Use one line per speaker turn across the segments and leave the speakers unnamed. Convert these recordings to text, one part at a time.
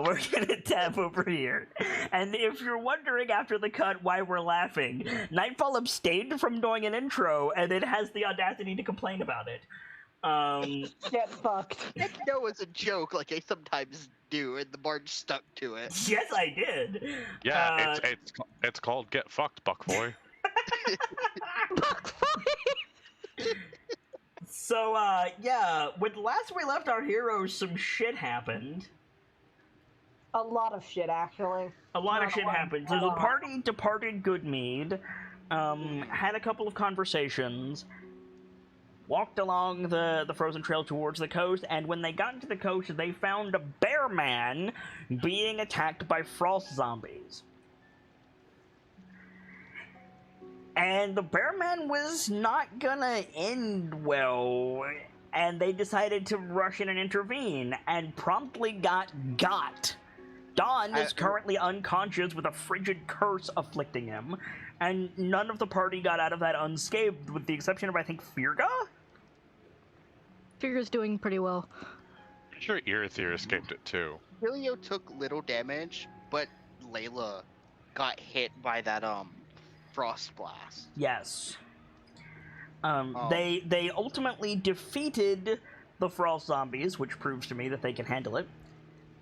we're gonna tap over here. And if you're wondering after the cut why we're laughing, Nightfall abstained from doing an intro and it has the audacity to complain about it.
Get fucked.
I know it was a joke, like I sometimes do, and the Bard stuck to it.
Yes, I did.
Yeah, it's called Get Fucked, Buckboy.
So, yeah, when last we left our heroes, some shit happened.
A lot of shit, actually.
A lot of shit happened. So the party departed Goodmead, had a couple of conversations, walked along the frozen trail towards the coast, and when they got into the coast, they found a bear man being attacked by frost zombies. And the bear man was not gonna end well, and they decided to rush in and intervene, and promptly got. Don is currently unconscious with a frigid curse afflicting him, and none of the party got out of that unscathed, with the exception of, I think, Firga?
Firga's doing pretty well.
I'm sure Irithyr escaped it too.
Helio took little damage, but Layla got hit by that frost blast.
Yes. They ultimately defeated the frost zombies, which proves to me that they can handle it.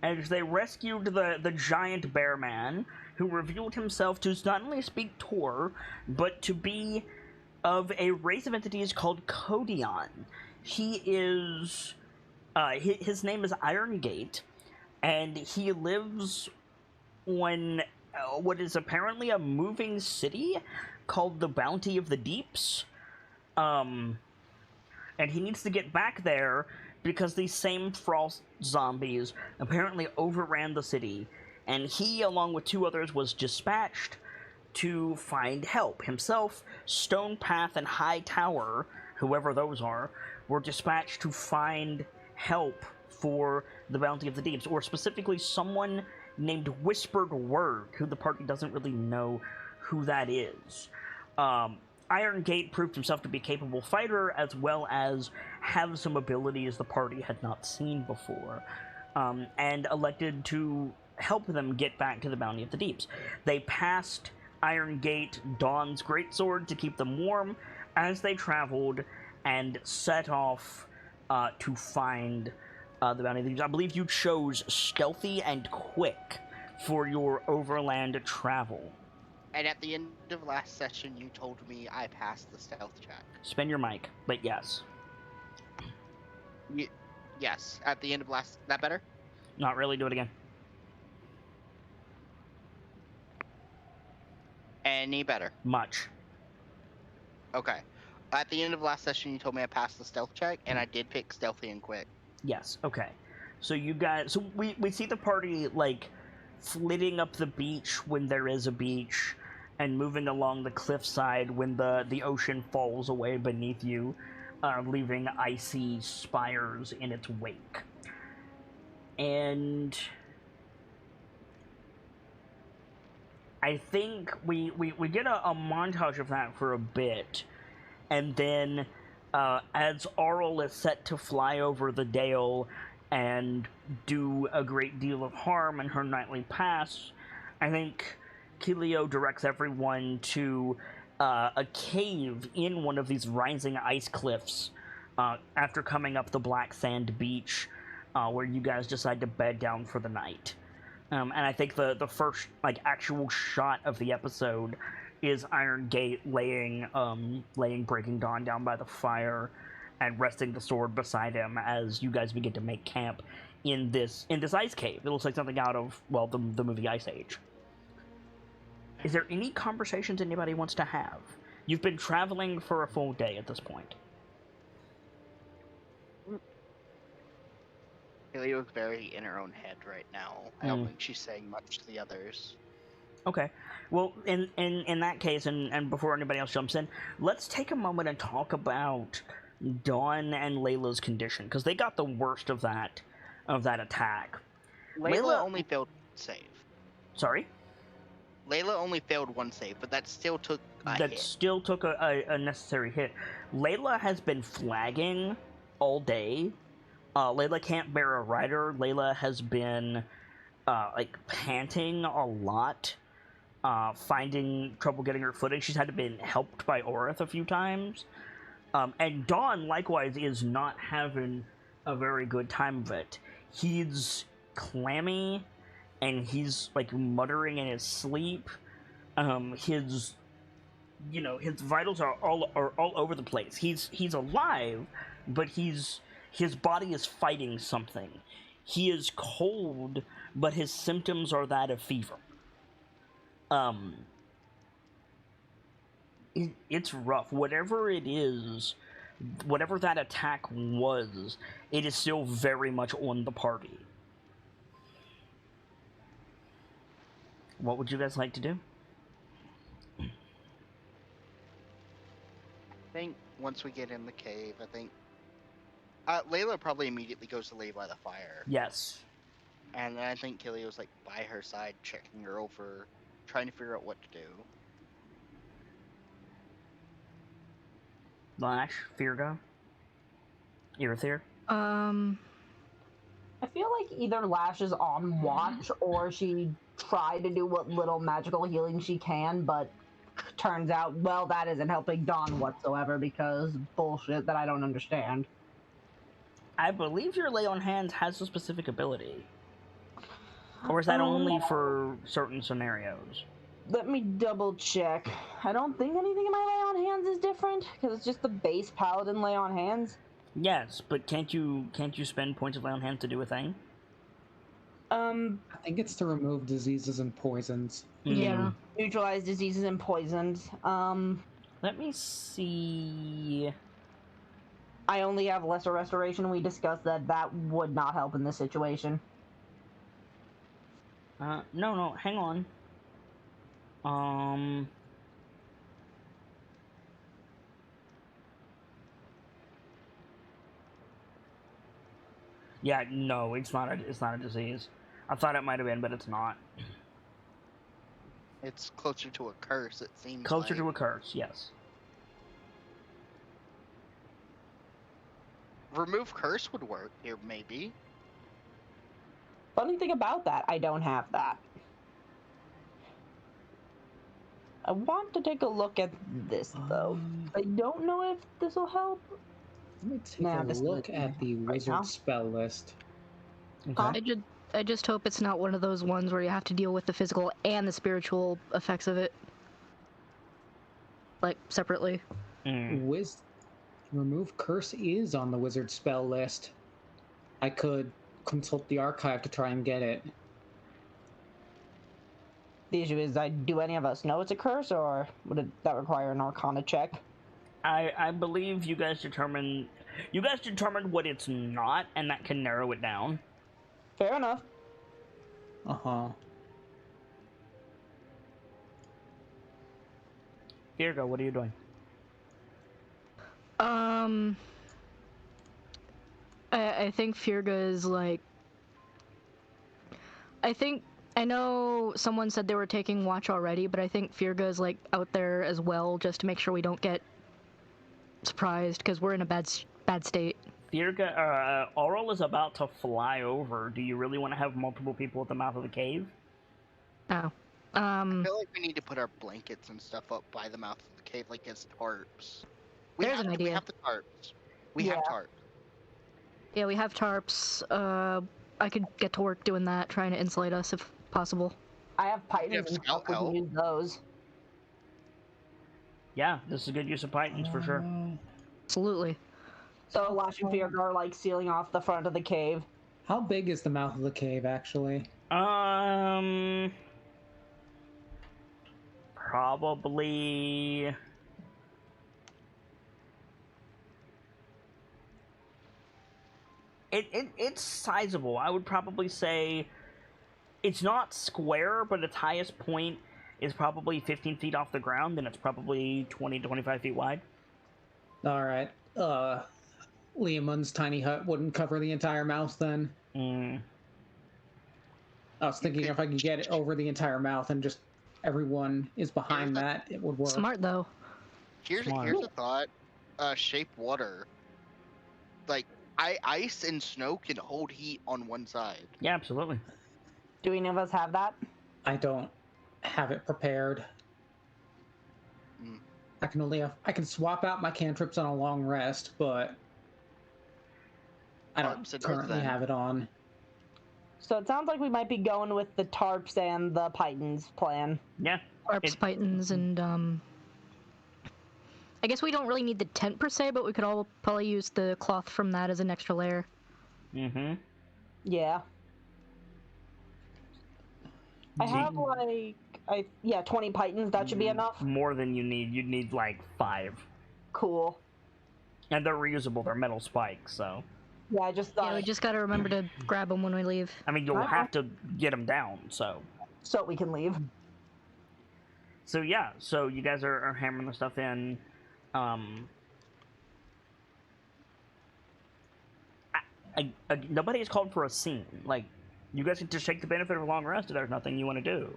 As they rescued the giant bear man, who revealed himself to not only speak Tor, but to be of a race of entities called Kodion. He is... his name is Irongate, and he lives on what is apparently a moving city called the Bounty of the Deeps. And he needs to get back there because these same frost zombies apparently overran the city, and he, along with two others, was dispatched to find help. Himself, Stonepath, and High Tower, whoever those are, were dispatched to find help for the Bounty of the Deeps, or specifically someone named Whispered Word, who the party doesn't really know who that is. Iron Gate proved himself to be a capable fighter, as well as have some abilities the party had not seen before, and elected to help them get back to the Bounty of the Deeps. They passed Iron Gate Dawn's greatsword to keep them warm as they traveled, and set off to find the Bounty of the Deeps. I believe you chose stealthy and quick for your overland travel.
And at the end of last session, you told me I passed the stealth check.
Spin your mic, but yes.
Yes, at the end of last... That better?
Not really, do it again.
Any better?
Much.
Okay. At the end of last session, you told me I passed the stealth check, and I did pick stealthy and quick.
Yes, okay. So you guys... So we see the party, like, flitting up the beach when there is a beach, and moving along the cliffside when the ocean falls away beneath you, leaving icy spires in its wake. And I think we get a montage of that for a bit, and then as Auril is set to fly over the Dale and do a great deal of harm in her nightly pass, I think Kilio directs everyone to a cave in one of these rising ice cliffs after coming up the black sand beach, where you guys decide to bed down for the night. And I think the first actual shot of the episode is Iron Gate laying Breaking Dawn down by the fire and resting the sword beside him as you guys begin to make camp in this ice cave. It looks like something out of, well, the movie Ice Age. Is there any conversations anybody wants to have? You've been traveling for a full day at this point.
Helio's very in her own head right now. I don't think she's saying much to the others.
Okay. Well, in that case, and before anybody else jumps in, let's take a moment and talk about Dawn and Layla's condition, because they got the worst of that attack.
Layla only failed save.
Sorry?
Layla only failed one save, but that still took a hit.
Still took a necessary hit. Layla has been flagging all day. Layla can't bear a rider. Layla has been like panting a lot, finding trouble getting her footing. She's had to been helped by Orith a few times. And Dawn, likewise, is not having a very good time of it. He's clammy, and he's, like, muttering in his sleep. His vitals are all over the place. He's alive, but his body is fighting something. He is cold, but his symptoms are that of fever. It's rough. Whatever it is, whatever that attack was, it is still very much on the party. What would you guys like to do?
I think once we get in the cave, I think Layla probably immediately goes to lay by the fire.
Yes.
And then I think Killia's like by her side, checking her over, trying to figure out what to do.
Lash, Firgo, Irithyr.
I feel like either Lash is on watch or she tried to do what little magical healing she can, but turns out, well, that isn't helping Dawn whatsoever because bullshit that I don't understand.
I believe your Lay on Hands has a specific ability. Or is that only for certain scenarios?
Let me double check. I don't think anything in my Lay on Hands is different because it's just the base Paladin Lay on Hands.
Yes, but can't you spend points of Lay on Hands to do a thing?
I think it's to remove diseases and poisons.
Yeah. Neutralize diseases and poisons.
Let me see.
I only have lesser restoration. We discussed that would not help in this situation.
No, hang on. Yeah, no, it's not a disease. I thought it might have been, but it's not.
It's closer to a curse, it seems.
Closer
like.
to a curse, yes.
Remove curse would work here, maybe.
Funny thing about that, I don't have that. I want to take a look at this, though. I don't know if this will help.
Let me take
Nah,
a
this
look
is
at the
right
wizard
now.
spell list.
Okay.
I just hope it's not one of those ones where you have to deal with the physical and the spiritual effects of it, like, separately.
Remove curse is on the wizard spell list. I could consult the archive to try and get it.
The issue is, do any of us know it's a curse, or would that require an Arcana check?
I believe you guys determined what it's not, and that can narrow it down.
Fair enough.
Uh-huh.
Virgo, what are you doing?
I think Firga is like. I know someone said they were taking watch already, but I think Firga is like out there as well, just to make sure we don't get surprised, because we're in a bad state.
Virga, Aurel is about to fly over. Do you really want to have multiple people at the mouth of the cave?
Oh.
I feel like we need to put our blankets and stuff up by the mouth of the cave, like as tarps.
There's an idea.
We have the tarps. We have tarps.
Yeah, we have tarps. I could get to work doing that, trying to insulate us if possible.
I have
You have
pythons and
scout
stuff. We can
help.
use those.
Yeah, this is a good use of Pythons for sure.
Absolutely.
So Lash and Fear are like sealing off the front of the cave.
How big is the mouth of the cave, actually?
Probably. It's sizable. I would probably say it's not square, but its highest point is probably 15 feet off the ground, and it's probably 20 to 25 feet wide.
Alright. Liamun's tiny hut wouldn't cover the entire mouth then. I was thinking if I could get it over the entire mouth and just everyone is behind that, it would work.
Smart, though.
Here's a thought. Shape water. Like, ice and snow can hold heat on one side.
Yeah, absolutely.
Do any of us have that?
I don't have it prepared.
Mm.
I can swap out my cantrips on a long rest, but I don't
Tarps and
currently
earth then.
have it on.
So it sounds like we might be going with the tarps and the pythons plan.
Yeah.
Harps, pythons, and I guess we don't really need the tent per se, but we could all probably use the cloth from that as an extra layer.
Mm-hmm.
Yeah. I have 20 pythons. That should be enough.
More than you need. You'd need like 5.
Cool.
And they're reusable. They're metal spikes, so.
Yeah, I just thought.
Yeah, we just gotta remember to grab them when we leave.
I mean, you'll
Alright.
have to get them down, so.
So we can leave.
So yeah, so you guys are hammering the stuff in. Nobody has called for a scene. Like, you guys can just take the benefit of a long rest if there's nothing you want to do.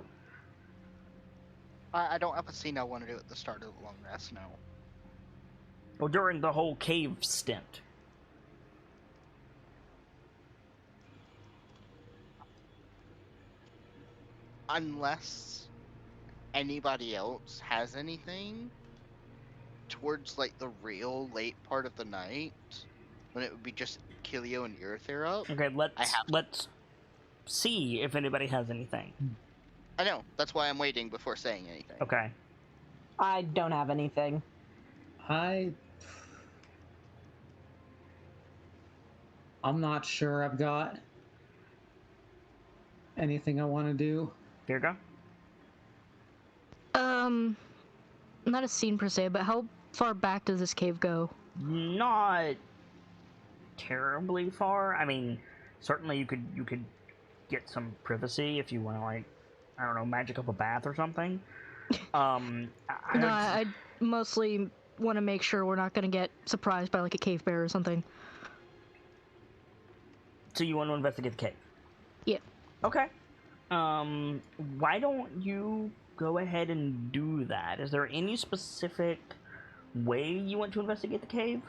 I don't have a scene I want to do at the start of the long rest, no.
Well, during the whole cave stint.
Unless anybody else has anything towards like the real late part of the night, when it would be just Kilio and Earther up.
Okay, let's see if anybody has anything.
I know, that's why I'm waiting before saying anything.
Okay.
I don't have anything.
I'm not sure I've got anything I want to do.
Virgo?
Not a scene per se, but how far back does this cave go?
Not terribly far. I mean, certainly you could get some privacy if you want to, like, I don't know, magic up a bath or something.
I mostly want to make sure we're not going to get surprised by like a cave bear or something.
So you want to investigate the cave?
Yeah.
Okay. Why don't you go ahead and do that? Is there any specific way you want to investigate the cave?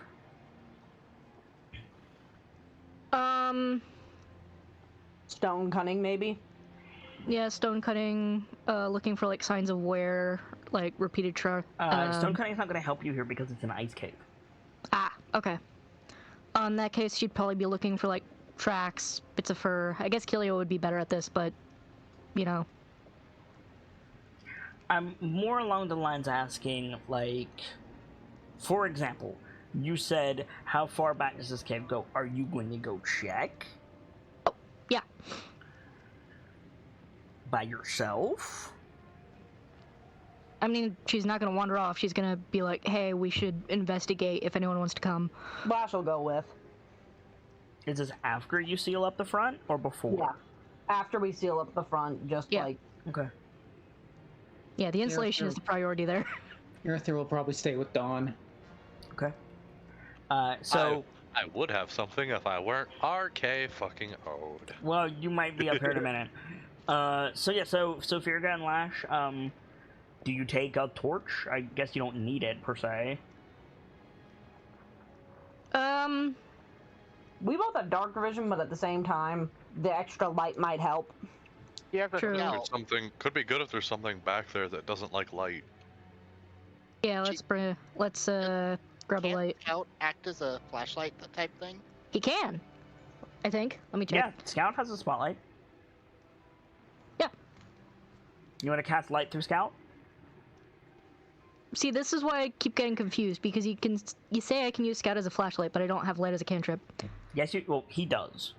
Stone cutting, maybe?
Yeah, stone cutting, looking for like signs of wear, like repeated
Stone cutting is not going to help you here because it's an ice cave.
Ah, okay. In that case, she'd probably be looking for like tracks, bits of fur. I guess Kilio would be better at this, but you know.
I'm more along the lines asking, like, for example, you said, how far back does this cave go? Are you going to go check?
Oh, yeah.
By yourself?
I mean, she's not gonna wander off. She's gonna be like, hey, we should investigate if anyone wants to come.
Blash will go with.
Is this after you seal up the front or before?
Yeah. After we seal up the front, just
Yeah.
like.
Okay.
Yeah, the insulation is the priority there.
Earther will probably stay with Dawn.
Okay. So...
I would have something if I weren't RK fucking owed.
Well, you might be up here in a minute. So Firga and Lash, do you take a torch? I guess you don't need it, per se.
We both have dark vision, but at the same time, the extra light might help.
Yeah,
True.
Scout.
Could be good if there's something back there that doesn't like light.
Yeah, let's grab a
Can't
light.
Scout act as a flashlight type thing?
He can, I think. Let me check.
Yeah, Scout has a spotlight.
Yeah.
You want to cast light through Scout?
See, this is why I keep getting confused, because you say I can use Scout as a flashlight, but I don't have light as a cantrip.
Yes, he does.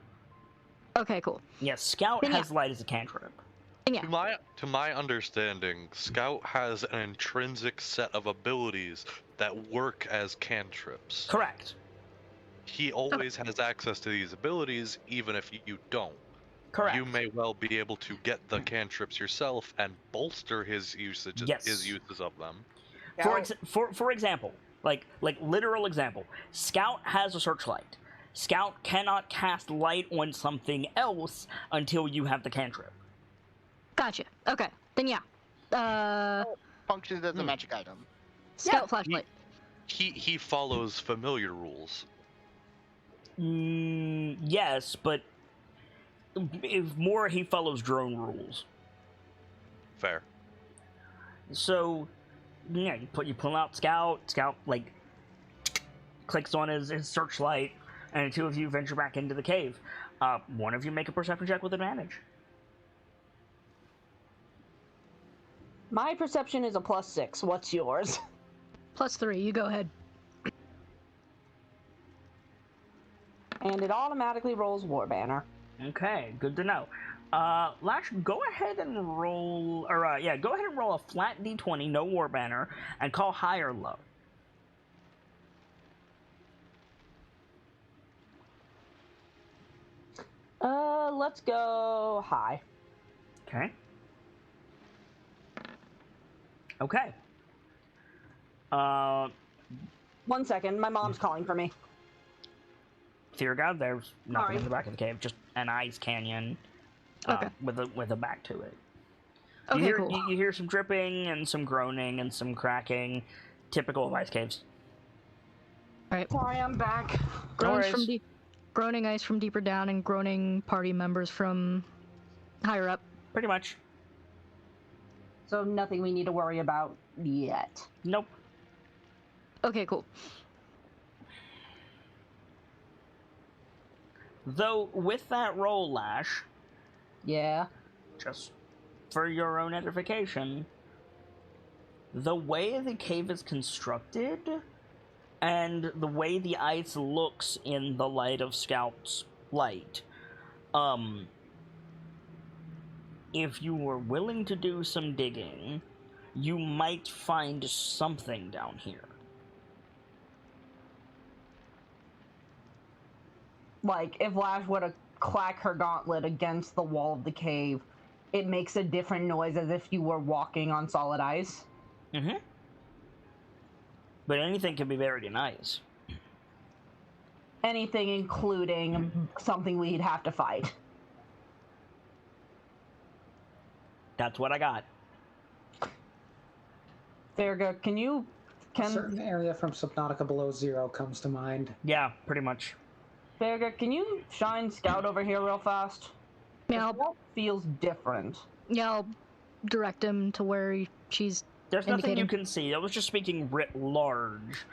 Okay, cool.
Yes, Scout
Then
has light as a cantrip.
And yeah,
To my understanding, Scout has an intrinsic set of abilities that work as cantrips.
Correct.
He always has access to these abilities, even if you don't.
Correct.
You may well be able to get the cantrips yourself and bolster his uses of them.
For example, like literal example, Scout has a searchlight. Scout cannot cast light on something else until you have the cantrip.
gotcha. Okay, then yeah.
Functions as a magic item.
Scout flashlight.
He follows familiar rules.
Yes, but if more he follows drone rules.
Fair.
So, yeah, you pull out Scout. Scout like clicks on his searchlight, and the two of you venture back into the cave. One of you make a perception check with advantage.
My perception is a +6. What's yours?
+3. You go ahead.
And it automatically rolls War Banner.
Okay, good to know. Lash, go ahead and roll, go ahead and roll a flat d20, no war banner, and call high or low.
Let's go high.
Okay. Okay.
1 second, my mom's calling for me.
Fear God, there's nothing
Sorry.
in the back of the cave, just an ice canyon
Okay.
with a back to it.
Okay,
you hear,
cool.
you hear some dripping and some groaning and some cracking, typical of ice caves.
All right.
Sorry, I'm back.
Groans
worries.
from groaning ice from deeper down, and groaning party members from higher up.
Pretty much.
So nothing we need to worry about yet.
Nope.
Okay, cool.
Though, with that roll, Lash,
Yeah.
just for your own edification, the way the cave is constructed and the way the ice looks in the light of Scout's light, if you were willing to do some digging, you might find something down here.
Like, if Lash were to clack her gauntlet against the wall of the cave, it makes a different noise as if you were walking on solid ice.
Mm-hmm. But anything can be buried in ice.
Anything including something we'd have to fight.
That's what I got.
Verga,
A certain area from Subnautica Below Zero comes to mind.
Yeah, pretty much.
Verga, can you shine Scout over here real fast?
Yeah,
Scout feels different.
I'll direct him to where she's.
There's nothing you
indicating.
can see. I was just speaking writ large.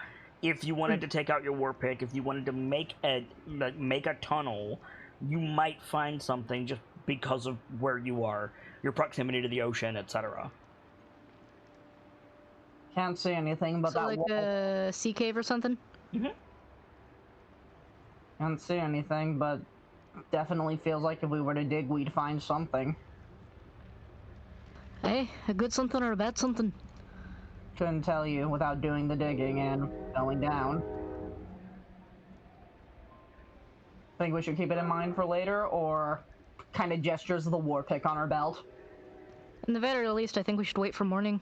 If you wanted to take out your war pick, if you wanted to make a tunnel, you might find something just because of where you are, your proximity to the ocean, etc.
Can't see anything but
So
that
like
wall.
a sea cave or something.
Can't see anything, but definitely feels like if we were to dig, we'd find something.
Hey, a good something or a bad something.
Couldn't tell you without doing the digging and going down. Think we should keep it in mind for later, or kind of gestures the war pick on her belt?
In the very least, I think we should wait for morning.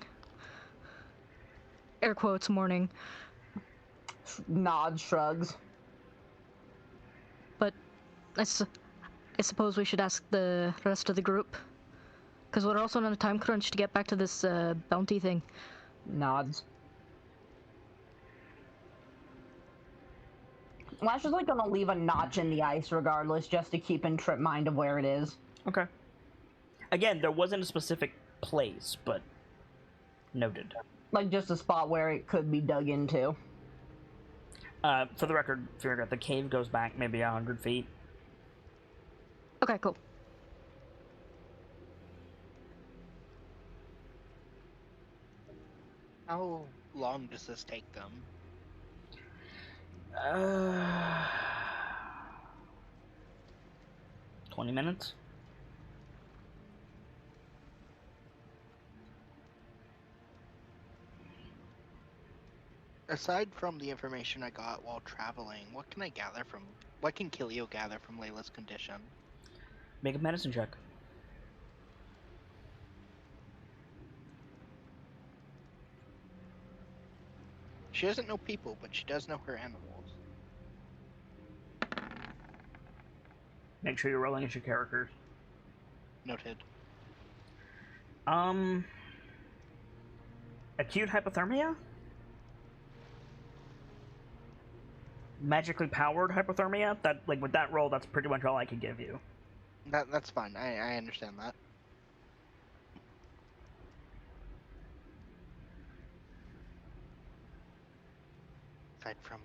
Air quotes, morning.
Nods, shrugs.
But I suppose we should ask the rest of the group. Because we're also on a time crunch to get back to this bounty thing.
Nods. Lash is like gonna leave a notch in the ice regardless, just to keep in trip mind of where it is.
Okay. Again, there wasn't a specific place, but noted.
Like just a spot where it could be dug into.
For the record, Feargut, the cave goes back maybe 100 feet.
Okay, cool.
How long does this take them?
20 minutes?
Aside from the information I got while traveling, what can Kilio gather from Layla's condition?
Make a medicine check.
She doesn't know people, but she does know her animals.
Make sure you're rolling at your characters.
Noted.
Acute hypothermia? Magically powered hypothermia? That, like, with that roll, that's pretty much all I could give you.
That's fine. I understand that. Aside from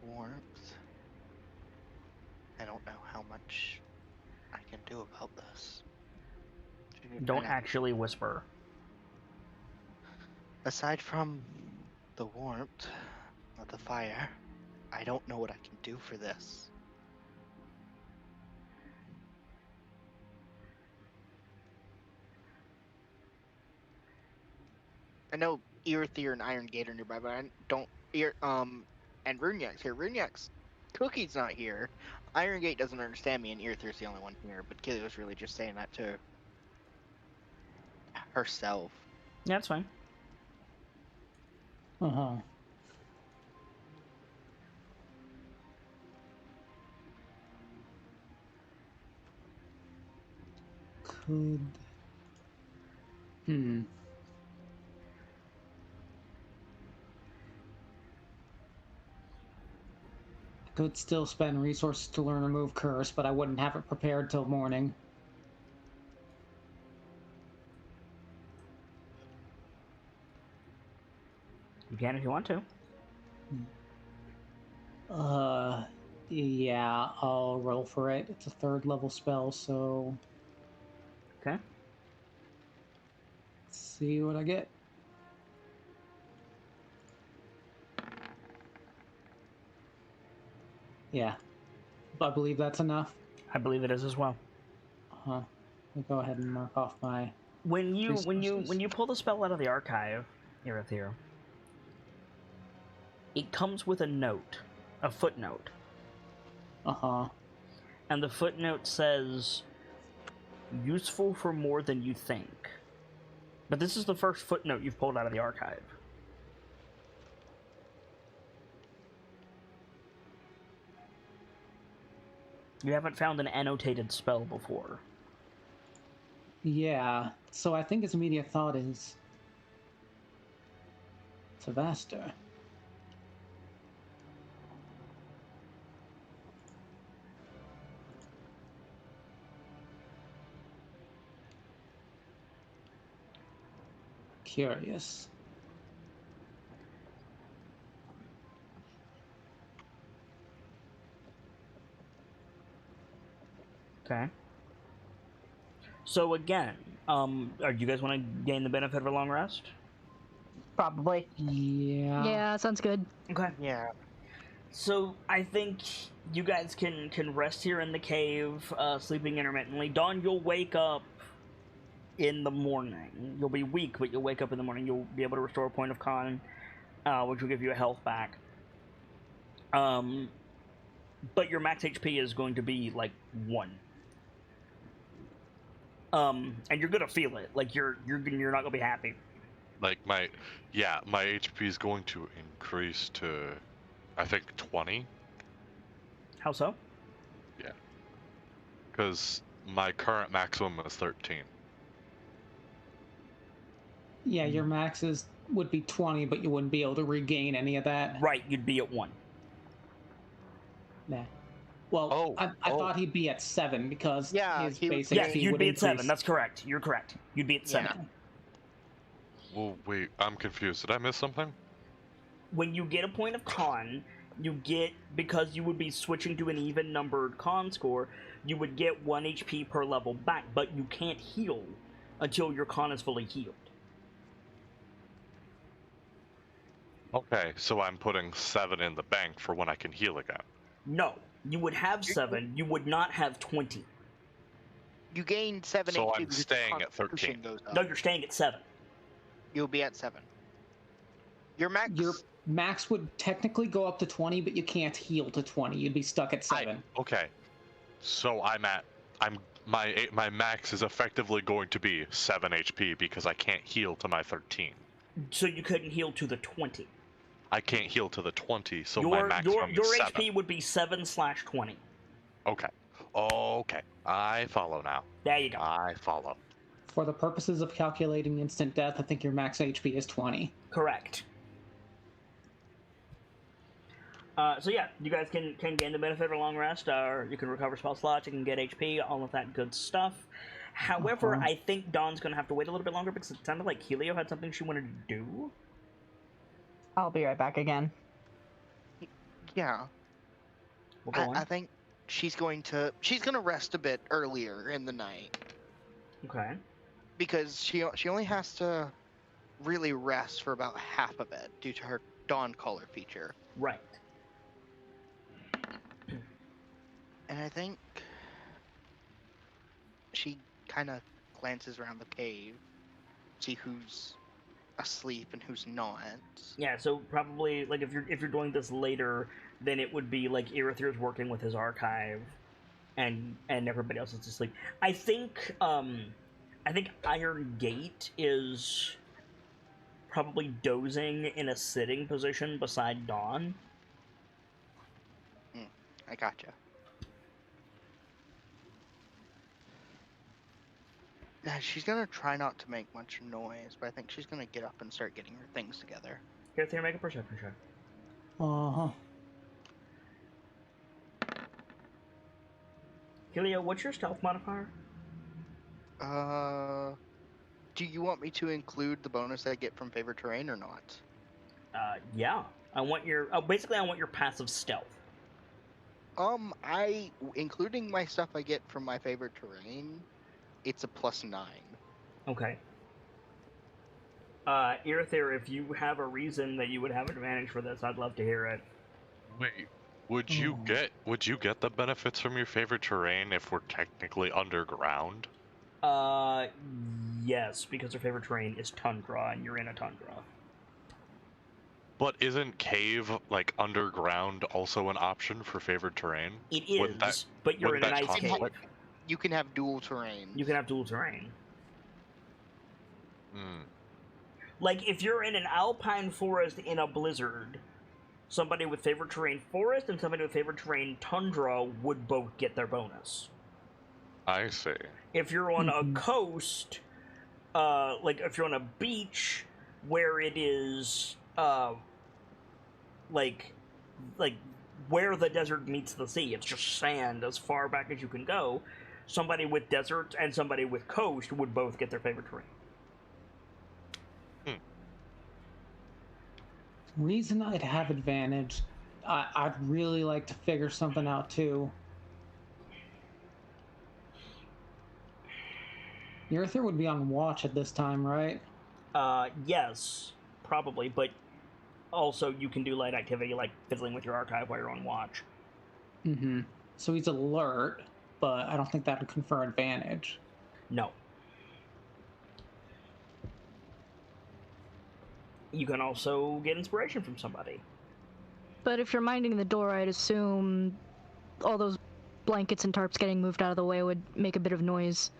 warmth, I don't know how much I can do about this.
Don't actually whisper.
Aside from the warmth of the fire, I don't know what I can do for this. I know Earthier and Iron Gate are nearby, but I don't and Runyax's here. Runyax's Cookie's not here. Iron Gate doesn't understand me, and Earthier's the only one here. But Killy was really just saying that to herself.
Yeah, that's fine.
Uh-huh. Could... Could still spend resources to learn Remove Curse, but I wouldn't have it prepared till morning.
You can if you want to.
Yeah, I'll roll for it. It's a 3rd level spell, so...
Okay.
Let's see what I get. Yeah. I believe that's enough.
I believe it is as well.
Uh-huh. I'll go ahead and mark off my...
When you
resources.
pull the spell out of the archive, Erethier, it comes with a note, a footnote.
Uh-huh.
And the footnote says, useful for more than you think. But this is the first footnote you've pulled out of the archive. You haven't found an annotated spell before.
Yeah, so I think his immediate thought is... Sevaster. Curious.
Okay. So again, do you guys want to gain the benefit of a long rest?
Probably.
Yeah.
Yeah, sounds good.
Okay.
Yeah.
So I think you guys can rest here in the cave, sleeping intermittently. Dawn, you'll wake up in the morning. You'll be weak, but you'll wake up in the morning. You'll be able to restore a point of con, which will give you a health back. But your max HP is going to be like 1. And you're gonna feel it. Like you're not gonna be happy.
Like my HP is going to increase to, I think 20.
How so?
Yeah. Because my current maximum is 13.
Yeah, your maxes would be 20, but you wouldn't be able to regain any of that.
Right, you'd be at 1.
Nah. Well, I thought he'd be at 7 because his basic
yeah,
HP
you'd
would
be
increase.
at 7. That's correct. You're correct. You'd be at 7.
Yeah.
Well, wait, I'm confused. Did I miss something?
When you get a point of con, you get, because you would be switching to an even numbered con score, you would get 1 HP per level back, but you can't heal until your con is fully healed.
Okay, so I'm putting 7 in the bank for when I can heal again.
No, you would have 7, you would not have 20.
You gain 7
So
HP.
I'm
because
staying at
Constitution
13.
goes up.
No, you're staying at 7.
You'll be at 7. Your max.
Your max would technically go up to 20, but you can't heal to 20. You'd be stuck at 7.
Okay, so my max is effectively going to be 7 HP because I can't heal to my 13.
So you couldn't heal to the 20.
I can't heal to the 20, so
your,
my maximum
your
is 7.
HP would be 7/20.
Okay. Okay. I follow now.
There you go.
I follow.
For the purposes of calculating instant death, I think your max HP is 20.
Correct. So yeah, you guys can gain the benefit of a long rest, or you can recover spell slots, you can get HP, all of that good stuff. However,
Uh-huh.
I think Dawn's gonna have to wait a little bit longer because it sounded like Helio had something she wanted to do.
I'll be right back again.
Yeah,
We'll go
I
on.
think she's gonna rest a bit earlier in the night
Okay.
because she only has to really rest for about half of it due to her dawn color feature.
Right.
And I think she kind of glances around the cave, see who's asleep and who's not.
Yeah, so probably like if you're doing this later, then it would be like Irithyr's working with his archive, and everybody else is asleep. I think Iron Gate is probably dozing in a sitting position beside Dawn.
I gotcha. Yeah, she's gonna try not to make much noise, but I think she's gonna get up and start getting her things together.
Irithyr, make a perception check.
Uh-huh.
Helio, what's your stealth modifier?
Do you want me to include the bonus I get from favorite terrain or not?
Yeah. I want your basically I want your passive stealth.
Including my stuff I get from my favorite terrain, it's a +9.
Okay. Irithyr, if you have a reason that you would have advantage for this, I'd love to hear it.
Wait, would you get the benefits from your favorite terrain if we're technically underground?
Yes, because her favorite terrain is tundra, and you're in a tundra.
But isn't cave, like, underground also an option for favorite terrain?
It is,
Wouldn't that-
but you're in
wouldn't
an
that
ice cave.
conflict?
You can have dual terrain.
You can have dual terrain.
Hmm.
Like, if you're in an alpine forest in a blizzard, somebody with favorite terrain forest and somebody with favorite terrain tundra would both get their bonus.
I see.
If you're on a coast, like if you're on a beach where it is, like where the desert meets the sea, it's just sand as far back as you can go. Somebody with desert and somebody with coast would both get their favorite terrain.
Reason I'd have advantage, I'd really like to figure something out too. Irithyr would be on watch at this time, right?
Yes, probably, but also you can do light activity like fiddling with your archive while you're on watch.
Mm-hmm. So he's alert, but I don't think that would confer advantage.
No. You can also get inspiration from somebody.
But if you're minding the door, I'd assume all those blankets and tarps getting moved out of the way would make a bit of noise.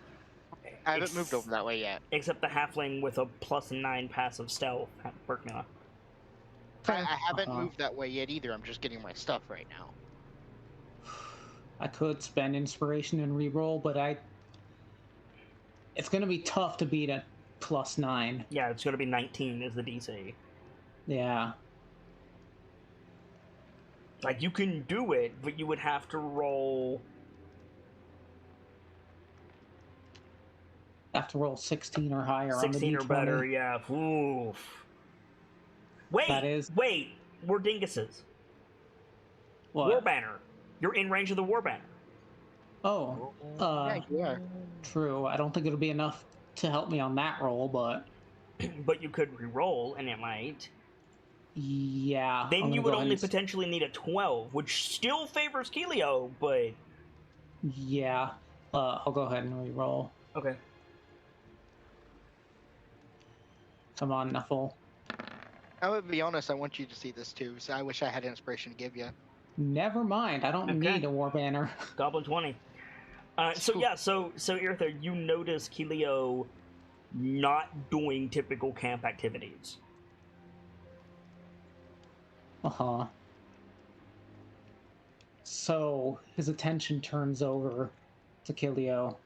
I haven't moved over that way yet.
Except the halfling with a +9 passive stealth formula.
I haven't moved that way yet either. I'm just getting my stuff right now.
I could spend inspiration and reroll, but it's going to be tough to beat a +9.
Yeah, it's going to be 19 is the DC.
Yeah.
Like, you can do it, but you would have to roll...
Have to roll 16 or higher
16
on the
or
D20.
better, yeah. Oof. Wait! We're dinguses.
What?
War banner. You're in range of the war banner.
Oh,
Yeah, you are.
true. I don't think it'll be enough to help me on that roll, but
But you could re-roll, and it might.
yeah.
Then
I'm
you
gonna
would
go ahead
only
and
potentially need a 12, which still favors Kelio, but...
Yeah. I'll go ahead and re-roll.
Okay.
Come on, Nuffle.
I would be honest, I want you to see this too, so I wish I had inspiration to give you.
Never mind. I don't
Okay.
need a war banner.
Goblin 20. So Irithyr, you notice Kelio not doing typical camp activities.
Uh-huh. So his attention turns over to Kilio.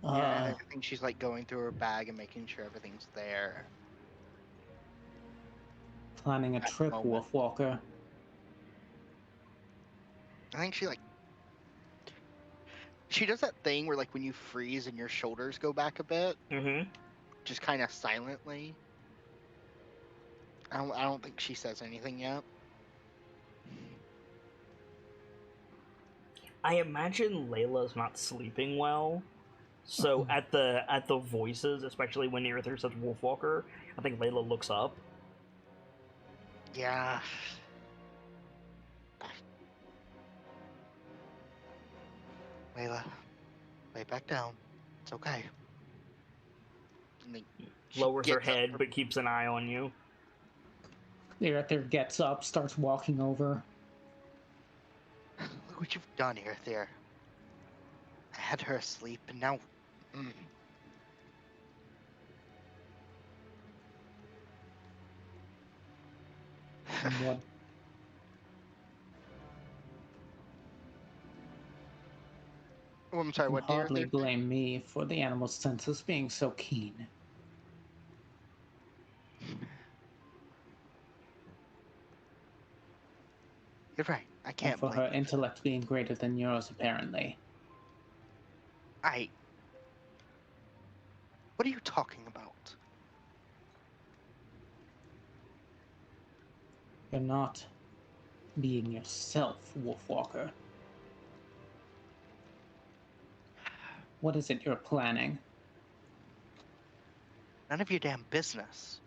Yeah, I think she's like going through her bag and making sure everything's there.
planning a
At the
trip,
moment.
Wolfwalker.
I think she does that thing where like when you freeze and your shoulders go back a bit,
Mm-hmm.
just kind of silently. I don't think she says anything yet.
I imagine Layla's not sleeping well. So at the voices, especially when Earther says Wolfwalker, I think Layla looks up.
Yeah. Layla, lay back down. It's okay. And then she
Lowers her
gets up
head,
from-
but keeps an eye on you.
The Earther gets up, starts walking over.
Look what you've done here, there. I had her asleep, and now.
And what?
Oh, I'm sorry.
You
What
can
dear?
hardly blame me for the animal's senses being so keen.
You're right. I
And
can't
for
blame
her
you for
intellect being greater than yours, apparently.
that. What are you talking about?
You're not being yourself, Wolfwalker. What is it you're planning?
None of your damn business.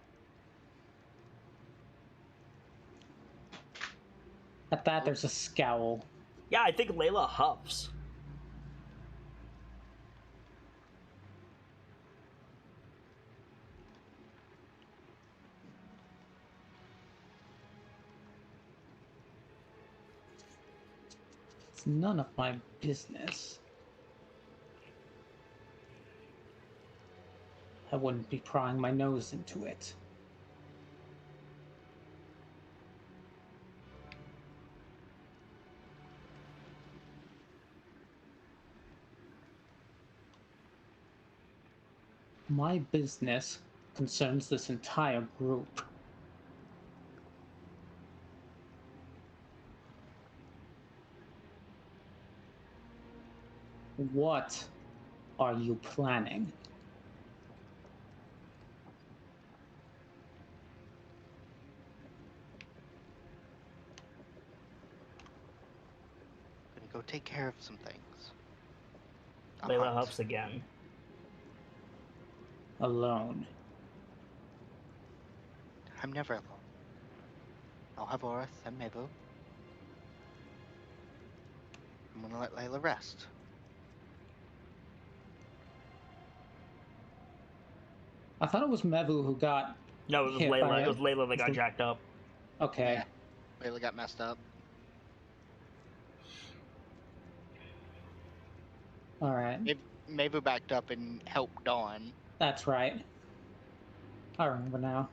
At that, there's a scowl.
Yeah, I think Layla huffs.
It's none of my business. I wouldn't be prying my nose into it. My business concerns this entire group. What are you planning?
I'm gonna go take care of some things. A
Layla
hunt.
huffs again.
Alone.
I'm never alone. I'll have Orith and Mabel. I'm gonna let Layla rest.
I thought it was Mevu who got
No, it was
hit
Layla.
by
It was Layla that got jacked up.
Okay.
Yeah. Layla got messed up.
Alright.
Mabu backed up and helped Dawn.
That's right. I remember now.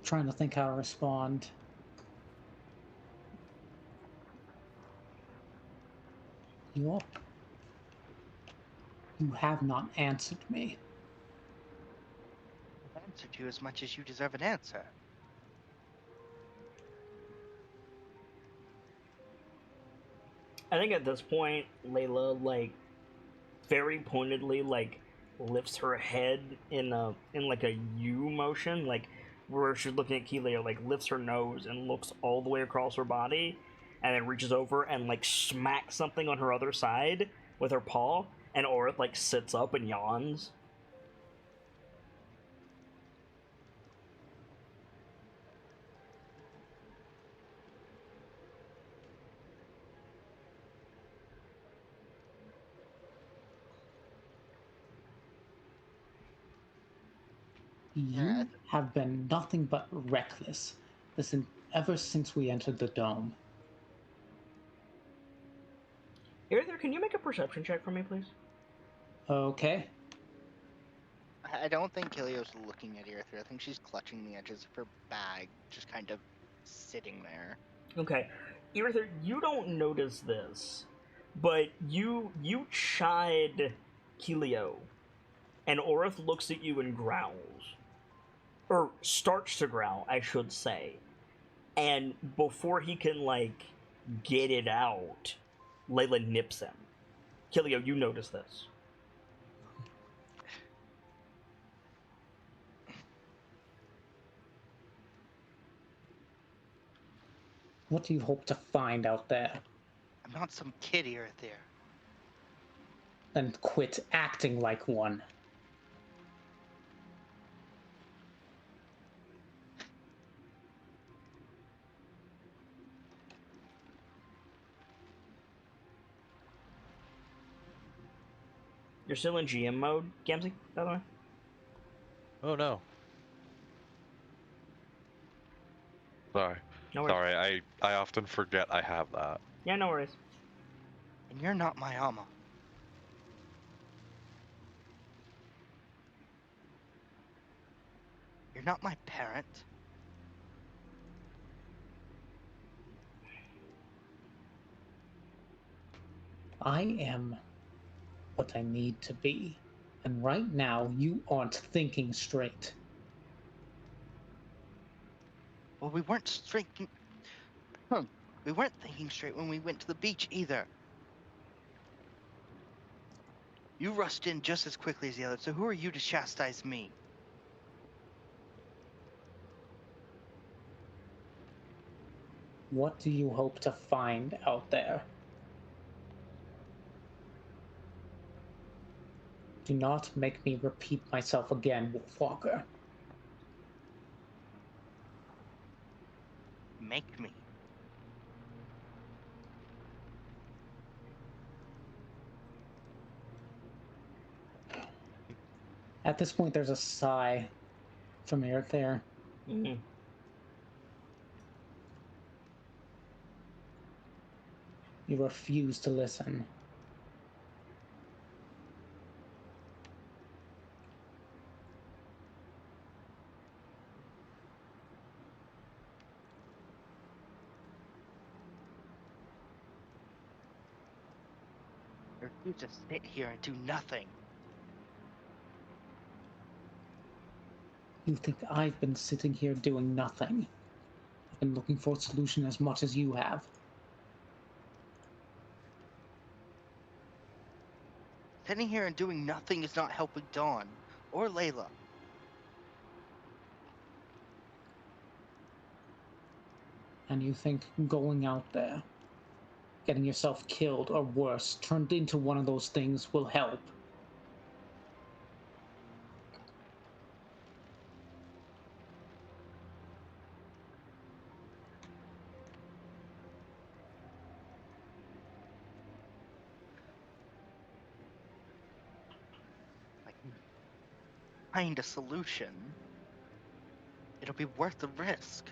Trying to think how to respond. You have not answered me.
I've answered you as much as you deserve an answer.
I think at this point, Layla very pointedly lifts her head in like a U motion, like where she's looking at Keelia, like lifts her nose and looks all the way across her body, and then reaches over and smacks something on her other side with her paw, and Orith sits up and yawns.
You have been nothing but reckless ever since we entered the dome.
Arthur, can you make a perception check for me, please?
Okay.
I don't think Kilio's looking at Earther. I think she's clutching the edges of her bag, just kind of sitting there.
Okay. Erether, you don't notice this, but you chide Kelio, and Orith looks at you and growls. Or starts to growl, I should say. And before he can, like, get it out, Layla nips him. Kelio, you notice this.
What do you hope to find out there?
I'm not some kid here or there.
Then quit acting like one.
You're still in GM mode, Gamzee, by the way?
Oh no. Sorry.
No worries.
Sorry, I often forget I have that.
Yeah, no worries.
And you're not my Ama. You're not my parent.
I am what I need to be. And right now, you aren't thinking straight.
Well, we weren't thinking. We weren't thinking straight when we went to the beach either. You rushed in just as quickly as the others, so who are you to chastise me?
What do you hope to find out there? Do not make me repeat myself again, Wolfwalker.
Make me.
At this point, there's a sigh from Eric there.
Mm-hmm.
You refuse to listen.
Or you just sit here and do nothing.
You think I've been sitting here doing nothing? I've been looking for a solution as much as you have.
Sitting here and doing nothing is not helping Dawn or Layla.
And you think going out there, getting yourself killed or worse, turned into one of those things will help?
Find a solution. It'll be worth the risk.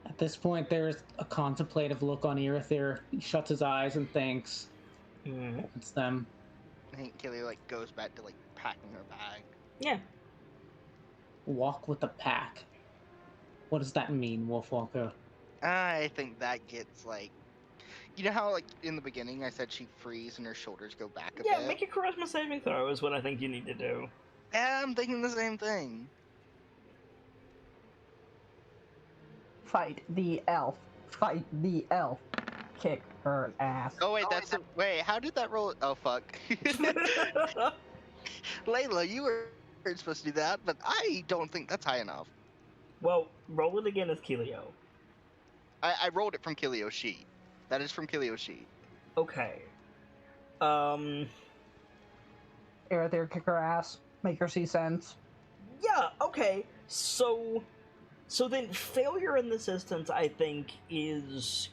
At this point, there's a contemplative look on Erether. He shuts his eyes and thinks.
Mm-hmm.
Opens them.
I think Kelly goes back to packing her bag.
Yeah.
Walk with the pack. What does that mean, Wolfwalker?
I think that gets you know how in the beginning I said she frees and her shoulders go back a
Yeah,
bit?
make a charisma saving throw is what I think you need to do.
Yeah, I'm thinking the same thing.
Fight the elf. Fight the elf. Kick her ass.
Oh wait, wait, how did that roll? Oh fuck. Layla, you were supposed to do that, but I don't think that's high enough.
Well, roll it again as Kelio.
I rolled it from Kilio's sheet. That is from Kilio's sheet.
Okay.
Air there, kick her ass. Make her see sense.
Yeah, okay. So then failure in this instance, I think, is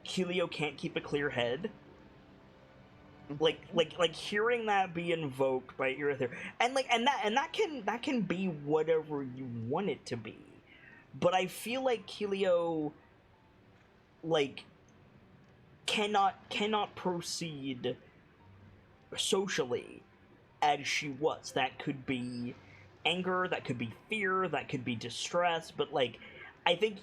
Kelio can't keep a clear head. Like hearing that be invoked by Erether, and that can be whatever you want it to be. But I feel like Kelio cannot proceed socially as she was. That could be anger, that could be fear, that could be distress, but, like, I think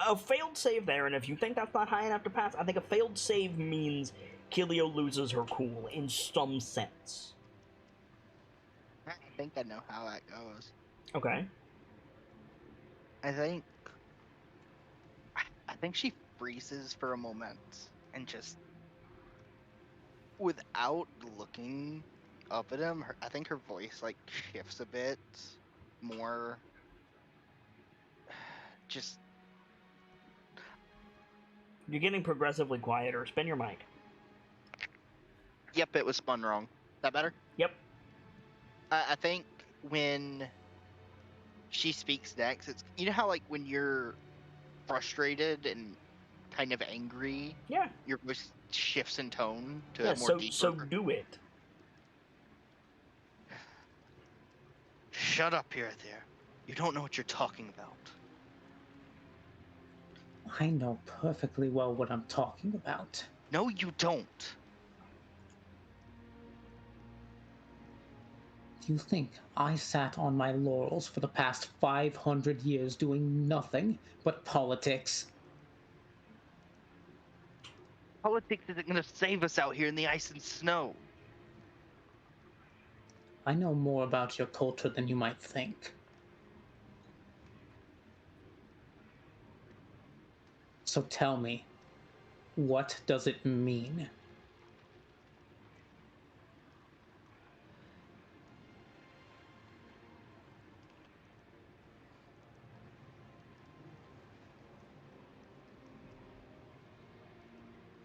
a failed save there, and if you think that's not high enough to pass, I think a failed save means Kilio loses her cool in some sense.
I think I know how that goes.
Okay.
I think she freezes for a moment and just, without looking up at him, I think her voice like shifts a bit more. Just
You're getting progressively quieter. Spin your mic.
Yep, it was spun wrong. That better?
Yep.
I think when she speaks next, it's, you know how like when you're frustrated and kind of angry,
Yeah.
your voice shifts in tone to
Yeah,
a more deeper.
so do it.
Shut up, here, there. You don't know what you're talking about.
I know perfectly well what I'm talking about.
No, you don't.
You think I sat on my laurels for the past 500 years doing nothing but politics?
Politics isn't going to save us out here in the ice and snow.
I know more about your culture than you might think. So tell me, what does it mean?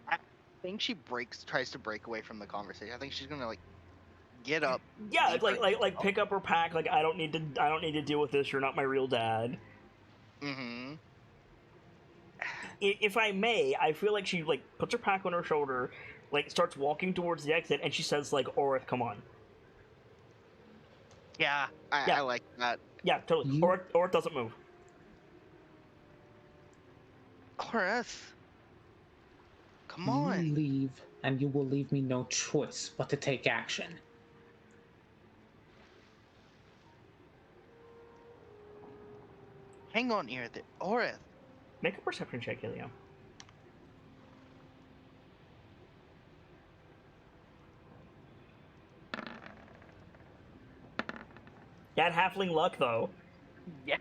I think she tries to break away from the conversation. I think she's going to like get up.
Yeah,
deeper
like pick up her pack. Like, I don't need to deal with this. You're not my real dad.
Mm-hmm.
If I may, I feel like she like puts her pack on her shoulder, like starts walking towards the exit, and she says like, "Orith, come on."
Yeah,
Yeah.
I like that.
Yeah, totally. Orith doesn't move.
Horace, come
You
on.
leave, and you will leave me no choice but to take action.
Hang on here, Horace.
Make a perception check, Helio. Got halfling luck though.
Yeah.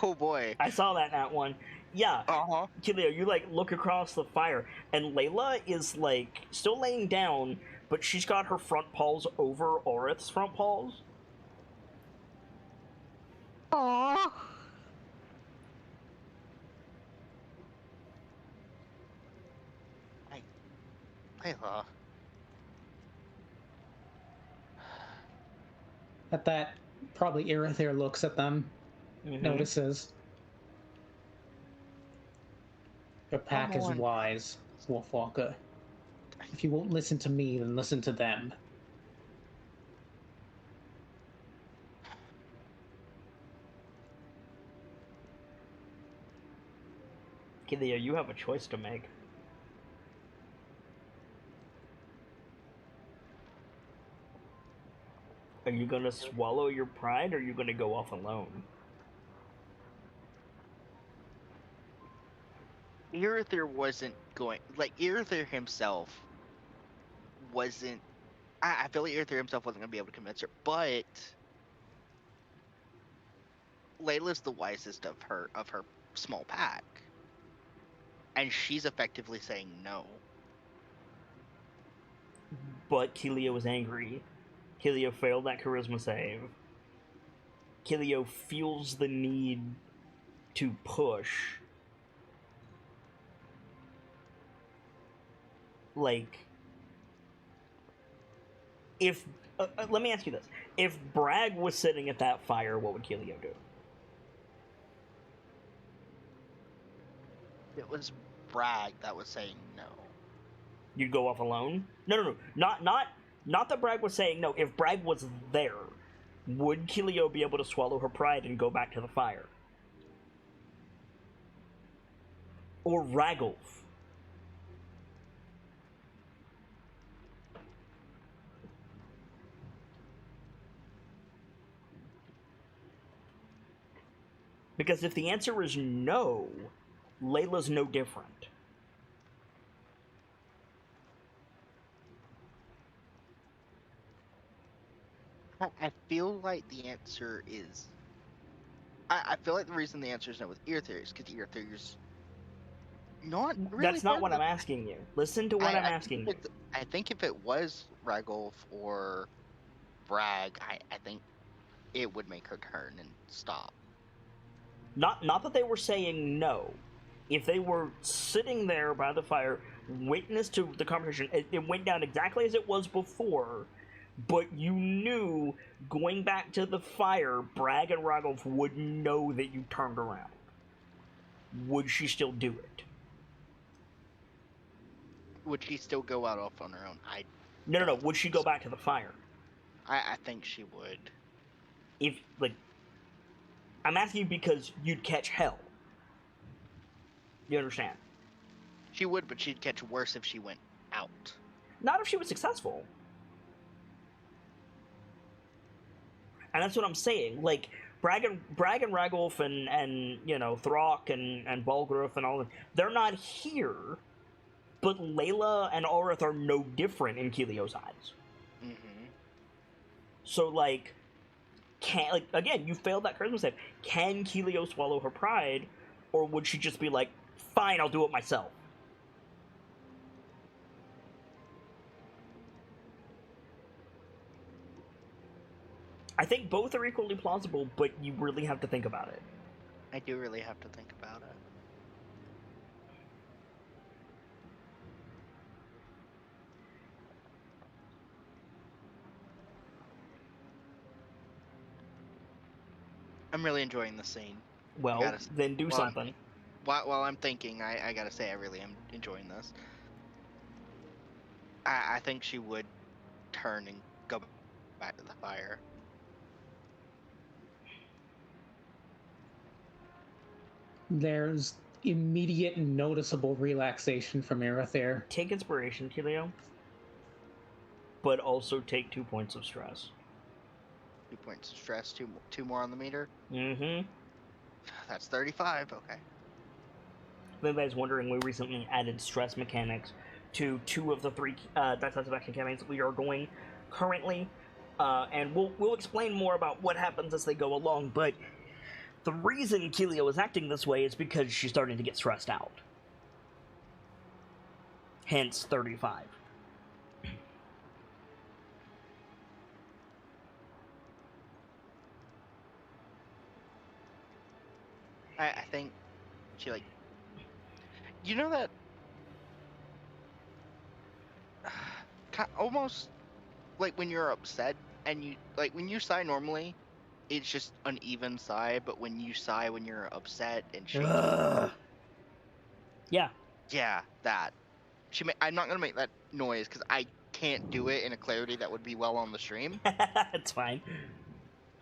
Oh boy.
I saw that nat one. Yeah.
Uh-huh.
Kilio, you like look across the fire, and Layla is like still laying down, but she's got her front paws over Orith's front paws.
Aww.
Layla.
At that, probably Irithyr looks at them,
Mm-hmm.
notices. Your pack
Come
is
on.
wise, Wolfwalker. If you won't listen to me, then listen to them.
Kilio, you have a choice to make. Are you gonna swallow your pride, or are you gonna go off alone?
Irithyr wasn't going, like, Irithyr himself wasn't, I feel like Irithyr himself wasn't going to be able to convince her, but Layla's the wisest of her small pack, and she's effectively saying no.
But Kilio is angry. Kilio failed that charisma save. Kilio feels the need to push. Like, if let me ask you this: if Bragg was sitting at that fire, what would Kilio do?
It was Bragg that was saying no.
You'd go off alone? No. Not that Bragg was saying no. If Bragg was there, would Kilio be able to swallow her pride and go back to the fire? Or Ragulf? Because if the answer is no, Layla's no different.
I feel like the answer is. I feel like the reason the answer is no with ear theory is because ear theory's not really.
That's not
part
what
of
I'm asking you. Listen to what I'm asking you.
I think if it was Ragolf or Bragg, I think it would make her turn and stop.
Not that they were saying no. If they were sitting there by the fire, witness to the conversation, it went down exactly as it was before, but you knew going back to the fire, Bragg and Ragolf would know that you turned around. Would she still do it?
Would she still go out off on her own?
No. Would she go back to the fire?
I think she would.
If, like, I'm asking you because you'd catch hell. You understand?
She would, but she'd catch worse if she went out.
Not if she was successful. And that's what I'm saying. Like, Bragg and Ragolf and you know, Throck and Balgruuf and all of them, they're not here, but Layla and Aurith are no different in Keelio's eyes.
Mm-hmm.
So, like, again, you failed that charisma save. Can Keelio swallow her pride, or would she just be like, fine, I'll do it myself? I think both are equally plausible, but you really have to think about it.
I do really have to think about it. I'm really enjoying the scene.
Well, then do something.
While I'm thinking, I gotta say I really am enjoying this. I think she would turn and go back to the fire.
There's immediate and noticeable relaxation from Aerothere.
Take inspiration, Keelio. But also take 2 points of stress.
2 points of stress, two more on the meter.
Mm-hmm.
That's 35, okay.
If anybody's wondering, we recently added stress mechanics to 2 of the 3 Dice-Icive action campaigns that we are going currently. And we'll explain more about what happens as they go along, but the reason Keelio is acting this way is because she's starting to get stressed out. Hence 35.
I think she, like... You know that... almost like when you're upset and you... Like, when you sigh normally, it's just an even sigh, but when you sigh when you're upset and shaky...
Yeah.
Yeah, that. I'm not gonna make that noise, because I can't do it in a clarity that would be well on the stream.
It's fine.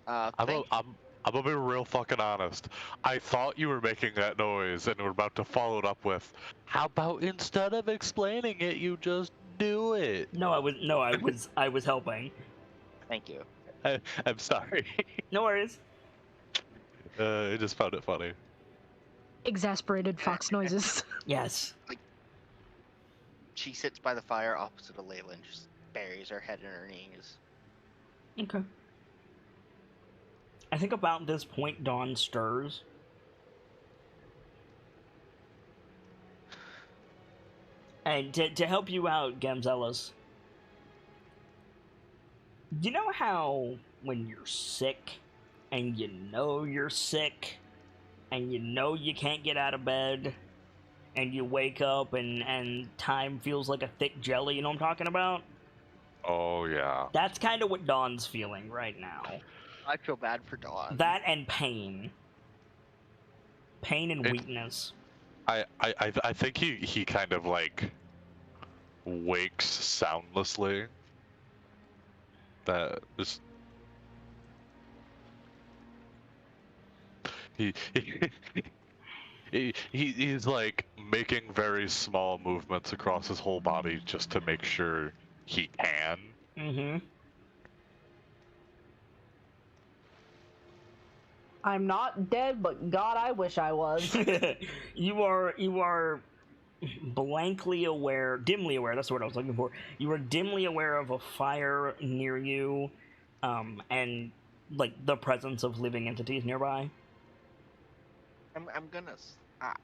I'm gonna be real fucking honest. I thought you were making that noise and were about to follow it up with, how about instead of explaining it, you just do it?
No, I was helping.
Thank you.
I'm sorry.
No worries.
I just found it funny.
Exasperated fox noises.
Yes.
She sits by the fire opposite of Layla and just buries her head in her knees.
Okay. I think about this point, Dawn stirs. And to help you out, Gamzelis, you know how when you're sick, and you know you're sick, and you know you can't get out of bed, and you wake up and time feels like a thick jelly, you know what I'm talking about?
Oh, yeah.
That's kind of what Dawn's feeling right now.
I feel bad for Dawn.
That and pain. Pain and weakness.
I think he kind of, like, wakes soundlessly. That is... He's like making very small movements across his whole body just to make sure he can.
Mm-hmm.
I'm not dead, but God, I wish I was.
You are dimly aware, that's the word I was looking for. You are dimly aware of a fire near you, and like the presence of living entities nearby.
I'm gonna.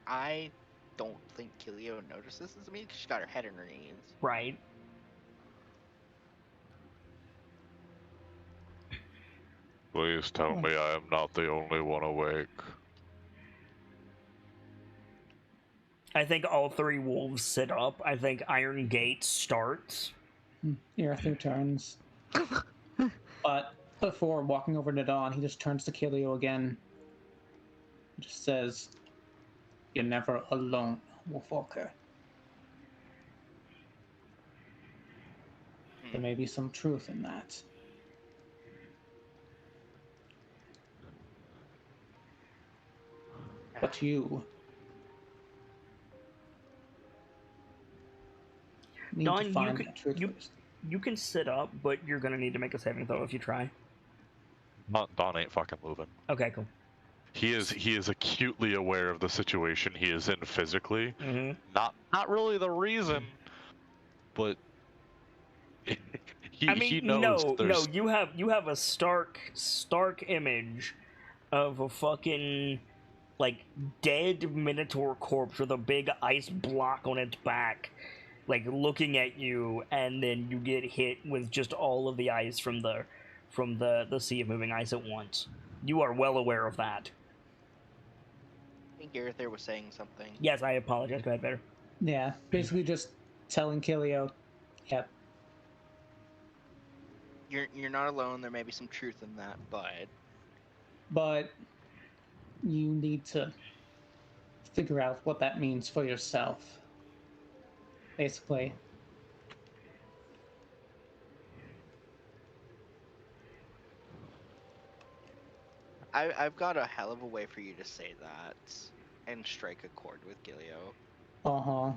I don't think Kilio notices this. I mean, she's got her head in her knees.
Right.
Please tell me I am not the only one awake.
I think all three wolves sit up. I think Iron Gate starts.
Earthu turns. But before walking over to Dawn, he just turns to Kilio again. He just says, "You're never alone, Wolfwalker." There may be some truth in that. But you need
Dawn,
to find that truth first.
You can sit up, but you're gonna need to make a saving throw if you try.
Dawn ain't fucking moving.
Okay, cool.
He is acutely aware of the situation he is in physically.
Mm-hmm.
Not really the reason, but he knows.
No. You have a stark image of a fucking like dead minotaur corpse with a big ice block on its back, like looking at you, and then you get hit with just all of the ice from the sea of moving ice at once. You are well aware of that.
I think Gareth was saying something.
Yes, I apologize. Go ahead, better.
Yeah, basically just telling Kilio, yep.
You're not alone. There may be some truth in that,
but you need to figure out what that means for yourself. Basically.
I've got a hell of a way for you to say that and strike a chord with Gilio.
Uh-huh.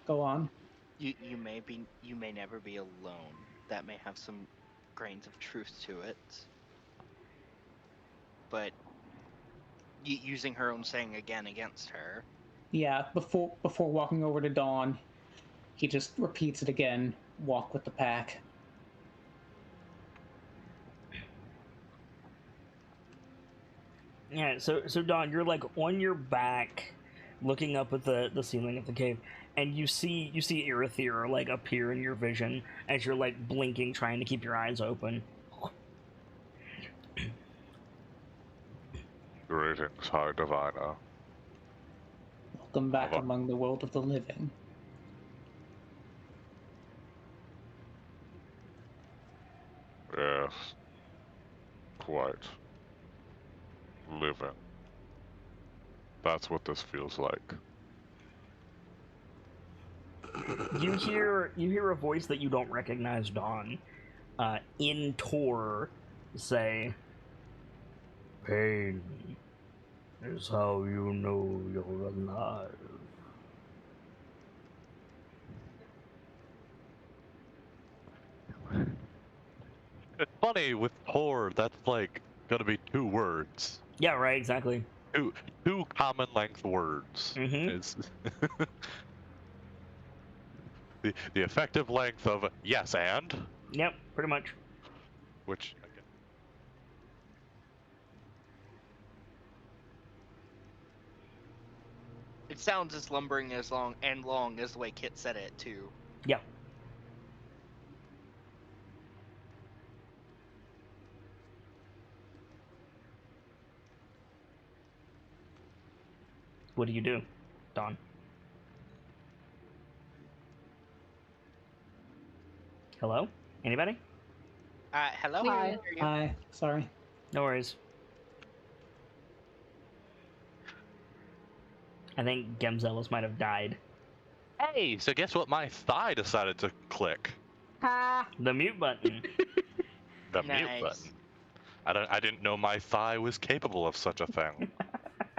Go on.
You may never be alone. That may have some grains of truth to it. But using her own saying again against her.
Yeah, before walking over to Dawn, he just repeats it again. Walk with the pack.
Yeah, so Dawn, you're like on your back, looking up at the ceiling of the cave, and you see Irithyr like appear in your vision as you're like blinking, trying to keep your eyes open.
Greetings, High Diviner.
Welcome back among the world of the living.
Yes. Quite. Living. That's what this feels like.
You hear a voice that you don't recognize, Dawn, in Tor, say, "Pain is how you know you're alive."
It's funny with Tor, that's like gonna be 2 words.
Yeah, right, exactly.
Two common length words.
Mm-hmm.
The effective length of yes and.
Yep, pretty much.
Which again.
It sounds as lumbering as long as the way Kit said it too.
Yeah. What do you do, Dawn? Hello? Anybody?
Hello?
Hi.
Hi. Sorry.
No worries. I think Gemzelis might have died.
Hey, so guess what my thigh decided to click?
Ha!
The mute button.
The
Nice.
mute button. I didn't know my thigh was capable of such a thing.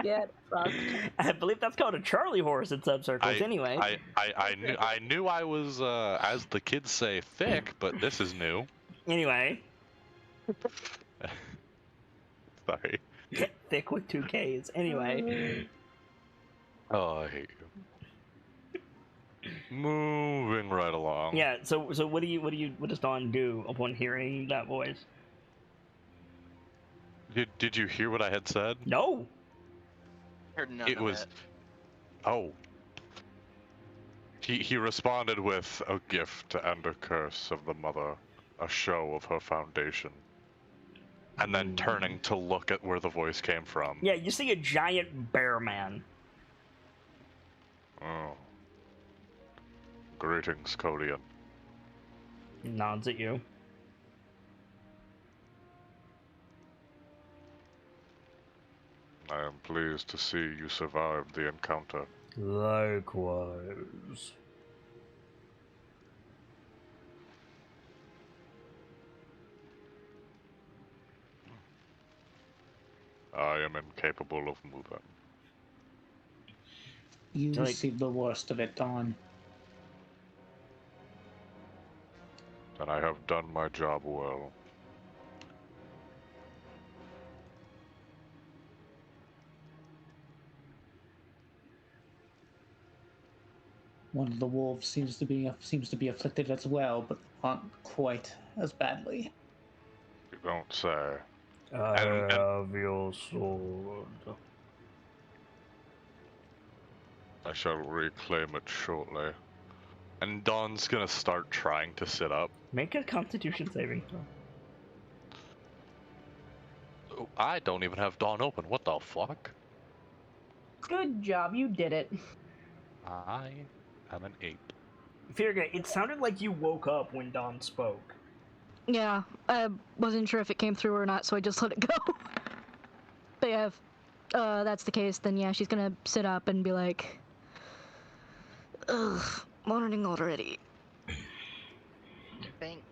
Get fucked.
I believe that's called a Charlie horse in subcircles. Anyway.
I knew I was, as the kids say, thick, but this is new.
Anyway.
Sorry.
Thick with 2 Ks. Anyway.
Oh, I hate you. Moving right along.
Yeah, so what does Dawn do upon hearing that voice?
Did you hear what I had said?
No.
Heard none
It
of
was
it.
oh. He responded with a gift and a curse of the mother, a show of her foundation. And then turning to look at where the voice came from.
Yeah, you see a giant bear man.
Oh. Greetings, Codian.
He nods at you.
I am pleased to see you survived the encounter.
Likewise.
I am incapable of moving.
You
Like-
received the worst of it, Dawn.
And I have done my job well.
One of the wolves seems to be afflicted as well, but not quite as badly.
You don't say.
I
And-
have your sword.
I shall reclaim it shortly. And Dawn's gonna start trying to sit up.
Make a Constitution saving throw.
Oh, I don't even have Dawn open. What the fuck?
Good job, you did it.
I am an 8.
Firga, it sounded like you woke up when Dawn spoke.
Yeah, I wasn't sure if it came through or not, so I just let it go. But yeah, if that's the case, then yeah, she's gonna sit up and be like, ugh, morning already.
Think.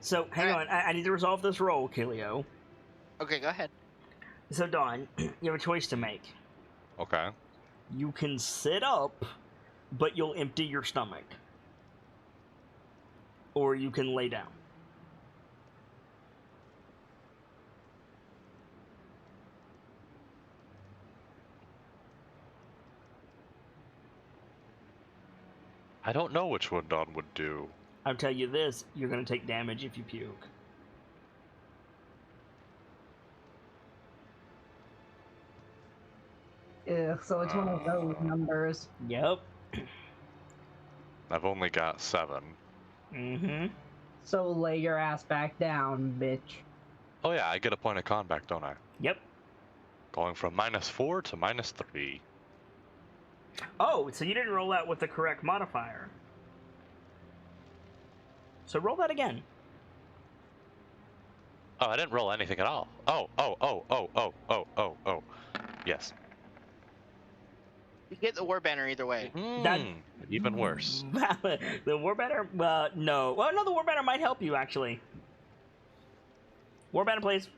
So, hang on, I need to resolve this roll, Kilio.
Okay, go ahead.
So, Dawn, you have a choice to make.
Okay.
You can sit up, but you'll empty your stomach. Or you can lay down.
I don't know which one Dawn would do.
I'll tell you this, you're gonna take damage if you puke.
Ugh, so it's one of those numbers.
Yep.
I've only got 7.
Mm-hmm.
So lay your ass back down, bitch.
Oh yeah, I get a point of con back, don't I?
Yep.
Going from -4 to -3.
Oh, so you didn't roll out with the correct modifier. So roll that again.
Oh, I didn't roll anything at all. Oh. Yes.
You get the war banner either way.
That-
Even worse.
The war banner? No. Well, no, the war banner might help you, actually. War banner, please.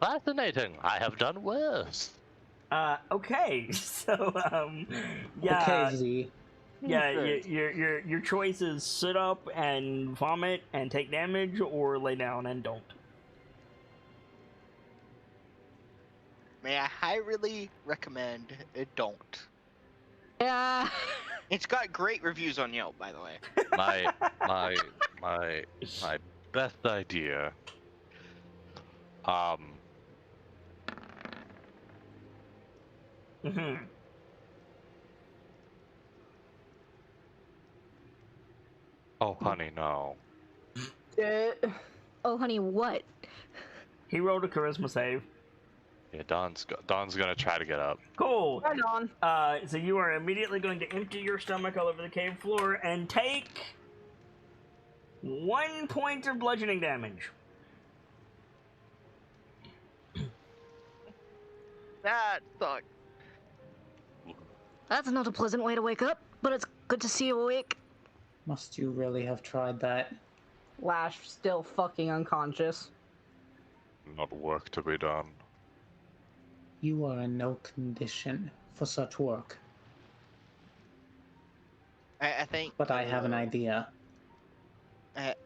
Fascinating. I have done worse.
Okay. So, yeah.
Okay, Z.
Yeah, your choice is sit up and vomit and take damage, or lay down and don't.
May I highly recommend it don't.
Yeah.
It's got great reviews on Yelp, by the way.
My best idea.
Mm-hmm.
Oh, honey, no.
Oh, honey, what?
He rolled a charisma save.
Yeah, Dawn's gonna try to get up.
Cool.
Right on.
So you are immediately going to empty your stomach all over the cave floor and take 1 point of bludgeoning damage.
That sucks.
That's not a pleasant way to wake up, but it's good to see you awake.
Must you really have tried that?
Lash still fucking unconscious.
Not work to be done.
You are in no condition for such work.
I think.
But I have an idea.
Hey,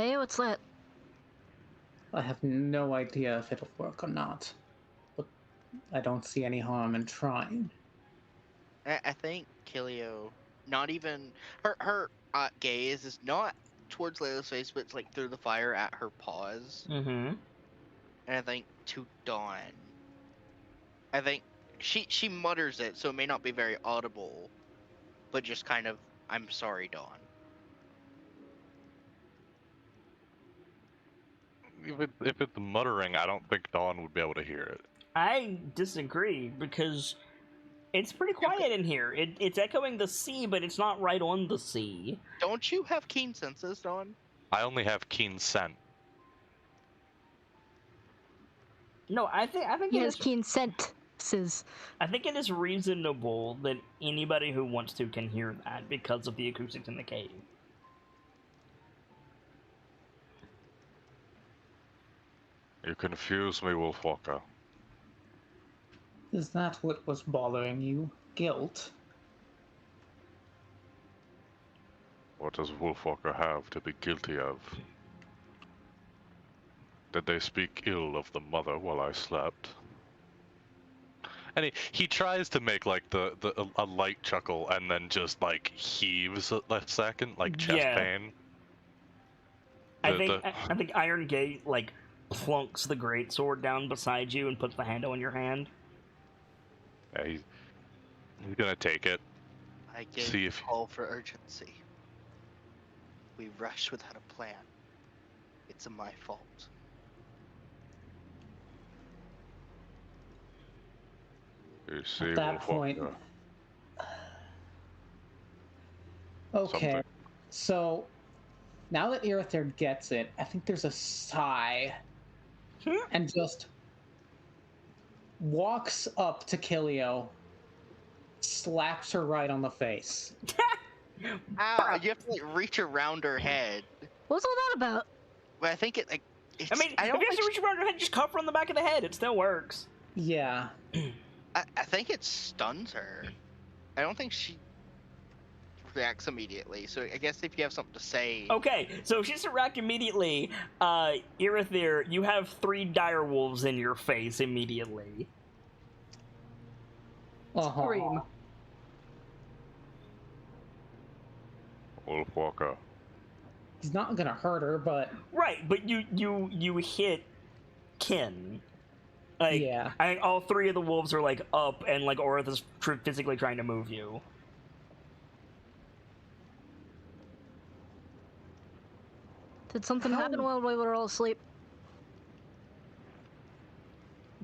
Hey, what's that?
I have no idea if it'll work or not, but I don't see any harm in trying.
I think Kilio, not even her gaze is not towards Layla's face, but it's like through the fire at her paws.
Mm-hmm.
And I think to Dawn, I think she mutters it, so it may not be very audible, but just kind of, I'm sorry, Dawn.
If it's muttering, I don't think Dawn would be able to hear it.
I disagree, because it's pretty quiet in here. It's echoing the sea, but it's not right on the sea.
Don't you have keen senses, Dawn?
I only have keen scent.
No, I think
He
it
has
is.
keen senses.
I think it is reasonable that anybody who wants to can hear that because of the acoustics in the cave.
You confuse me, Wolfwalker.
Is that what was bothering you? Guilt?
What does Wolfwalker have to be guilty of? Did they speak ill of the mother while I slept? And he tries to make like a light chuckle and then just like heaves a second, like chest pain.
I think Iron Gate like plunks the greatsword down beside you and puts the handle in your hand.
Yeah, he's gonna take it.
I gave
See
a
if
call for urgency. We rushed without a plan. It's my fault.
you see
At that
Wolfwalker.
point... Okay,
Something.
so now that Irithyr gets it, I think there's a sigh and just walks up to Kilio, slaps her right on the face.
Ow, you have to like reach around her head.
What's all that about?
But I think it like. It's,
I mean, if you have to reach around your head, just cuff her on the back of the head. It still works.
Yeah.
I think it stuns her. I don't think she reacts immediately. So I guess if you have something to say.
Okay, so if she doesn't react immediately, Irithyr, you have 3 dire wolves in your face immediately.
Scream.
Wolfwalker.
He's not gonna hurt her, but...
Right, but you hit Kin. Like,
Yeah.
I think all 3 of the wolves are like up, and like Orith is physically trying to move you.
Did something happen while we were all asleep?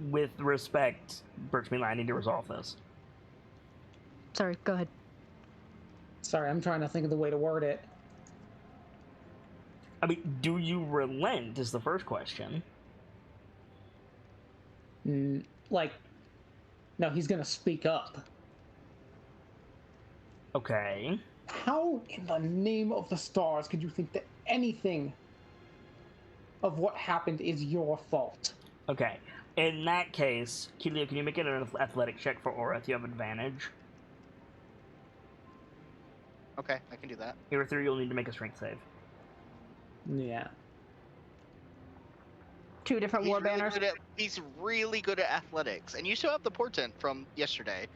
With respect, Birchmeal, I need to resolve this.
Sorry, go ahead.
Sorry, I'm trying to think of the way to word it.
I mean, do you relent is the first question.
Like, no, he's gonna speak up.
Okay.
How in the name of the stars could you think that anything of what happened is your fault?
Okay. In that case, Kilio, can you make it an athletic check for Orith? You have advantage.
Okay, I can do that.
Irithyr, you'll need to make a strength save.
Yeah.
2 different war banners.
He's really good at athletics, and you still have the portent from yesterday.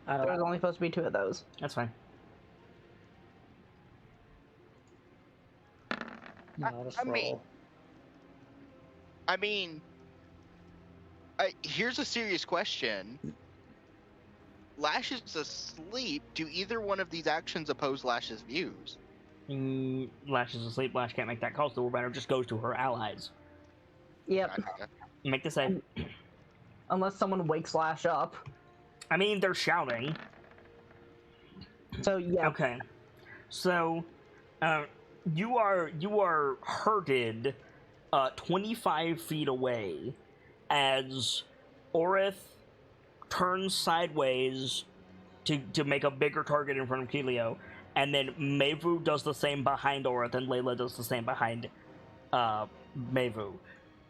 I don't
There's
know.
only supposed to be 2 of those.
That's fine.
No, I'll just
I mean-
roll.
I mean, here's a serious question. Lash is asleep. Do either one of these actions oppose Lash's views?
Lash is asleep. Lash can't make that call, so the Warbanner just goes to her allies.
Yep.
Gotcha.
Make the save.
Unless someone wakes Lash up.
I mean, they're shouting.
So yeah.
Okay. So, you are hurted 25 feet away as Orith turns sideways to make a bigger target in front of Kilio, and then Mevu does the same behind Orith, and Layla does the same behind Mevu.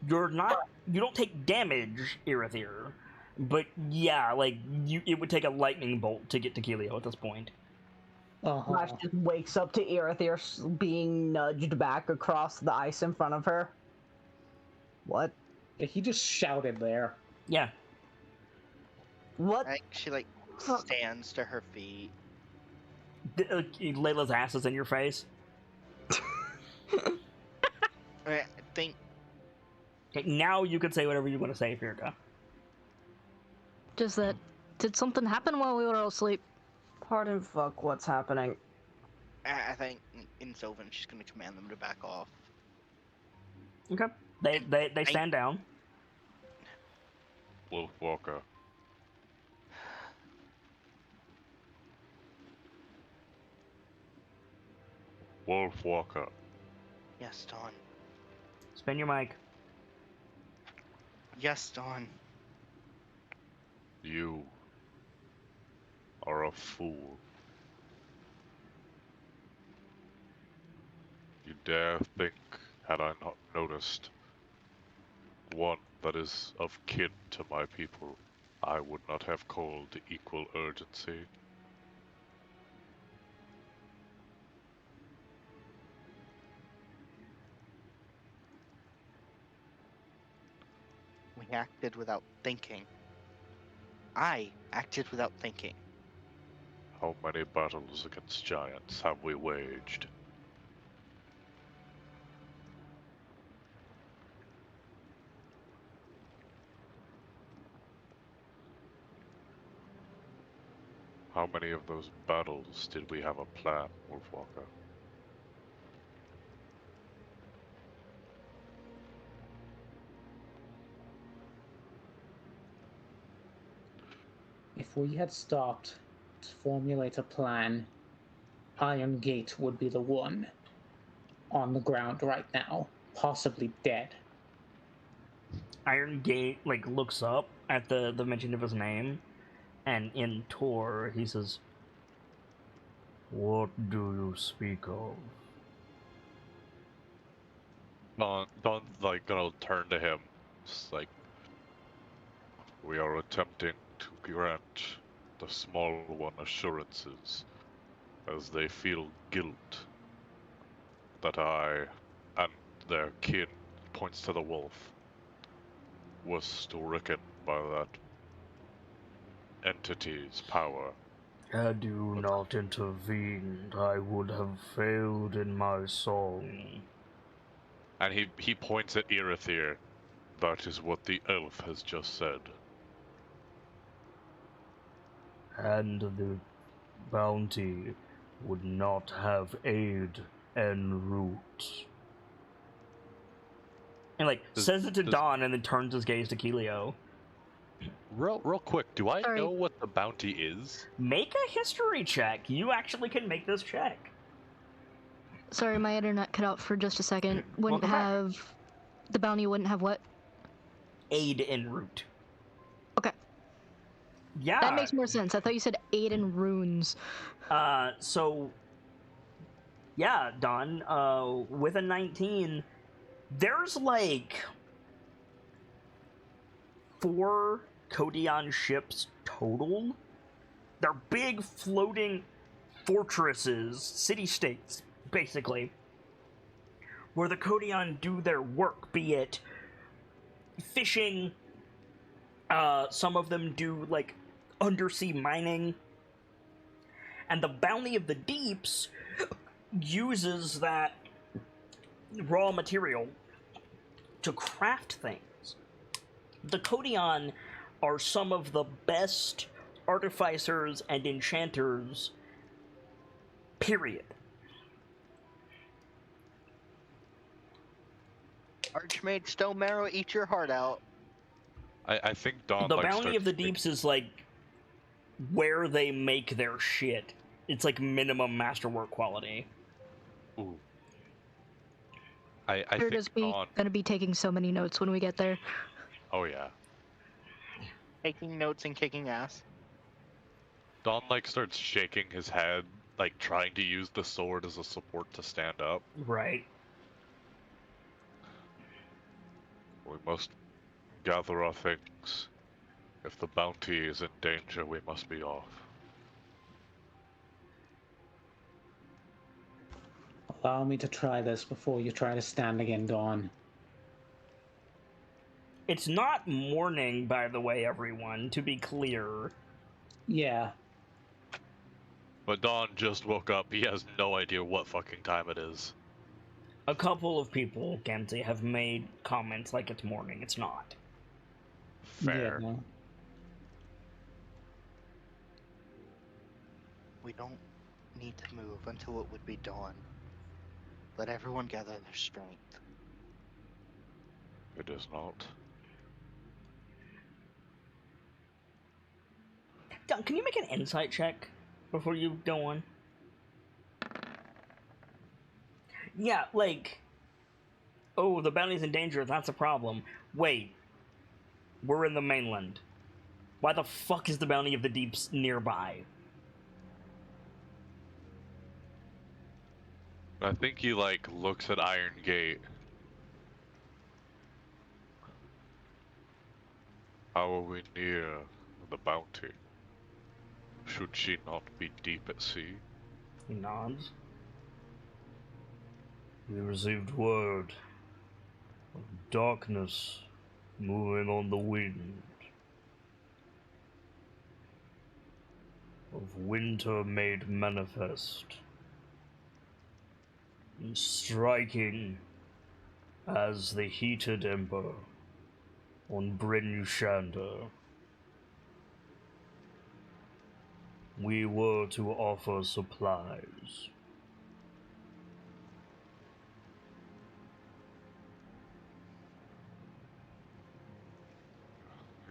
You don't take damage, Irithyr, but yeah, like it would take a lightning bolt to get to Kilio at this point.
Flash just wakes up to Irithyr being nudged back across the ice in front of her. What?
He just shouted there.
Yeah.
What?
She like stands to her feet.
Layla's ass is in your face.
I think.
Okay, now you can say whatever you want to say, Firka.
Just that. Did something happen while we were all asleep?
Pardon fuck, what's happening?
I think in Sylvan, she's gonna command them to back off.
Okay. They stand down.
Wolfwalker. Wolfwalker.
Yes, Dawn.
Spin your mic.
Yes, Dawn.
You are a fool. You dare think, had I not noticed, one that is of kin to my people, I would not have called equal urgency.
We acted without thinking. I acted without thinking.
How many battles against giants have we waged? How many of those battles did we have a plan, Wolfwalker?
If we had stopped to formulate a plan, Iron Gate would be the one on the ground right now, possibly dead.
Iron Gate looks up at the mention of his name, and in Tor he says, "What do you speak of?"
Dawn's gonna turn to him, just we are attempting to grant the small one assurances, as they feel guilt that I and their kin, points to the wolf, was stricken by that entity's power.
Had you not intervened, I would have failed in my song.
And he points at Irithyr. That is what the elf has just said.
And the bounty would not have aid en route. And says it to Dawn and then turns his gaze to Keelio.
Real quick, do I
Sorry.
know what the bounty is?
Make a history check. You actually can make this check.
Sorry, my internet cut out for just a second. Wouldn't
Welcome back.
have... The bounty wouldn't have what?
Aid en route.
Okay.
Yeah.
That makes more sense. I thought you said aid in runes.
So... Yeah, Dawn, with a 19, there's 4 Kodion ships total. They're big floating fortresses, city-states, basically, where the Kodion do their work, be it fishing, some of them do, undersea mining, and the Bounty of the Deeps uses that raw material to craft things. The Kodion are some of the best artificers and enchanters, period.
Archmage Stone Marrow, eat your heart out.
I think Dawn
The Bounty of the Deeps is where they make their shit. It's minimum masterwork quality.
Ooh. I
We're
think
just
Dawn...
gonna be taking so many notes when we get there.
Oh yeah.
Taking notes and kicking ass.
Dawn starts shaking his head, trying to use the sword as a support to stand up.
Right.
We must gather our things. If the bounty is in danger, we must be off.
Allow me to try this before you try to stand again, Dawn.
It's not morning, by the way, everyone, to be clear.
Yeah.
But Dawn just woke up. He has no idea what fucking time it is.
A couple of people, Genzi, have made comments like it's morning. It's not.
Fair.
Yeah, no.
We don't need to move until it would be dawn. Let everyone gather their strength.
It is not.
Don, can you make an insight check before you go on? Yeah, like... Oh, the bounty's in danger, that's a problem. Wait. We're in the mainland. Why the fuck is the bounty of the deeps nearby?
I think he, like, looks at Iron Gate. How are we near the bounty? Should she not be deep at sea?
He nods. We received word of darkness moving on the wind. Of winter made manifest. And striking as the heated ember on Bryn Shander. We were to offer supplies.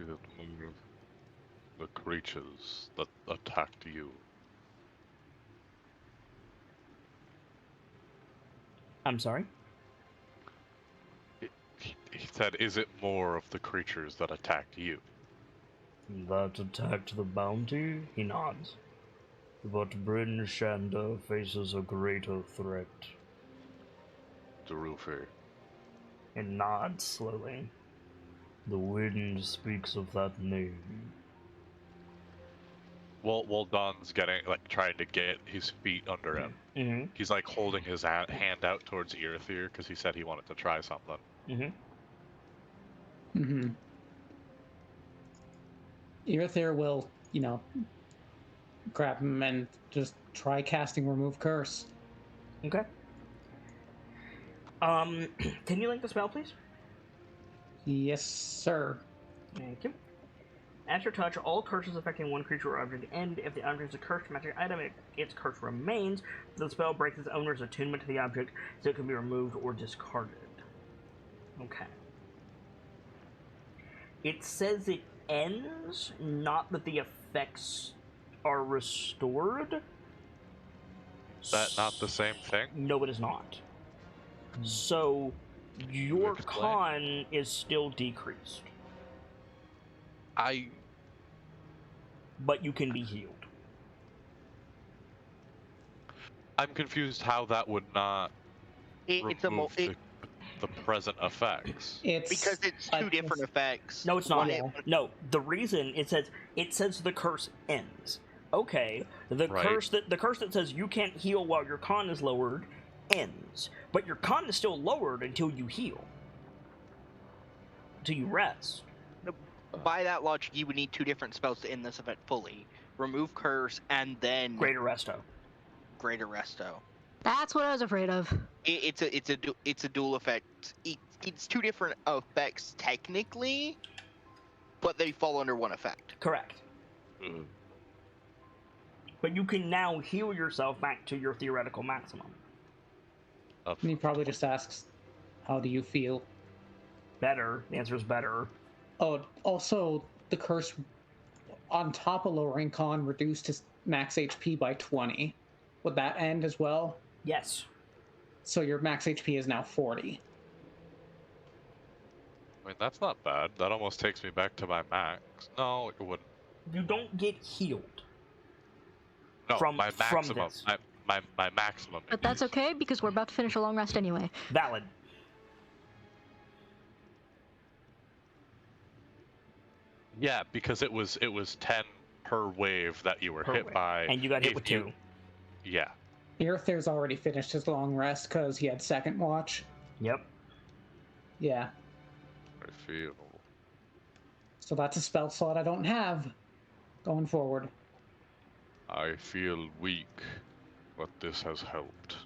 Is it one of the creatures that attacked you?
I'm sorry?
He said, is it more of the creatures that attacked you?
That attacked the bounty? He nods. But Bryn Shander faces a greater threat.
Darufi.
He nods slowly. The wind speaks of that name.
While Don's getting, like, trying to get his feet under him,
Mm-hmm.
he's, like, holding his hand out towards Earthier because he said he wanted to try something.
Mm-hmm.
Mm-hmm. Earthier will, grab him and just try casting Remove Curse.
Okay. Can you link the spell, please?
Yes, sir.
Thank you. At your touch, all curses affecting one creature or object end. If the object is a cursed magic item, its curse remains. The spell breaks its owner's attunement to the object, so it can be removed or discarded. Okay. It says it ends, not that the effects are restored.
Is that not the same thing?
No, it is not. So, your con is still decreased. But you can be healed.
I'm confused how that would not remove the present effects.
Because it's two different effects.
No, it's not. No, the reason it says the curse ends. Okay, the curse that says you can't heal while your con is lowered ends, but your con is still lowered until you heal, until you rest.
By that logic, you would need two different spells to end this event fully: Remove Curse and then
Greater Resto.
Greater Resto.
That's what I was afraid of.
It's a dual effect. It's two different effects technically, but they fall under one effect.
Correct.
Mm.
But you can now heal yourself back to your theoretical maximum.
And he probably just asks, how do you feel?
Better. The answer is better.
Oh, also, the curse, on top of lowering con, reduced his max HP by 20. Would that end as well?
Yes.
So your max HP is now 40.
I mean, that's not bad. That almost takes me back to my max. No, it wouldn't.
You don't get healed.
No,
from
my maximum.
this.
My maximum.
But that's okay, because we're about to finish a long rest anyway.
Valid.
Yeah, because it was 10 per wave that you were hit by.
And you got hit with 2.
Yeah.
Earthair's already finished his long rest because he had second watch.
Yep.
Yeah.
I feel.
So that's a spell slot I don't have going forward.
I feel weak, but this has helped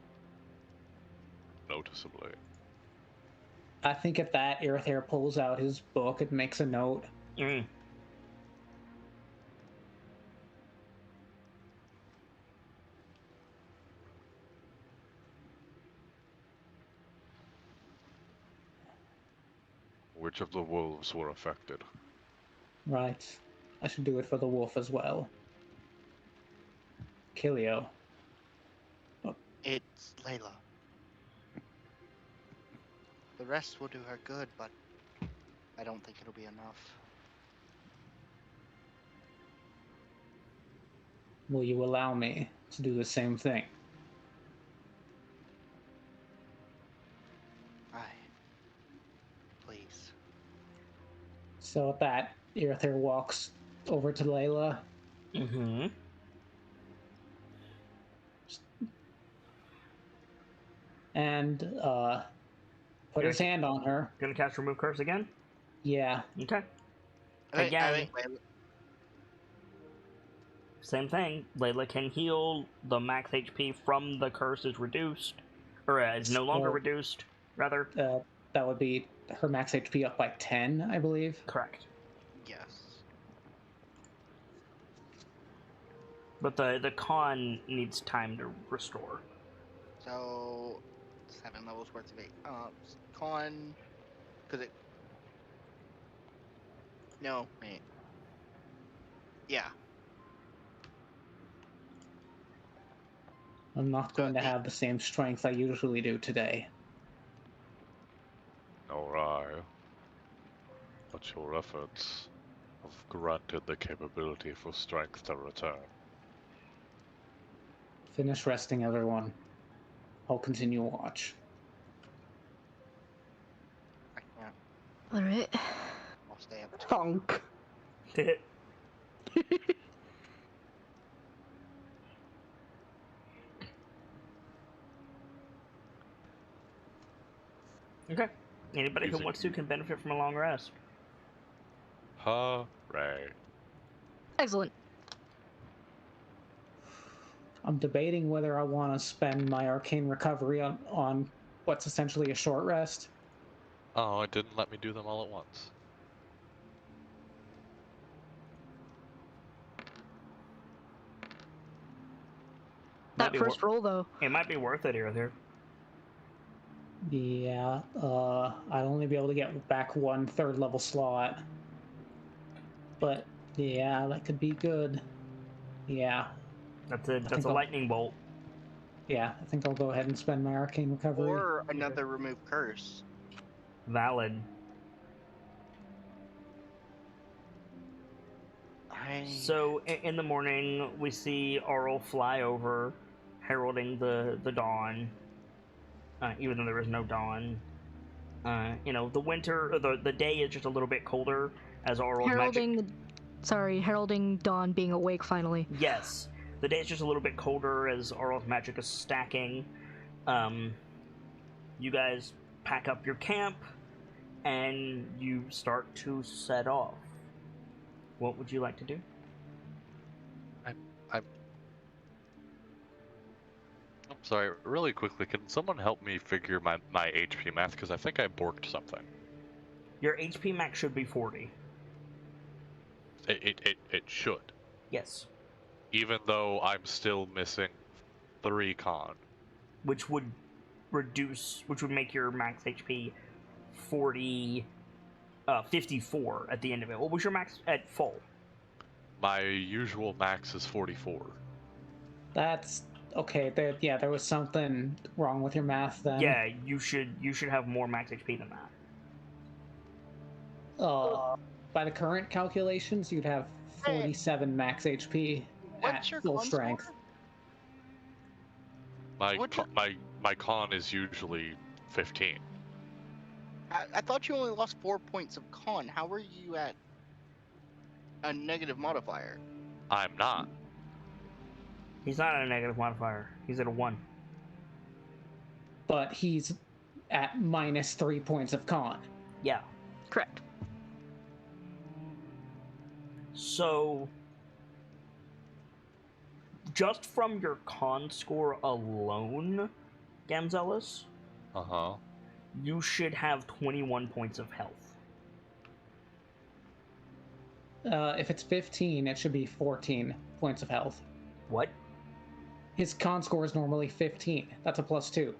noticeably.
I think at that, Earthair pulls out his book and makes a note.
Mm.
Which of the wolves were affected?
Right. I should do it for the wolf as well. Kilio.
It's Layla. The rest will do her good, but I don't think it'll be enough.
Will you allow me to do the same thing?
Aye. Please.
So at that, Earthair walks over to Layla.
Mm-hmm.
And put his hand on her.
Gonna cast Remove Curse again?
Yeah.
Okay.
I
Again.
think Layla.
Same thing. Layla can heal. The max HP from the curse is reduced. Or is no longer reduced, rather.
That would be her max HP up by 10, I believe.
Correct.
Yes.
But the con needs time to restore.
So 7 levels worth of con, because it. No, wait. Yeah.
I'm not going to have the same strength I usually do today.
Nor I. But your efforts have granted the capability for strength to return.
Finish resting, everyone. I'll continue watch.
I can't.
Alright.
I'll stay up.
Thunk.
Okay. Anybody who
Easy.
wants to can benefit from a long rest.
Hooray.
Excellent.
I'm debating whether I want to spend my arcane recovery on what's essentially a short rest.
Oh, it didn't let me do them all at once.
That first roll, though.
It might be worth it here.
Yeah, I'd only be able to get back 1 third level slot. But yeah, that could be good. Yeah.
That's a lightning bolt.
Yeah, I think I'll go ahead and spend my arcane recovery.
Or another remove curse.
Valid. So in the morning, we see Auril fly over, heralding the dawn. Even though there is no dawn, the winter, or the day is just a little bit colder as Auril's magic.
Heralding dawn being awake finally.
Yes, the day is just a little bit colder as Auril's magic is stacking. You guys pack up your camp, and you start to set off. What would you like to do?
I'm sorry, really quickly, can someone help me figure my HP math? Because I think I borked something.
Your HP max should be 40.
It should.
Yes.
Even though I'm still missing 3 con.
Which would make your max HP 54 at the end of it. What was your max at full?
My usual max is 44.
That's okay. There was something wrong with your math then.
Yeah, you should have more max HP than that.
By the current calculations, you'd have 47 max HP at full strength.
My con is usually 15.
I thought you only lost 4 points of con. How were you at a negative modifier?
I'm not.
He's not at a negative modifier. He's at a 1.
But he's at minus 3 points of con.
Yeah.
Correct.
So, just from your con score alone, Gamzelis, you should have 21 points of health.
If it's 15, it should be 14 points of health.
What?
His con score is normally 15. That's a +2.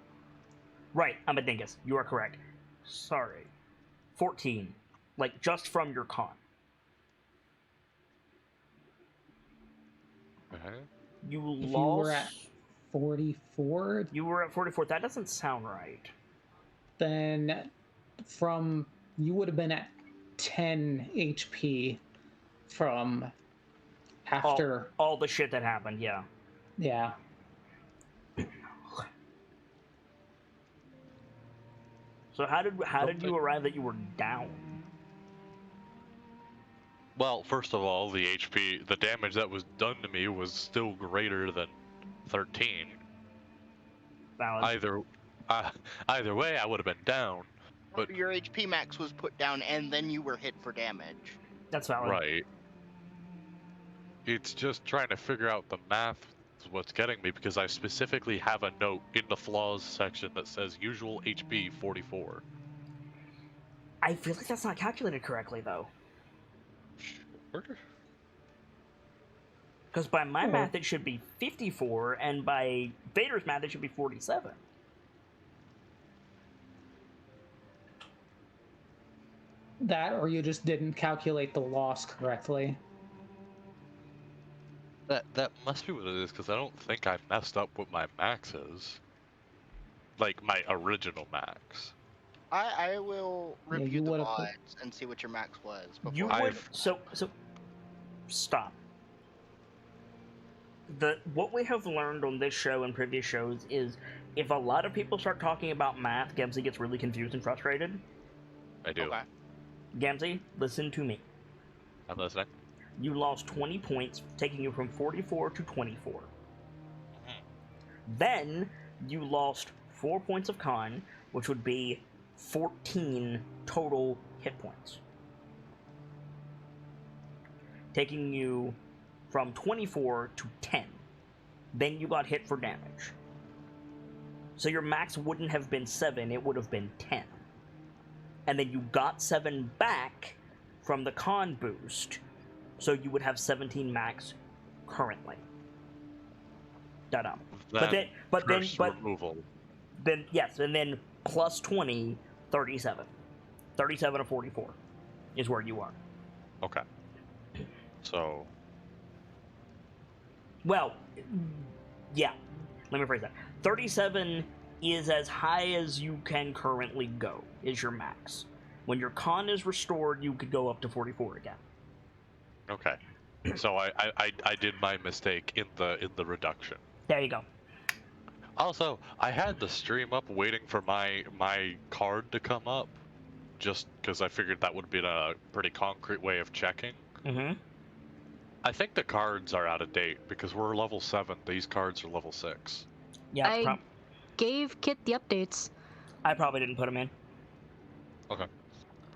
Right, I'm a dingus. You are correct. Sorry. 14. Like, just from your con.
Okay.
You
If
lost...
you were at 44,
You were at 44. That doesn't sound right.
then you would have been at 10 HP from after.
All the shit that happened, yeah.
Yeah.
So how did you arrive that you were down?
Well, first of all, the HP, the damage that was done to me was still greater than 13.
Valid.
Either way, I would have been down. But
your HP max was put down, and then you were hit for damage.
That's valid.
right. It's just trying to figure out the math is what's getting me, because I specifically have a note in the flaws section that says usual HP 44.
I feel like that's not calculated correctly, though. Because by my math, it should be 54, and by Vader's math, it should be 47.
That, or you just didn't calculate the loss correctly.
That must be what it is, because I don't think I messed up what my max is. Like, my original max.
I will
Yeah,
review
you
the
would've put-
mods and see what your max was.
You
before-
would so stop. What we have learned on this show and previous shows is if a lot of people start talking about math, Gemsy gets really confused and frustrated.
I do.
Okay.
Gemsy, listen to me.
I'm listening.
You lost 20 points, taking you from 44 to 24. Then you lost 4 points of con, which would be 14 total hit points, taking you from 24 to 10. Then you got hit for damage. So your max wouldn't have been 7, it would have been 10. And then you got 7 back from the con boost, so you would have 17 max currently. Da-dum.
Removal.
Then, yes, and then plus 20, 37. 37 of 44 is where you are.
Okay. So,
Well, yeah. Let me phrase that. 37 is as high as you can currently go, is your max. When your con is restored, you could go up to 44 again.
okay. So I did my mistake in the reduction.
There you go.
Also, I had the stream up waiting for my card to come up, just because I figured that would be a pretty concrete way of checking.
Mm-hmm.
I think the cards are out of date, because we're level 7, these cards are level 6.
Yeah,
I gave Kit the updates.
I probably didn't put them in.
Okay.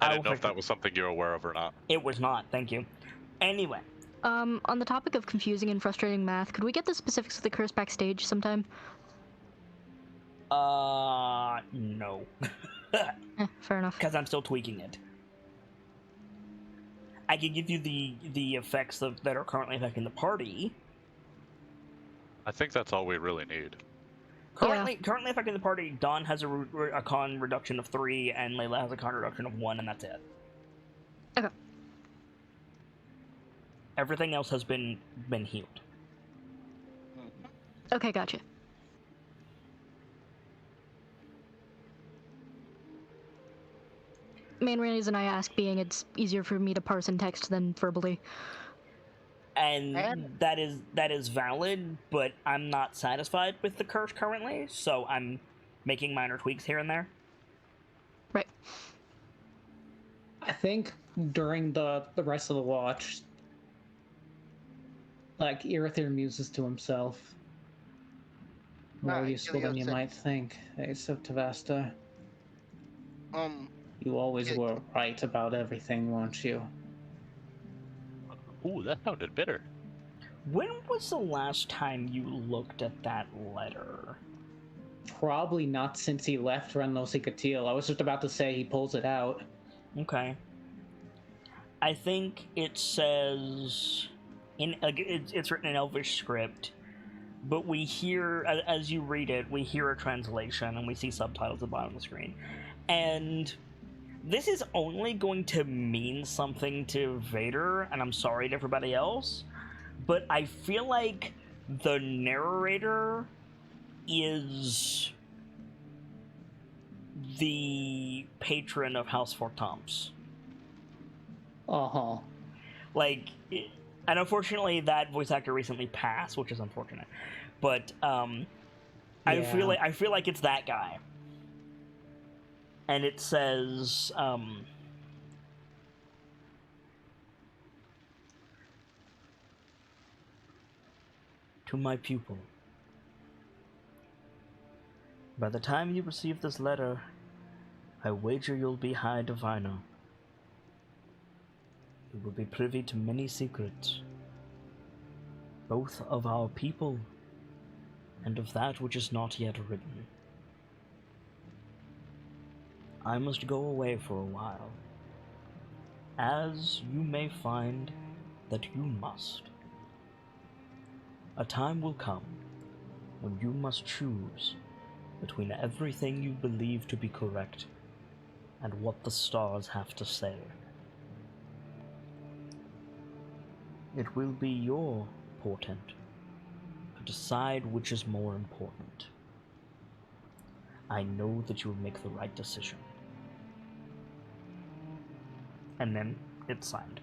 I
I
will
didn't know if
fix
that
it.
was something you were aware of or not.
It was not, thank you. Anyway,
On the topic of confusing and frustrating math, could we get the specifics of the curse backstage sometime?
no.
Fair enough.
Because I'm still tweaking it. I can give you the effects that are currently affecting the party.
I think that's all we really need.
Currently affecting the party, Dawn has a con reduction of 3, and Layla has a con reduction of 1, and that's it.
Okay.
Everything else has been healed.
Okay, gotcha. Main reason I ask being it's easier for me to parse in text than verbally.
And that is valid, but I'm not satisfied with the curse currently, so I'm making minor tweaks here and there.
Right.
I think during the rest of the watch, like, Irithyr muses to himself. More useful than you
said,
might think, Ace of Tavasta.
Um,
You always
Ki-
were right about everything, weren't you?
Ooh, that sounded bitter.
When was the last time you looked at that letter?
Probably not since he left Renlo Cicatil. I was just about to say he pulls it out.
Okay. I think it says it's written in Elvish script, but we hear as you read it, we hear a translation and we see subtitles at the bottom of the screen, and this is only going to mean something to Vader, and I'm sorry to everybody else, but I feel like the narrator is the patron of House Fortemps.
Uh-huh.
Like, and unfortunately that voice actor recently passed, which is unfortunate, but I feel like it's that guy. And it says to my pupil, by the time you receive this letter, I wager you'll be High Diviner. You will be privy to many secrets, both of our people and of that which is not yet written. I must go away for a while, as you may find that you must. A time will come when you must choose between everything you believe to be correct and what the stars have to say. It will be your portent to decide which is more important. I know that you will make the right decision. And then it's signed.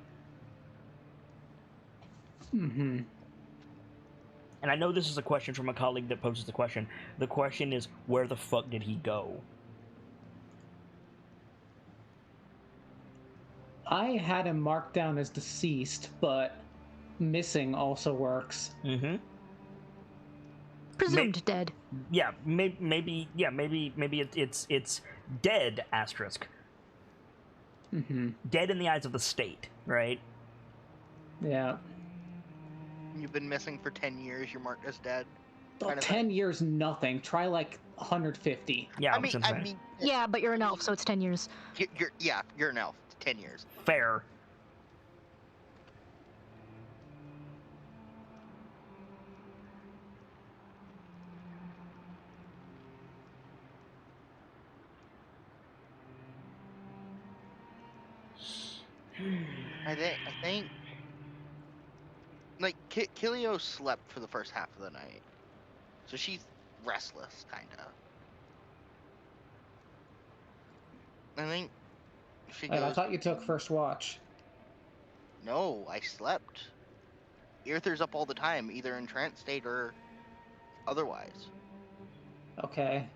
Mm-hmm.
And I know this is a question from a colleague that poses the question. The question is, where the fuck did he go?
I had him marked down as deceased, but missing also works.
Mm-hmm.
Presumed dead.
Yeah, maybe it's dead, asterisk.
Mm-hmm.
Dead in the eyes of the state, right?
Yeah.
you've been missing for 10 years, you're marked as dead.
Well,
Kind of
10
thing.
years, nothing. Try like 150.
Yeah,
I mean,
Yeah, but you're an elf, so it's 10 years.
you're an elf. 10 years.
fair.
I think, like, Kilio slept for the first half of the night, so she's restless, kind of. I think she
And I
goes,
thought you took first watch.
no, I slept. Aether's up all the time, either in trance state or otherwise.
Okay.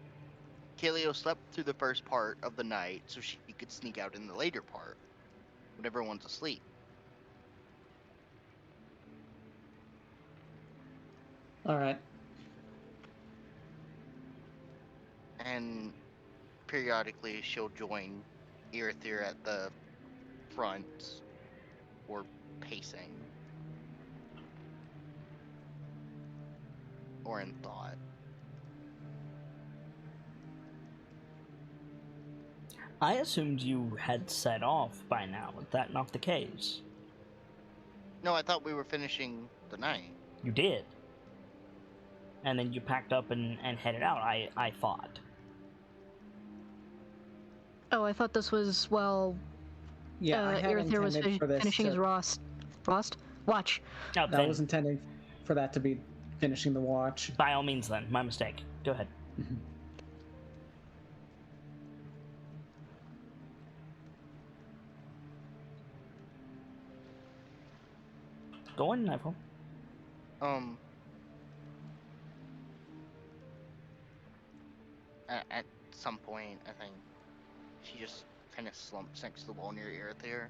Kilio slept through the first part of the night so she could sneak out in the later part when everyone's asleep.
Alright.
And periodically she'll join Aether at the front or pacing or in thought.
I assumed you had set off by now. Is that not the case?
No, I thought we were finishing the night.
You did. And then you packed up and headed out, I thought.
Oh, I thought this was, well,
Yeah, I had
Irithyr was
intended for this
finishing his
to-
watch.
Oh,
I
then,
was intending for that to be finishing the watch.
by all means then. My mistake. Go ahead. Go on, Nigel.
At some point, I think she just kind of slumps next to the wall near Aether.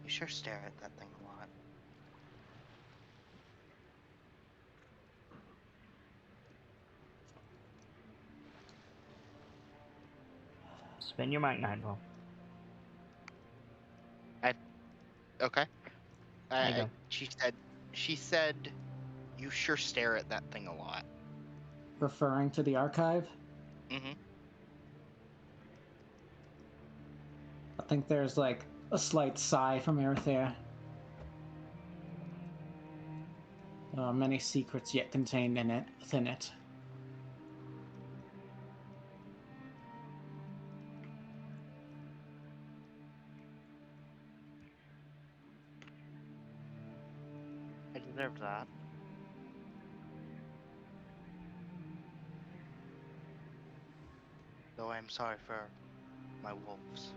You sure stare at that thing a lot.
Spin your mic, Nightfall.
Okay.
There you go.
She said, you sure stare at that thing a lot.
Referring to the archive?
Mm-hmm.
I think there's like a slight sigh from Erythea. There are many secrets yet contained within it.
I deserve that. Though I'm sorry for my wolves.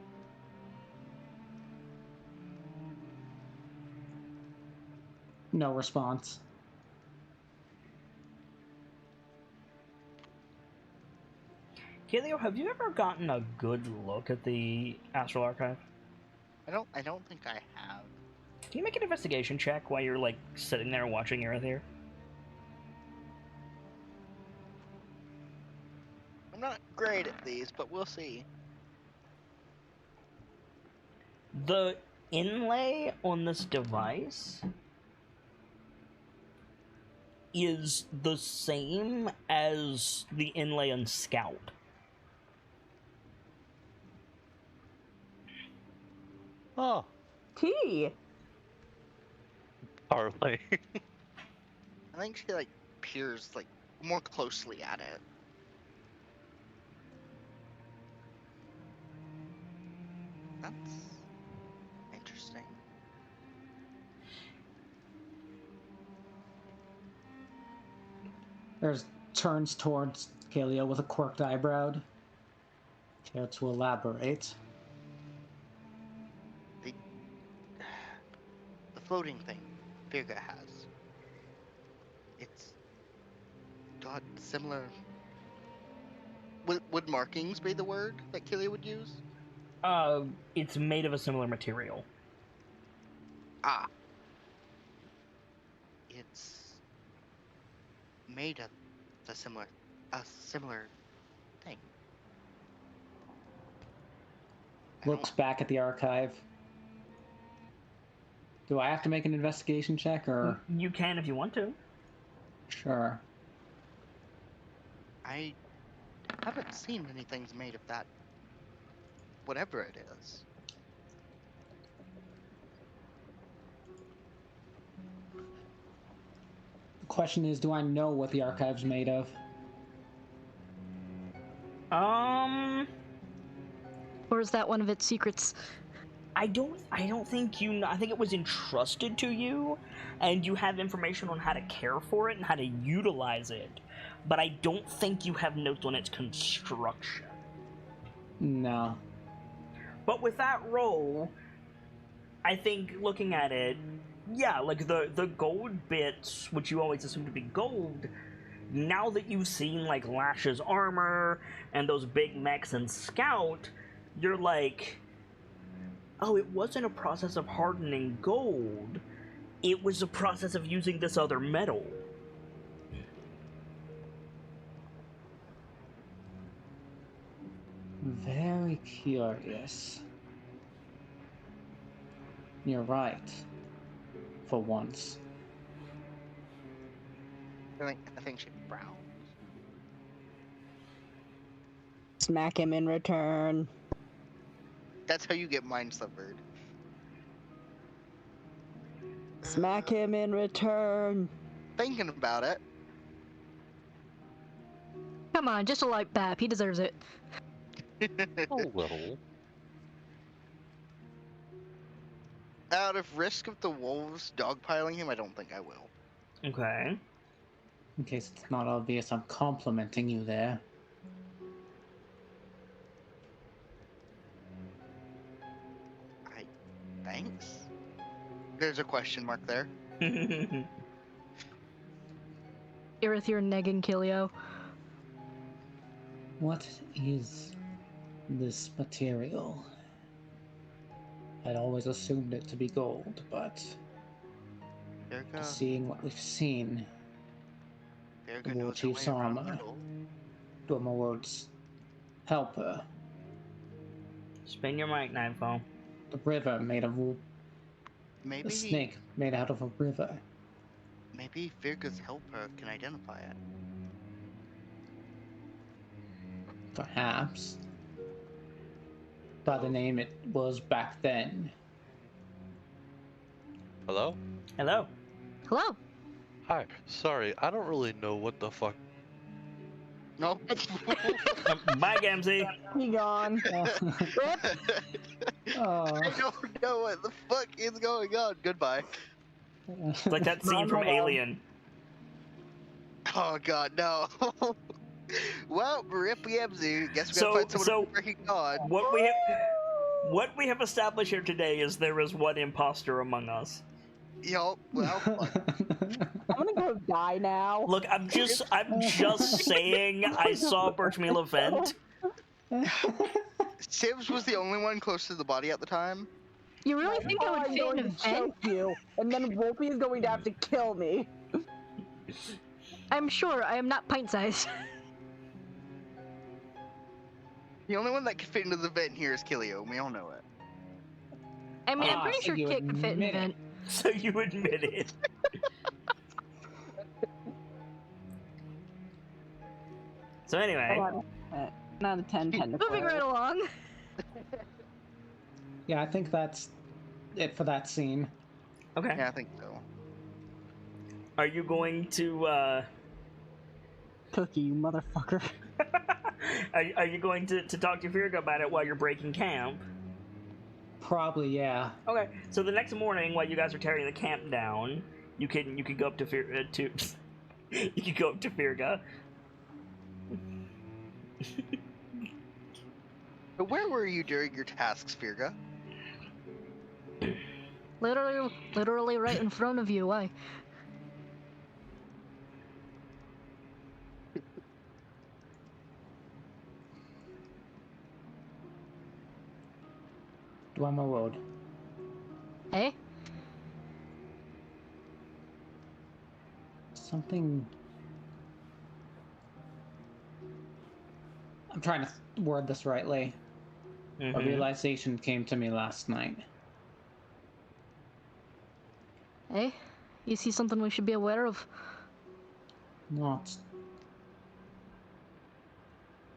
No response.
Kelio, have you ever gotten a good look at the Astral Archive?
I don't think I have.
Can you make an investigation check while you're, like, sitting there watching Erythir?
I'm not great at these, but we'll see.
The inlay on this device is the same as the inlay on Scout.
Oh,
T.
parlay.
I think she like peers like more closely at it. That's interesting.
There's turns towards Kalia with a quirked eyebrow. Care to elaborate?
The floating thing Virga has. It's got similar. Would markings be the word that Killia would use?
It's made of a similar material.
Ah. It's made of a similar thing.
Looks back at the archive. Do I have to make an investigation check, or...?
You can if you want to.
Sure.
I haven't seen many things made of that. Whatever it is.
The question is, do I know what the archive's made of?
Or is that one of its secrets?
I don't think you know. I think it was entrusted to you, and you have information on how to care for it and how to utilize it. But I don't think you have notes on its construction.
No.
But with that roll, I think looking at it, yeah, like the gold bits, which you always assume to be gold, now that you've seen like Lash's armor and those big mechs and Scout, you're like, oh, it wasn't a process of hardening gold, it was a process of using this other metal.
Very curious. You're right. For once.
I think she frowns.
Smack him in return.
That's how you get mind severed.
Smack him in return.
Thinking about it.
Come on, just a light bap. He deserves it.
A little.
Out of risk of the wolves dogpiling him, I don't think I will.
Okay.
In case it's not obvious, I'm complimenting you there.
Thanks? There's a question mark there.
Irithir negging Kilio.
What is this material? I'd always assumed it to be gold, but
Virga
seeing what we've seen, the War
knows her
Chief's
way around
armor,
gold.
Dormerwood's helper,
Spin your mic, Nightfall.
The river made of
Maybe
a snake made out of a river.
Maybe Virga's helper can identify it.
Perhaps. By the name it was back then.
Hello?
Hello.
Hello.
Hi. Sorry, I don't really know what the fuck.
No.
Bye, Gamzee.
He gone.
Oh.
I don't know what the fuck is going on. Goodbye.
It's like that scene from Alien.
Oh god, no. Well, rip Yamzu. Guess we gotta find someone who's freaking god.
What we have established here today is there is one imposter among us.
Yup, well,
I'm gonna go die now.
Look, I'm just saying I saw Birchmeal event.
Sibs was the only one close to the body at the time.
You really think I would
I'm
fit
going
in a
to
vent?
choke you, and then Wolfie is going to have to kill me.
I'm sure I am not pint-sized.
The only one that could fit into the vent here is Kilio. We all know it.
I mean, I'm
Ah,
pretty
so
sure
you
Kit could fit in a
admit it.
vent.
So you admit it. So anyway,
Not a 10, technically.
Moving right along.
Yeah, I think that's it for that scene.
okay.
Yeah, I think so.
Are you going to
Cookie, you motherfucker.
are you going to talk to Virga about it while you're breaking camp?
Probably, yeah.
Okay. So the next morning, while you guys are tearing the camp down, you can go up to you can go up to Virga.
But where were you during your tasks, Virga?
Literally right in front of you. Why?
Dwemer Road.
Hey?
Something... I'm trying to word this rightly. A
Mhm.
realization came to me last night.
Hey? You see something we should be aware of?
Not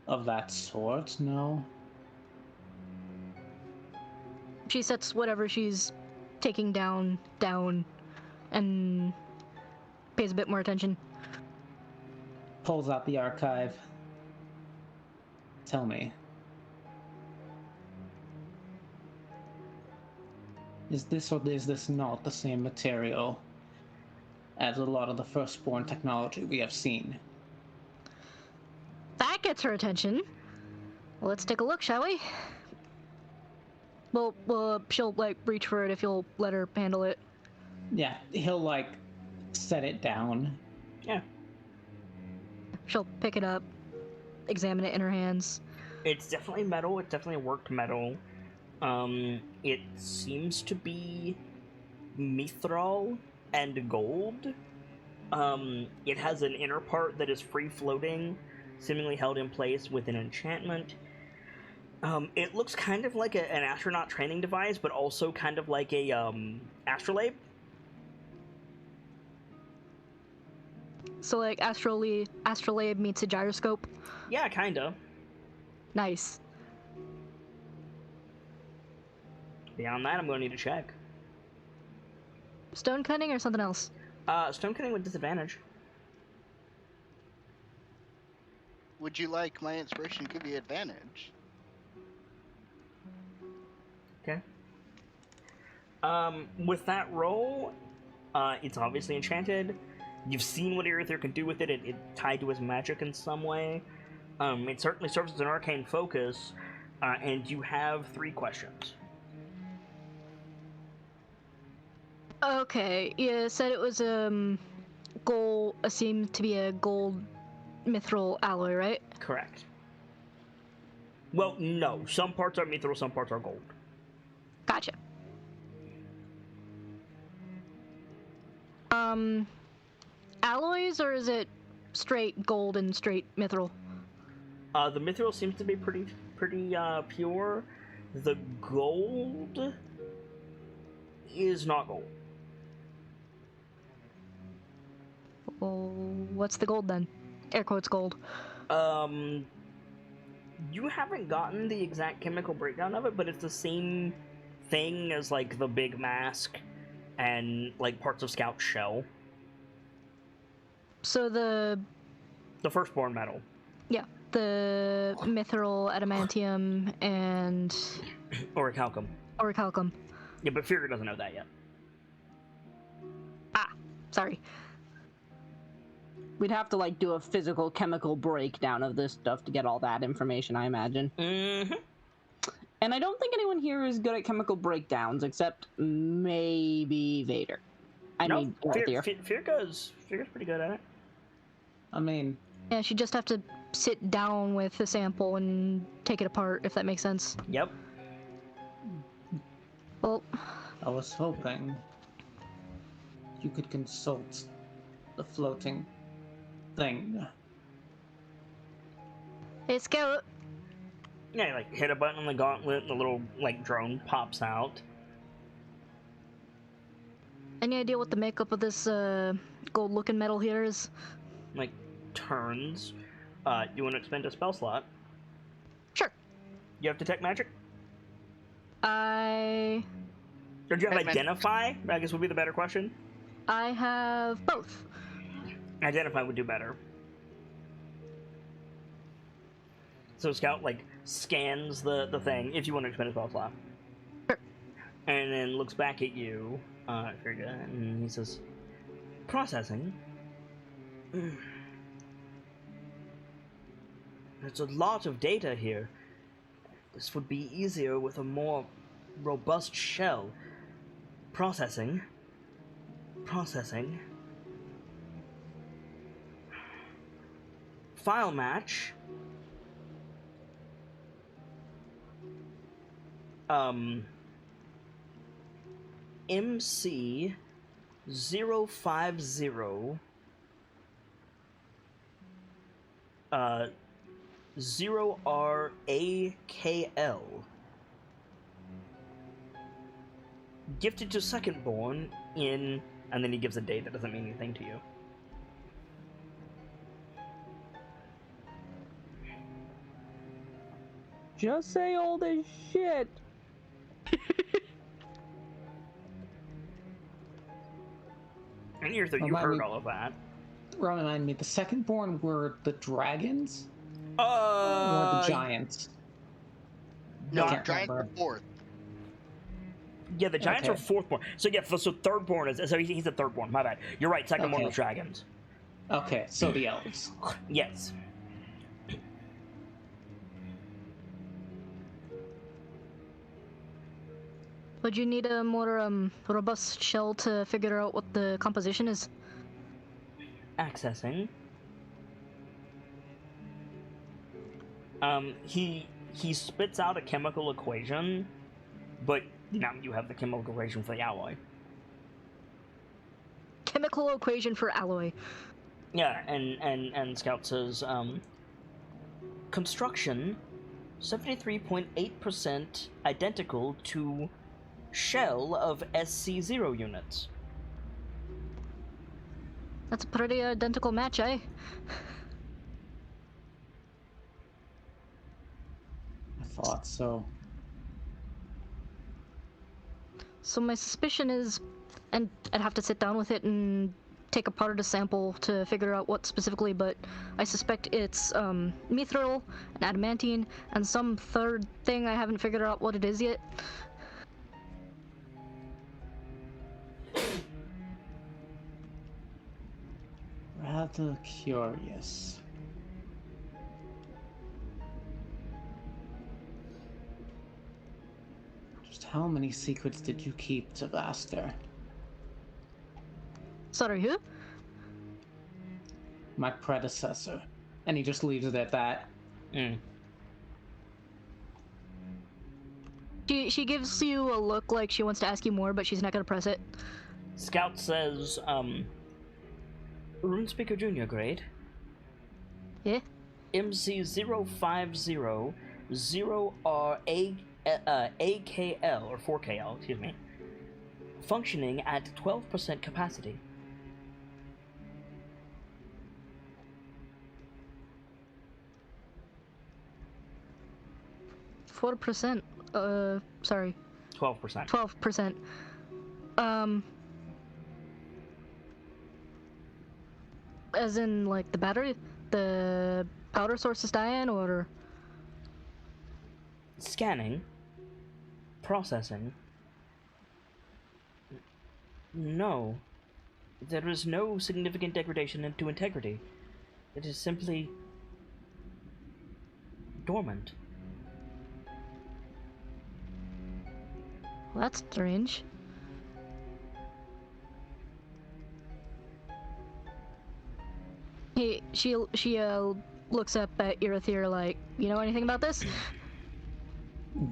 of that sort, no.
She sets whatever she's taking down, and pays a bit more attention.
Pulls out the archive. Tell me. Is this or is this not the same material as a lot of the firstborn technology we have seen?
That gets her attention. Well, let's take a look, shall we? Well, she'll, like, reach for it if you'll let her handle it.
Yeah, he'll, like, set it down.
Yeah.
She'll pick it up, examine it in her hands.
It's definitely metal. It's definitely worked metal. It seems to be mithril and gold. It has an inner part that is free-floating, seemingly held in place with an enchantment. It looks kind of like an astronaut training device, but also kind of like a, astrolabe.
So, like, astrolabe meets a gyroscope.
Yeah, kinda.
Nice.
Beyond that, I'm going to need a check.
Stone cutting or something else?
Stone cutting with disadvantage.
Would you like my inspiration to give you advantage?
Okay. With that roll, it's obviously enchanted. You've seen what Aether can do with it. It's tied to his magic in some way. It certainly serves as an arcane focus, and you have 3 questions.
Okay, you said it was, seemed to be a gold mithril alloy, right?
Correct. Well, no. Some parts are mithril, some parts are gold.
Gotcha. Alloys, or is it straight gold and straight mithril?
The mithril seems to be pretty pure. The gold is not gold.
Well, what's the gold then? Air quotes gold.
You haven't gotten the exact chemical breakdown of it, but it's the same thing as, like, the big mask and, like, parts of Scout's shell.
So the
firstborn metal.
Yeah, the mithril, adamantium, and
Orichalcum.
orichalcum.
Yeah, but Fury doesn't know that yet.
Sorry.
We'd have to, like, do a physical chemical breakdown of this stuff to get all that information, I imagine.
Mm-hmm.
And I don't think anyone here is good at chemical breakdowns, except maybe Vader.
Firka's pretty good at it.
I mean,
Yeah, she'd just have to sit down with the sample and take it apart, if that makes sense.
Yep.
Well,
I was hoping you could consult the floating thing.
hey, Scout.
Yeah, like, hit a button on the gauntlet and the little, like, drone pops out.
Any idea what the makeup of this gold-looking metal here is?
Like, turns. You want to expend a spell slot?
Sure.
You have Detect Magic?
I
Or do you have
Detect Magic.
Identify? I guess would be the better question.
have both.
Identify would do better. So Scout, like, scans the thing, if you want to expend a spell slot.
Sure.
And then looks back at you, very good, and he says, processing. There's a lot of data here. This would be easier with a more robust shell. Processing. File match. MC 050 0RAKL. Gifted to secondborn in, and then he gives a date that doesn't mean anything to you.
Just say old as shit.
And you
Remind
heard
me-
all of that.
Remind me, the secondborn were the dragons? Or the giants?
No,
I can't
giant
remember.
fourth.
Yeah, the giants
Okay.
are fourthborn. So yeah, so thirdborn is, so he's a thirdborn. My bad. You're right. Secondborn
Okay.
was dragons.
Okay, so the elves.
Yes.
Would you need a more robust shell to figure out what the composition is?
Accessing. He spits out a chemical equation, but now you have the chemical equation for the alloy.
Chemical equation for alloy.
Yeah, and Scout says, construction 73.8% identical to shell of SC0 units.
That's a pretty identical match, eh?
I thought so.
So my suspicion is, and I'd have to sit down with it and take apart a sample to figure out what specifically, but I suspect it's mithril, and adamantine, and some third thing I haven't figured out what it is yet.
Rather curious. Just how many secrets did you keep, Sebaster?
Sorry, who?
My predecessor. And he just leaves it at that.
She gives you a look like she wants to ask you more, but she's not gonna press it.
Scout says, Runespeaker Junior grade.
Yeah?
MC 050 0RAKL. AKL, or 4KL, excuse me, functioning at 12% capacity.
%. Sorry.
12%.
12%. As in, like, the battery? The powder source is dying, or?
Scanning. Processing. No. There is no significant degradation into integrity. It is simply dormant.
Well, that's strange. She looks up at Irithyr like, you know anything about this?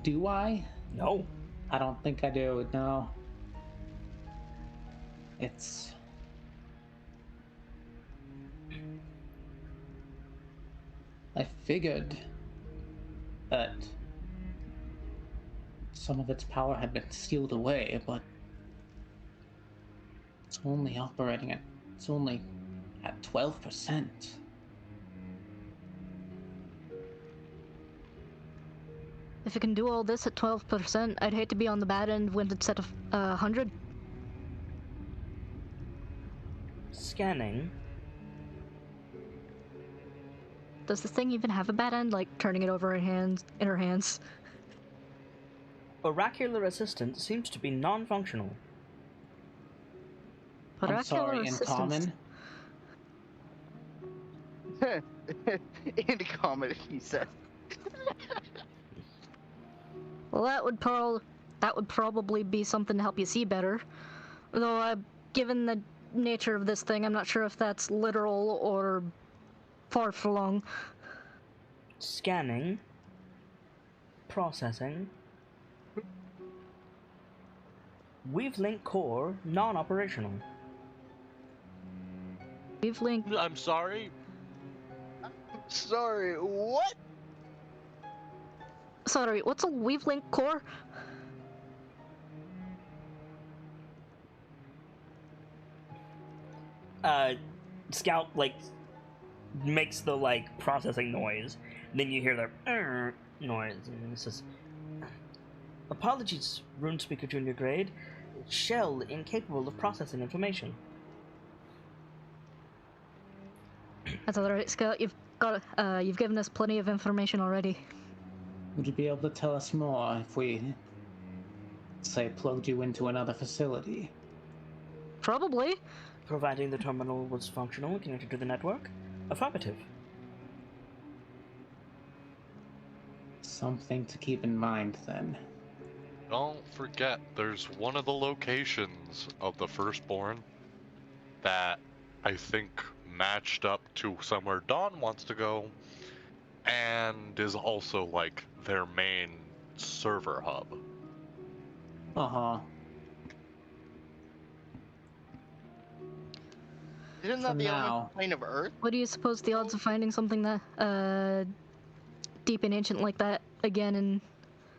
Do I?
No.
I don't think I do, no. It's... I figured that some of its power had been sealed away, but it's only operating at, it's only at 12%.
If it can do all this at 12%, I'd hate to be on the bad end when it's at 100.
Scanning.
Does this thing even have a bad end? Like turning it over in her hands?
Oracular assistance seems to be non-functional.
I'm sorry, in common?
In common, he said.
Well, that would probably be something to help you see better. Though, given the nature of this thing, I'm not sure if that's literal or far flung.
Scanning. Processing. Weave-link core non-operational.
Weave-link.
I'm sorry?
Sorry, what?
Sorry, what's a weave-link core?
Scout, like, makes the, like, processing noise. Then you hear the noise, and it says, apologies, RuneSpeaker Junior Grade. Shell incapable of processing information.
That's alright, Scout. You've given us plenty of information already.
Would you be able to tell us more if we, say, plugged you into another facility?
Probably.
Providing the terminal was functional and connected to the network? Affirmative.
Something to keep in mind, then.
Don't forget, there's one of the locations of the Firstborn that I think matched up to somewhere Dawn wants to go, and is also, like, their main server hub.
Uh-huh.
Isn't that the only plane of Earth?
What do you suppose the odds of finding something that, deep and ancient like that again in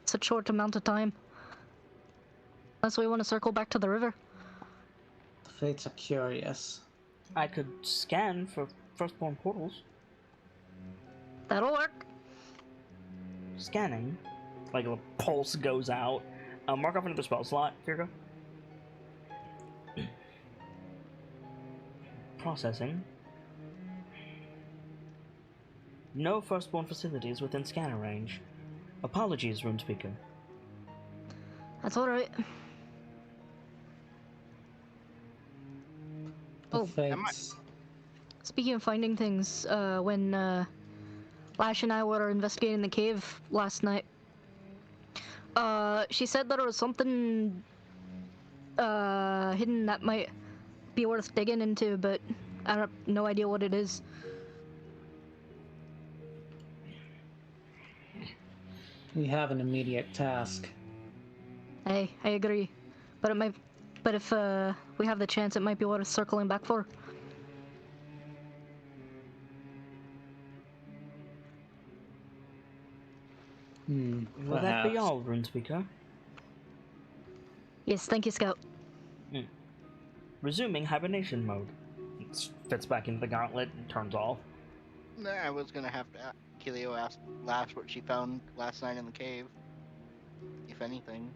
such short amount of time? Unless we want to circle back to the river.
The fates are curious.
I could scan for Firstborn portals.
That'll work.
Scanning. Like a pulse goes out. Mark off another spell slot, Virgo. Processing. No Firstborn facilities within scanner range. Apologies, RuneSpeaker.
That's alright.
The fates.
Speaking of finding things, when Lash and I were investigating the cave last night, she said that there was something hidden that might be worth digging into, but I have no idea what it is.
We have an immediate task.
I agree, but it might. But if we have the chance, it might be worth circling back for.
Will that be all, Runespeaker?
Yes, thank you, Scout.
Resuming hibernation mode. Fits back into the gauntlet and turns off.
Nah, I was gonna have to Kilio ask Lash what she found last night in the cave. If anything.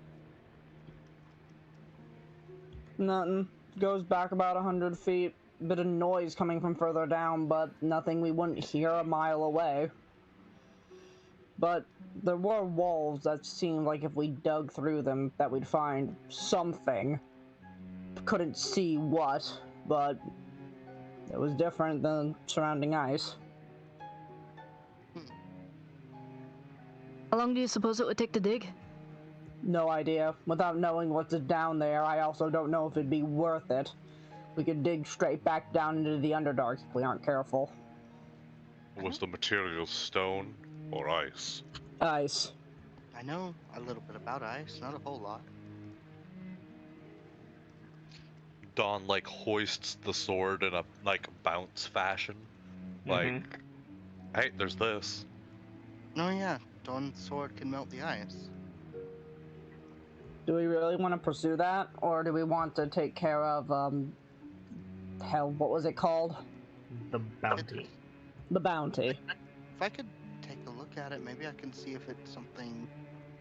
Nothing. Goes back about 100 feet. Bit of noise coming from further down, but nothing we wouldn't hear a mile away. But there were walls that seemed like if we dug through them that we'd find something. Couldn't see what, but it was different than surrounding ice.
How long do you suppose it would take to dig?
No idea. Without knowing what's down there, I also don't know if it'd be worth it. We could dig straight back down into the Underdark if we aren't careful.
Was the material stone or ice?
Ice.
I know a little bit about ice, not a whole lot.
Dawn like hoists the sword in a like bounce fashion. Like, hey, there's this.
Oh yeah, Dawn's sword can melt the ice.
Do we really want to pursue that, or do we want to take care of, hell, what was it called?
The bounty.
The bounty.
If I could take a look at it, maybe I can see if it's something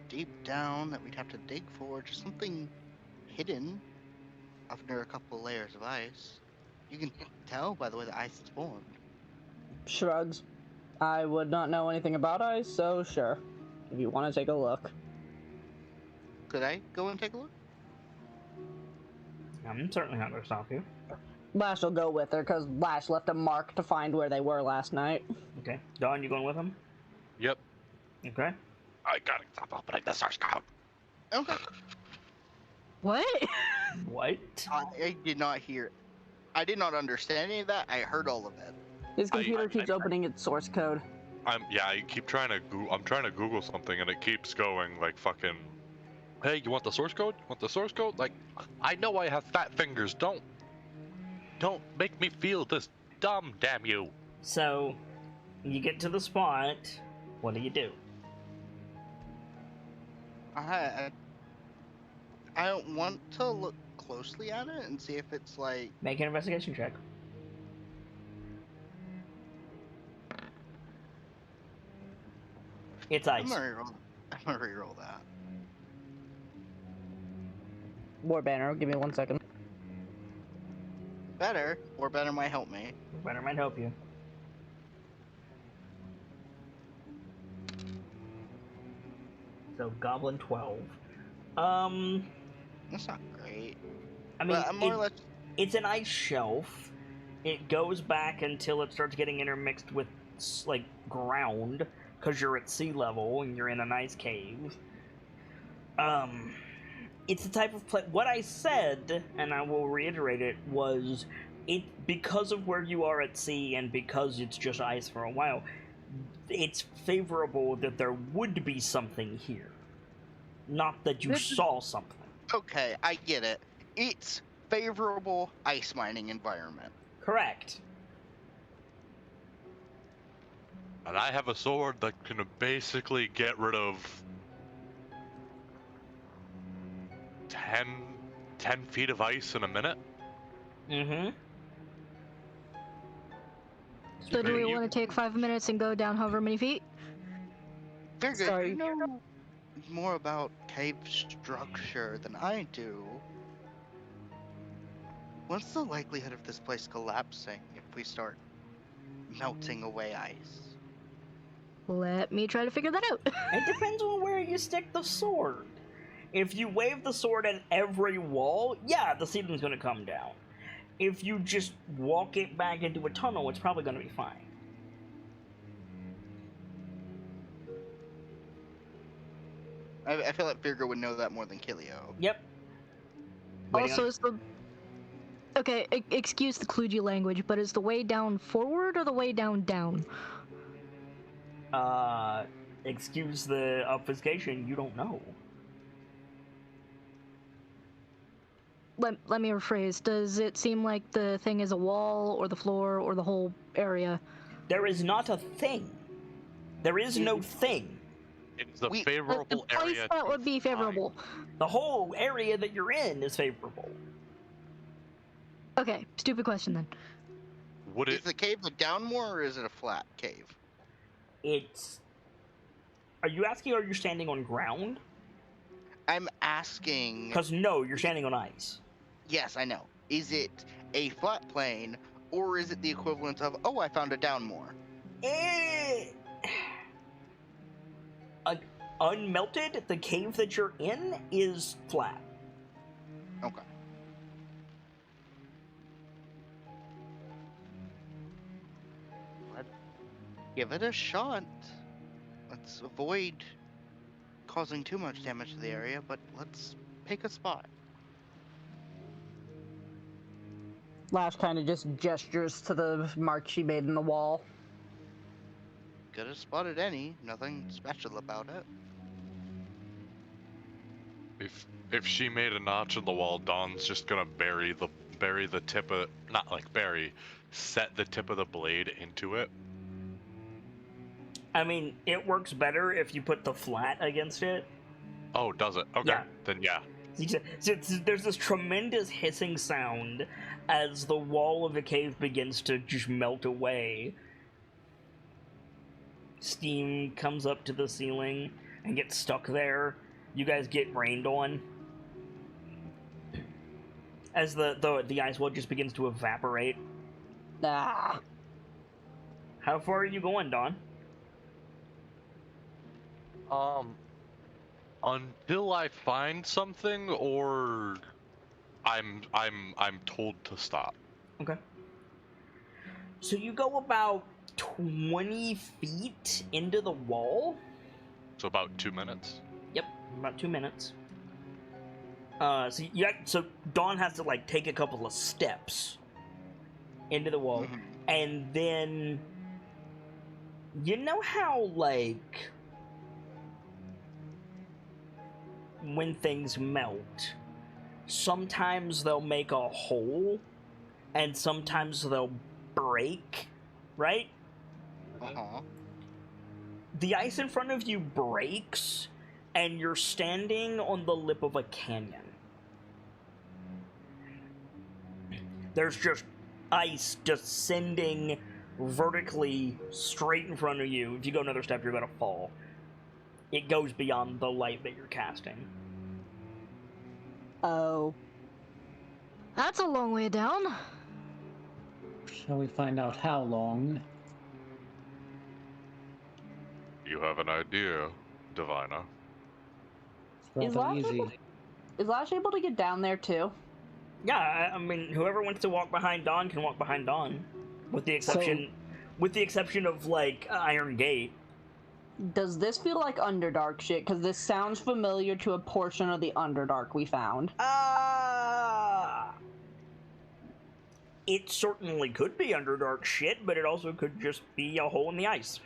deep down that we'd have to dig for, just something hidden under a couple layers of ice. You can tell by the way the ice is formed.
Shrugs. I would not know anything about ice, so sure. If you want to take a look.
Could I go and take a look?
I'm certainly not going to stop you.
Lash will go with her, because Lash left a mark to find where they were last night.
Okay. Dawn, you going with him?
Yep.
Okay.
I gotta stop opening the source code.
Okay.
What?
What?
I did not hear. I did not understand any of that. I heard all of it.
His computer keeps opening its source code.
I keep trying to I'm trying to Google something and it keeps going like fucking. Hey, you want the source code? You want the source code? Like, I know I have fat fingers. Don't make me feel this dumb. Damn you.
So, you get to the spot. What do you do?
I don't want to look closely at it and see if it's like.
Make an investigation check. It's ice.
I'm gonna reroll that.
War banner, give me 1 second.
Better might help me.
Better might help you. So, Goblin 12.
That's not great.
I mean,
But I'm more or less.
it's an ice shelf. It goes back until it starts getting intermixed with, like, ground, because you're at sea level and you're in an ice cave. It's the type of place. What I said, and I will reiterate it, was because of where you are at sea and because it's just ice for a while, it's favorable that there would be something here. Not that you saw something.
Okay, I get it. It's favorable ice mining environment.
Correct.
And I have a sword that can basically get rid of 10 feet of ice in a minute.
Mm-hmm.
So do we want to take 5 minutes and go down however many feet?
Very good.
Sorry.
You know more about cave structure than I do. What's the likelihood of this place collapsing if we start melting away ice?
Let me try to figure that out.
It depends on where you stick the sword. If you wave the sword at every wall, yeah, the ceiling's gonna come down. If you just walk it back into a tunnel, it's probably gonna be fine.
I feel like Virgo would know that more than Kilio.
Yep.
Also, is the... Okay, excuse the kludgy language, but is the way down forward or the way down down?
Excuse the obfuscation, you don't know.
Let me rephrase. Does it seem like the thing is a wall, or the floor, or the whole area?
There is not a thing. There is no thing.
It's the
We-
favorable
the place
area.
that would be favorable.
The whole area that you're in is favorable.
Okay, stupid question then.
Would
Is
it?
the cave a down more or is it a flat cave?
It's. Are you asking? Or are you standing on ground?
I'm asking.
Because no, you're standing on ice.
Yes, I know. Is it a flat plane or is it the equivalent of, oh, I found a down more?
Unmelted, the cave that you're in is flat.
Okay. Let's give it a shot. Let's avoid causing too much damage to the area, but let's pick a spot.
Lash kind of just gestures to the mark she made in the wall.
Could have spotted any. Nothing special about it.
If she made a notch in the wall, Dawn's just gonna bury the tip of, not like bury, set the tip of the blade into it.
I mean, it works better if you put the flat against it.
Oh, does it? Okay,
Yeah.
then yeah.
There's this tremendous hissing sound as the wall of the cave begins to just melt away. Steam comes up to the ceiling and gets stuck there. You guys get rained on. As the ice wall just begins to evaporate.
Ah.
How far are you going, Dawn?
Until I find something, or I'm told to stop.
Okay. So you go about 20 feet into the wall.
So about 2 minutes.
Yep, about 2 minutes. So Dawn has to like take a couple of steps into the wall,
Mhm.
and then you know how like when things melt, sometimes they'll make a hole, and sometimes they'll break, right?
Uh-huh.
The ice in front of you breaks, and you're standing on the lip of a canyon. There's just ice descending vertically straight in front of you. If you go another step, you're gonna fall. It goes beyond the light that you're casting.
Oh.
That's a long way down.
Shall we find out how long?
You have an idea, Divina.
It's
Is
rather
Lash
easy.
able to get down there too?
Yeah, I mean, whoever wants to walk behind Dawn can walk behind Dawn, with the exception of like Iron Gate.
Does this feel like Underdark shit? Because this sounds familiar to a portion of the Underdark we found.
It certainly could be Underdark shit, but it also could just be a hole in the ice.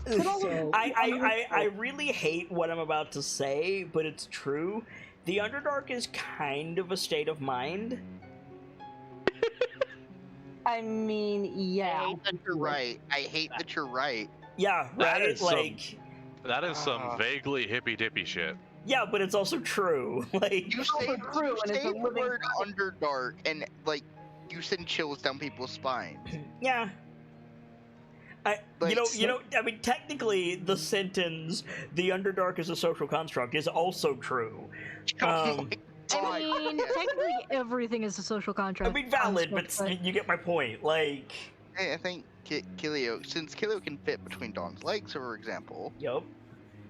So-
I really hate what I'm about to say, but it's true. The Underdark is kind of a state of mind.
I mean, yeah.
I hate that you're right. I hate that you're right.
Yeah,
That
right?
is That is some vaguely hippy-dippy shit.
Yeah, but it's also true. Like,
You
also
say,
true,
you
and it's
say
a
the
living
word Underdark, and like you send chills down people's spines.
yeah. I mean, technically, the sentence "the Underdark is a social construct" is also true.
Oh my
I mean,
God.
technically everything is a social contract.
I mean, valid, but
construct,
you get my point. Like,
Hey, I think Kilio, since Kilio can fit between Dawn's legs, for example,
yup.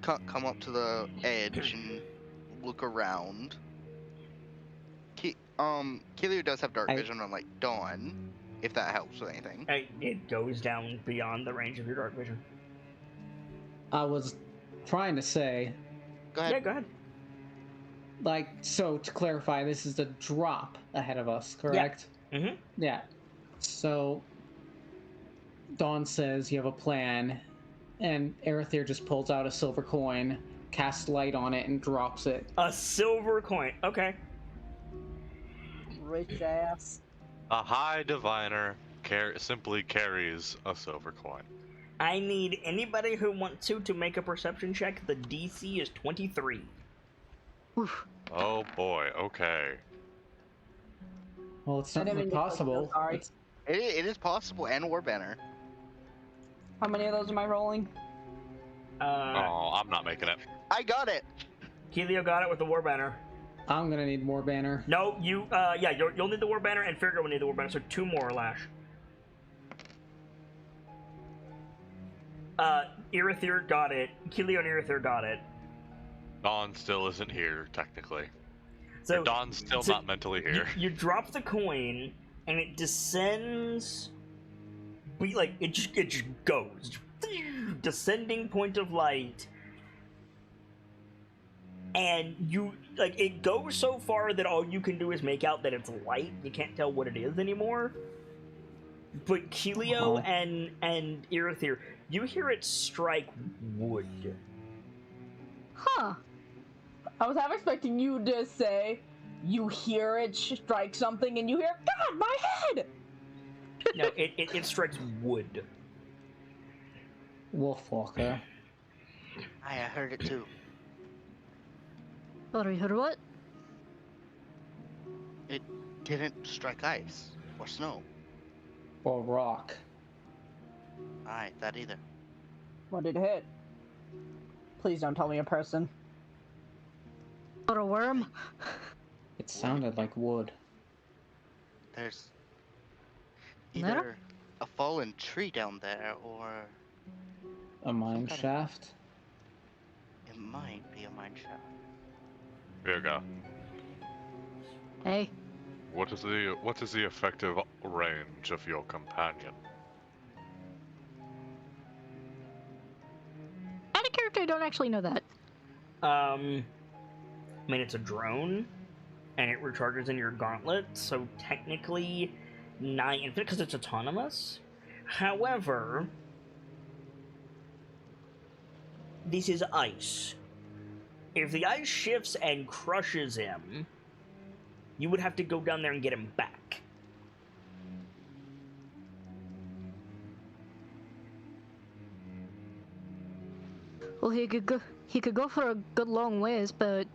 come up to the edge and look around. Kilio does have dark vision on like Dawn, if that helps with anything.
It goes down beyond the range of your dark vision.
I was trying to say,
Go ahead.
Yeah, go ahead.
like, so to clarify, this is the drop ahead of us, correct?
Mm-hmm.
Yeah. So, Dawn says you have a plan, and Arethyr just pulls out a silver coin, casts light on it, and drops it.
A silver coin. Okay.
Rich ass.
A high diviner simply carries a silver coin.
I need anybody who wants to make a perception check. The DC is 23.
Oof.
Oh boy, okay.
Well, it's
I didn't
certainly
mean to click so
possible.
sorry.
It is possible, and Warbanner.
How many of those am I rolling?
Oh, I'm not making it.
I got it!
Keelio got it with the war banner.
I'm gonna need more banner.
No, yeah, you'll need the war banner, and Fergo will need the war banner, so 2 more, Lash. Irithir got it. Keelio and Irithir got it.
Dawn still isn't here, technically.
So
Dawn's still
so
not mentally here.
You drop the coin, and it descends. But like it just goes, descending point of light, and you like it goes so far that all you can do is make out that it's light. You can't tell what it is anymore. But Keelio and Irithir, you hear it strike wood.
Huh.
I was half expecting you to say, you hear it strike something, and you hear, God, my head!
No, it strikes wood.
Wolfwalker.
I heard it too.
What, you heard what?
It didn't strike ice or snow.
Or rock.
Alright, that either.
What did it hit? Please don't tell me a person.
What, a worm?
It sounded like wood.
There's
No?
either a fallen tree down there, or
A mine
Okay.
shaft?
it might be a mine shaft.
Virga,
Hey.
what is the effective range of your companion?
Out of character, I don't actually know that.
I mean, it's a drone, and it recharges in your gauntlet, so technically nigh infinite because it's autonomous. However, this is ice. If the ice shifts and crushes him, you would have to go down there and get him back.
Well, he could go for a good long ways, but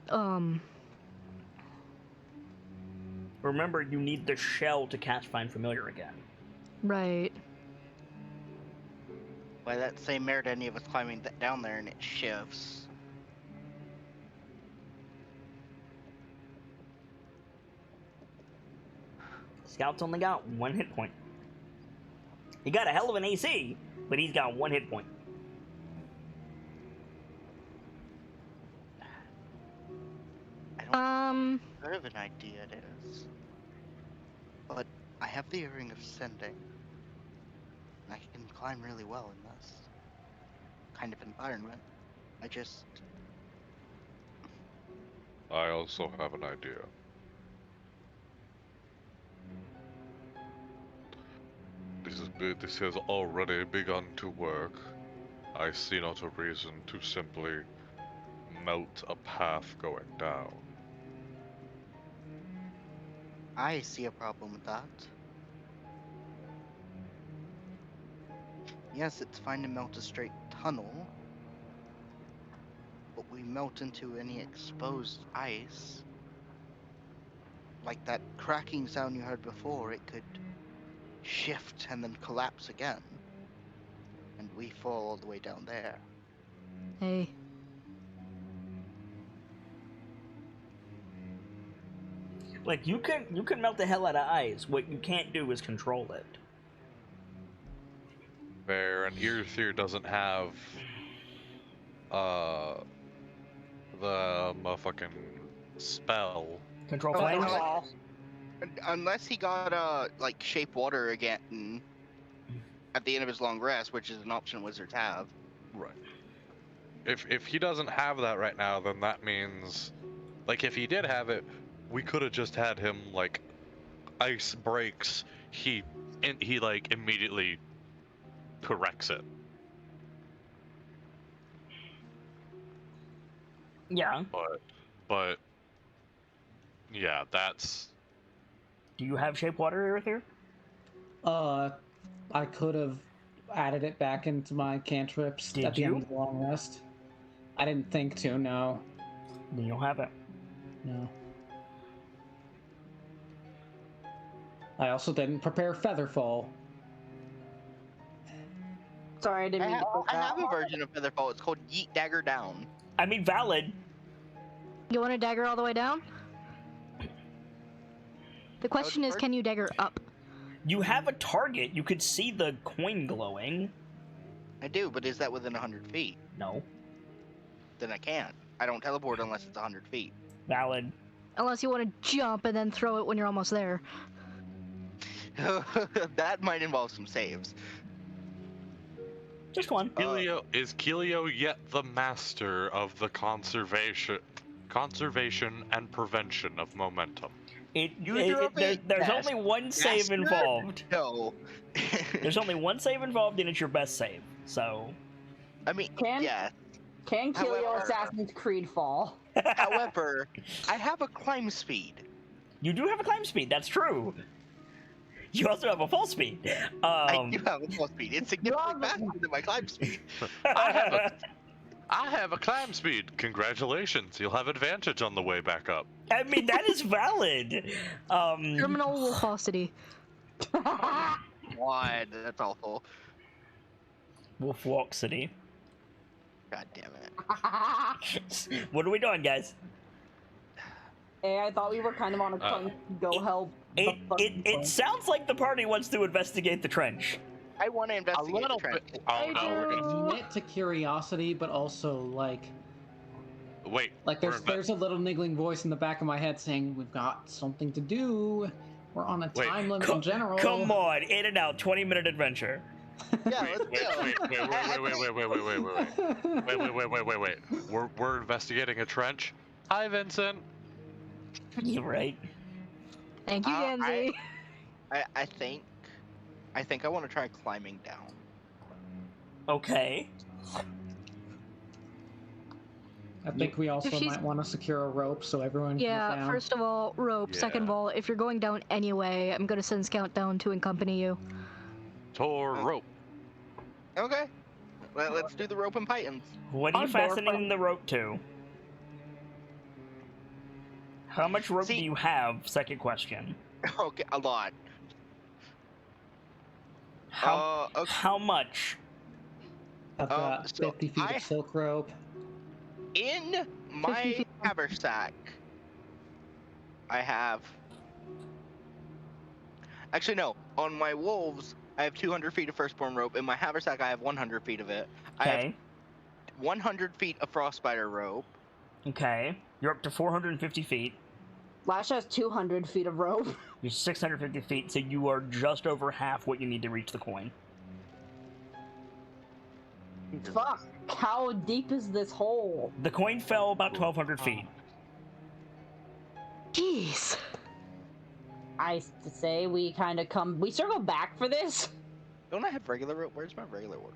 Remember, you need the shell to cast Find Familiar again.
right.
By that same merit, any of us climbing down there and it shifts.
Scout's only got 1 hit point. He got a hell of an AC, but he's got 1 hit point.
I don't
Um,
know what an idea it is. But I have the Earring of Sending. I can climb really well in this kind of environment. I just...
I also have an idea. This has already begun to work. I see not a reason to simply melt a path going down.
I see a problem with that. Yes, it's fine to melt a straight tunnel, but we melt into any exposed ice. Like that cracking sound you heard before, it could shift and then collapse again. And we fall all the way down there.
hey.
Like, you can melt the hell out of ice. What you can't do is control it.
Fair, and Irithir doesn't have the motherfucking spell.
Control
Oh,
flames?
no. Unless he got like shape water again at the end of his long rest, which is an option wizards have.
Right. If he doesn't have that right now, then that means, like, if he did have it, we could have just had him, like, ice breaks. He like immediately corrects it.
Yeah.
But yeah, that's...
Do you have shape water, Irithir?
I could have added it back into my cantrips
Did
at the
you?
end of the long rest. I didn't think to, no.
Then you'll have it.
No. I also didn't prepare Featherfall.
Sorry, I didn't mean to put
I
that.
have a version of Featherfall. It's called Yeet Dagger Down.
I mean, valid.
You want to dagger all the way down? The question is,
prefer-
can you dagger up?
You have a target. You could see the coin glowing.
I do, but is that within 100 feet?
No.
Then I can't. I don't teleport unless it's 100 feet.
Valid.
Unless you want to jump and then throw it when you're almost there.
That might involve some saves.
Just one.
Is Keelio yet the master of the conservation and prevention of momentum?
There's only one save involved.
No.
There's only one save involved, and it's your best save. So.
I mean, yeah.
Can Keelio
However-
Assassin's Creed fall?
However, I have a climb speed.
You do have a climb speed. That's true. You also have a fall speed.
I do have a fall speed. It's significantly faster than my climb speed.
I have a climb speed. Congratulations. You'll have advantage on the way back up.
I mean, that is valid.
Terminal velocity.
God, that's awful.
Wolf Walk City.
God damn it.
What are we doing, guys?
Hey, I thought we were kind of on a go help.
It sounds like the party wants to investigate the trench.
I want to investigate the
little
trench.
bit. Oh no.
Admit to curiosity, but also
Wait.
there's a little niggling voice in the back of my head saying we've got something to do. We're on a time limit in general.
Come on, in and out, 20-minute adventure.
Yeah, let's go.
Wait. We're investigating a trench. Hi, Vincent.
You're right.
Thank you, Gamzee.
I think I want to try climbing down.
Okay.
I think we also might want to secure a rope so everyone can get
Yeah,
down.
first of all, rope.
Yeah.
Second of all, if you're going down anyway, I'm going to send Scout down to accompany you.
Tor rope.
Okay. Let's do the rope and pythons.
What are you
I'm more
fastening the rope to? How much rope do you have? Second question.
Okay, a lot.
How
Okay.
how much?
I've got
so
50 feet of silk rope.
In
50
my
feet.
haversack, I have. Actually, no. On my wolves, I have 200 feet of firstborn rope. In my haversack, I have 100 feet of it. I have
Okay.
100 feet of frostbiter rope.
Okay. You're up to 450 feet.
Lash has 200 feet of rope.
You're 650 feet, so you are just over half what you need to reach the coin.
Fuck. How deep is this hole?
The coin fell about 1,200 feet.
Jeez.
I say we kind of we circle back for this.
Don't I have regular rope? Where's my regular rope?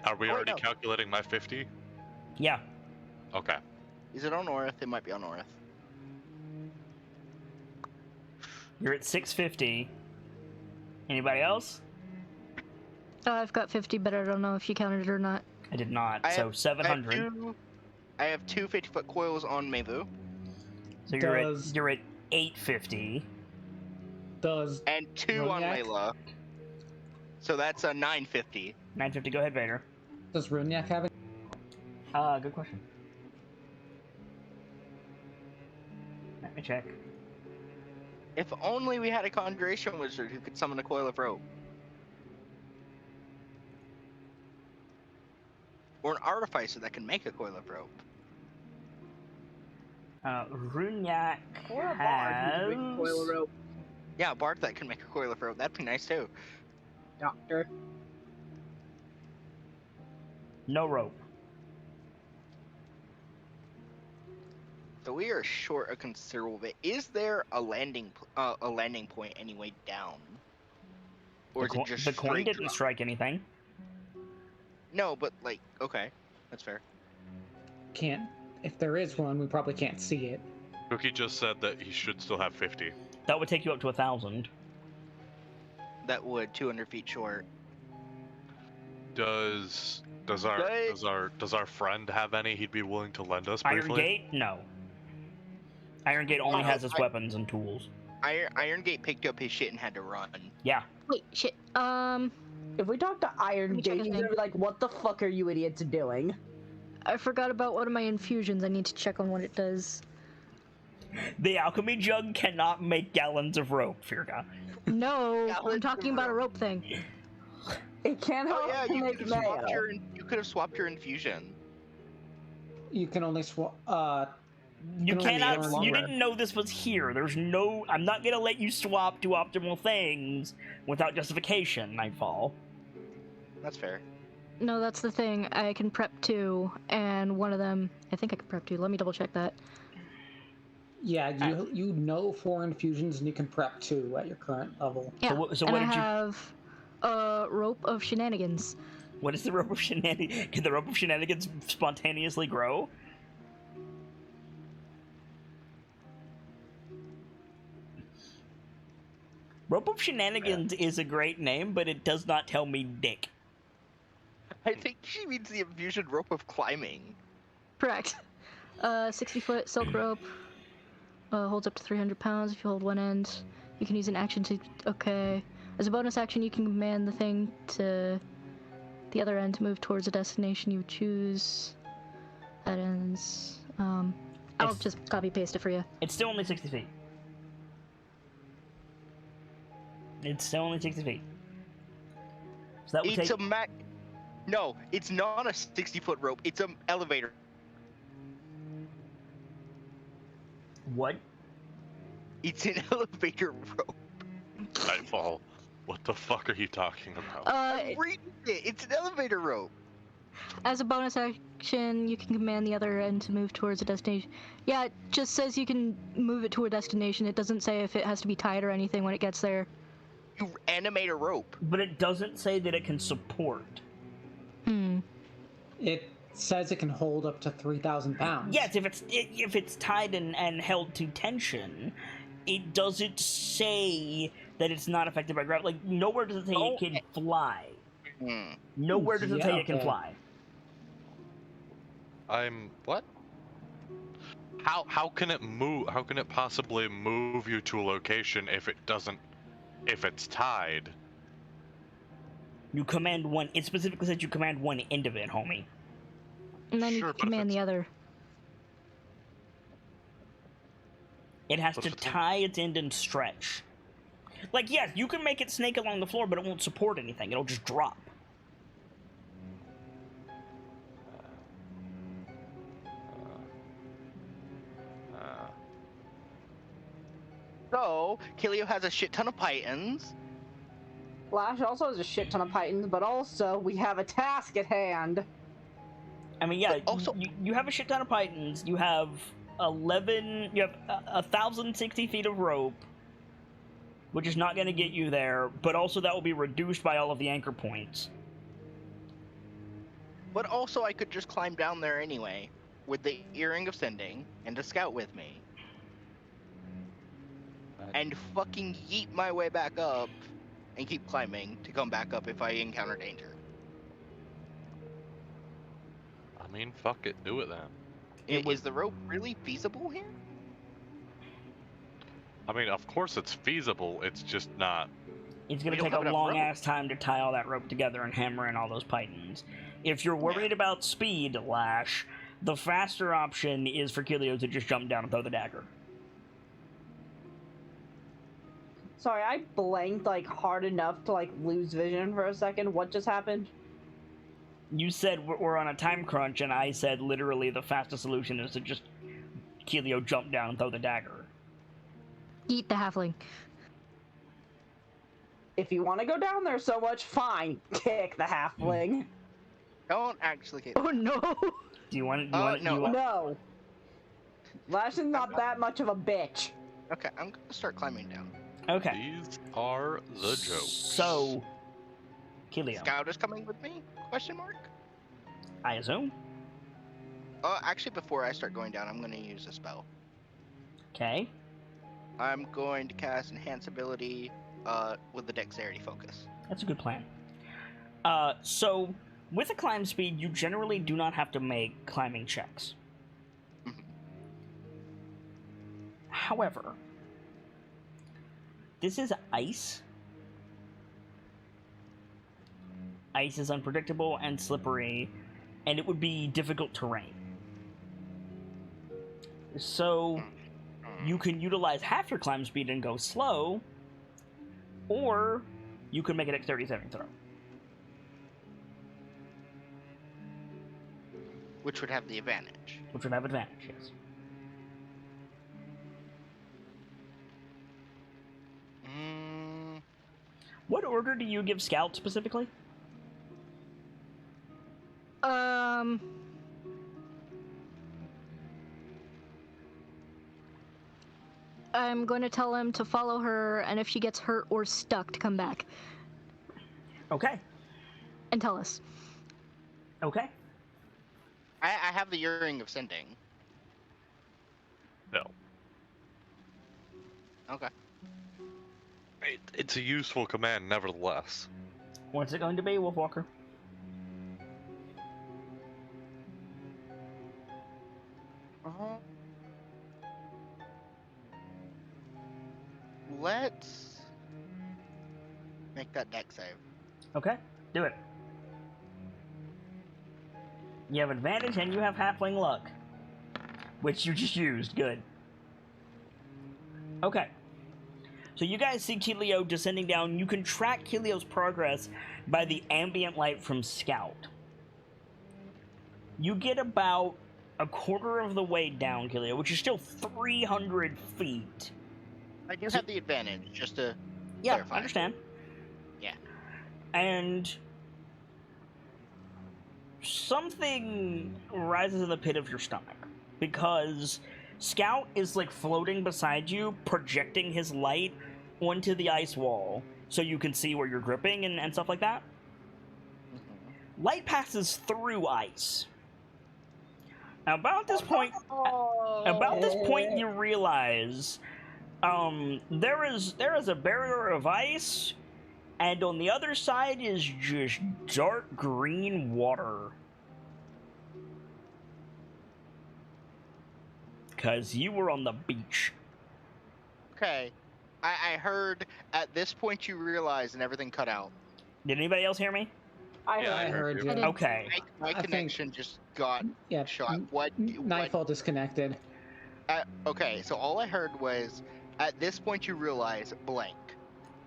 Are we
Oh,
already
no.
calculating my 50?
Yeah.
Okay.
Is it on Orith? It might be on Orith.
You're at 650. Anybody else?
I've got 50, but I don't know if you counted it or not.
I did not.
I
So
have-
700.
I have two 50-foot coils on Mevu.
So you're at 850.
Does
And two on
Runiac?
Layla. So that's a 950.
950. Go ahead, Vader.
Runiac have it?
Good question. Let me check.
If only we had a conjuration wizard who could summon a coil of rope. Or an artificer that can make a coil of rope.
Runiac
Or a bard who can make a coil of
has
rope.
Yeah, a bard that can make a coil of rope. That'd be nice too.
Doctor.
no rope.
So we are short a considerable bit. Is there a landing point anyway down? Or is it just
The coin
straight
didn't
drop?
strike anything.
No, but like, okay, that's fair.
Can't. If there is one, we probably can't see it.
Cookie just said that he should still have 50.
That would take you up to 1,000.
that would 200 feet short.
Does our friend have any he'd be willing to lend us
Iron
briefly?
Gate? No. Iron Gate only has his weapons and tools.
Iron Gate picked up his shit and had to run.
Yeah.
Wait, shit.
If we talk to Iron
me check
Gate,
his
he's
name.
gonna be like, "What the fuck are you idiots doing?"
I forgot about one of my infusions. I need to check on what it does.
The alchemy jug cannot make gallons of rope, Firka.
No,
Gallons
I'm talking
of
about a
rope.
rope thing.
It can't help
Oh yeah,
to
you
make
could have swapped
mayo.
you could have swapped your infusion.
You can only swap.
You
Can only
cannot.
make
You
longer.
didn't know this was here. There's no. I'm not gonna let you swap to optimal things without justification, Nightfall.
That's fair.
No, that's the thing. I can prep 2, and one of them. I think I can prep 2. Let me double check that.
Yeah, you know 4 infusions and you can prep 2 at your current level.
Yeah,
So
and
what
I
did you?
have a rope of shenanigans.
What is the rope of shenanigans? Can the rope of shenanigans spontaneously grow? Rope of Shenanigans is a great name, but it does not tell me dick.
I think she means the infusion rope of climbing.
Correct. 60-foot silk rope. Holds up to 300 pounds if you hold one end. You can use an action to... Okay. As a bonus action, you can command the thing to the other end to move towards a destination you choose. That ends... I'll just copy-paste it for you.
It's still only 60 feet. It's still only 60 feet. So that would
It's
take...
No, it's not a 60-foot rope. It's an elevator.
What?
It's an elevator rope.
Nightfall. What the fuck are you talking about?
I'm reading it. It's an elevator rope.
As a bonus action, you can command the other end to move towards a destination. Yeah, it just says you can move it to a destination. It doesn't say if it has to be tied or anything when it gets there.
You animate a rope.
But it doesn't say that it can support.
It says it can hold up to 3,000 pounds.
Yes, if it's tied and held to tension, it doesn't say that it's not affected by gravity. Like, nowhere does it say it can fly. Nowhere does it say it can fly.
What? How can it move? How can it possibly move you to a location if it's tied?
You command one. It specifically says you command one end of it, homie.
And then you
Sure,
can
but if
command the
it's-
other.
It has
But
to
if it's
tie its end and stretch. Like, yes, you can make it snake along the floor, but it won't support anything. It'll just drop.
So, Kilio has a shit ton of pythons.
Flash also has a shit ton of pythons, but also we have a task at hand.
I mean, yeah,
But also-
you have a shit ton of pythons. You have 11. You have 1,060 feet of rope, which is not going to get you there. But also, that will be reduced by all of the anchor points.
But also, I could just climb down there anyway, with the Earring of Sending and a scout with me. And fucking yeet my way back up and keep climbing to come back up if I encounter danger.
I mean, fuck it, do it then.
Is the rope really feasible here?
I mean, of course it's feasible. It's just not.
It's going
We
to
don't
take
have
a
enough
long
rope.
ass time to tie all that rope together and hammer in all those pythons. If you're worried about speed, Lash, the faster option is for Kilio to just jump down and throw the dagger.
Sorry, I blanked like hard enough to like lose vision for a second. What just happened?
You said we're on a time crunch, and I said literally the fastest solution is to just Kilio jump down and throw the dagger.
Eat the halfling.
If you want to go down there so much, fine. Kick the halfling.
Don't actually get.
Oh no!
Do you want it?
No.
No. Lash is not that much of a bitch.
Okay, I'm gonna start climbing down.
Okay.
These are the jokes.
So, Kilio,
Scout is coming with me? Question mark.
I assume.
Actually, before I start going down, I'm gonna use a spell.
Okay.
I'm going to cast Enhance Ability with the Dexterity focus.
That's a good plan. So, with a climb speed, you generally do not have to make climbing checks.
Mhm.
However, this is ice. Ice is unpredictable and slippery, and it would be difficult terrain. So, you can utilize half your climb speed and go slow, or you can make a dexterity saving throw.
Which would have the advantage.
Which would have advantage, yes. What order do you give Scout specifically?
I'm going to tell him to follow her, and if she gets hurt or stuck, to come back.
Okay.
And tell us.
Okay.
I have the Earring of Sending.
No.
Okay.
It's a useful command, nevertheless.
What's it going to be, Wolfwalker?
Let's make that deck save.
Okay, do it. You have advantage and you have halfling luck. Which you just used, good. Okay. So you guys see Keelio descending down. You can track Keelio's progress by the ambient light from Scout. You get about a quarter of the way down, Keelio, which is still 300 feet.
I do have the advantage, just to
Yeah,
clarify.
I understand.
Yeah.
And something rises in the pit of your stomach because Scout is like floating beside you, projecting his light onto the ice wall so you can see where you're gripping and stuff like that.
Mm-hmm.
Light passes through ice. Now, about this point you realize there is a barrier of ice, and on the other side is just dark green water. 'Cause you were on the beach.
Okay. I heard at this point you realize and everything cut out.
Did anybody else hear me?
I
Yeah,
I heard you.
Okay.
My
I
connection just got
Yeah,
shot. What?
Nightfall disconnected.
Okay, so all I heard was, at this point you realize blank.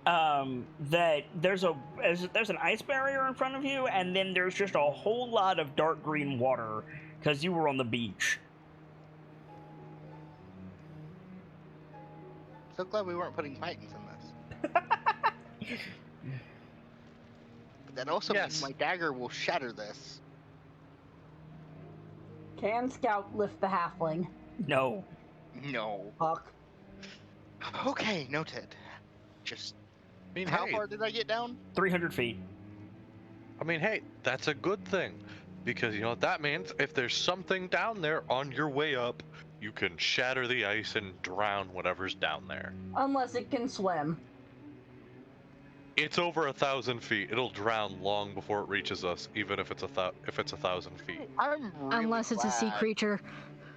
That there's an ice barrier in front of you, and then there's just a whole lot of dark green water, because you were on the beach.
So glad we weren't putting Titans in this. But that also means my dagger will shatter this.
Can Scout lift the halfling?
No.
No.
Fuck.
Okay, noted. Just.
I mean,
How
hey,
far did I get down?
300 feet.
I mean, hey, that's a good thing. Because you know what that means? If there's something down there on your way up, you can shatter the ice and drown whatever's down there.
Unless it can swim.
It's over 1,000 feet. It'll drown long before it reaches us, even if it's 1,000 feet.
I'm really
Unless it's a sea
glad-
creature.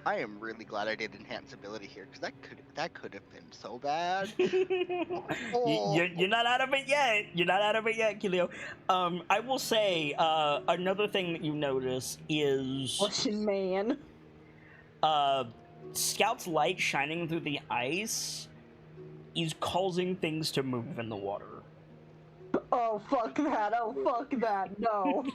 I am really glad I did enhance ability here, because that could have been so bad.
You're not out of it yet. You're not out of it yet, Keelio. I will say, another thing that you notice is
Russian man.
Scout's light shining through the ice is causing things to move in the water.
Oh, fuck that. Oh, fuck that. No.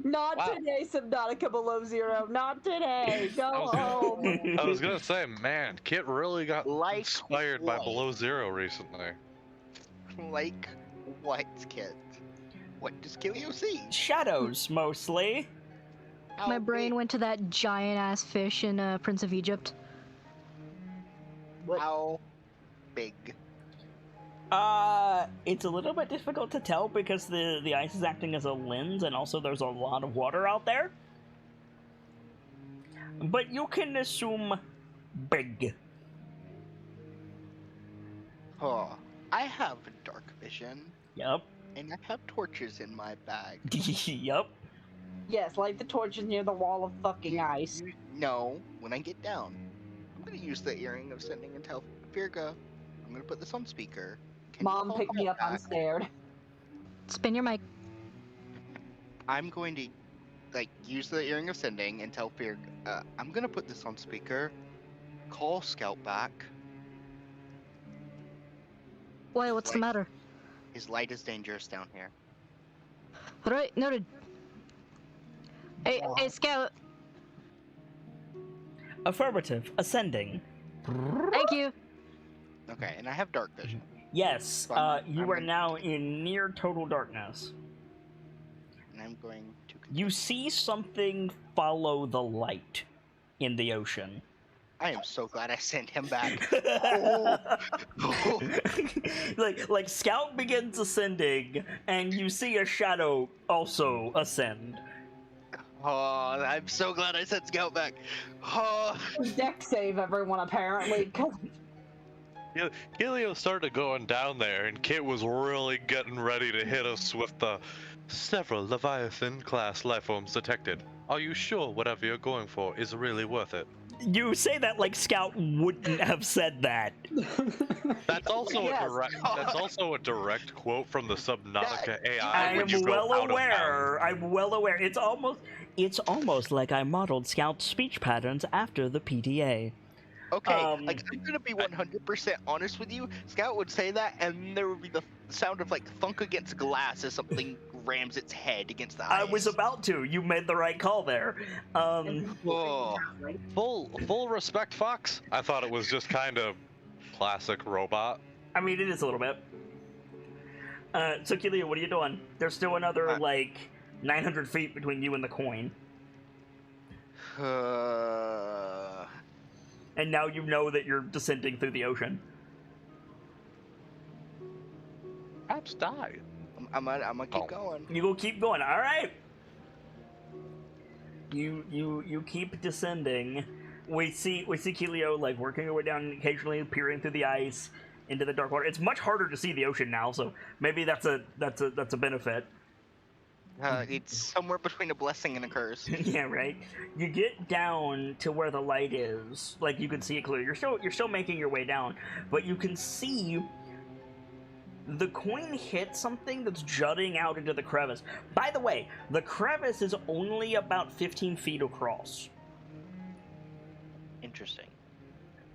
Not today, Subnautica below zero. Not today. Go home.
I was gonna say, man, Kit really got inspired by
what?
Below Zero recently.
Like what, kid? What does Kilio see?
Shadows, mostly.
How
My brain
big-
went to that giant-ass fish in Prince of Egypt.
How big?
It's a little bit difficult to tell because the ice is acting as a lens, and also there's a lot of water out there. But you can assume big.
Oh, I have dark vision,
Yep.
and I have torches in my bag.
Yep.
Yes, light the torches near the wall of fucking ice.
No, when I get down, I'm gonna use the earring of sending and tell Virga, I'm gonna put this on speaker. Can you
Mom
call
picked me up
back?
unscared.
Spin your mic.
I'm going to use the earring of sending and tell Virga, I'm gonna put this on speaker. Call Scout back.
Why, what's the matter?
His light is dangerous down here.
Alright, noted. Hey, hey, Scout.
Affirmative. Ascending.
Thank you.
Okay, and I have dark vision.
Yes.
So I'm
You are
gonna-
now in near total darkness.
And I'm going to.
You see something follow the light in the ocean.
I am so glad I sent him back.
like Scout begins ascending, and you see a shadow also ascend.
Oh, I'm so glad I sent Scout back. Oh.
Deck save everyone apparently. 'Cause
Helio started going down there, and Kit was really getting ready to hit us with the several Leviathan-class lifeforms detected. Are you sure whatever you're going for is really worth it?
You say that like Scout wouldn't have said that.
That's also
Yes.
a direct. That's also a direct quote from the Subnautica
Yeah,
AI.
I
when
am
you go
well
out of
aware. I'm well aware. It's almost like I modeled Scout's speech patterns after the PDA.
Okay,
Um,
I'm gonna be 100% honest with you. Scout would say that, and there would be the sound of thunk against glass as something rams its head against the ice.
I was about to. You made the right call there.
Oh,
full respect, Fox. I thought it was just kind of classic robot.
I mean, it is a little bit. So, Kelia, what are you doing? There's still another, 900 feet between you and the coin. And now you know that you're descending through the ocean.
Perhaps die.
I'm gonna keep going.
You will keep going. All right. You keep descending. We see Keelio working her way down, and occasionally peering through the ice into the dark water. It's much harder to see the ocean now, so maybe that's a benefit.
It's somewhere between a blessing and a curse.
Yeah, right. You get down to where the light is. You can see it clearly. You're still making your way down, but you can see the coin hit something that's jutting out into the crevice. By the way, the crevice is only about 15 feet across.
Interesting.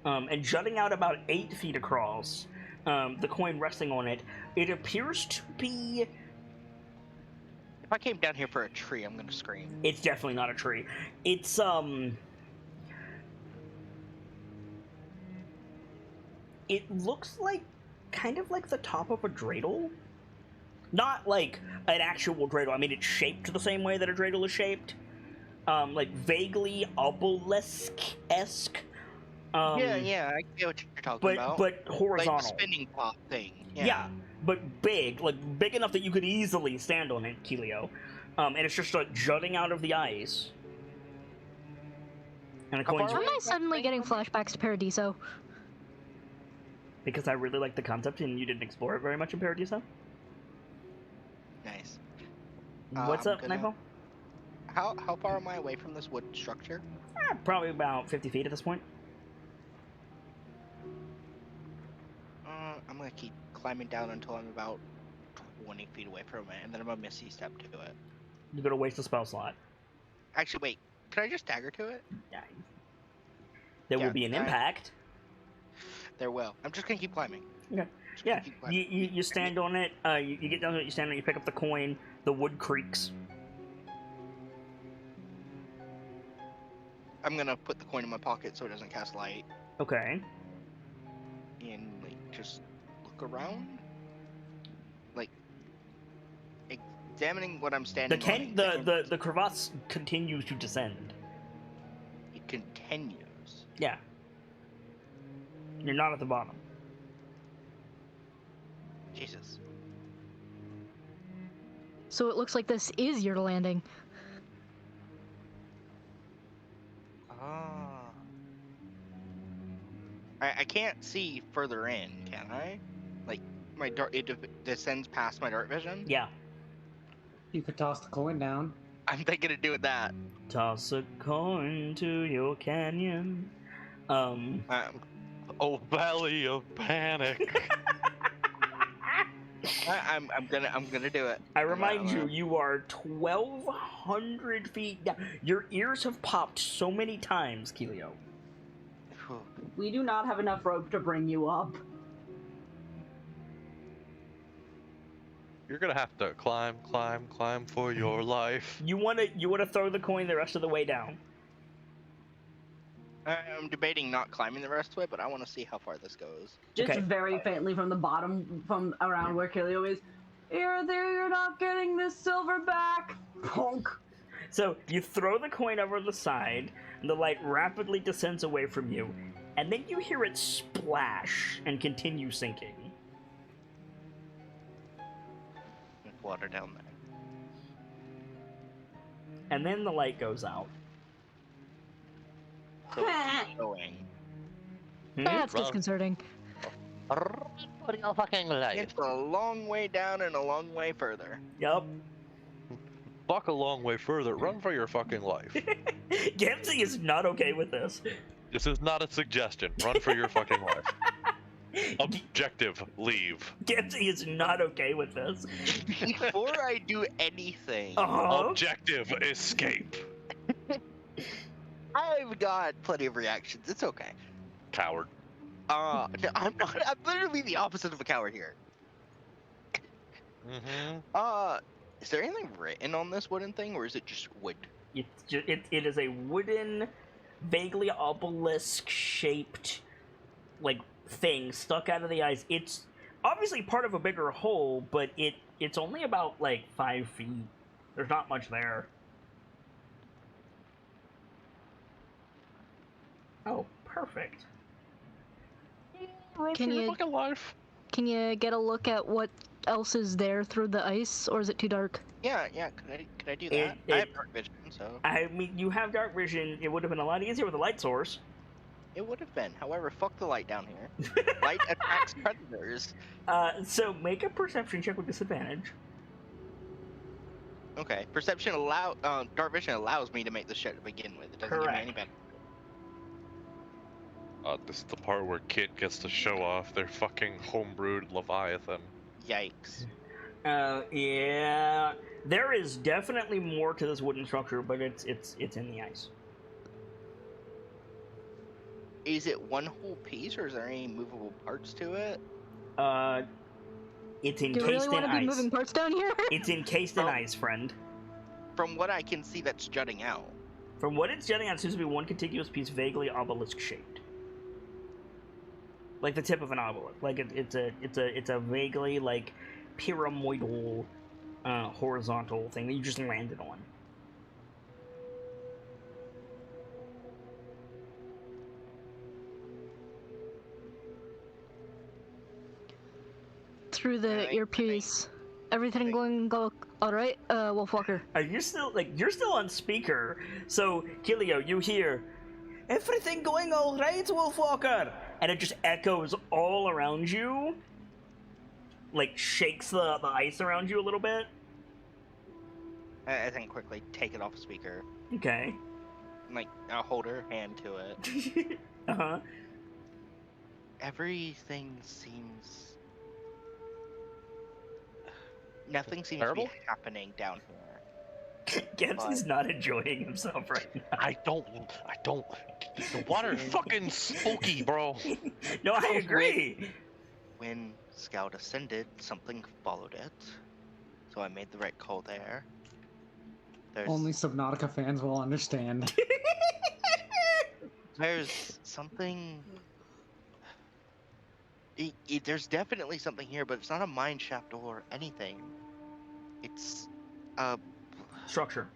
And jutting out about 8 feet across, the coin resting on it, it appears to be...
If I came down here for a tree, I'm gonna scream.
It's definitely not a tree. It's, it looks kind of like the top of a dreidel. Not like an actual dreidel. I mean, it's shaped the same way that a dreidel is shaped. Vaguely obelisk-esque.
Yeah, I get what you're talking about.
But horizontal.
Like the spinning top thing.
Yeah, but big. Big enough that you could easily stand on it, Keelio. And it's just jutting out of the ice. And the coin's...
Why am I suddenly getting flashbacks to Paradiso?
Because I really like the concept and you didn't explore it very much in Paradiso.
Nice.
What's
I'm
up,
gonna-
Nightfall?
How far am I away from this wood structure?
Probably about 50 feet at this point.
I'm gonna keep climbing down until I'm about 20 feet away from it, and then I'm gonna Misty Step to it.
You're gonna waste a spell slot.
Actually, wait. Can I just dagger to it?
Yeah. There
Yeah,
will be an impact.
There will. I'm just gonna keep climbing.
Okay.
Just gonna
Yeah,
keep climbing.
you stand on it, you get down to it, you stand on it, you pick up the coin, the wood creaks.
I'm gonna put the coin in my pocket so it doesn't cast light,
Okay.
and just look around, examining what I'm standing on.
The crevasse continues to descend.
It continues.
Yeah. You're not at the bottom.
Jesus.
So it looks like this is your landing.
Ah. I can't see further in, can I? Like my dart, it descends past my dark vision.
Yeah.
You could toss the coin down.
I'm thinking of doing that.
Toss a coin to your canyon.
Oh, valley of panic.
I'm gonna do it.
I remind you, you are 1,200 feet down. Your ears have popped so many times, Keelio.
We do not have enough rope to bring you up.
You're gonna have to climb for your life.
You wanna throw the coin the rest of the way down.
I'm debating not climbing the rest of it, but I want to see how far this goes.
Just
Okay.
very faintly from the bottom, from around where Kilio is. You're not getting this silver back. Punk.
So you throw the coin over the side, and the light rapidly descends away from you, and then you hear it splash and continue sinking.
Water down there.
And then the light goes out.
So it's going.
That's
Run.
disconcerting.
For your fucking life.
It's a long way down and a long way further.
Yup.
Fuck a long way further. Run for your fucking life.
Gamzee is not okay with this.
This is not a suggestion. Run for your fucking life. Objective, leave.
Gamzee is not okay with this.
Before I do anything,
Objective, escape.
I've got plenty of reactions. It's okay.
Coward.
No, I'm not. I'm literally the opposite of a coward here.
Mm-hmm.
Is there anything written on this wooden thing, or is it just wood?
It is a wooden, vaguely obelisk-shaped, like, thing stuck out of the ice. It's obviously part of a bigger hole, but it's only about, like, 5 feet. There's not much there. Oh, perfect.
Can you
Fucking life.
can you get a look at what else is there through the ice, or is it too dark?
Yeah. Could I do that? I have dark vision, so
I mean, you have dark vision. It would have been a lot easier with a light source.
it would have been. However, fuck the light down here. Light attracts predators.
So make a perception check with disadvantage.
Okay. Perception dark vision allows me to make the shit to begin with. It doesn't give me
Correct.
any benefit.
This is the part where Kid gets to show off their fucking homebrewed Leviathan.
Yikes.
Yeah, there is definitely more to this wooden structure, but it's in the ice.
Is it one whole piece, or is there any movable parts to it?
It's
Do you
encased
really want
in
to be
ice.
moving parts down here?
It's encased in ice, friend.
From what I can see, that's jutting out.
From what it's jutting out, it seems to be one contiguous piece, vaguely obelisk-shaped, like the tip of an obelisk. Like it's a vaguely like pyramidal, horizontal thing that you just landed on.
Through the earpiece. Everything go all right, Wolfwalker?
Are you still you're still on speaker? So Kilio, you hear everything going all right, Wolfwalker, and it just echoes all around you, like shakes the ice around you a little bit.
I think quickly take it off speaker.
Okay.
Like, I'll hold her hand to it.
Uh-huh.
Everything seems... Nothing seems
Terrible?
to be happening down here.
Gamzee's not enjoying himself right now.
I don't. The water's fucking spooky, bro.
No, I agree.
When Scout ascended, something followed it. So I made the right call there. There's,
Only Subnautica fans will understand.
there's something... there's definitely something here, but it's not a mine shaft or anything. It's
Structure.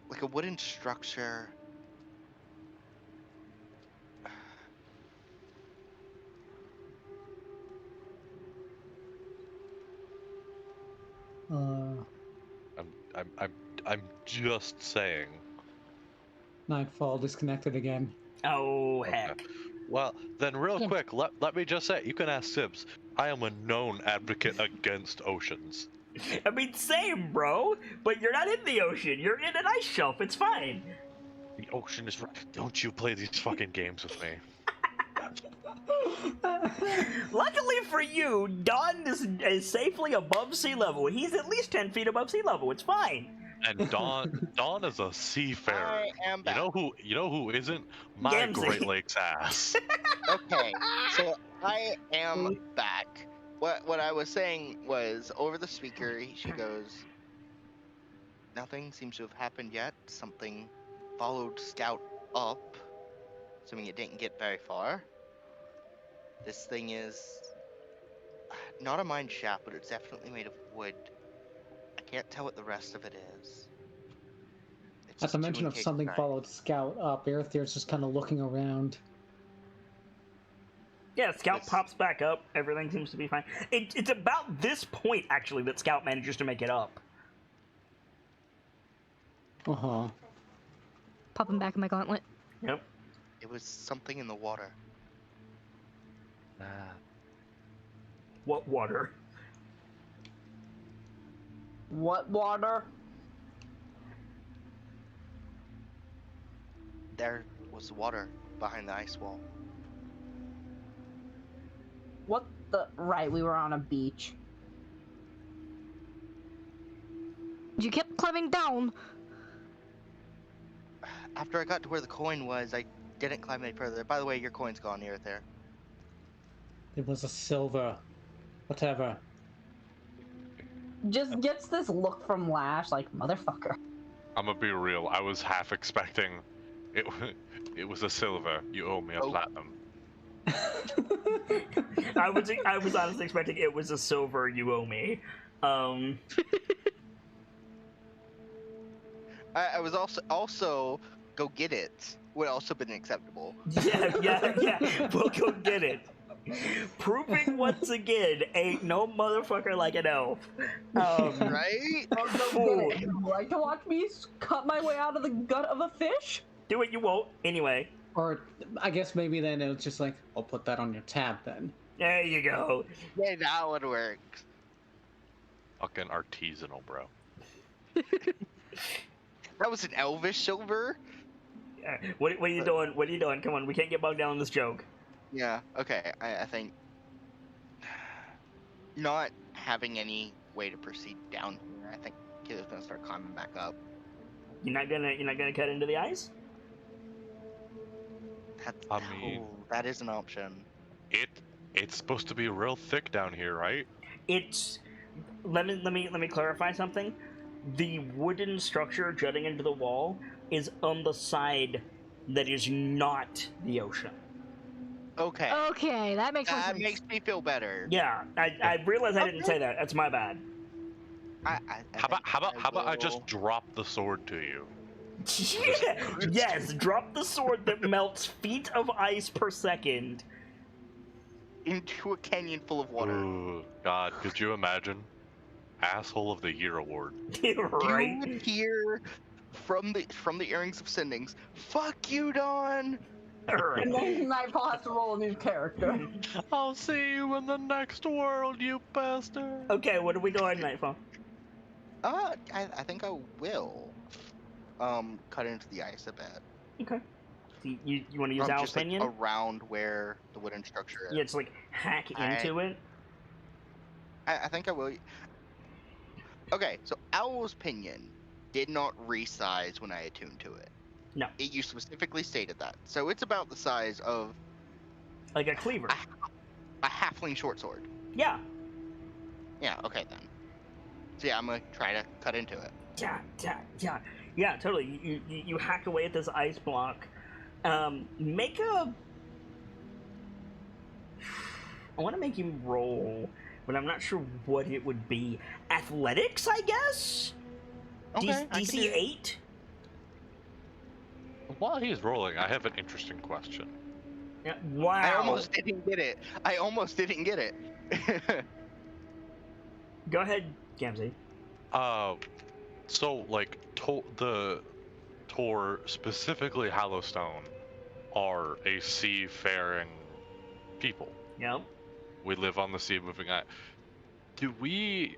like a wooden structure.
I'm just saying.
Nightfall disconnected again.
Oh heck.
Well, then real quick, let me just say, you can ask Sibs. I am a known advocate against oceans.
I mean, same, bro. But you're not in the ocean. You're in an ice shelf. It's fine.
The ocean is right. Don't you play these fucking games with me.
Luckily for you, Don is safely above sea level. He's at least 10 feet above sea level. It's fine.
And Dawn is a seafarer.
I am back.
You know who isn't? My
Gamzee.
Great Lakes ass.
Okay, so I am back. What I was saying was, over the speaker, she goes, nothing seems to have happened yet. Something followed Scout up, assuming it didn't get very far. This thing is not a mine shaft, but it's definitely made of wood. I can't tell what the rest of it is. It's
At the
too
mention of
encased
something
in ice.
followed Scout up, Aerithir's just kind of looking around.
Yeah, Scout
This-
pops back up. Everything seems to be fine. It's about this point, actually, that Scout manages to make it up.
Uh-huh.
Popping back in my gauntlet.
Yep.
It was something in the water.
What water?
What water?
There was water behind the ice wall.
What the? Right, we were on a beach.
You kept climbing down.
After I got to where the coin was, I didn't climb any further. By the way, your coin's gone near there.
It was a silver. Whatever.
Just gets this look from Lash, like, motherfucker.
I'm gonna be real. I was half expecting it. It was a silver. You owe me a platinum.
I was honestly expecting it was a silver you owe me.
I was also go get it would also been acceptable.
Yeah. We'll go get it. Proving once again, ain't no motherfucker like an elf.
Right?
Fool.
Would you like to watch me cut my way out of the gut of a fish?
Do it, you won't. Anyway,
Or, I guess maybe then it's just like, I'll put that on your tab then.
there you go.
Yeah, that would work.
Fucking artisanal, bro.
That was an elvish silver?
What are you doing? What are you doing? Come on, we can't get bogged down in this joke.
Yeah, okay. I think not having any way to proceed down here, I think Kayla's gonna start climbing back up.
You're not gonna cut into the ice?
That is an option.
It's supposed to be real thick down here, right?
It's let me clarify something. The wooden structure jutting into the wall is on the side that is not the ocean.
Okay.
Okay, that makes more
That
sense.
makes me feel better.
Yeah, I realized I didn't
Okay.
say that. That's my bad.
How about I just drop the sword to you?
Yes, drop the sword that melts feet of ice per second.
into a canyon full of water.
Ooh, God, could you imagine? Asshole of the Year award.
Right?
You would hear from the earrings of Sendings, "Fuck you, Dawn."
And then Nightfall has to roll a new character.
I'll see you in the next world, you bastard.
Okay, what are we doing, Nightfall?
I think I will. Cut into the ice a bit.
Okay. You want to use
From
Al's
just like
opinion?
around where the wooden structure is.
Yeah, it's like hack into it.
I think I will. Okay, so Owl's pinion did not resize when I attuned to it.
No.
You specifically stated that. So it's about the size of
Like a cleaver.
a halfling short sword.
Yeah.
Yeah, okay then. So yeah, I'm gonna try to cut into it.
Yeah, totally. You hack away at this ice block. Make a... I want to make you roll, but I'm not sure what it would be. Athletics, I guess?
Okay, I can
DC
do-
8?
While he's rolling, I have an interesting question.
Yeah. Wow.
I almost didn't get it.
Go ahead, Gamzee.
So like the Tor, specifically Hallowstone, are a seafaring people.
Yep.
We live on the sea moving ice. Do we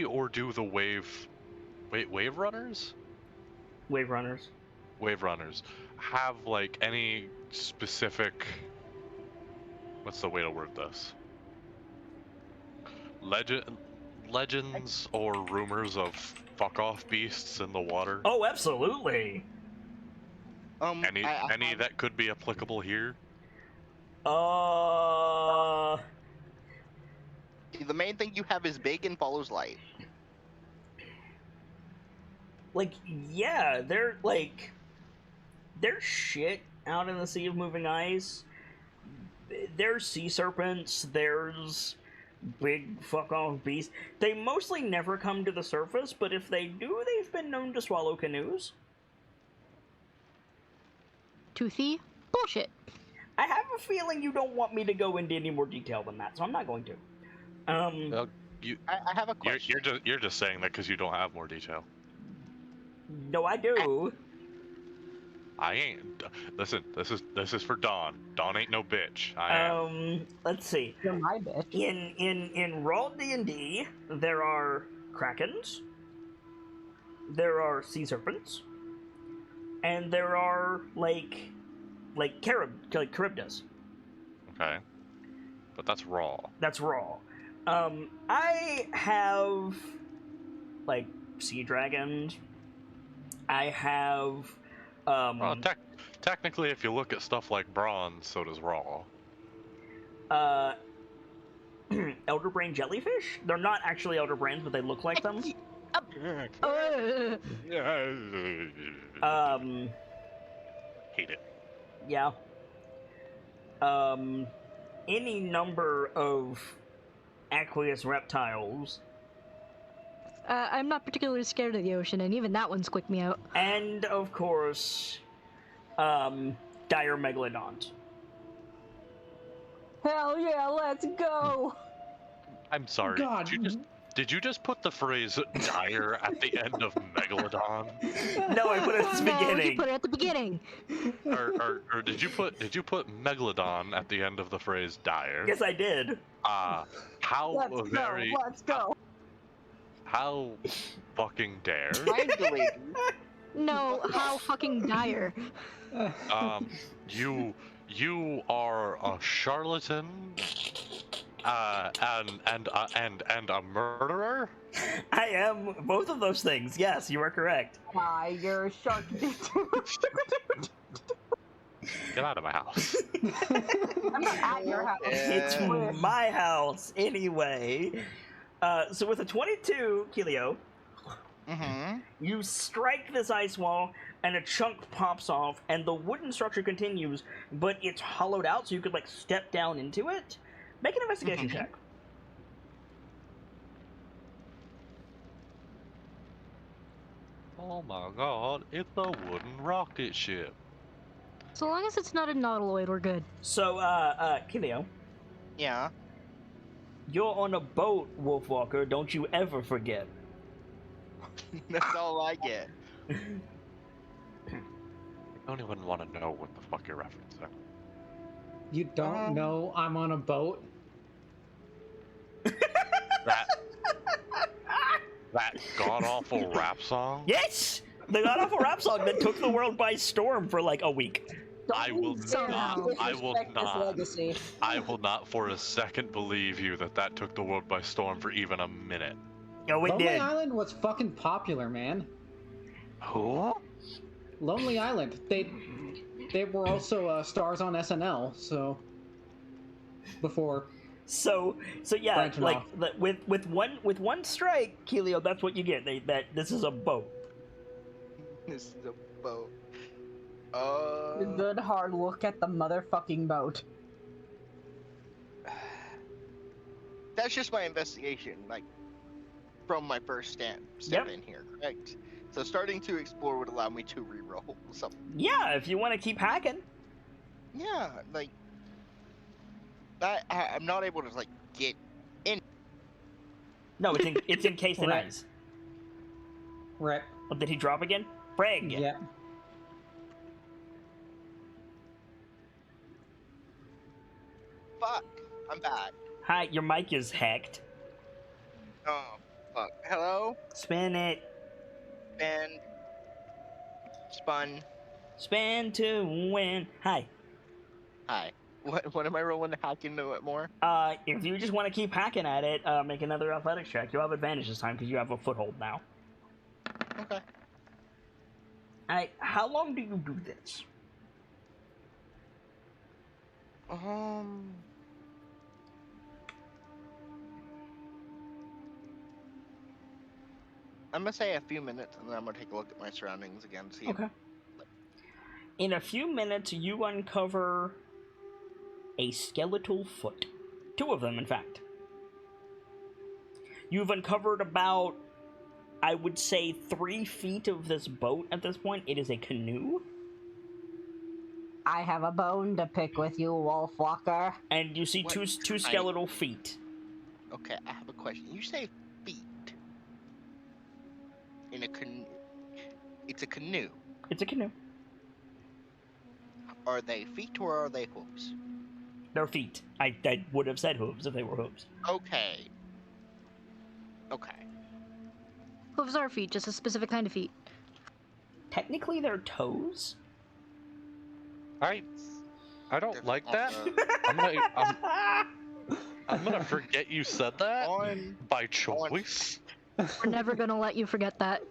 or do the wave runners?
Wave runners.
Wave runners have like any specific, what's the way to word this? Legends or rumors of fuck off beasts in the water?
Oh, absolutely.
Any that could be applicable here?
The main thing you have is big and follows light.
Like, yeah, there's shit out in the Sea of Moving Ice. There's sea serpents, there's big fuck-off beasts. They mostly never come to the surface, but if they do, they've been known to swallow canoes.
Toothy? Bullshit.
I have a feeling you don't want me to go into any more detail than that, so I'm not going to.
I have a question.
You're just saying that because you don't have more detail.
No, I do.
I ain't. Listen, this is for Dawn. Dawn ain't no bitch. I am.
Let's see.
You're my bitch.
In raw D&D, there are krakens, there are sea serpents, and there are like charybdis.
Okay. But that's raw.
That's raw. I have like sea dragons. I have
Well, technically, if you look at stuff like bronze, so does raw.
elder brain jellyfish. They're not actually elder brains, but they look like them.
Hate it.
Yeah. Any number of aqueous reptiles.
I'm not particularly scared of the ocean, and even that one squeaked me out.
And, of course, dire megalodons.
Hell yeah, let's go!
I'm sorry.
God.
Did you just put the phrase dire at the end of megalodon?
No, I put it at the
No,
beginning.
you put it at the beginning.
or did you put megalodon at the end of the phrase dire?
Yes, I did.
Let's go!
How fucking dare?
No, how fucking dire.
You are a charlatan, and a murderer.
I am both of those things. Yes, you are correct.
You're a shark.
Get out of my house.
I'm not at your house.
It's my house anyway. So with a 22, Keelio, you strike this ice wall, and a chunk pops off, and the wooden structure continues, but it's hollowed out, so you could, like, step down into it. Make an investigation check.
Oh my god, it's a wooden rocket ship.
So long as it's not a nautiloid, we're good.
So, Keelio,
Yeah.
you're on a boat, Wolfwalker, don't you ever forget.
That's all I get.
I don't even want to know what the fuck you're referencing.
You don't know I'm on a boat?
That god-awful rap song?
Yes! The god-awful rap song that took the world by storm for, like, a week.
I will not for a second believe you that took the world by storm for even a minute.
No, it
Lonely
did.
Island was fucking popular, man.
Who?
Lonely Island. They were also stars on SNL. So before.
So yeah,
branching
like
off.
with one strike, Keelio, that's what you get. This is a boat.
This is a boat.
A good hard look at the motherfucking boat.
That's just my investigation, like, from my first step in here, correct? So starting to explore would allow me to re-roll something.
Yeah, if you want to keep hacking.
Yeah, like, I'm not able to, like, get in.
No, it's encased in
Right.
ice.
Right.
Oh, did he drop again? Frag.
Yeah.
fuck? I'm back.
Hi, your mic is hacked.
Oh, fuck. Hello?
Spin it.
And spun.
Spin to win. Hi.
Hi. What am I rolling to hack into it more?
If you just want to keep hacking at it, make another athletics check. You'll have advantage this time because you have a foothold now.
Okay.
Alright, how long do you do this?
I'm gonna say a few minutes, and then I'm gonna take a look at my surroundings again. See.
Okay. In a few minutes, you uncover a skeletal foot. 2 of them, in fact. You've uncovered about, I would say, 3 feet of this boat at this point. It is a canoe.
I have a bone to pick with you, Wolf Walker.
And you see two skeletal feet.
Okay, I have a question. You say feet in a canoe. It's a canoe.
It's a canoe.
Are they feet or are they hooves?
They're feet. I would have said hooves if they were hooves.
Okay. Okay.
Hooves are feet, just a specific kind of feet.
Technically, they're toes.
I don't
They're
like that.
also-
I'm gonna forget you said that
On
by choice.
We're never gonna let you forget that.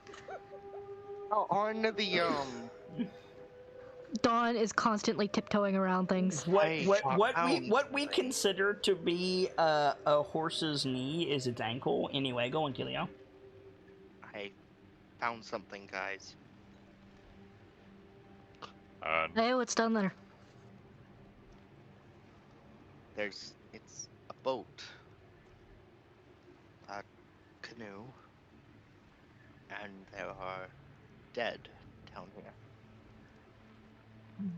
on the
Dawn is constantly tiptoeing around things.
What we consider to be a horse's knee is its ankle. Anyway, go on, Kilio.
I found something, guys.
Hey, what's down there?
It's a boat, a canoe, and there are dead down here.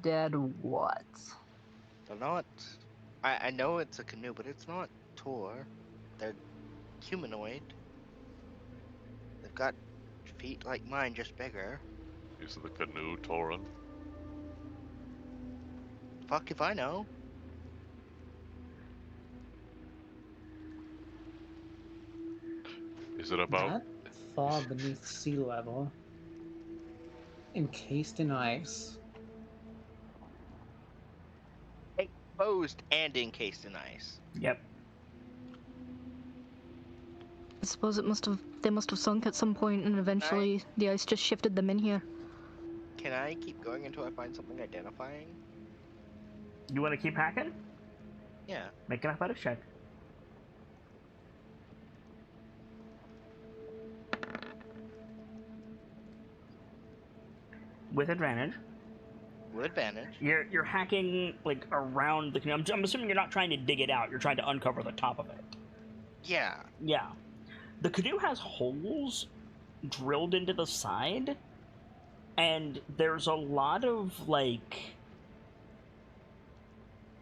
Dead what?
They're not. I know it's a canoe, but it's not Tor. They're humanoid. They've got feet like mine, just bigger.
Is the canoe Torin?
Fuck if I know.
Is it about?
Not far beneath sea level, encased in ice.
Exposed and encased in ice.
Yep.
I suppose they must have sunk at some point, and eventually the ice just shifted them in here.
Can I keep going until I find something identifying?
You want to keep hacking?
Yeah.
Make an athletics check. With advantage.
With advantage.
You're hacking like around the canoe. I'm assuming you're not trying to dig it out. You're trying to uncover the top of it.
Yeah.
Yeah. The canoe has holes drilled into the side, and there's a lot of like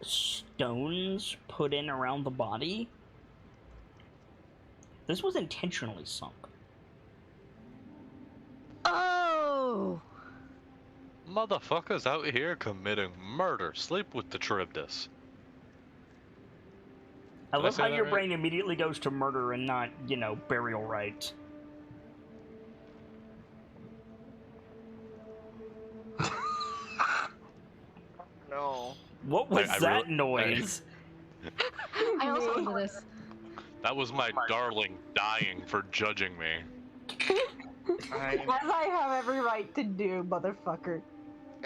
stones put in around the body. This was intentionally sunk.
Oh!
Motherfuckers out here committing murder. Sleep with the Charybdis.
I
Did I
love
say
how
that
your
right?
brain immediately goes to murder and not, burial rites.
No.
What was
I
that
really-
noise?
I also into this.
That was my darling dying for judging me.
As I have every right to do, motherfucker.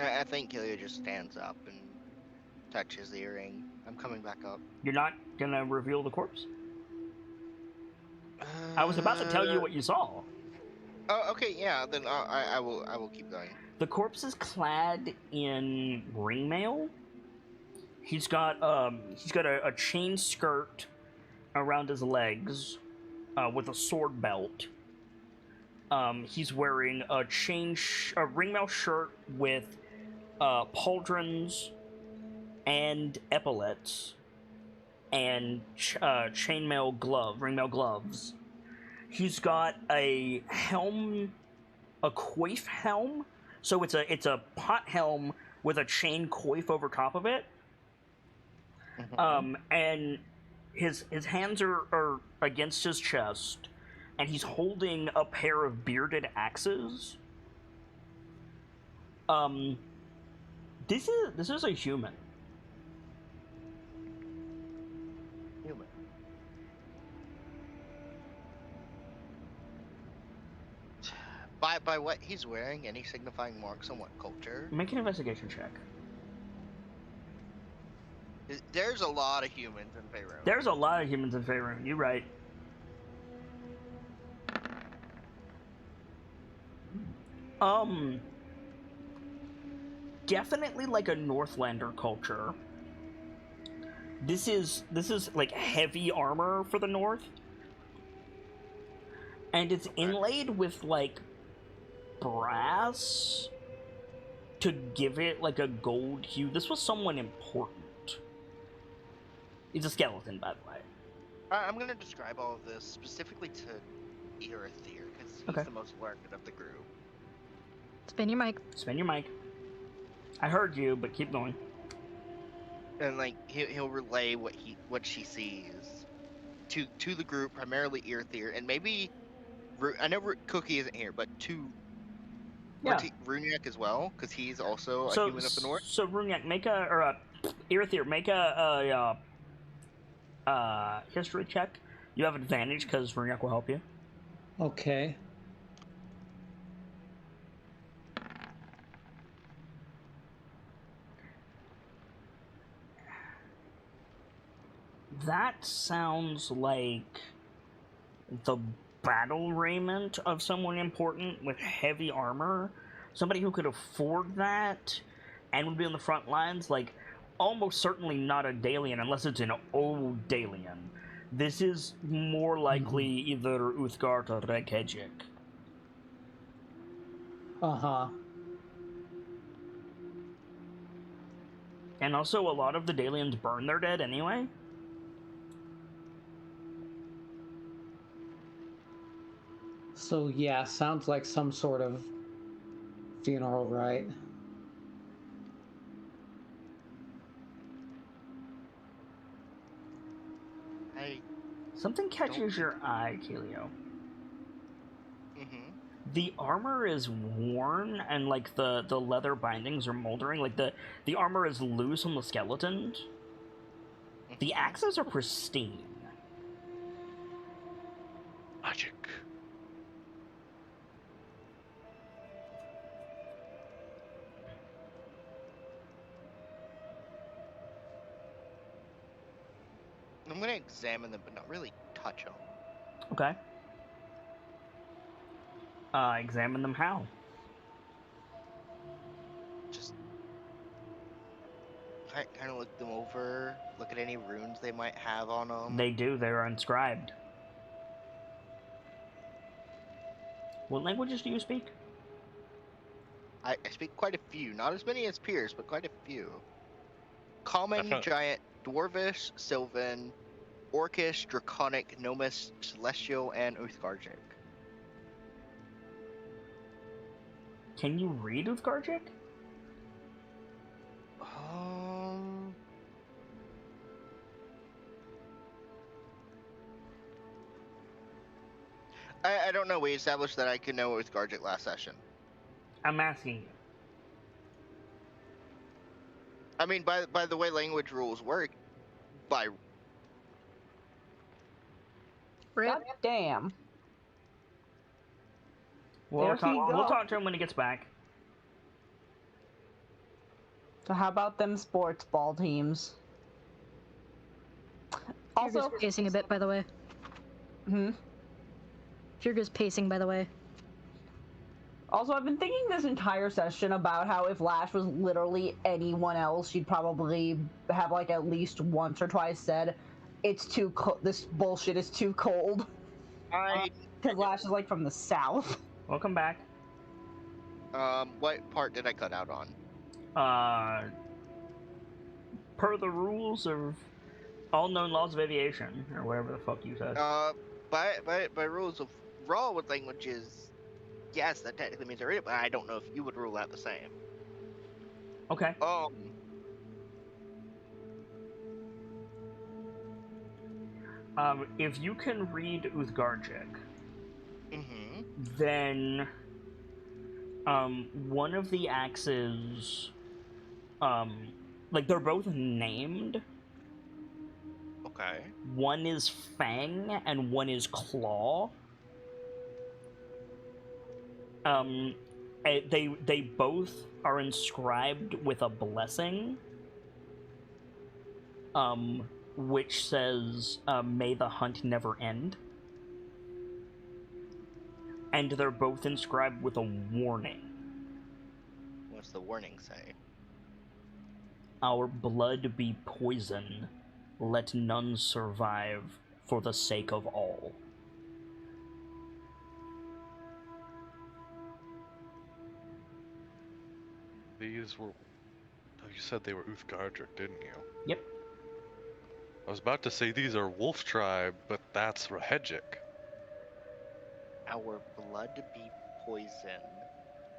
I think Killia just stands up and touches the earring. I'm coming back up.
You're not gonna reveal the corpse? I was about to tell you what you saw.
Oh, okay, yeah. Then I will keep going.
The corpse is clad in ringmail. He's got a chain skirt around his legs, with a sword belt. He's wearing a ringmail shirt with pauldrons and epaulets, and ringmail gloves. He's got a helm, a coif helm. So it's a pot helm with a chain coif over top of it. And his hands are against his chest, and he's holding a pair of bearded axes. This is a human.
Human. By what he's wearing, any signifying marks on what culture?
Make an investigation check.
There's a lot of humans in Faerun.
There's a lot of humans in Faerun. You're right. Definitely like a Northlander culture. This is like heavy armor for the North, and it's inlaid with like brass to give it like a gold hue. This was someone important. He's a skeleton, by the way.
I'm going to describe all of this specifically to Earthir, because he's the most learned of the group.
Spin your mic.
Spin your mic. I heard you, but keep going.
And like he'll relay what she sees to the group, primarily Earthir, and maybe I know Cookie isn't here, but to Runyak as well, because he's also a human of the North.
So Runyak, make Earthir, make a history check. You have advantage because Runyak will help you.
Okay.
That sounds like the battle raiment of someone important with heavy armor. Somebody who could afford that and would be on the front lines, like, almost certainly not a Dalian unless it's an old Dalian. This is more likely either Uthgard or Reykjavik.
Uh-huh.
And also, a lot of the Dalians burn their dead anyway.
So yeah, sounds like some sort of funeral rite.
Something catches your eye, Kelio. The armor is worn, and like the leather bindings are moldering. Like the armor is loose on the skeletons. The axes are pristine.
Magic.
I'm gonna examine them, but not really touch them.
Okay. Examine them how?
Just kind of look them over, look at any runes they might have on them.
They do, they're inscribed. What languages do you speak?
I speak quite a few, not as many as Pierce, but quite a few. Common, Giant, Dwarvish, Sylvan, Orcish, Draconic, Gnomish, Celestial, and Uthgargic.
Can you read Uthgargic?
I don't know. We established that I could know Uthgargic last session.
I'm asking you.
I mean, by the way language rules work, by...
God damn.
We'll talk to him when he gets back.
So how about them sports ball teams?
Also pacing a bit, by the way. Furga's pacing, by the way.
Also, I've been thinking this entire session about how if Lash was literally anyone else, she'd probably have like at least once or twice said, "It's too cold. This bullshit is too cold." Because Lash is like from the south.
Welcome back.
What part did I cut out on?
Per the rules of all known laws of aviation, or whatever the fuck you said.
By rules of raw with languages, yes, that technically means I read it, but I don't know if you would rule out the same.
Okay. If you can read Uthgargic,
Mm-hmm.
then one of the axes, like they're both named.
Okay.
One is Fang and one is Claw. They both are inscribed with a blessing, which says, "May the hunt never end." And they're both inscribed with a warning.
What's the warning say?
Our blood be poison. Let none survive for the sake of all.
These were... Oh, you said they were Uthgardric, didn't you?
Yep.
I was about to say these are Wolf Tribe, but that's Rahegic.
Our blood be poison.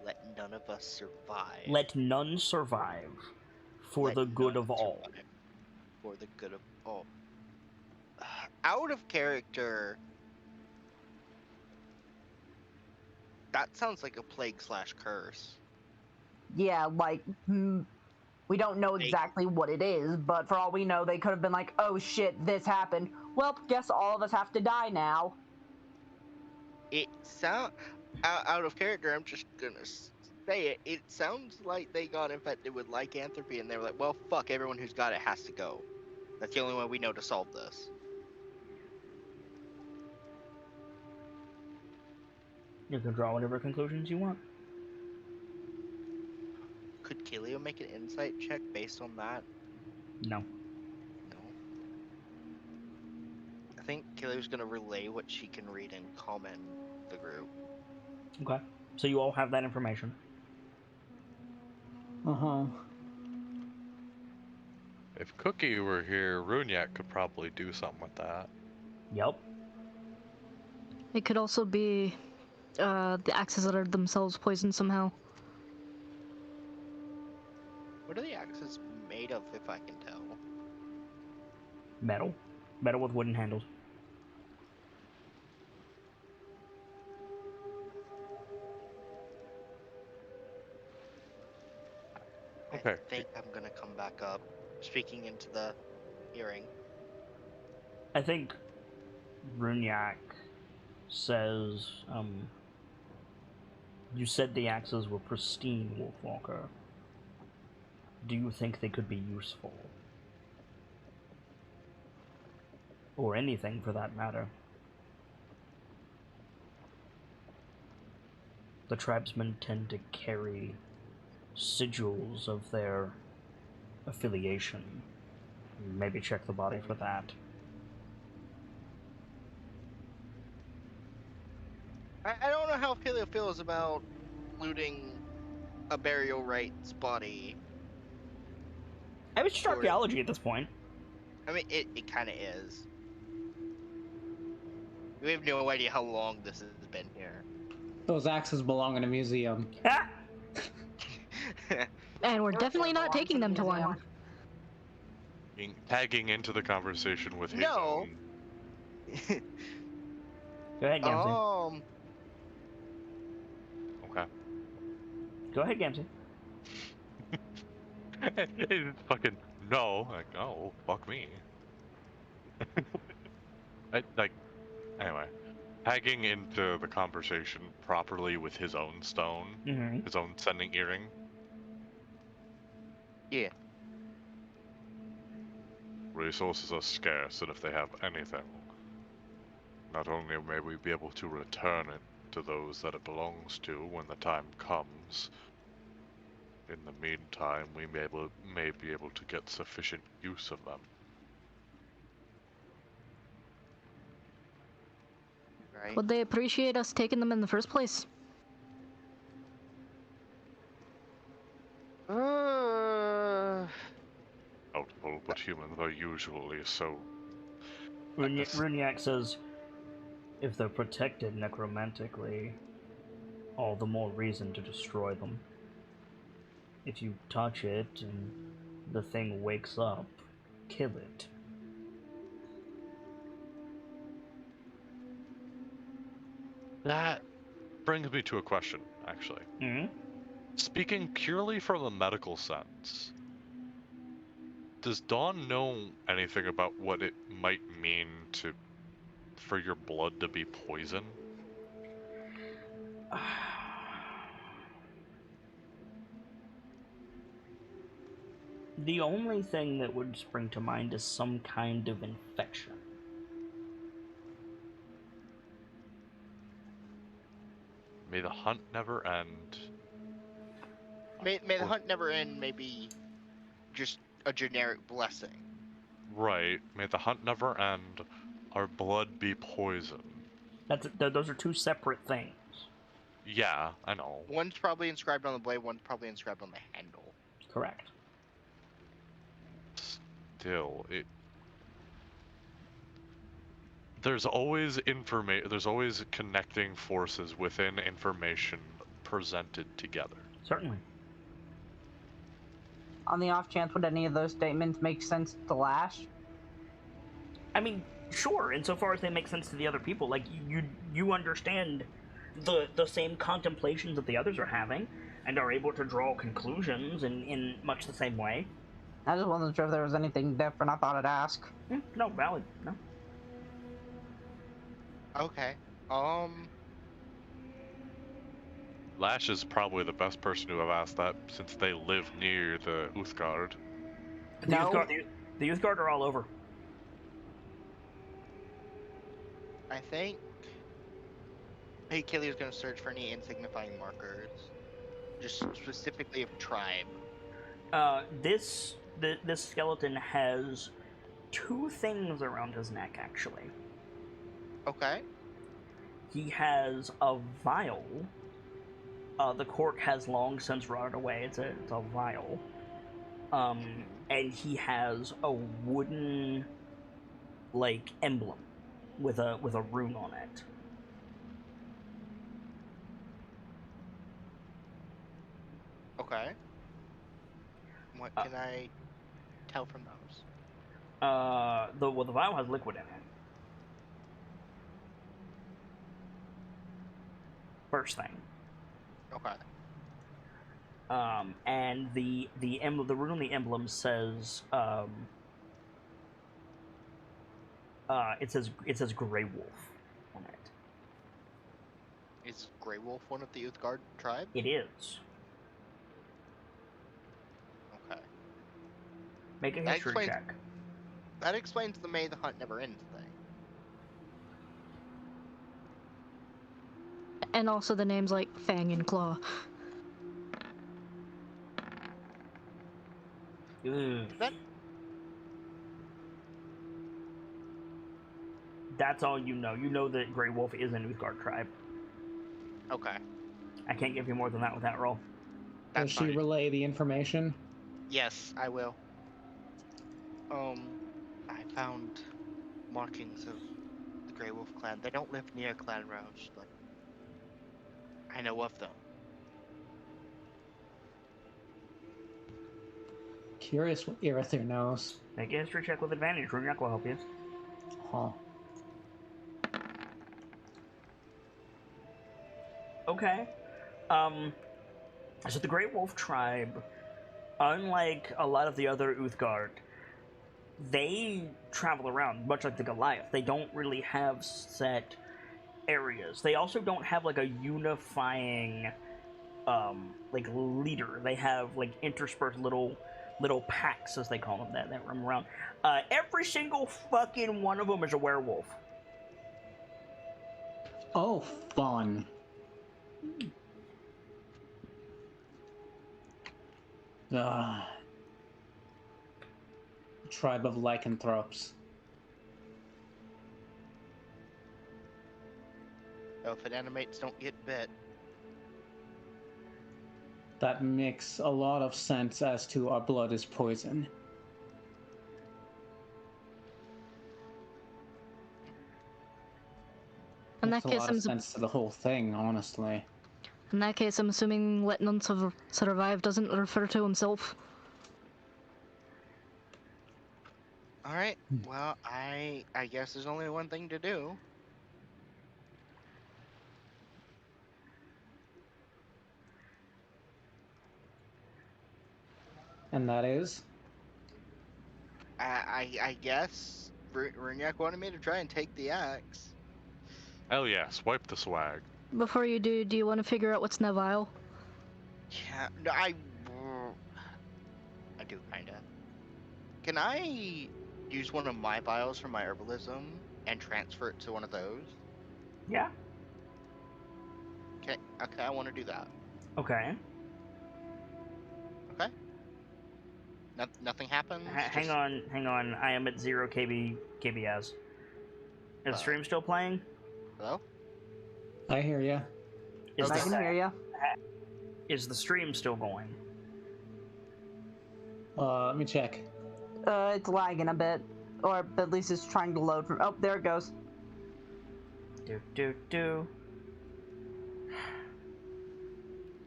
Let none of us survive.
Let none survive for
Let
the good
none
of all.
survive for the good of all. Out of character. That sounds like a plague/curse.
Yeah, like, we don't know exactly what it is, but for all we know, they could have been like, oh shit, this happened. Well, guess all of us have to die now.
It sound out of character. I'm just gonna say it. It sounds like they got infected with lycanthropy, and they were like, "Well, fuck, everyone who's got it has to go. That's the only way we know to solve this."
You can draw whatever conclusions you want.
Could Kilio make an insight check based on that?
No.
No. I think Kilio's gonna relay what she can read and comment the group.
Okay. So you all have that information.
Uh-huh.
If Cookie were here, Runyak could probably do something with that.
Yep.
It could also be the axes that are themselves poisoned somehow.
What are the axes made of, if I can tell?
Metal. Metal with wooden handles.
Okay.
I think I'm gonna come back up, speaking into the hearing.
I think Runyak says, you said the axes were pristine, Wolfwalker. Do you think they could be useful? Or anything for that matter. The tribesmen tend to carry sigils of their affiliation. Maybe check the body for that.
I don't know how Kilio feels about looting a burial rites body.
I mean, it's just archaeology at this point.
I mean, it kind of is. We have no idea how long this has been here.
Those axes belong in a museum.
Ah!
And we're definitely not
belongs
taking
in
them
the
to one.
museum.
Tagging into the conversation with his
No.
own...
Go ahead, Gamsey.
Okay.
Go ahead, Gamsey.
It's fucking... No. Like, oh, fuck me. Anyway. Tagging into the conversation properly with his own stone, his own sending earring.
Yeah.
Resources are scarce, and if they have anything, not only may we be able to return it to those that it belongs to when the time comes, in the meantime, we may be able to get sufficient use of them.
Right.
Would they appreciate us taking them in the first place?
Doubtful, but humans are usually so...
Runyak says, if they're protected necromantically, all the more reason to destroy them. If you touch it and the thing wakes up, kill it.
That brings me to a question, actually.
Hmm?
Speaking purely from a medical sense, does Dawn know anything about what it might mean for your blood to be poison?
The only thing that would spring to mind is some kind of infection.
May the hunt never end.
May the hunt never end. Maybe just a generic blessing.
Right. May the hunt never end. Our blood be poison.
Those are two separate things.
Yeah, I know.
One's probably inscribed on the blade. One's probably inscribed on the handle.
Correct.
Still, there's always There's always connecting forces within information presented together.
Certainly.
On the off chance, would any of those statements make sense to Lash?
I mean, sure, insofar as they make sense to the other people. Like, you understand the same contemplations that the others are having, and are able to draw conclusions in much the same way.
I just wasn't sure if there was anything different. I thought I'd ask.
No, valid. No.
Okay.
Lash is probably the best person to have asked that, since they live near the Uthgard.
No.
The Uthgard are all over.
I think Achilles is going to search for any insignifying markers, just specifically of tribe.
This skeleton has two things around his neck, actually.
Okay.
He has a vial. The cork has long since rotted away. It's a vial. And he has a wooden, like, emblem with a rune on it.
Okay. What can I tell from those?
The vial has liquid in it. First thing.
Okay.
And the rune on the emblem says it says Grey Wolf on it.
Is Grey Wolf one of the Uthgard tribe?
It is.
Okay.
Make a history check.
That explains the May the Hunt Never Ends thing.
And also the names like Fang and Claw.
That's all you know. You know that Grey Wolf is an Uthgard tribe.
Okay.
I can't give you more than that with that roll.
Does she relay the information?
Yes, I will. I found markings of the Grey Wolf clan. They don't live near Clan Rouge, but I know of them.
Curious what Irithyr knows.
Make a history check with advantage. Runyak will help you.
Huh.
Okay. So the Grey Wolf tribe, unlike a lot of the other Uthgard, they travel around, much like the Goliath. They don't really have set areas. They also don't have, like, a unifying, like, leader. They have, like, interspersed little packs, as they call them, that roam around. Every single fucking one of them is a werewolf.
Oh, fun. Tribe of lycanthropes.
Oh, if it animates, don't get bit.
That makes a lot of sense as to our blood is poison.
In
Makes
that
a
case,
lot of sense to the whole thing, honestly.
In that case, I'm assuming let none survive doesn't refer to himself.
Alright, well, I guess there's only one thing to do.
And that is?
I guess Runyak wanted me to try and take the axe.
Hell yeah, swipe the swag.
Before you do you want to figure out what's in the vial?
Yeah, no, I do kinda. Can I use one of my vials from my herbalism and transfer it to one of those?
Yeah.
Okay, I want to do that.
Okay.
Okay. Nothing happens.
Hang on. I am at 0 KBS. Is the stream still playing?
Hello.
I hear ya.
Is
I
Okay.
can hear you.
Is the stream still going?
Let me check.
It's lagging a bit, or at least it's trying to load from. Oh, there it goes.
Do.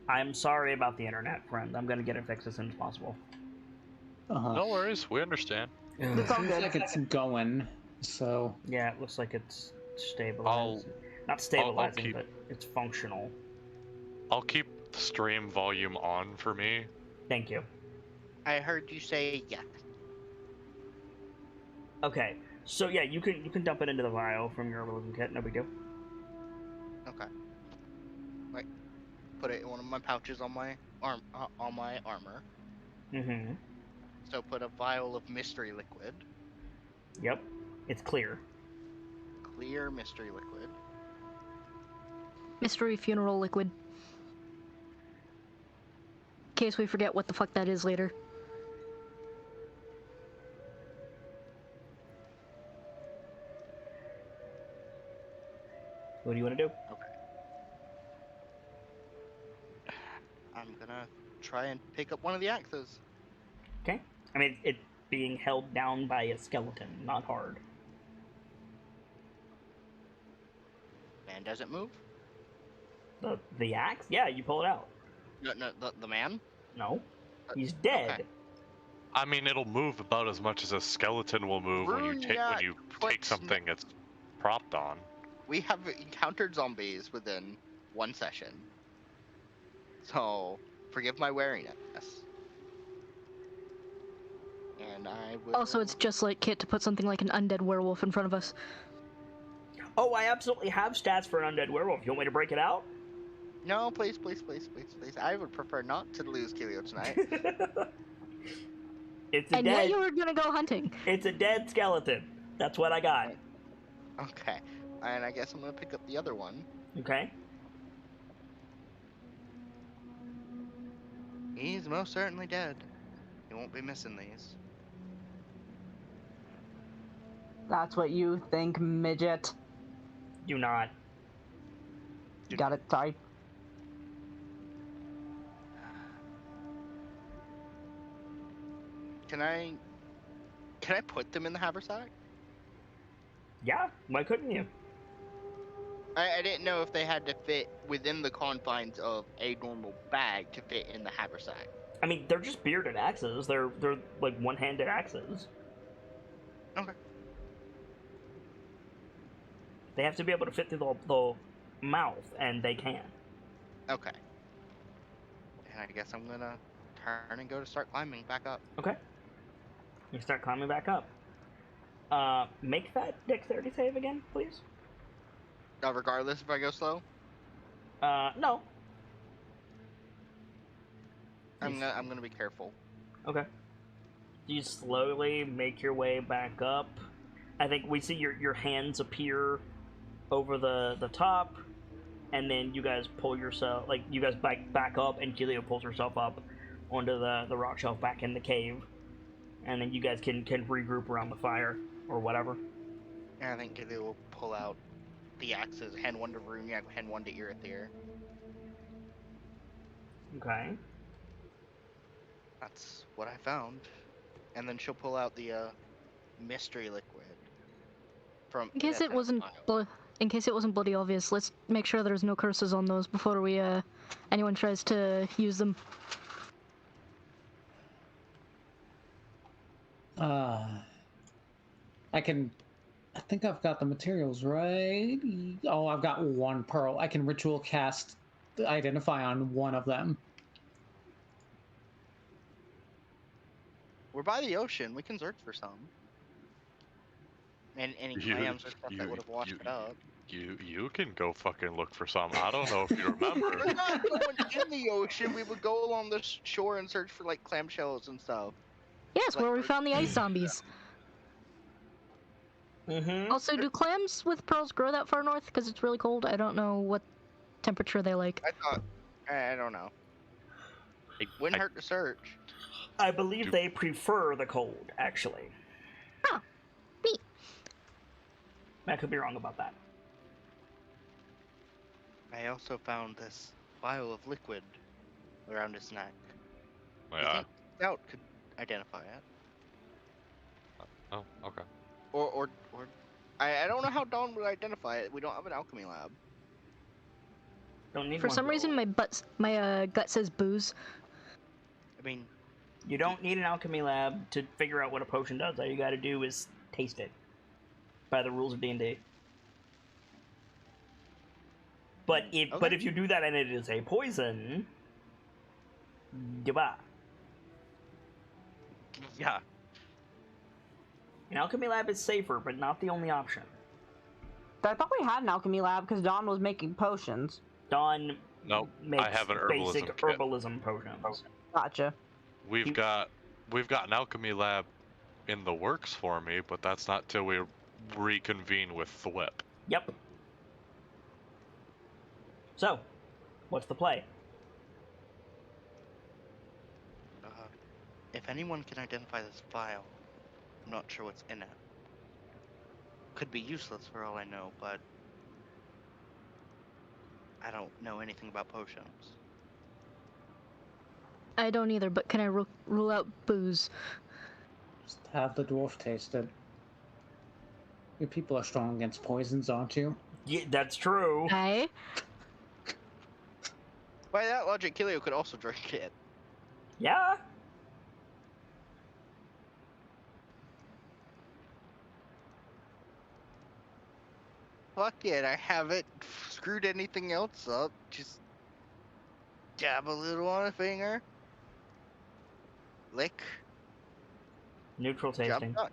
I'm sorry about the internet, friend. I'm gonna get it fixed as soon as possible.
No worries, we understand.
It's all
Seems
good.
like it's going, so...
Yeah, it looks like it's stabilized. Not stabilizing,
keep-
but it's functional.
I'll keep the stream volume on for me.
Thank you.
I heard you say yes.
Okay, so yeah, you can dump it into the vial from your herbalism kit. No big deal.
Okay. Like, put it in one of my pouches on my armor.
Mm-hmm.
So put a vial of mystery liquid,
Yep. It's clear.
clear mystery liquid.
Mystery funeral liquid. In case we forget what the fuck that is later.
What do you want to do?
I'm gonna try and pick up one of the axes.
Okay. I mean, it's being held down by a skeleton, not hard.
Man, does it move?
The axe? Yeah, you pull it out.
No, the man.
No, he's dead.
Okay.
I mean, it'll move about as much as a skeleton will move when you take
puts
something that's propped on.
We have encountered zombies within one session, so forgive my wariness. And I will.
Also, it's just like Kit to put something like an undead werewolf in front of us.
Oh, I absolutely have stats for an undead werewolf. You want me to break it out?
No, please. I would prefer not to lose Kilio tonight.
It's a
And
dead.
yet you were gonna go hunting.
It's a dead skeleton. That's what I got.
Okay, and I guess I'm gonna pick up the other one.
Okay.
He's most certainly dead. He won't be missing these.
That's what you think, midget.
Do not.
Got it, sorry.
Can I put them in the haversack?
Yeah. Why couldn't you?
I didn't know if they had to fit within the confines of a normal bag to fit in the haversack.
I mean, they're just bearded axes. They're like one-handed axes.
Okay.
They have to be able to fit through the mouth, and they can.
Okay. And I guess I'm gonna turn and go to start climbing back up.
Okay. You start climbing back up. Make that dexterity save again, please.
Regardless if I go slow,
No.
I'm gonna be careful.
Okay. You slowly make your way back up. I think we see your hands appear over the top, and then you guys pull yourself, like, you guys back up, and Kilio pulls herself up onto the rock shelf back in the cave, and then you guys can regroup around the fire, or whatever.
And I think Gilly will pull out the axes, hand one to Runyak, hand one to Irithir.
Okay.
That's what I found. And then she'll pull out the mystery liquid from.
In case it wasn't in case it wasn't bloody obvious, let's make sure there's no curses on those before we anyone tries to use them.
I think I've got the materials right. Oh, I've got one pearl. I can ritual cast Identify on one of them.
We're by the ocean. We can search for some. And any clams or stuff that would have washed it up.
You can go fucking look for some. I don't know if you remember.
We're not going in the ocean. We would go along the shore and search for like clamshells and stuff.
Yes,
Like,
where we found the ice zombies.
Mm-hmm.
Also, do clams with pearls grow that far north? Because it's really cold. I don't know what temperature they like.
I don't know. It wouldn't hurt to search.
I believe they prefer the cold, actually.
Oh, neat.
I could be wrong about that.
I also found this vial of liquid around his neck.
Yeah.
I think Scout could identify it.
Oh, okay.
Or I don't know how Dawn would identify it. We don't have an alchemy lab.
Don't need
For
one.
some reason, my gut says booze.
I mean,
You don't need an alchemy lab to figure out what a potion does. All you gotta do is taste it. By the rules of D&D. But if you do that and it is a poison, goodbye.
yeah.
An alchemy lab is safer, but not the only option.
I thought we had an alchemy lab because Dawn was making potions.
Dawn
Nope,
makes
I have an
basic
herbalism kit.
herbalism potions.
Gotcha.
We've got an alchemy lab in the works for me, but that's not till we reconvene with Thwip.
Yep. So, what's the play?
If anyone can identify this vial, I'm not sure what's in it. Could be useless for all I know, but I don't know anything about potions.
I don't either, but can I rule out booze?
Just have the dwarf taste it. You people are strong against poisons, aren't you?
Yeah, that's true.
Aye.
By that logic, Kilio could also drink it.
Yeah.
Fuck it, I haven't screwed anything else up. Just dab a little on a finger. Lick.
Neutral tasting.
Job done.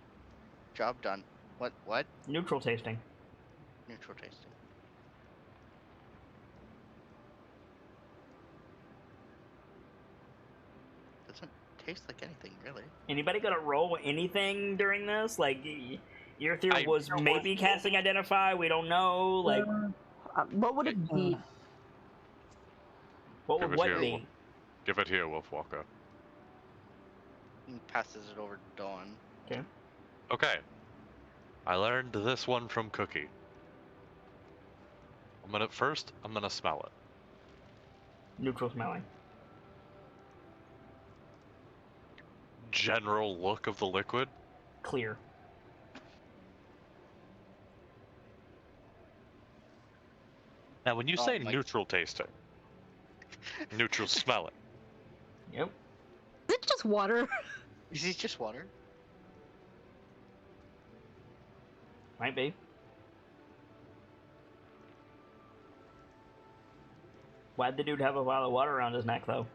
Job done. What?
Neutral tasting.
Neutral tasting. Doesn't taste like anything, really.
Anybody gonna roll anything during this? Like, your theory was maybe casting Identify. We don't know. Like,
what would it be?
what would what be?
Give it here, Wolfwalker.
He passes it over to Dawn.
Okay.
Okay. I learned this one from Cookie. I'm gonna smell it.
Neutral smelling.
General look of the liquid.
Clear.
Now, when you say neutral tasting, neutral smelling.
Yep.
Is it just water?
Is it just water?
Might be. Why'd the dude have a vial of water around his neck, though?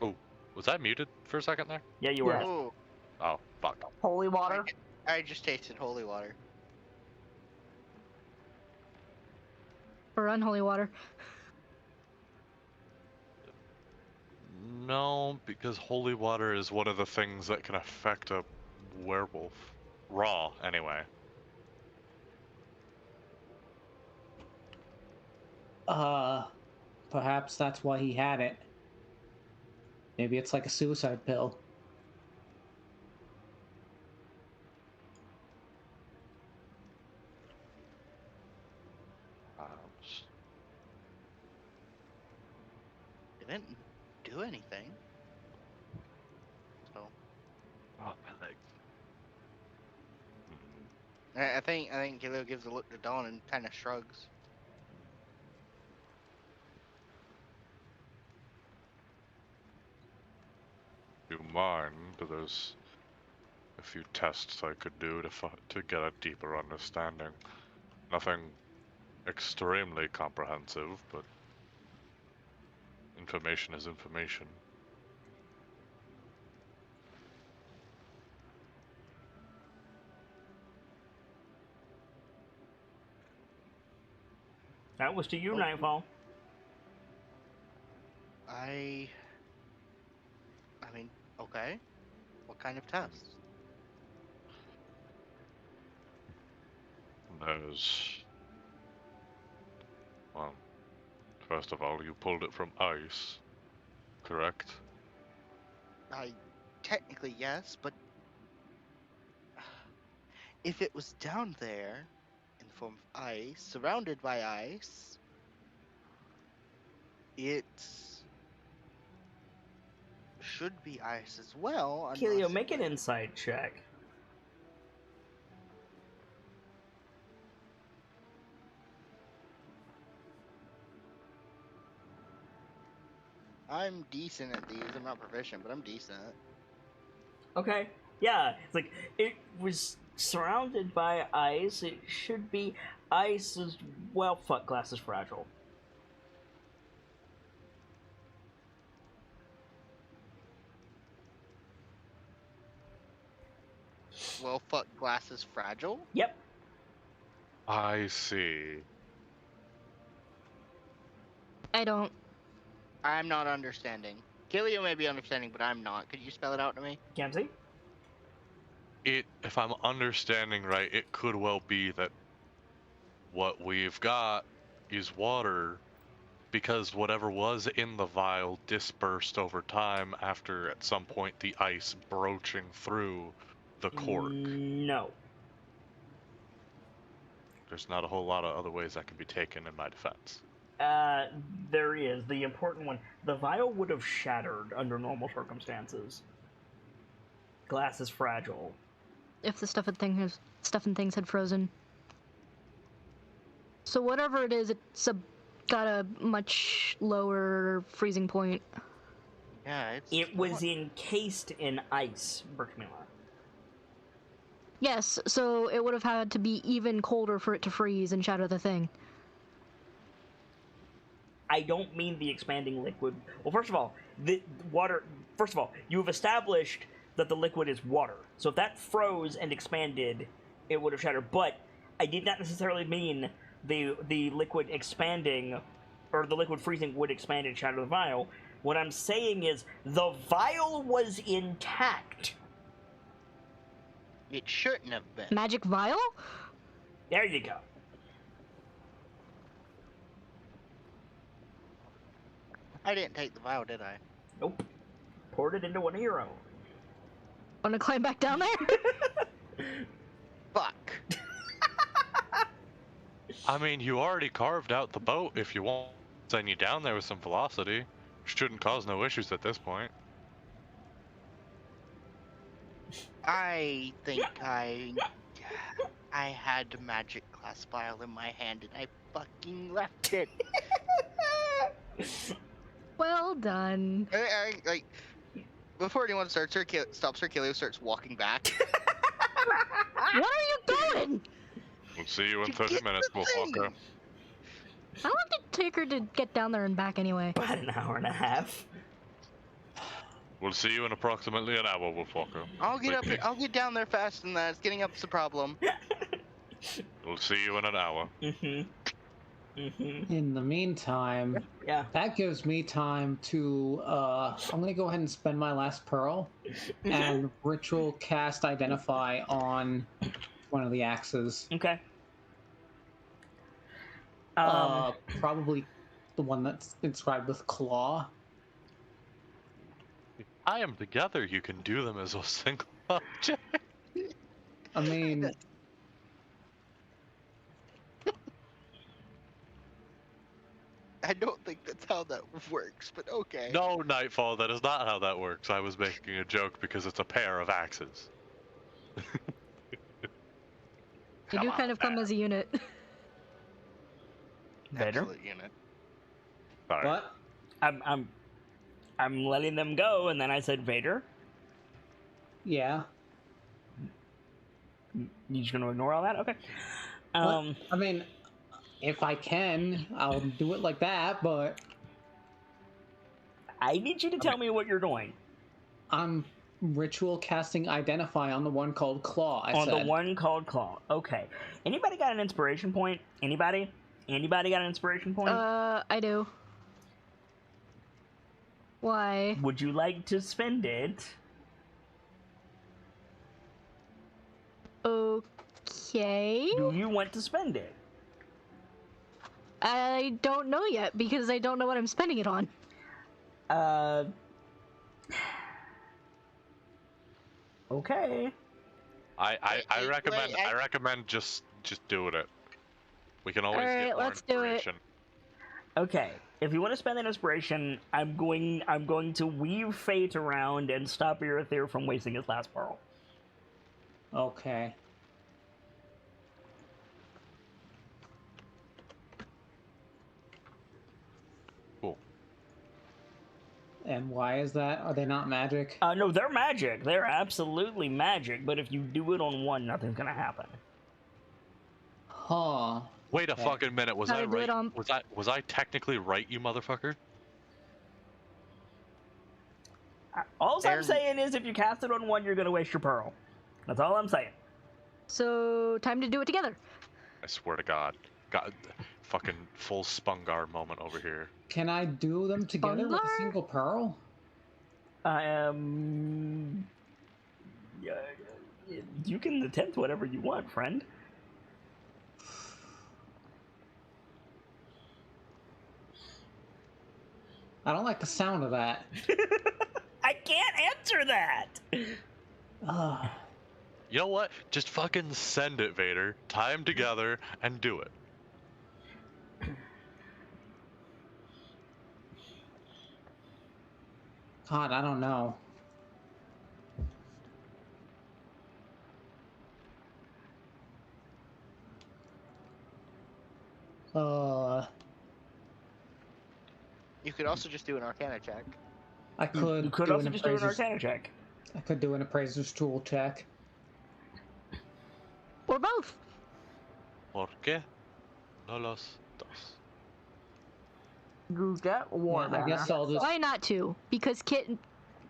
Oh, was I muted for a second there?
Yeah, you were.
Yeah.
Oh,
Oh, fuck.
Holy water?
I just tasted holy water.
Or unholy water?
No, because holy water is one of the things that can affect a werewolf. Raw, anyway.
Perhaps that's why he had it. Maybe it's like a suicide pill.
It didn't do anything. So
Oh, my leg.
I think Gilio gives a look to Dawn and kind of shrugs.
Do you mind? There's a few tests I could do to get a deeper understanding. Nothing extremely comprehensive, but information is information.
That was to you,
Oh.
Nightfall.
I mean, okay. What kind of test?
There's... Well, first of all, you pulled it from ice, correct?
Technically, yes, but if it was down there in the form of ice, surrounded by ice, it should be ice as well.
Kelio,
Unless
make an insight check.
I'm decent at these. I'm not proficient, but I'm decent.
Okay. Yeah, it's like it was surrounded by ice. It should be ice as well. Fuck, glass is fragile.
Well, fuck, glass is fragile?
Yep.
I see.
I don't.
I'm not understanding. Kilio may be understanding, but I'm not. Could you spell it out to me?
Gamzee?
If I'm understanding right, it could well be that what we've got is water, because whatever was in the vial dispersed over time after, at some point, the ice broaching through the cork.
No.
There's not a whole lot of other ways that can be taken in my defense.
There is. The important one. The vial would have shattered under normal circumstances. Glass is fragile.
If the stuff and things had frozen. So whatever it is, it's got a much lower freezing point.
Yeah, it's.
It was encased in ice, Berkmiller.
Yes, so it would have had to be even colder for it to freeze and shatter the thing.
I don't mean the expanding liquid. Well, first of all, the water. First of all, you have established that the liquid is water. So if that froze and expanded, it would have shattered. But I did not necessarily mean the liquid expanding, or the liquid freezing would expand and shatter the vial. What I'm saying is the vial was intact.
It shouldn't have been.
Magic vial?
There you go.
I didn't take the vial, did I?
Nope. Poured it into one of your own.
Wanna climb back down there?
Fuck.
I mean, you already carved out the boat. If you want, send you down there with some velocity. Shouldn't cause no issues at this point.
I think I had a magic glass vial in my hand and I fucking left it.
Well done.
Like, before anyone stops her, Kilio starts walking back.
Where are you going?
We'll see you in
You
30
get
minutes,
the thing.
Wolfwalker.
How long did it take her to get down there and back anyway?
About an hour and a half.
We'll see you in approximately an hour, Wolfwalker.
I'll get down there faster than that. It's getting up's the problem.
We'll see you in an hour.
Mm-hmm. Mm-hmm.
In the meantime,
Yeah.
that gives me time to, I'm gonna go ahead and spend my last pearl and ritual cast Identify on one of the axes.
Okay.
Probably the one that's inscribed with claw.
I am together, you can do them as a single object.
I mean,
I don't think that's how that works, but okay.
No, Nightfall, that is not how that works. I was making a joke because it's a pair of axes.
They do kind of come as a unit.
Vader?
Absolute unit.
Sorry.
what?
I'm letting them go, and then I said Vader.
Yeah.
You just gonna ignore all that? Okay.
What? I mean, if I can, I'll do it like that, but
I need you to tell me what you're doing.
I'm ritual casting Identify on the one called Claw, I
On
said.
the one called Claw. Okay. Anybody got an inspiration point? Anybody? Anybody got an inspiration point?
I do. Why?
Would you like to spend it?
Okay.
Do you want to spend it?
I don't know yet because I don't know what I'm spending it on.
Okay.
I recommend just doing it. We can always
Alright,
get more
let's do it.
inspiration.
Okay. If you want to spend an inspiration, I'm going to weave fate around and stop Irithyr from wasting his last pearl.
Okay.
Cool.
And why is that? Are they not magic?
No, they're magic. They're absolutely magic. But if you do it on one, nothing's gonna happen.
Huh.
Wait a fucking minute. Was
Gotta
I
do it
right?
on-
Was I technically right, you motherfucker?
All I'm
They're-
saying is, if you cast it on one, you're gonna waste your pearl. That's all I'm saying.
So, time to do it together.
I swear to God. God, fucking full Spungar moment over here.
Can I do them together with a
Bunglar?
single pearl?
Yeah, you can attempt whatever you want, friend.
I don't like the sound of that.
I can't answer that.
Ugh.
You know what? Just fucking send it, Vader. Tie them together and do it.
God, I don't know.
You could also just do an Arcana check.
I could.
You could
do
also
an
just do an
appraiser's-
Arcana check.
I could do an appraiser's tool check.
Or both.
¿Por qué no los dos?
You get war
Yeah, I guess I'll just.
Why not two? Because Kit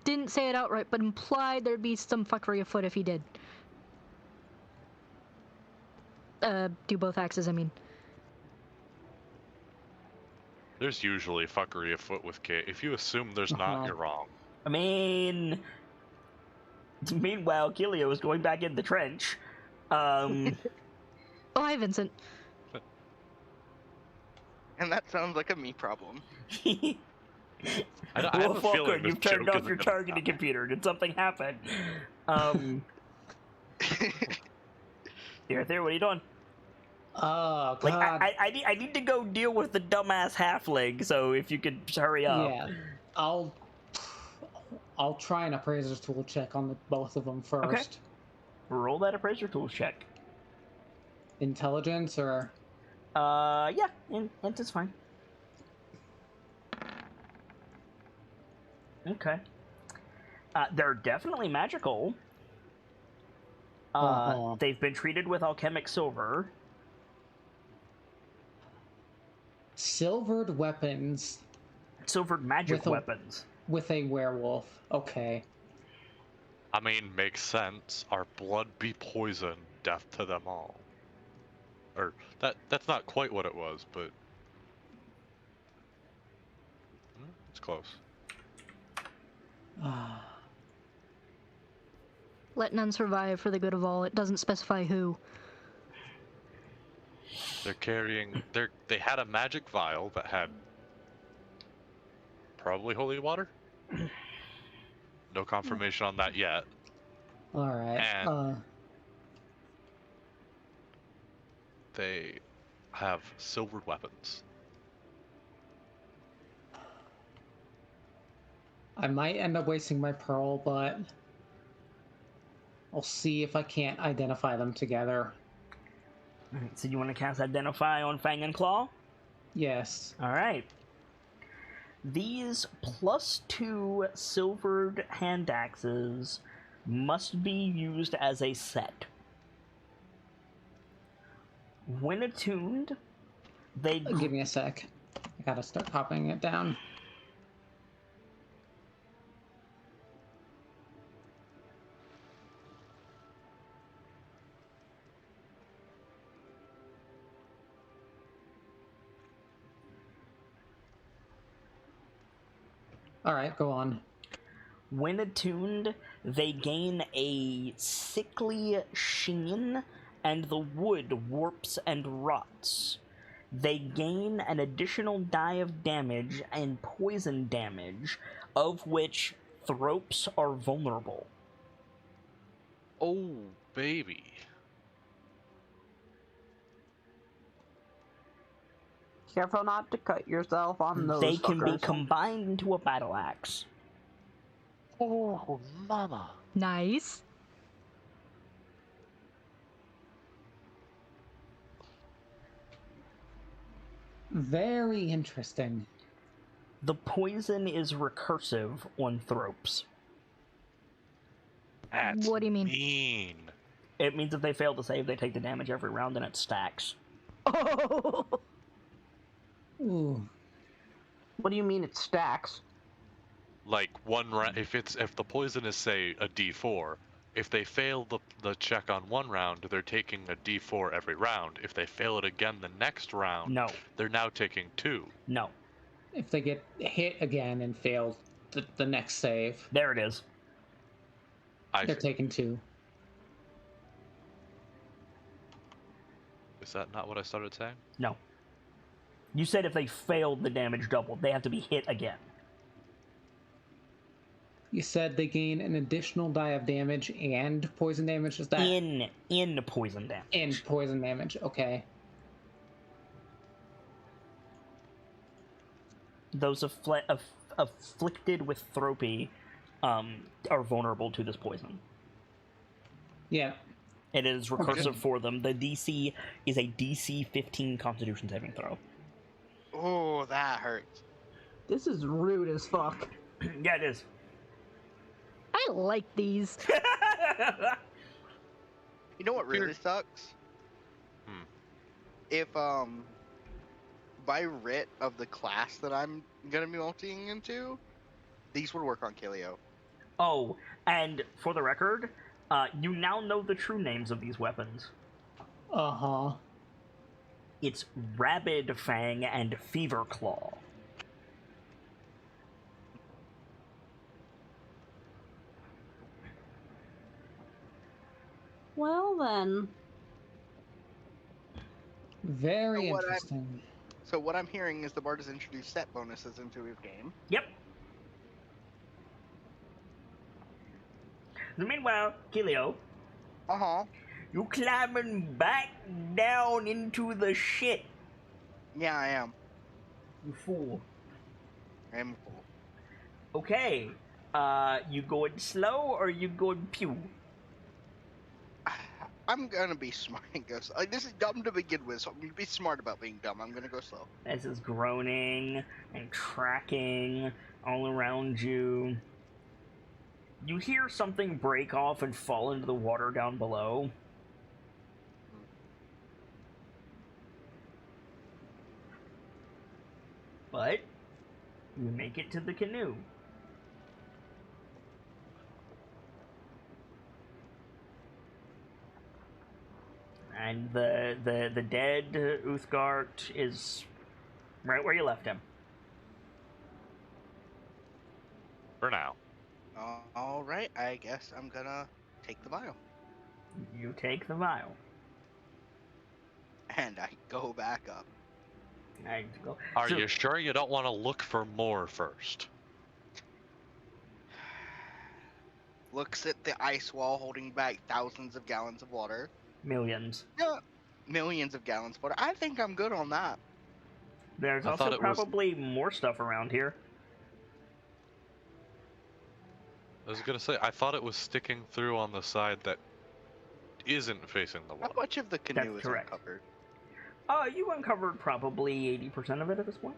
didn't say it outright, but implied there'd be some fuckery afoot if he did. Do both axes, I mean.
There's usually fuckery afoot with Kit. If you assume there's not,
Uh-huh.
you're wrong.
I mean, meanwhile, Kilio is going back in the trench.
Oh, hi, Vincent.
And that sounds like a me problem.
I have
Well,
a
Falcon,
feeling this
you've turned
joke
off
isn't
your
gonna
targeting
die.
computer. Did something happen? Here, what are you doing?
Oh God.
Like, I need to go deal with the dumbass halfling. So if you could just hurry up.
Yeah. I'll try an appraiser's tool check on both of them first.
Roll that appraiser tools check.
Intelligence or
Yeah, int is fine. Okay. They're definitely magical.
Uh-huh.
They've been treated with alchemic silver.
silvered weapons
Silvered magic
With a-
weapons.
with a werewolf. Okay.
I mean, makes sense. Our blood be poison, death to them all. Or that's not quite what it was, but it's close.
Let none survive for the good of all. It doesn't specify who.
They're carrying they had a magic vial that had probably holy water. No confirmation on that yet.
All right.
And- They have silvered weapons.
I might end up wasting my pearl, but I'll see if I can't identify them together.
Alright, so you want to cast Identify on Fang and Claw?
Yes.
Alright. These +2 silvered hand axes must be used as a set. When attuned, they
Give me a sec. I gotta start copying it down. Alright, go on.
When attuned, they gain a sickly sheen, and the wood warps and rots. They gain an additional die of damage and poison damage, of which thropes are vulnerable.
Oh, baby.
Careful not to cut yourself on those
They can be
fuckers.
combined into a battle axe.
Oh, mama.
Nice.
Very interesting.
The poison is recursive on thropes.
That's
What do you mean?
mean.
It means if they fail to save, they take the damage every round, and it stacks.
Oh.
Ooh.
What do you mean it stacks?
Like one round, if the poison is say a D4, if they fail the check on one round, they're taking a D4 every round. If they fail it again the next round,
No.
they're now taking 2.
No.
If they get hit again and fail the next save,
There it is.
they're taking 2.
Is that not what I started saying?
No. You said if they failed, the damage doubled. They have to be hit again.
You said they gain an additional die of damage and poison damage. Is that
In poison damage.
in poison damage? Okay.
Those afflicted with thropy are vulnerable to this poison.
Yeah.
It is recursive
Okay.
for them. The DC is a DC 15 Constitution saving throw.
Oh, that hurts.
This is rude as fuck.
Yeah, it is.
I like these.
You know what really sucks? If by writ of the class that I'm gonna be multiing into, these would work on Kilio.
Oh, and for the record, you now know the true names of these weapons.
Uh-huh.
It's Rabid Fang and Fever Claw.
Well then.
Very
So what
interesting.
So what I'm hearing is the bard has introduced set bonuses into his game.
Yep. Meanwhile, Kilio,
Uh-huh.
you climbing back down into the shit,
Yeah, I am.
you fool.
I am a fool.
Okay, you going slow or you going pew?
I'm gonna be smart and go slow. Like, this is dumb to begin with, so I'm gonna be smart about being dumb. I'm gonna go slow.
This is groaning and tracking all around you. You hear something break off and fall into the water down below. But you make it to the canoe. And the dead Uthgard is right where you left him.
For now.
Alright, I guess I'm gonna take the vial.
You take the vial.
And I go back up.
And go.
Are you sure you don't want to look for more first?
Looks at the ice wall holding back thousands of gallons of water.
Millions.
Yeah, millions of gallons of water. I think I'm good on that.
There's
I thought
also
it was-
probably more stuff around here.
I was gonna say, I thought it was sticking through on the side that isn't facing the
How
water.
much of the canoe
That's
is
correct.
uncovered?
You uncovered probably 80% of it at this point.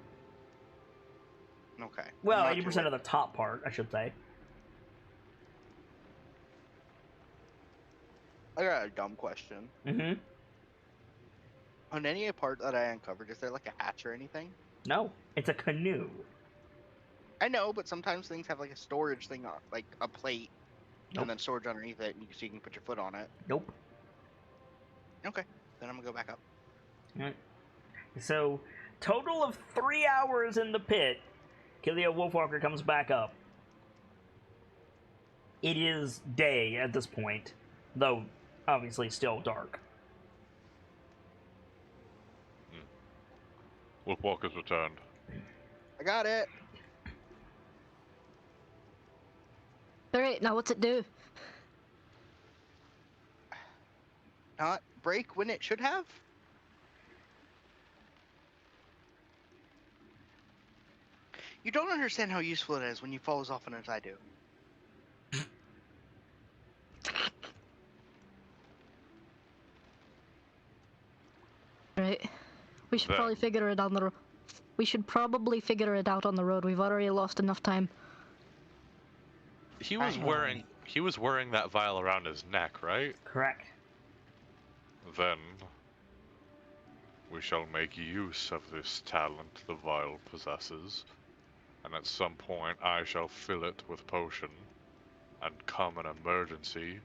Okay.
Well,
I'm not
80%
too
of the top part, I should say.
I got a dumb question.
Mm-hmm.
On any part that I uncovered, is there like a hatch or anything?
No, it's a canoe.
I know, but sometimes things have like a storage thing, like a plate,
Nope.
and then storage underneath it, and so you can put your foot on it.
Nope.
Okay, then I'm gonna go back up.
Alright. So, total of 3 hours in the pit. Killia Wolfwalker comes back up. It is day at this point, though obviously still dark.
Wolfwalker's returned.
I got it.
Alright, now what's it do?
Not break when it should have? You don't understand how useful it is when you fall as often as I do.
Right. We should
There.
probably figure it on the We should probably figure it out on the road. We've already lost enough time.
He was wearing that vial around his neck, right?
Correct.
Then we shall make use of this talent the vial possesses, and at some point I shall fill it with potion, and come an emergency,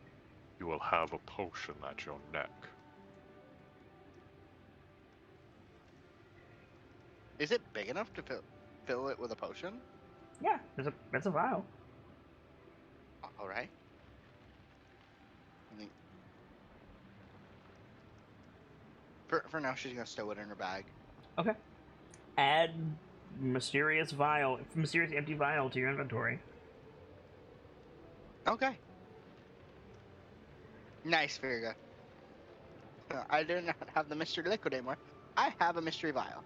you will have a potion at your neck.
Is it big enough to fill it with a potion?
Yeah, it's a vial.
All right. For now, she's gonna stow it in her bag.
Okay. Add mysterious empty vial to your inventory.
Okay. Nice, Virga. I do not have the mystery liquid anymore. I have a mystery vial.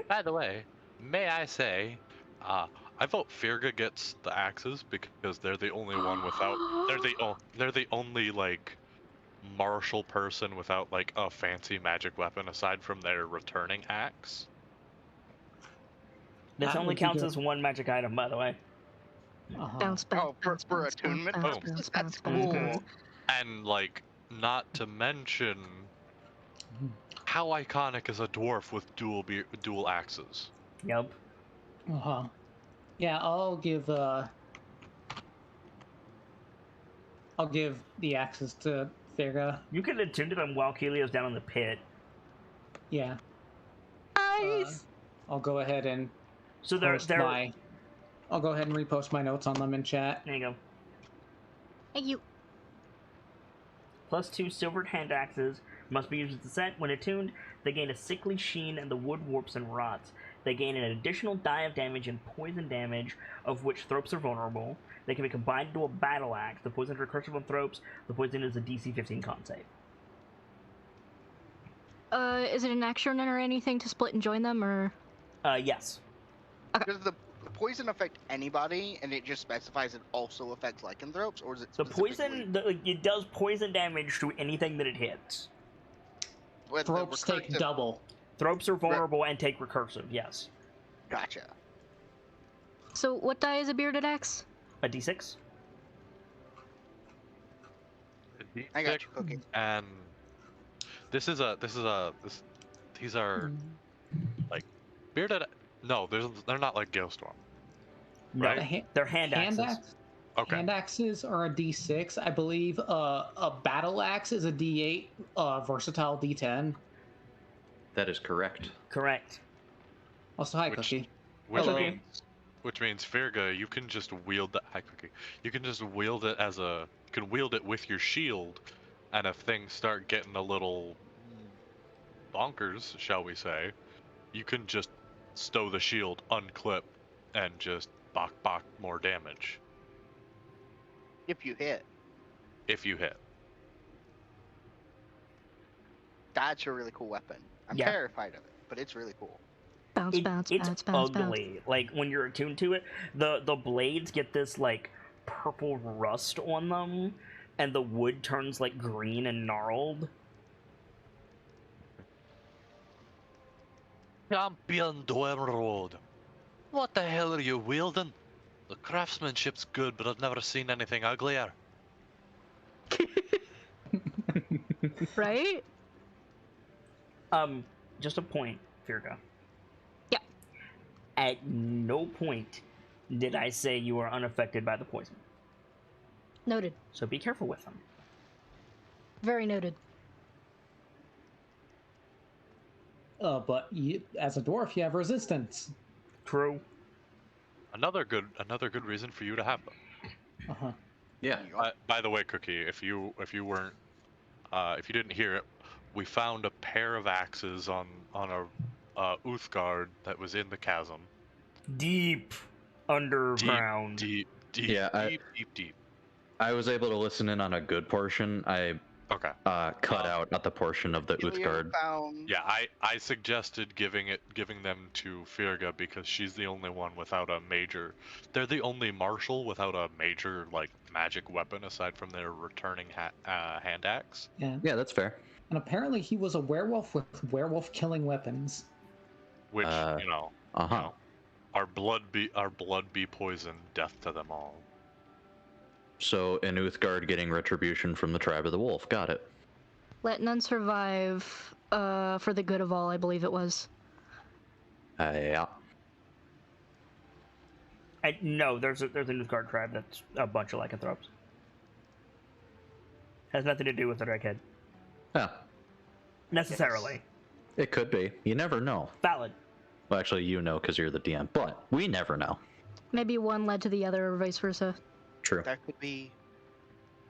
By the way, may I say, I vote Firga gets the axes because they're the only one without. They're the only like martial person without like a fancy magic weapon aside from their returning axe.
This
That
only
would be
counts
good.
as one magic item, by the way.
Bounce back.
Oh,
bounce,
for
bounce,
attunement
bounce,
purposes?
bounce,
That's
bounce,
cool.
bounce.
And like, not to mention, how iconic is a dwarf with dual axes?
Yep.
Yeah, I'll give the axes to Ferga.
You could attune to them while Kelia's down in the pit.
Yeah.
Nice!
I'll go ahead and
So
I'll go ahead and repost my notes on them in chat.
There you go.
Hey, you.
+2 silvered hand axes must be used as a set. When attuned, they gain a sickly sheen and the wood warps and rots. They gain an additional die of damage and poison damage, of which Thropes are vulnerable. They can be combined into a battle axe. The poison is recursive on Thropes. The poison is a DC 15 con save.
Is it an action or anything to split and join them, or?
Yes.
Does the poison affect anybody, and it just specifies it also affects lycanthropes, or is it
The
specifically...
poison, it does poison damage to anything that it hits.
with the
Thropes take
recursive-
double.
Thropes are vulnerable and take recursive, yes.
Gotcha.
So, what die is a bearded axe?
A d6?
I got you, Cookie.
And these are like bearded. No, they're not like Gilstorm.
No,
Right.
they're hand axes.
Okay.
Hand axes are a D6. I believe a battle axe is a D8, versatile D10.
That is correct.
Correct.
Also, hi,
Which-
Cookie.
Which
Hello.
which means Firga, you can just wield the hi, Cookie. You can just wield it you can wield it with your shield, and if things start getting a little bonkers, shall we say, you can just stow the shield, unclip, and just bok more damage
If you hit,
if you hit.
that's a really cool weapon. I'm
Yeah.
terrified of it, but it's really cool.
Bounce, bounce,
It's
bounce, bounce, bounce.
ugly. Like when you're attuned to it, the blades get this like purple rust on them, and the wood turns like green and gnarled.
Champion Dwemerode, what the hell are you wielding? The craftsmanship's good, but I've never seen anything uglier.
Right?
Just a point, Firga.
Yeah.
At no point did I say you are unaffected by the poison.
Noted.
So be careful with them.
Very noted.
But as a dwarf, you have resistance.
True.
Another good reason for you to have them.
Uh-huh.
Yeah.
By the way, Cookie, if you weren't if you didn't hear it, we found a pair of axes on a Uthgard that was in the chasm.
Deep underground.
Deep.
Yeah,
Deep.
I was able to listen in on a good portion. I
Okay.
cut out at the portion of the
Helio
Uthgard.
found.
Yeah, I suggested giving them to Firga because she's the only one without a major. They're the only marshal without a major like magic weapon aside from their returning hand axe.
Yeah.
Yeah, that's fair.
And apparently he was a werewolf with werewolf killing weapons.
Which
Uh-huh.
our blood be poison, death to them all.
So an Uthgard getting retribution from the tribe of the wolf. Got it.
Let none survive, for the good of all, I believe it was.
Yeah.
No, there's a Newthguard tribe that's a bunch of lycanthropes. Has nothing to do with the Draghead.
Yeah.
Necessarily.
It could be. You never know.
Valid.
Well, actually, you know because you're the DM, but we never know.
Maybe one led to the other, or vice versa.
True.
There could be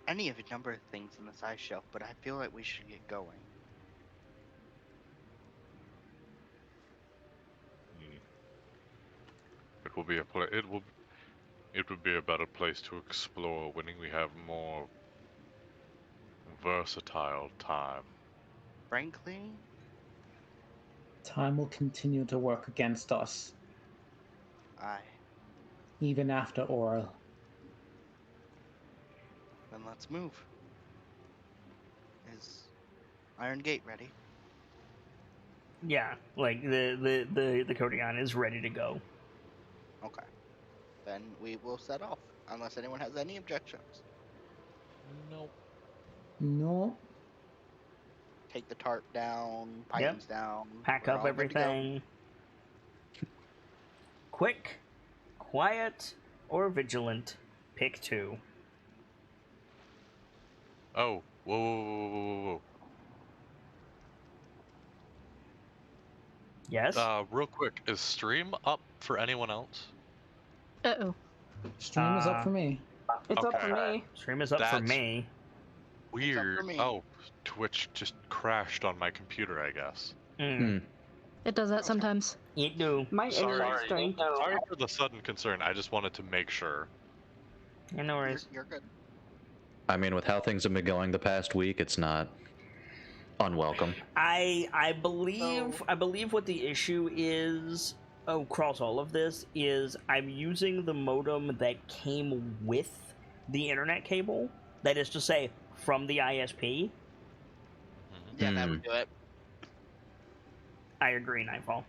any of a number of things in this ice shelf, but I feel like we should get going.
It will be it would be a better place to explore when we have more versatile time.
Frankly,
Time will continue to work against us, even after Oral.
then let's move. Is Iron Gate ready?
Yeah, like the Kodion is ready to go.
Okay. Then we will set off, unless anyone has any objections.
Nope.
No.
Take the tarp down, pines down.
Pack
we're
up
all good to go.
everything. Quick, quiet, or vigilant. Pick two.
Oh, whoa.
Yes?
Real quick, is stream up for anyone else?
Uh-oh.
Stream is up for me.
It's up
Okay.
for me.
Stream is up for
That's-
me.
Weird.
me.
Oh, Twitch just crashed on my computer, I guess.
It does that sometimes.
It do.
My
Sorry.
internet's doing.
Sorry for the sudden concern. I just wanted to make sure.
Yeah, no worries.
You're good.
I mean, with how things have been going the past week, it's not unwelcome.
I believe what the issue is across all of this is I'm using the modem that came with the internet cable. That is to say, from the ISP.
Yeah, that would do it.
I agree, Nightfall.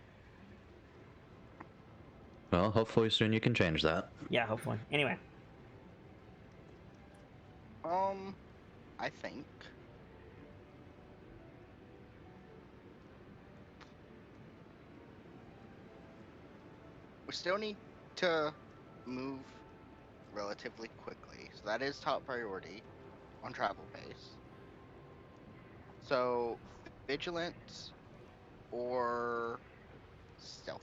Well, hopefully soon you can change that.
Yeah, hopefully. Anyway.
I think we still need to move relatively quickly, so that is top priority on travel pace. So, vigilant or stealthy?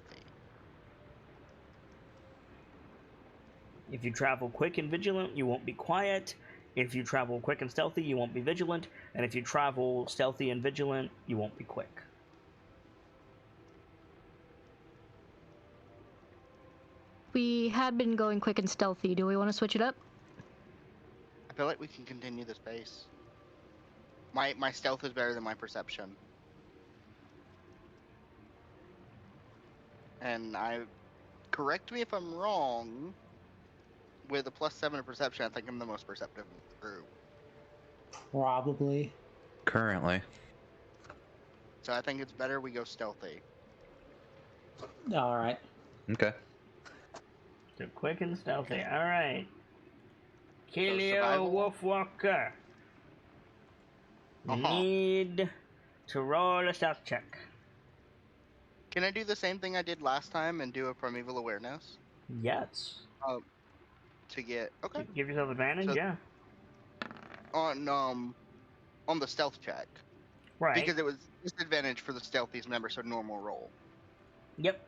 If you travel quick and vigilant, you won't be quiet. If you travel quick and stealthy, you won't be vigilant. And if you travel stealthy and vigilant, you won't be quick.
We had been going quick and stealthy. Do we want to switch it up?
I feel like we can continue this pace. My stealth is better than my perception. And correct me if I'm wrong, with a +7 in perception, I think I'm the most perceptive of the group.
Probably.
Currently.
So I think it's better we go stealthy.
Alright.
Okay.
So quick and stealthy. Alright. Kilio
survival?
Wolfwalker. Need to roll a stealth check.
Can I do the same thing I did last time and do a primeval awareness?
Yes.
To get okay
Give yourself advantage,
So-
yeah.
on the stealth check
Right.
because it was disadvantage for the stealthiest member, so normal roll.
Yep.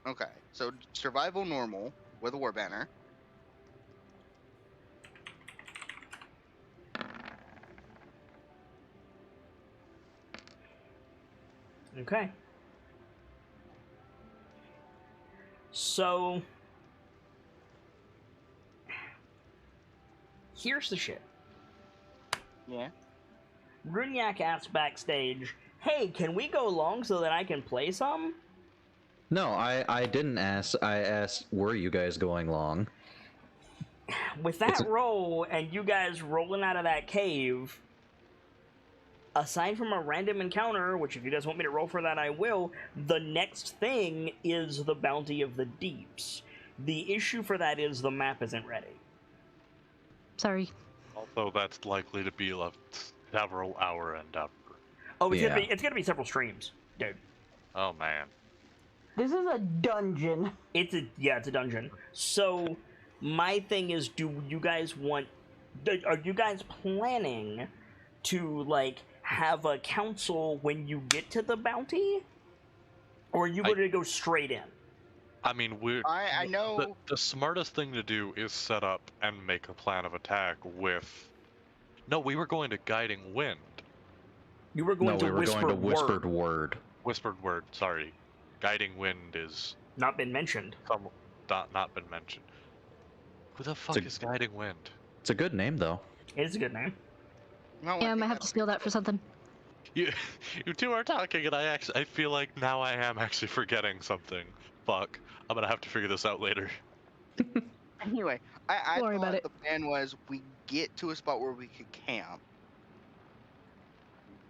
Okay, so survival normal with a war banner.
Okay. So here's the shit.
Yeah.
Runyak asks backstage, "Hey, can we go along so that I can play some?"
No, I didn't ask. I asked, were you guys going long?
With that roll and you guys rolling out of that cave, aside from a random encounter, which if you guys want me to roll for that, I will, the next thing is the Bounty of the Deeps. The issue for that is the map isn't ready.
Sorry.
Also, that's likely to be a several hour endeavor.
Oh, it's
Yeah.
gonna be several streams, dude.
Oh man.
This is a dungeon.
It's a dungeon. So my thing is, are you guys planning to like have a council when you get to the bounty, or are you going to go straight in?
I mean,
I know.
the smartest thing to do is set up and make a plan of attack with. No, we were going to Guiding Wind.
You were going
No,
to
we were
whisper
going to Whispered
word.
Word.
Whispered Word. Sorry, Guiding Wind is
Not been mentioned.
not been mentioned. Who the fuck is Guiding Wind?
It's a good name, though.
It is a good name.
No,
Yeah, I might have to steal that for something.
You two are talking, and I feel like now I am actually forgetting something. Fuck, I'm gonna have to figure this out later.
Anyway, I
Don't worry
thought
about it.
the plan was we get to a spot where we could camp.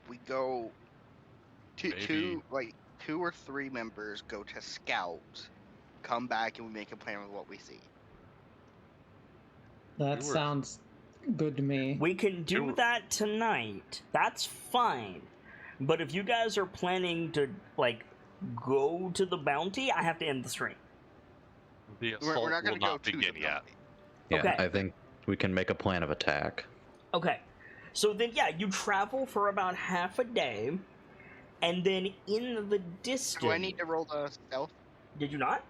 We go two or three members go to scout, come back, and we make a plan with what we see.
That sounds good to me.
We can do that tonight. That's fine. But if you guys are planning to like go to the bounty, I have to end the stream.
The assault
We're not
will
going to go
not
to
begin
the
yet.
bounty.
Yeah,
Okay.
I think we can make a plan of attack.
Okay. So then, yeah, you travel for about half a day, and then in the distance...
Do I need to roll the stealth?
Did you not?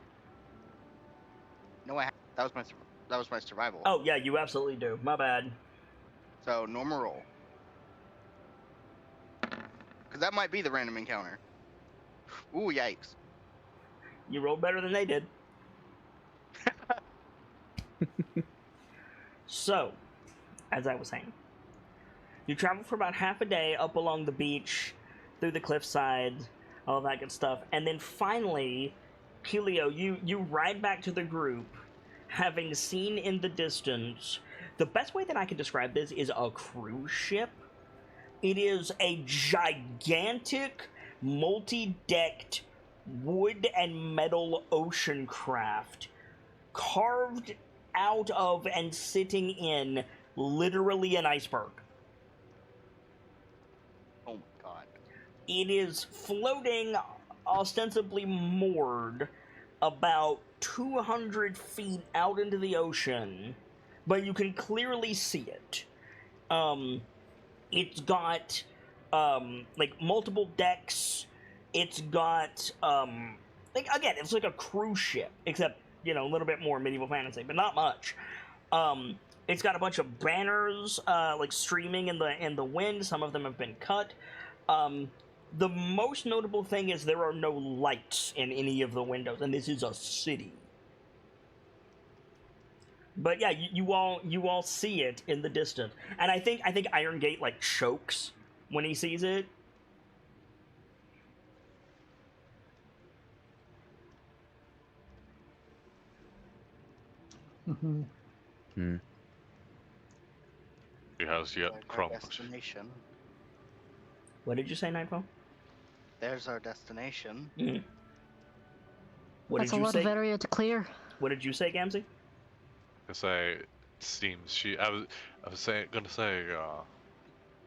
No, that was my survival.
Oh, yeah, you absolutely do. My bad.
So, normal roll. Because that might be the random encounter. Ooh, yikes.
You rolled better than they did. So, as I was saying, you travel for about half a day up along the beach, through the cliffside, all that good stuff, and then finally, Helio, you ride back to the group, having seen in the distance. The best way that I can describe this is a cruise ship. It is a gigantic, multi-decked wood and metal ocean craft carved out of and sitting in literally an iceberg.
Oh my god.
It is floating, ostensibly moored, about 200 feet out into the ocean, but you can clearly see it. It's got, like, multiple decks. It's got, again, it's like a cruise ship, except, a little bit more medieval fantasy, but not much. It's got a bunch of banners, like, streaming in the wind. Some of them have been cut. The most notable thing is there are no lights in any of the windows, and this is a city. But yeah, you all see it in the distance, and I think Iron Gate like chokes when he sees it.
Mm-hmm.
He has yet
There's our
crumbled.
destination.
What did you say, Nightfall?
There's our destination.
Mm. What
That's
did
a
you
lot
say?
of area to clear.
What did you say, Gamzee?
It seems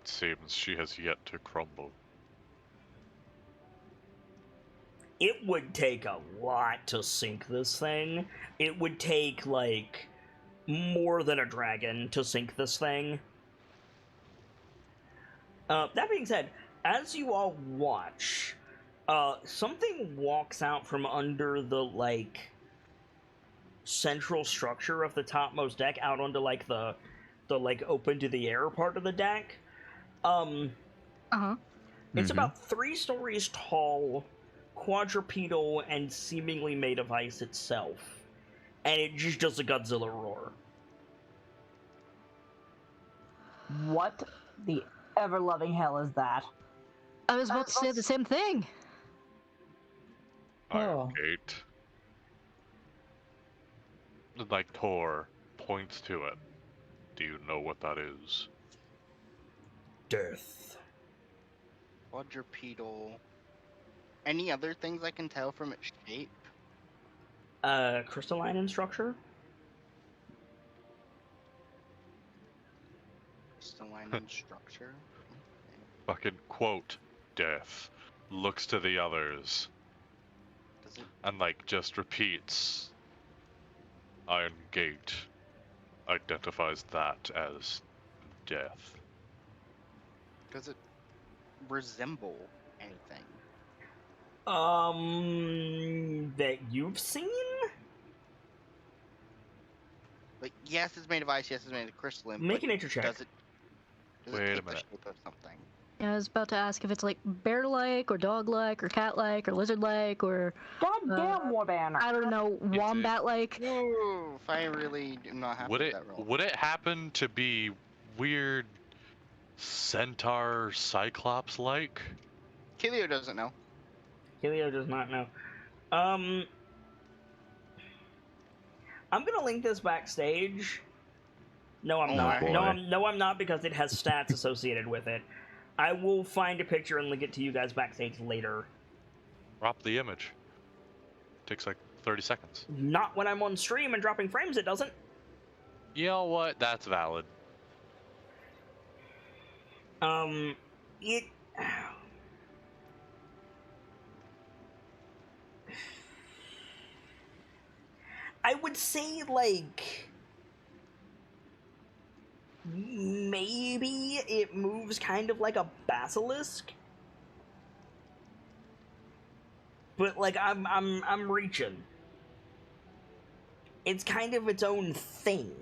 seems she has yet to crumble.
It would take a lot to sink this thing. It would take, like, more than a dragon to sink this thing. That being said, as you all watch, Something walks out from under the, like, central structure of the topmost deck out onto, like, the like, open to the air part of the deck. It's about 3 stories tall, quadrupedal, and seemingly made of ice itself. And it just does a Godzilla roar.
What the ever-loving hell is that?
I was about to say the same thing.
Iron Gate. Like Tor points to it. Do you know what that is?
Death.
Quadrupedal. Any other things I can tell from its shape?
Crystalline in structure?
Crystalline in structure?
Fucking quote, death. Looks to the others.
Does it?
And like just repeats. Iron Gate identifies that as death.
Does it resemble anything?
That you've seen?
Like, yes, it's made of ice. Yes, it's made of crystalline.
Make
but
a nature check.
Does it
Wait a
take the
minute.
shape of something?
Yeah, I was about to ask if it's like bear-like, or dog-like, or cat-like, or lizard-like, or
Goddamn War Banner!
I don't know, wombat-like.
Oof, I really am not happy with that roll.
Would it happen to be weird centaur cyclops like?
Kilio doesn't know.
Helio does not know. I'm gonna link this backstage. No, I'm not.
boy.
No, I'm not, because it has stats associated with it. I will find a picture and link it to you guys backstage later.
Drop the image. Takes like 30 seconds.
Not when I'm on stream and dropping frames, it doesn't.
You know what? That's valid.
It... I would say, like... maybe it moves kind of like a basilisk. But, like, I'm reaching. It's kind of its own thing.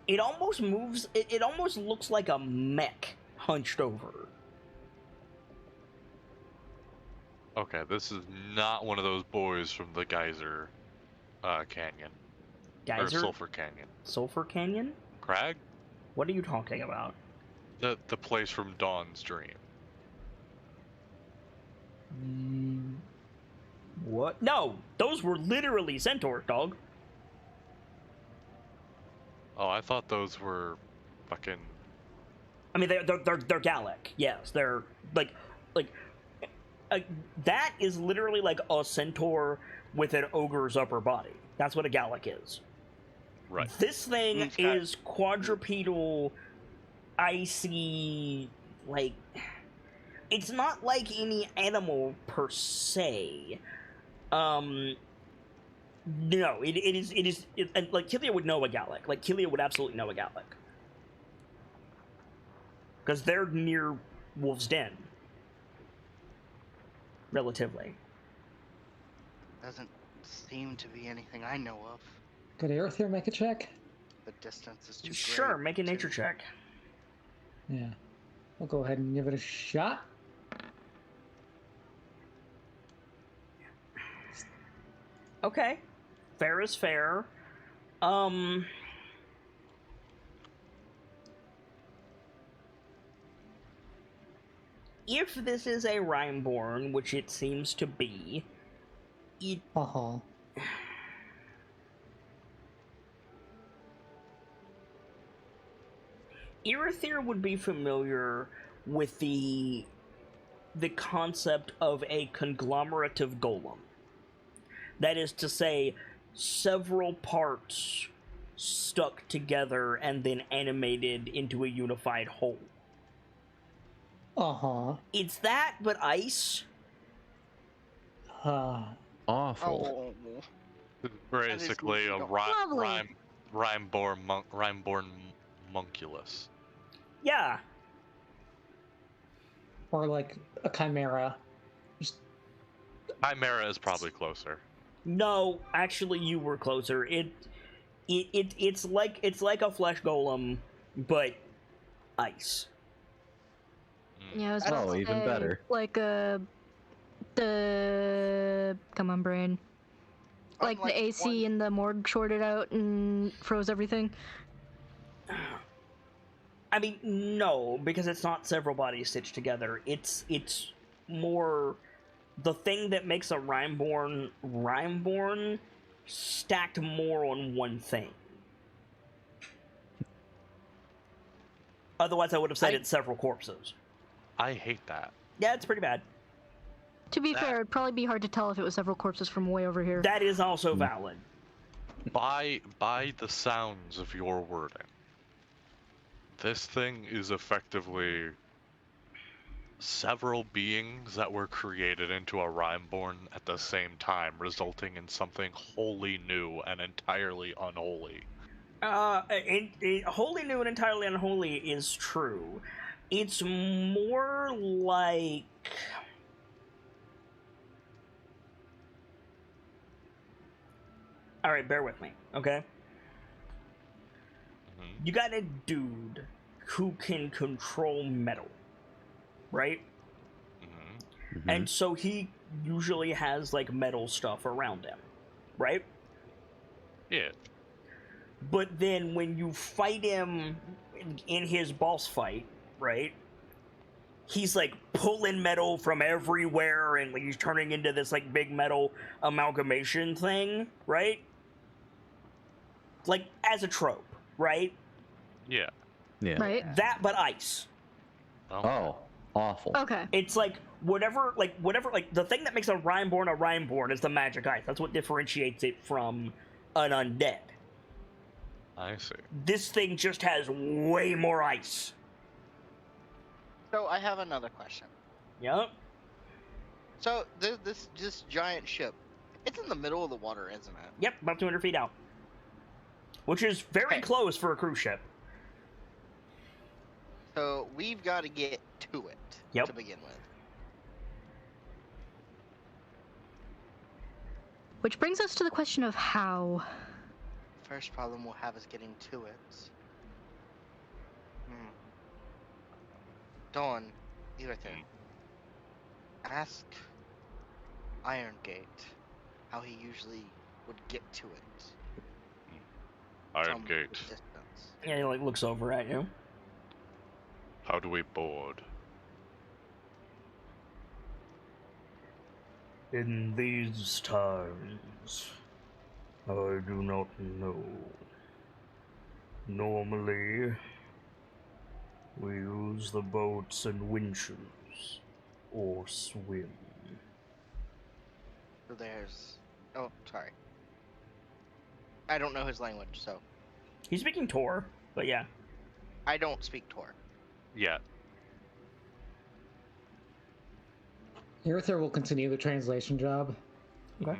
It almost moves... It almost looks like a mech hunched over.
Okay, this is not one of those boys from the Geyser Canyon.
Geyser?
Or Sulphur Canyon.
Sulphur Canyon?
Crag?
What are you talking about?
The place from Dawn's Dream.
What? No! Those were literally centaurs, dog.
Oh, I thought those were fucking...
I mean, they're Gallic. Yes, they're like that is literally like a centaur with an ogre's upper body. That's what a Gallic is.
Right.
This thing is quadrupedal, icy, like... It's not like any animal per se. No, it is, and like, Killia would know a Gallic. Like, Killia would absolutely know a Gallic. Because they're near Wolf's Den. Relatively.
Doesn't seem to be anything I know of.
Could Aerothere make a check?
The distance is too great.
Sure, make a nature check.
Yeah. We'll go ahead and give it a shot.
Okay. Fair is fair. If this is a Rhymeborn, which it seems to be, it...
Uh-huh.
Irithyr would be familiar with the concept of a conglomerative golem. That is to say, several parts stuck together and then animated into a unified whole.
Uh-huh.
It's that, but ice.
Awful.
Oh,
Basically a
Lovely.
Rhymeborn Munculus.
Yeah.
or like a chimera. Just
Chimera is probably closer.
No, actually, you were closer. It's like a flesh golem, but ice.
Yeah, I was
Oh,
gonna
even
say,
better.
Like come on, brain. Like
Unlike
the AC in the morgue shorted out and froze everything.
I mean, no, because it's not several bodies stitched together. It's more the thing that makes a Rhymeborn stacked more on one thing. Otherwise, I would have said it's several corpses.
I hate that.
Yeah, it's pretty bad.
To be fair, it'd probably be hard to tell if it was several corpses from way over here.
That is also valid.
By the sounds of your wording, this thing is effectively several beings that were created into a Rhymeborn at the same time, resulting in something wholly new and entirely unholy.
Wholly new and entirely unholy is true. It's more like... Alright, bear with me, okay?
Mm-hmm.
You got a dude who can control metal, right?
Mm-hmm.
And so he usually has, like, metal stuff around him, right?
Yeah.
But then when you fight him in his boss fight, right? He's like pulling metal from everywhere and like he's turning into this like big metal amalgamation thing, right? Like as a trope, right?
Yeah.
Yeah.
Right?
That but ice.
Oh, awful.
Okay.
It's like whatever the thing that makes a Rhymeborn is the magic ice. That's what differentiates it from an undead.
I see.
This thing just has way more ice.
So I have another question.
Yep.
So this giant ship, it's in the middle of the water, isn't it?
Yep, about 200 feet out. Which is very
Okay.
close for a cruise ship.
So we've got to get to it
Yep.
to begin with.
Which brings us to the question of how.
First problem we'll have is getting to it. Dawn, either thing. Ask Irongate how he usually would get to it.
Iron
From
Gate.
the distance.
Yeah, he like looks over at you.
How do we board?
In these times, I do not know. Normally, we use the boats and winches, or swim.
So there's... Oh, sorry. I don't know his language, so...
He's speaking Tor, but yeah.
I don't speak Tor.
Yeah.
Earther will continue the translation job.
Okay.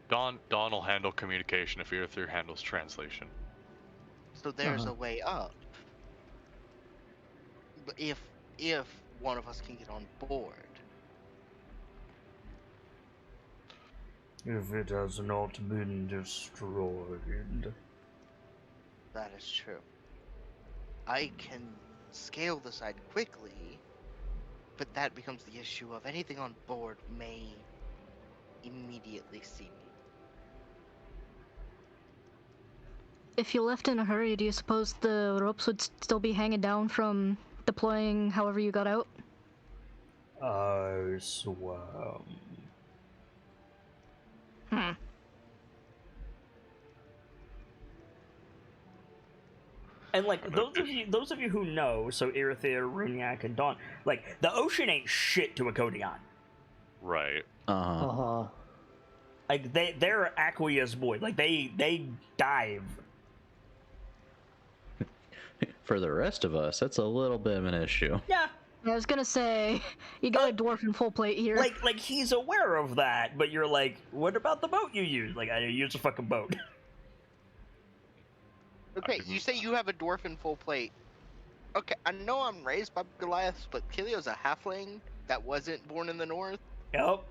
Dawn will handle communication if Earther handles translation.
So there's a way up. But if one of us can get on board...
If it has not been destroyed.
That is true. I can scale the side quickly, but that becomes the issue of anything on board may immediately see me.
If you left in a hurry, do you suppose the ropes would still be hanging down from deploying however you got out?
I swam. And like those of you who know, so Irithyr, Runyak, and Dawn, like the ocean ain't shit to a Kodion.
Right.
Uh-huh.
Like they're aqueous boys. Like they dive.
For the rest of us, that's a little bit of an issue.
Yeah.
I was gonna say, you got a dwarf in full plate here.
Like he's aware of that, but you're like, what about the boat you use? Like I use a fucking boat.
Okay, you say you have a dwarf in full plate. Okay, I know I'm raised by Goliaths, but Kilio's a halfling, that wasn't born in the north.
Yep.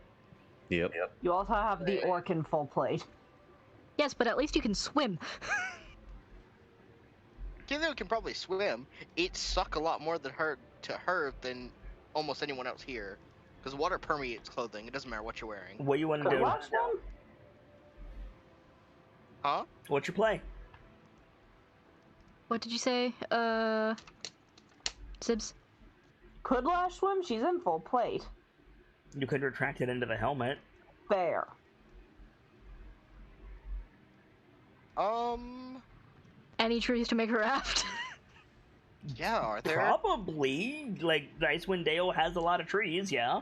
Yep.
You also have the orc in full plate.
Yes, but at least you can swim.
Kilio can probably swim. It suck a lot more than her than almost anyone else here, because water permeates clothing. It doesn't matter what you're wearing.
What you want to
Could
do?
Lash swim?
Huh?
What's your play?
What did you say? Sibs?
Could Lash swim? She's in full plate.
You could retract it into the helmet.
Fair.
Any trees to make a raft?
Yeah, are there?
Probably. Like, Icewind Dale has a lot of trees, yeah.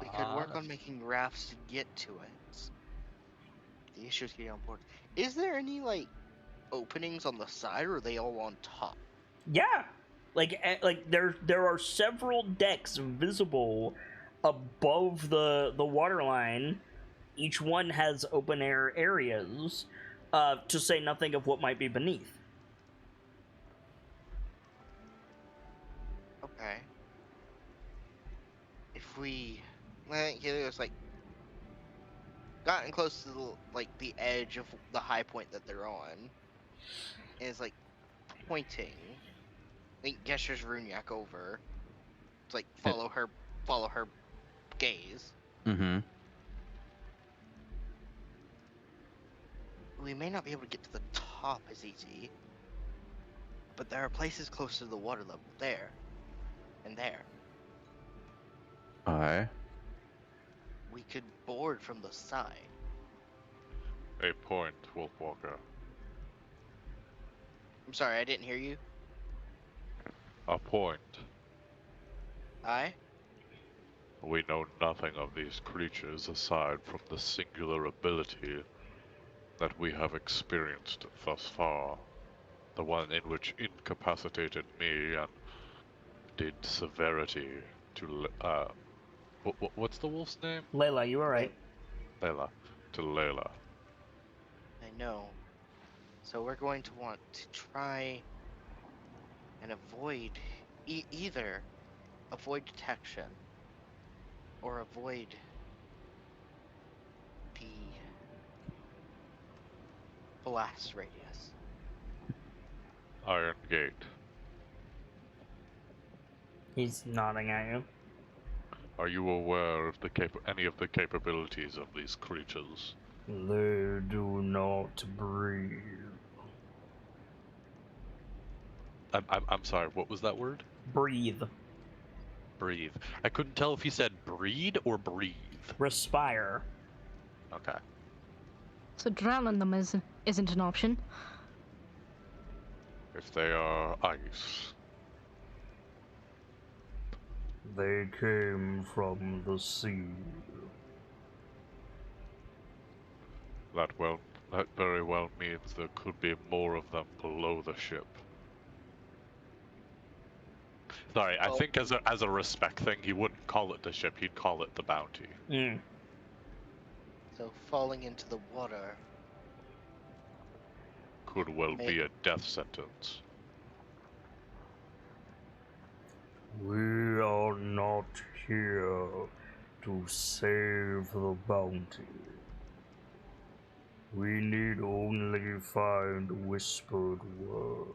We could work on making rafts to get to it. The issue is getting on board. Is there any, like, openings on the side, or are they all on top?
Yeah. Like there are several decks visible above the waterline. Each one has open air areas, to say nothing of what might be beneath.
Okay. If we, I think Helios like gotten close to the edge of the high point that they're on, and is like pointing. I think gestures Runyak over to like follow her gaze.
Mm-hmm.
We may not be able to get to the top as easy, but there are places close to the water level there and there.
Aye.
We could board from the side.
A point, Wolfwalker.
I'm sorry, I didn't hear you.
A point.
Aye?
We know nothing of these creatures aside from the singular ability that we have experienced thus far. The one in which incapacitated me and did severity to, what's the wolf's name?
Layla, you alright?
Layla. To Layla.
I know. So we're going to want to try and avoid either avoid detection or avoid the blast radius.
Iron Gate.
He's nodding at you.
Are you aware of any of the capabilities of these creatures?
They do not breathe.
I'm sorry, what was that word?
Breathe.
Breathe. I couldn't tell if you said breed or breathe.
Respire.
Okay.
So drowning them isn't an option.
If they are ice.
They came from the sea.
That very well means there could be more of them below the ship. Sorry, I think as a respect thing, he wouldn't call it the ship, he'd call it the bounty.
Mm.
So falling into the water
Could well be a death sentence.
We are not here to save the bounty. We need only find whispered word.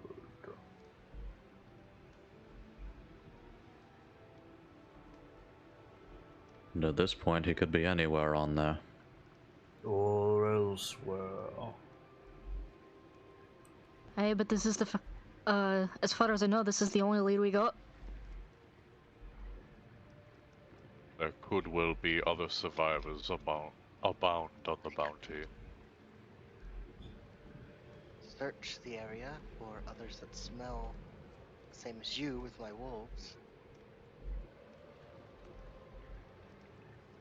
And at this point, he could be anywhere on there.
Or elsewhere.
Hey, but this is as far as I know, this is the only lead we got.
There could well be other survivors abound on the bounty.
search the area for others that smell the same as you with my wolves.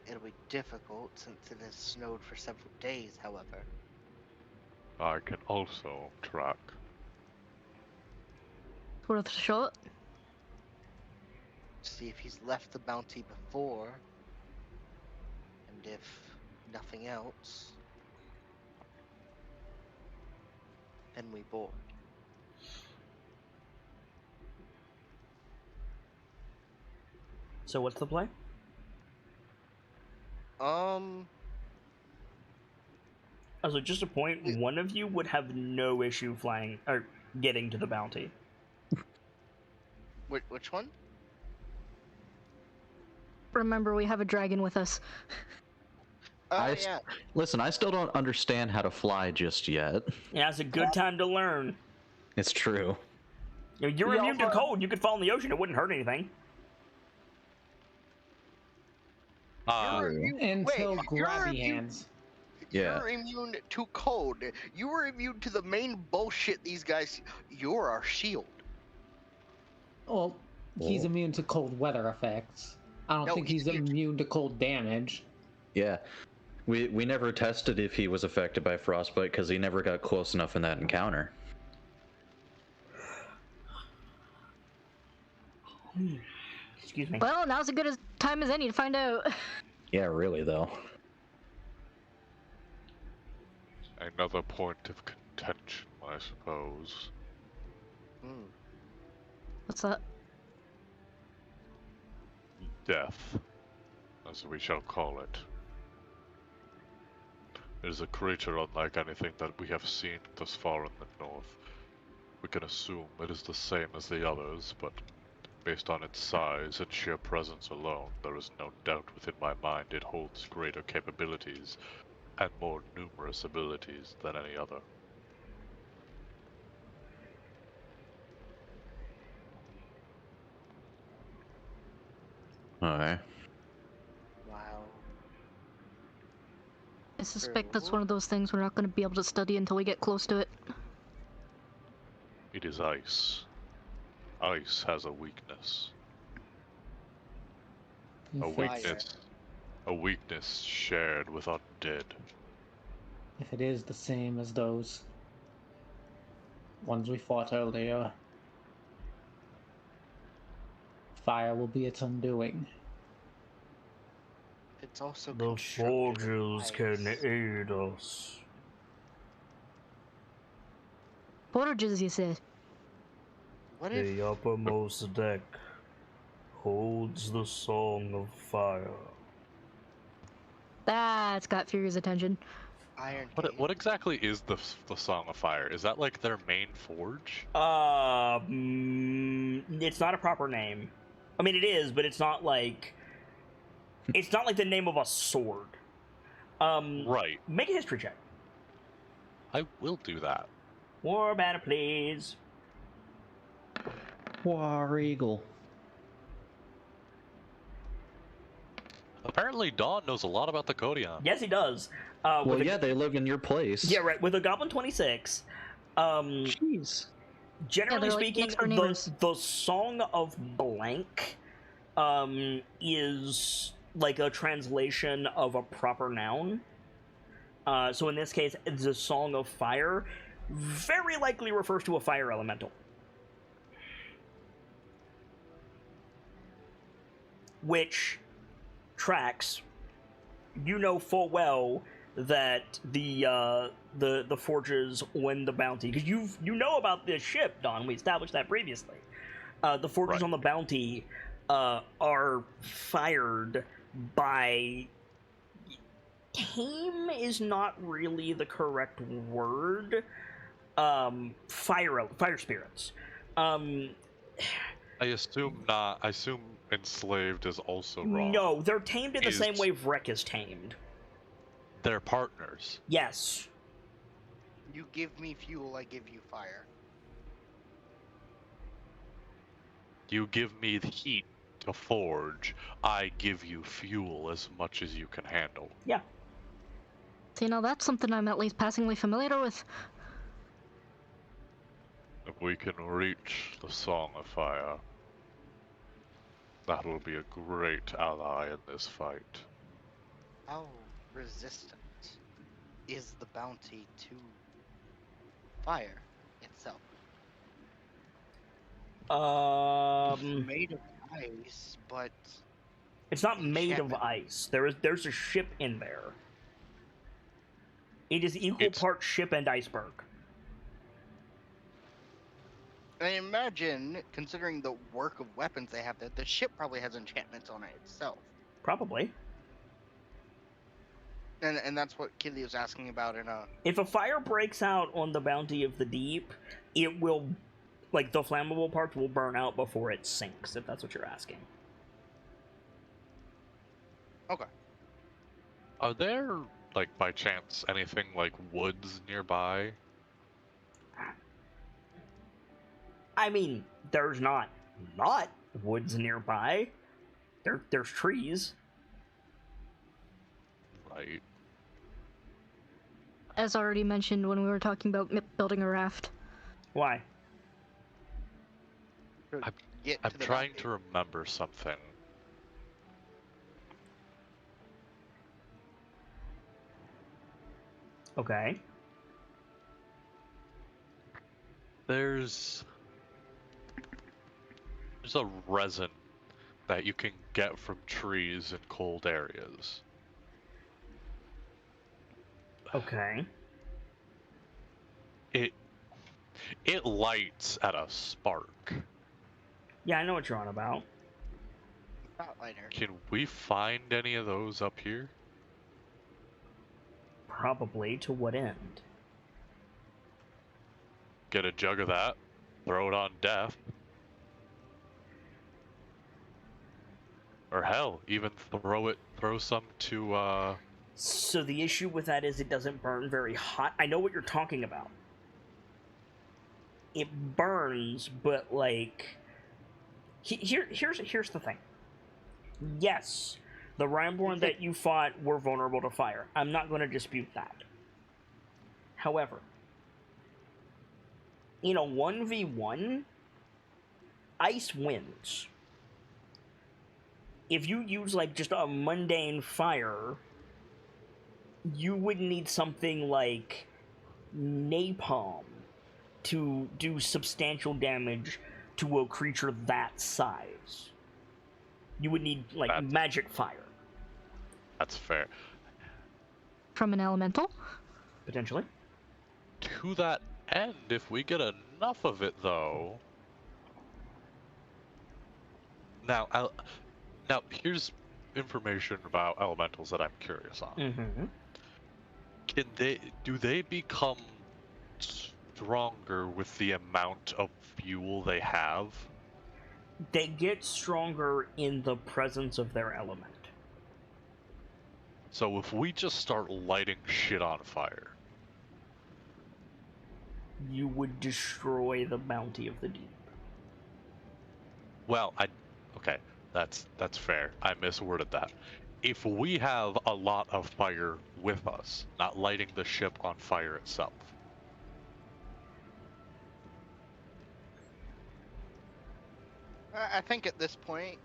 It'll be difficult since it has snowed for several days, however.
I can also track.
Worth a shot.
See if he's left the bounty before, and if nothing else, then we board.
So what's the play? Also, just a point, one of you would have no issue flying or getting to the bounty.
Which one?
Remember, we have a dragon with us.
Yeah.
Listen, I still don't understand how to fly just yet.
Yeah, it's a good time to learn.
It's true.
You're immune to cold. You could fall in the ocean. It wouldn't hurt anything.
Until grabby hands.
Yeah.
You're immune to cold. You were immune to the main bullshit these guys... You're our shield.
Well, he's immune to cold weather effects. I don't think he's immune to cold damage.
Yeah. We never tested if he was affected by frostbite because he never got close enough in that encounter.
Excuse me.
Well, now's as good a time as any to find out.
Yeah, really, though.
Another point of contention, I suppose.
What's that?
Death, as we shall call it. It is a creature unlike anything that we have seen thus far in the north. We can assume it is the same as the others, but based on its size and sheer presence alone, there is no doubt within my mind it holds greater capabilities and more numerous abilities than any other.
Alright.
Wow.
I suspect that's one of those things we're not going to be able to study until we get close to it.
It is ice. Ice has a weakness. A weakness shared with undead.
If it is the same as those ones we fought earlier, fire will be its undoing.
It's also
The forges can aid us.
Forges, you said?
What if...
The uppermost deck holds the song of fire.
That's got Fury's attention.
Iron
What exactly is the Song of Fire? Is that like their main forge?
It's not a proper name. I mean, it is, but it's not like the name of a sword.
Right.
Make a history check.
I will do that.
War banner, please.
War Eagle.
Apparently, Dawn knows a lot about the Kodion.
Yes, he does.
Well, yeah, they live in your place.
Yeah, right. With a Goblin 26,
Jeez.
generally
Yeah, like
speaking,
next door neighbors.
the Song of Blank is like a translation of a proper noun. So in this case, the Song of Fire very likely refers to a fire elemental. Which tracks, you know full well that the forges win the bounty, because you know about this ship, Don. We established that previously. The forges on the bounty are fired by... Tame is not really the correct word. Fire spirits.
I assume not. I assume enslaved is also wrong.
No, they're tamed in the same way Vrek is tamed.
They're partners.
Yes.
You give me fuel, I give you fire.
You give me the heat to forge, I give you fuel as much as you can handle.
Yeah.
See, now that's something I'm at least passingly familiar with.
If we can reach the Song of Fire, that will be a great ally in this fight.
How resistant is the bounty to fire itself? It's made of ice, but
it's not made of ice. There's a ship in there. It is equal part ship and iceberg.
I imagine, considering the work of weapons they have, that the ship probably has enchantments on it itself.
Probably.
And that's what Killy was asking about in
If a fire breaks out on the Bounty of the Deep, it will, like, the flammable parts will burn out before it sinks, if that's what you're asking.
Okay.
Are there, like, by chance, anything like woods nearby?
I mean, there's not woods nearby. There's trees.
Right.
As already mentioned when we were talking about building a raft.
Why?
I'm trying to remember something.
Okay.
There's a resin that you can get from trees in cold areas.
Okay.
It lights at a spark.
Yeah, I know what you're on about.
Spotlighter.
Can we find any of those up here?
Probably. To what end?
Get a jug of that, throw it on Death. Or hell, even throw some to,
So the issue with that is it doesn't burn very hot. I know what you're talking about. It burns, but, like... Here's the thing. Yes, the Rhineborn that you fought were vulnerable to fire. I'm not going to dispute that. However, in a 1v1, ice wins. If you use, like, just a mundane fire, you would need something like napalm to do substantial damage to a creature that size. You would need, like, magic fire.
That's fair.
From an elemental?
Potentially.
To that end, if we get enough of it, though... Now, here's information about elementals that I'm curious on.
Mm-hmm.
Do they become stronger with the amount of fuel they have?
They get stronger in the presence of their element.
So if we just start lighting shit on fire...
You would destroy the Bounty of the Deep.
Well, okay, that's fair. I misworded that. If we have a lot of fire with us, not lighting the ship on fire itself.
I think at this point,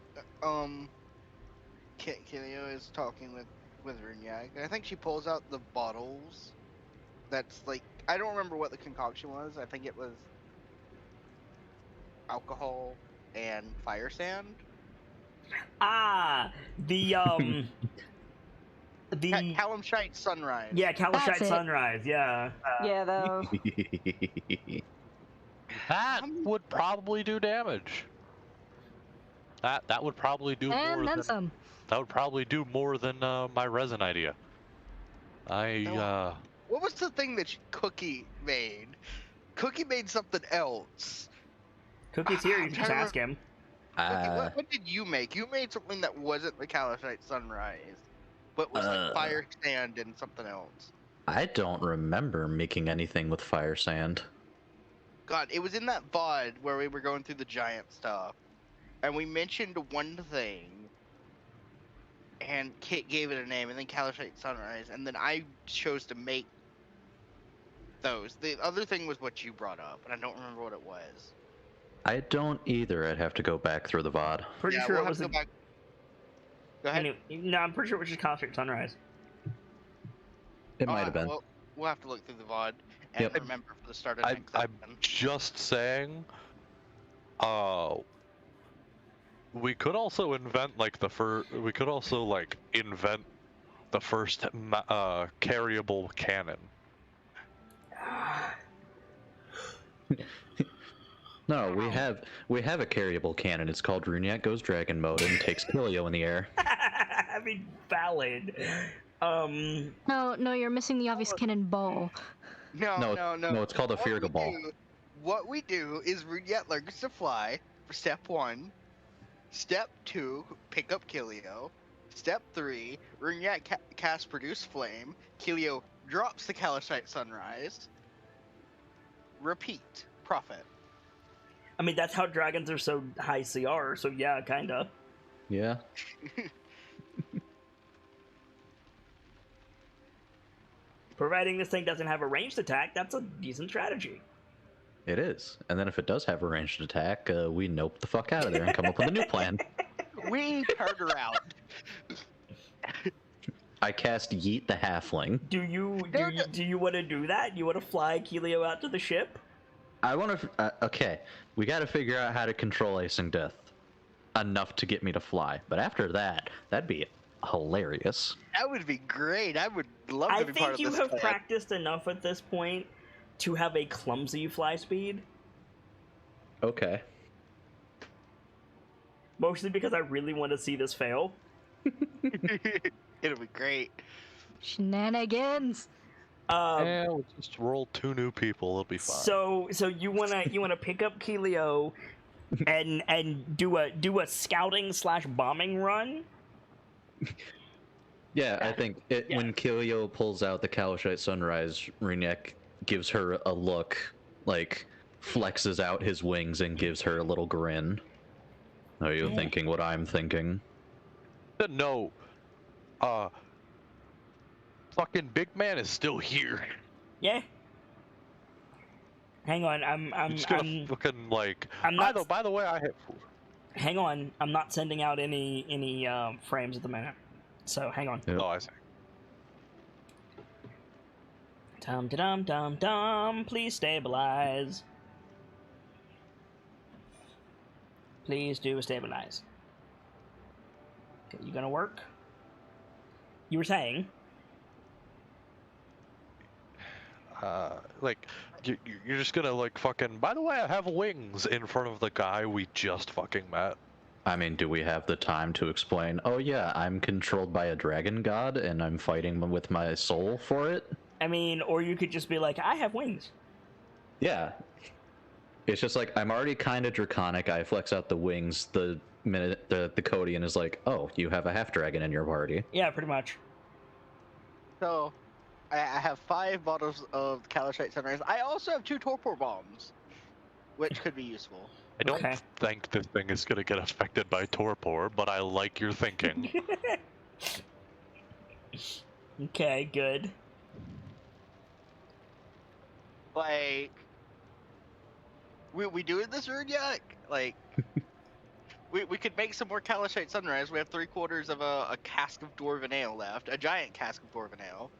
Kilio is talking with Runyag, and I think she pulls out the bottles. That's like, I don't remember what the concoction was. I think it was alcohol and fire sand.
Ah, the
Calamshite Sunrise.
Yeah, Calamshite
That's it.
Sunrise. Yeah.
Yeah, though.
That would probably do damage. That would probably do
And
more
then
than
some.
that would probably do more than my resin idea.
What was the thing that Cookie made? Cookie made something else.
Cookie's here. You can just ask him.
Cookie, what did you make? You made something that wasn't the Calamshite Sunrise, but was like fire sand and something else.
I don't remember making anything with fire sand.
God, it was in that VOD where we were going through the giant stuff, and we mentioned one thing, and Kit gave it a name, and then Calamshite Sunrise, and then I chose to make those. The other thing was what you brought up, and I don't remember what it was.
I don't either. I'd have to go back through the VOD.
Pretty sure
we'll
it was.
go back. Go ahead.
Anyway, no, I'm pretty sure it was just Calamshite Sunrise.
It might have been.
Well, we'll have to look through the VOD and remember for the start of next
I'm
session.
just saying. We could also invent like We could also like invent the first carryable cannon.
No, we have a carryable cannon. It's called Runyak Goes Dragon Mode and takes Kilio in the air.
I mean, valid.
No, you're missing the obvious cannonball.
No.
No, it's called a Firga Ball.
What we do is Runyat learns to fly for step 1. Step 2, pick up Kilio. Step 3, Runyat casts Produce Flame. Kilio drops the Calishite Sunrise. Repeat. Profit.
I mean, that's how dragons are so high CR, so yeah, kinda.
Yeah.
Providing this thing doesn't have a ranged attack, that's a decent strategy.
It is. And then if it does have a ranged attack, we nope the fuck out of there and come up with a new plan.
We turn around.
I cast Yeet the Halfling.
Do you want to do that? You want to fly Kilio out to the ship?
I want to. Okay, we got to figure out how to control Icing Death enough to get me to fly. But after that, that'd be hilarious.
That would be great. I would love to be part of this.
I think you have
plan.
practiced enough at this point to have a clumsy fly speed.
Okay.
Mostly because I really want to see this fail.
It'll be great.
Shenanigans.
Yeah, we'll just roll 2 new people. It'll be fine.
So you wanna pick up Kilio and do a scouting / bombing run.
Yeah, I think when Kilio pulls out the Kalashite Sunrise, Runyak gives her a look, like flexes out his wings and gives her a little grin. Are you thinking what I'm thinking?
No. Fucking big man is still here.
Yeah. Hang on, I'm
just gonna fucking like.
I'm not.
By the way,
Hang on, I'm not sending out any frames at the minute. So hang on.
Yep.
Oh, I see.
Dum. Please stabilize. Please do stabilize. Okay, you gonna work? You were saying?
Like, you're just gonna like fucking. By the way, I have wings in front of the guy we just fucking met.
I mean, do we have the time to explain? Oh yeah, I'm controlled by a dragon god, and I'm fighting with my soul for it.
I mean, or you could just be like, I have wings.
Yeah. It's just like, I'm already kind of draconic. I flex out the wings the minute the Codian is like, oh, you have a half dragon in your party.
Yeah, pretty much.
So, I have 5 bottles of Calishite Sunrise. I also have 2 torpor bombs, which could be useful.
I don't think this thing is gonna get affected by torpor, but I like your thinking.
Okay, good.
Like, we doing this rune yet? Like, we could make some more Calishite Sunrise. We have 3/4 of a cask of Dwarven Ale left, a giant cask of Dwarven Ale.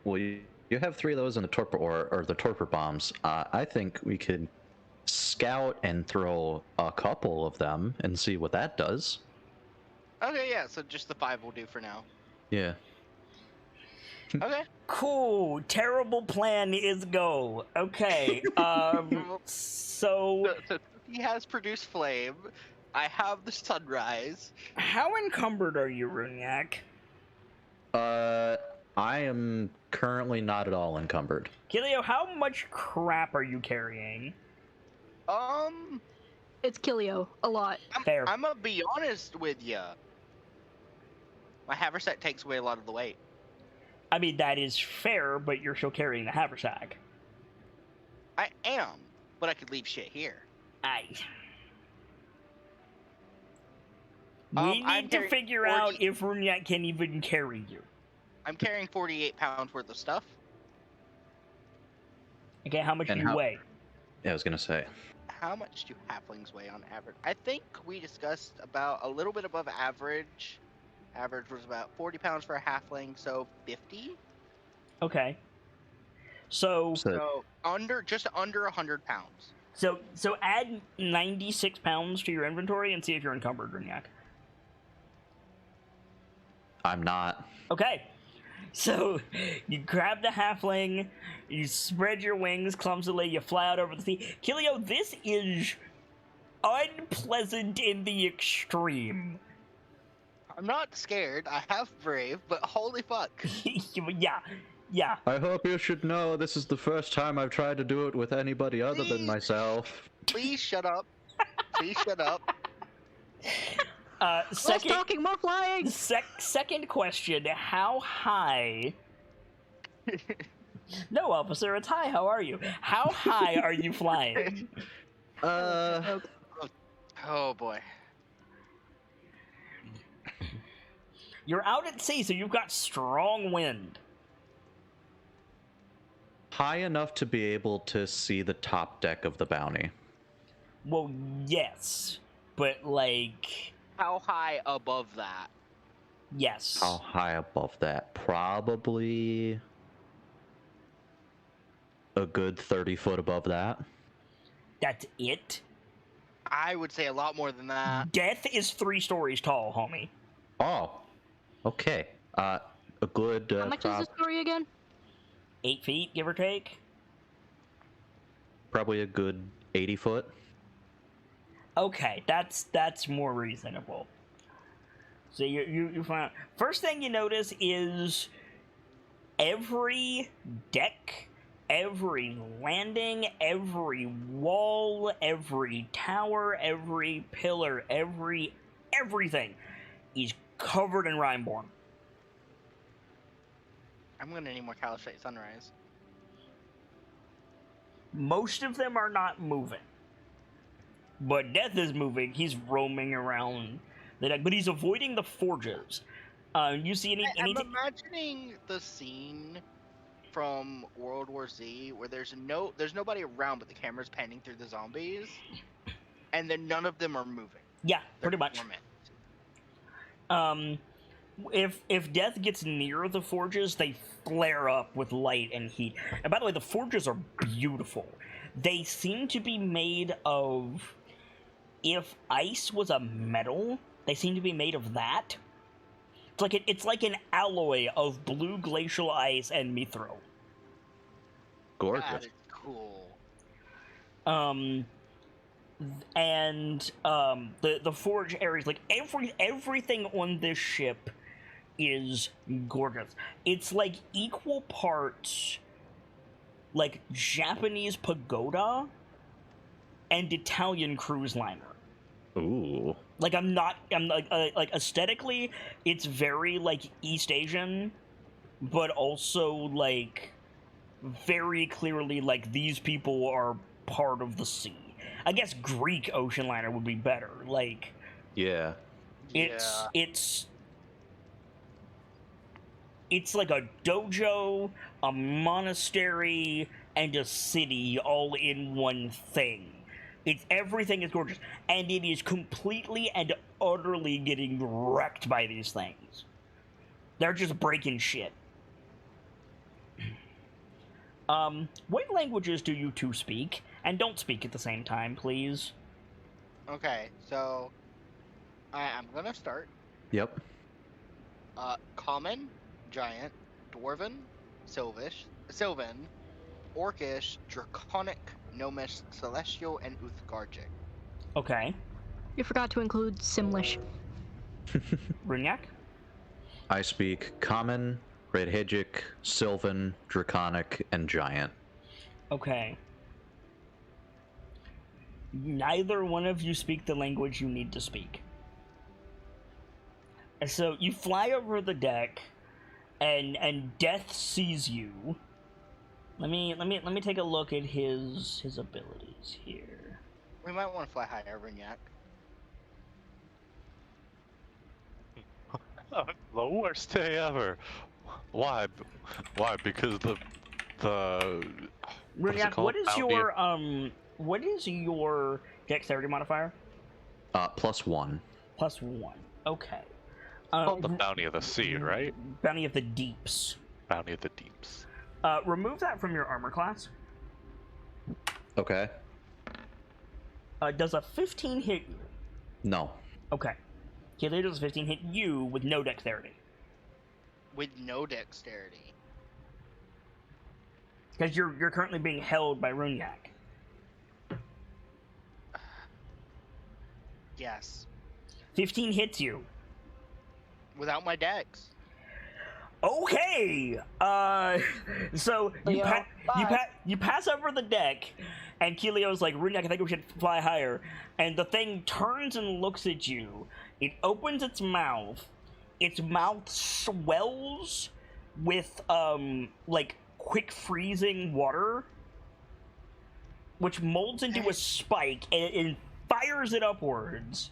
Well, you have 3 of those in the torpor or the torpor bombs. I think we could scout and throw a couple of them and see what that does.
Okay, yeah. So just the 5 will do for now.
Yeah.
Okay.
Cool. Terrible plan is go. Okay. So
he has produced flame. I have the sunrise.
how encumbered are you, Runyak?
I am currently not at all encumbered.
Kilio, how much crap are you carrying?
It's Kilio. A lot.
Fair.
I'm gonna be honest with you. My haversack takes away a lot of the weight.
I mean, that is fair, but you're still carrying the haversack.
I am, but I could leave shit here.
We
I'm
need to
carrying
figure out if Runyak can even carry you.
I'm carrying 48 pounds worth of stuff.
Okay, how much do you weigh?
Yeah, I was gonna say.
How much do halflings weigh on average? I think we discussed about a little bit above average. Average was about 40 pounds for a halfling, so 50.
Okay. So
just under 100 pounds.
So add 96 pounds to your inventory and see if you're encumbered, Runyak.
I'm not.
Okay. So you grab the halfling, you spread your wings clumsily, you fly out over the sea. Kilio, this is unpleasant in the extreme.
I'm not scared. I have brave, but holy fuck.
Yeah.
I hope you should know this is the first time I've tried to do it with anybody other than myself.
Please shut up. Please shut up.
Less talking, more flying!
Second question, how high... No, officer, it's high, how are you? How high are you flying?
Oh boy.
You're out at sea, so you've got strong wind.
High enough to be able to see the top deck of the Bounty.
Well, yes, but like...
How high above that?
Yes.
How high above that? Probably a good 30 foot above that.
That's it?
I would say a lot more than that.
Death is 3 stories tall, homie.
Oh, okay. A good...
How much is the story again?
8 feet, give or take?
Probably a good 80 foot.
Okay, that's more reasonable. So you find out. First thing you notice is every deck, every landing, every wall, every tower, every pillar, everything is covered in Rhineborn.
I'm gonna need more Calishite Sunrise.
Most of them are not moving. But Death is moving. He's roaming around the deck, but he's avoiding the forges. You see
I'm imagining the scene from World War Z where there's nobody around, but the camera's panning through the zombies, and then none of them are moving.
Yeah,
They're
pretty much.
dormant.
If Death gets near the forges, they flare up with light and heat. And by the way, the forges are beautiful. They seem to be made of... If ice was a metal, they seem to be made of that. It's like an alloy of blue glacial ice and mithril.
Gorgeous.
That is cool.
The forge areas, like everything on this ship is gorgeous. It's like equal parts like Japanese pagoda and Italian cruise liner.
Ooh.
Like I'm like aesthetically, it's very like East Asian, but also like very clearly like these people are part of the sea. I guess Greek ocean liner would be better. Like,
Yeah.
It's like a dojo, a monastery, and a city all in one thing. Everything is gorgeous, and it is completely and utterly getting wrecked by these things. They're just breaking shit. What languages do you two speak? And don't speak at the same time, please.
Okay, so I'm gonna start.
Yep.
Common, Giant, Dwarven, Sylvan, Orcish, Draconic, Gnomish, Celestial, and Uthgargic.
Okay.
You forgot to include Simlish.
Brunyak?
I speak Common, Redhegic, Sylvan, Draconic, and Giant.
Okay. Neither one of you speak the language you need to speak. So you fly over the deck, and Death sees you. Let me take a look at his abilities here.
We might want to fly higher, Rignac.
The worst day ever. Why? Because the
Rignac, what is your dexterity modifier?
+1.
+1. Okay.
The Bounty of the Sea, right?
Bounty of the Deeps.
Bounty of the Deeps.
Remove that from your armor class.
Okay.
Does a 15 hit you?
No.
Okay. Okay, does a 15 hit you with no dexterity?
with no dexterity.
Because you're currently being held by Runyak.
Yes.
15 hits you.
Without my dex.
Okay. So you pass over the deck, and Keelio's like, Runyak, I think we should fly higher. And the thing turns and looks at you. It opens its mouth. Its mouth swells with like quick freezing water, which molds into a spike and fires it upwards.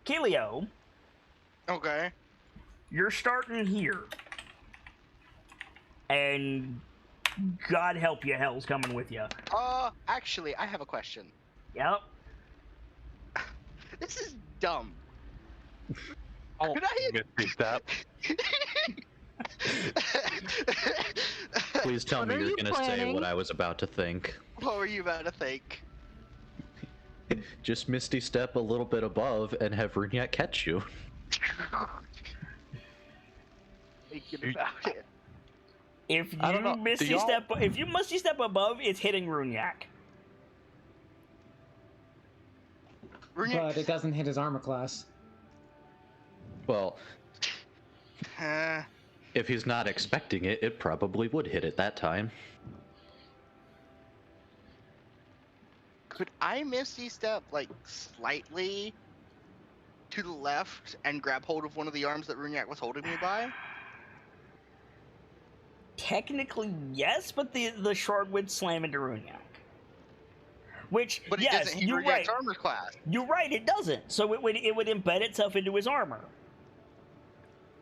Keelio.
Okay.
You're starting here. And God help you, hell's coming with you.
Actually, I have a question.
Yep.
This is dumb.
Oh,
Could I
Misty Step.
Please tell
What
me
are
you're
you
gonna say
planning?
what I was about to think.
What were you about to think?
Just Misty Step a little bit above and have Runyak catch you.
Thinking about it.
If
I don't know,
if you musty step above, it's hitting Runyak.
But it doesn't hit his armor class.
Well, if he's not expecting it, it probably would hit at that time.
Could I Misty Step, like, slightly to the left and grab hold of one of the arms that Runyak was holding me by?
Technically, yes, but the shard would slam into Runyak. Which,
But it
yes,
doesn't hit
you're
Runyak's
right.
armor class.
You're right, it doesn't. So it would embed itself into his armor.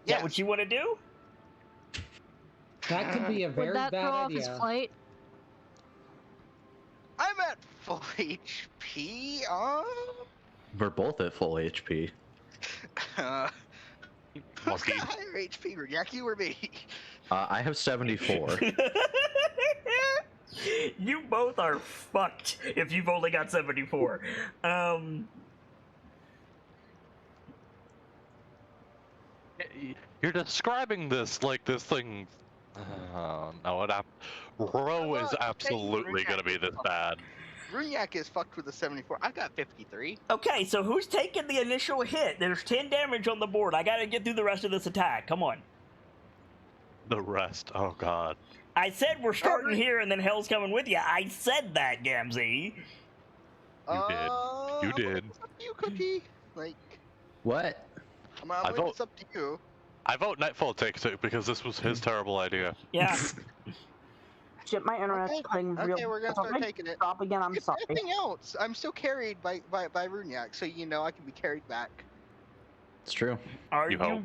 Is that what you want to do?
That could be a very
Would that
bad
throw off his
idea.
flight?
I'm at full HP.
We're both at full HP.
Who's
Monkey.
got higher HP, Runyak, you or me?
I have 74.
You both are fucked if you've only got 74.
You're describing this like this thing. No, Ro is absolutely gonna be this bad.
Runyak is fucked with a 74. I got 53.
Okay, so who's taking the initial hit? There's 10 damage on the board. I gotta get through the rest of this attack. Come on.
The rest, oh god.
I said we're starting here and then hell's coming with you. I said that, Gamzee.
You did.
It's up to you, Cookie. Like,
What?
it's up to you.
I vote Nightfall takes it because this was his terrible idea.
Yeah.
Shit, my internet's
Okay,
playing real.
Okay, we're gonna
If I
start taking it.
Stop again. I'm
If
sorry.
nothing else, I'm still carried by Runyak, so you know I can be carried back.
It's true.
Are
You hope.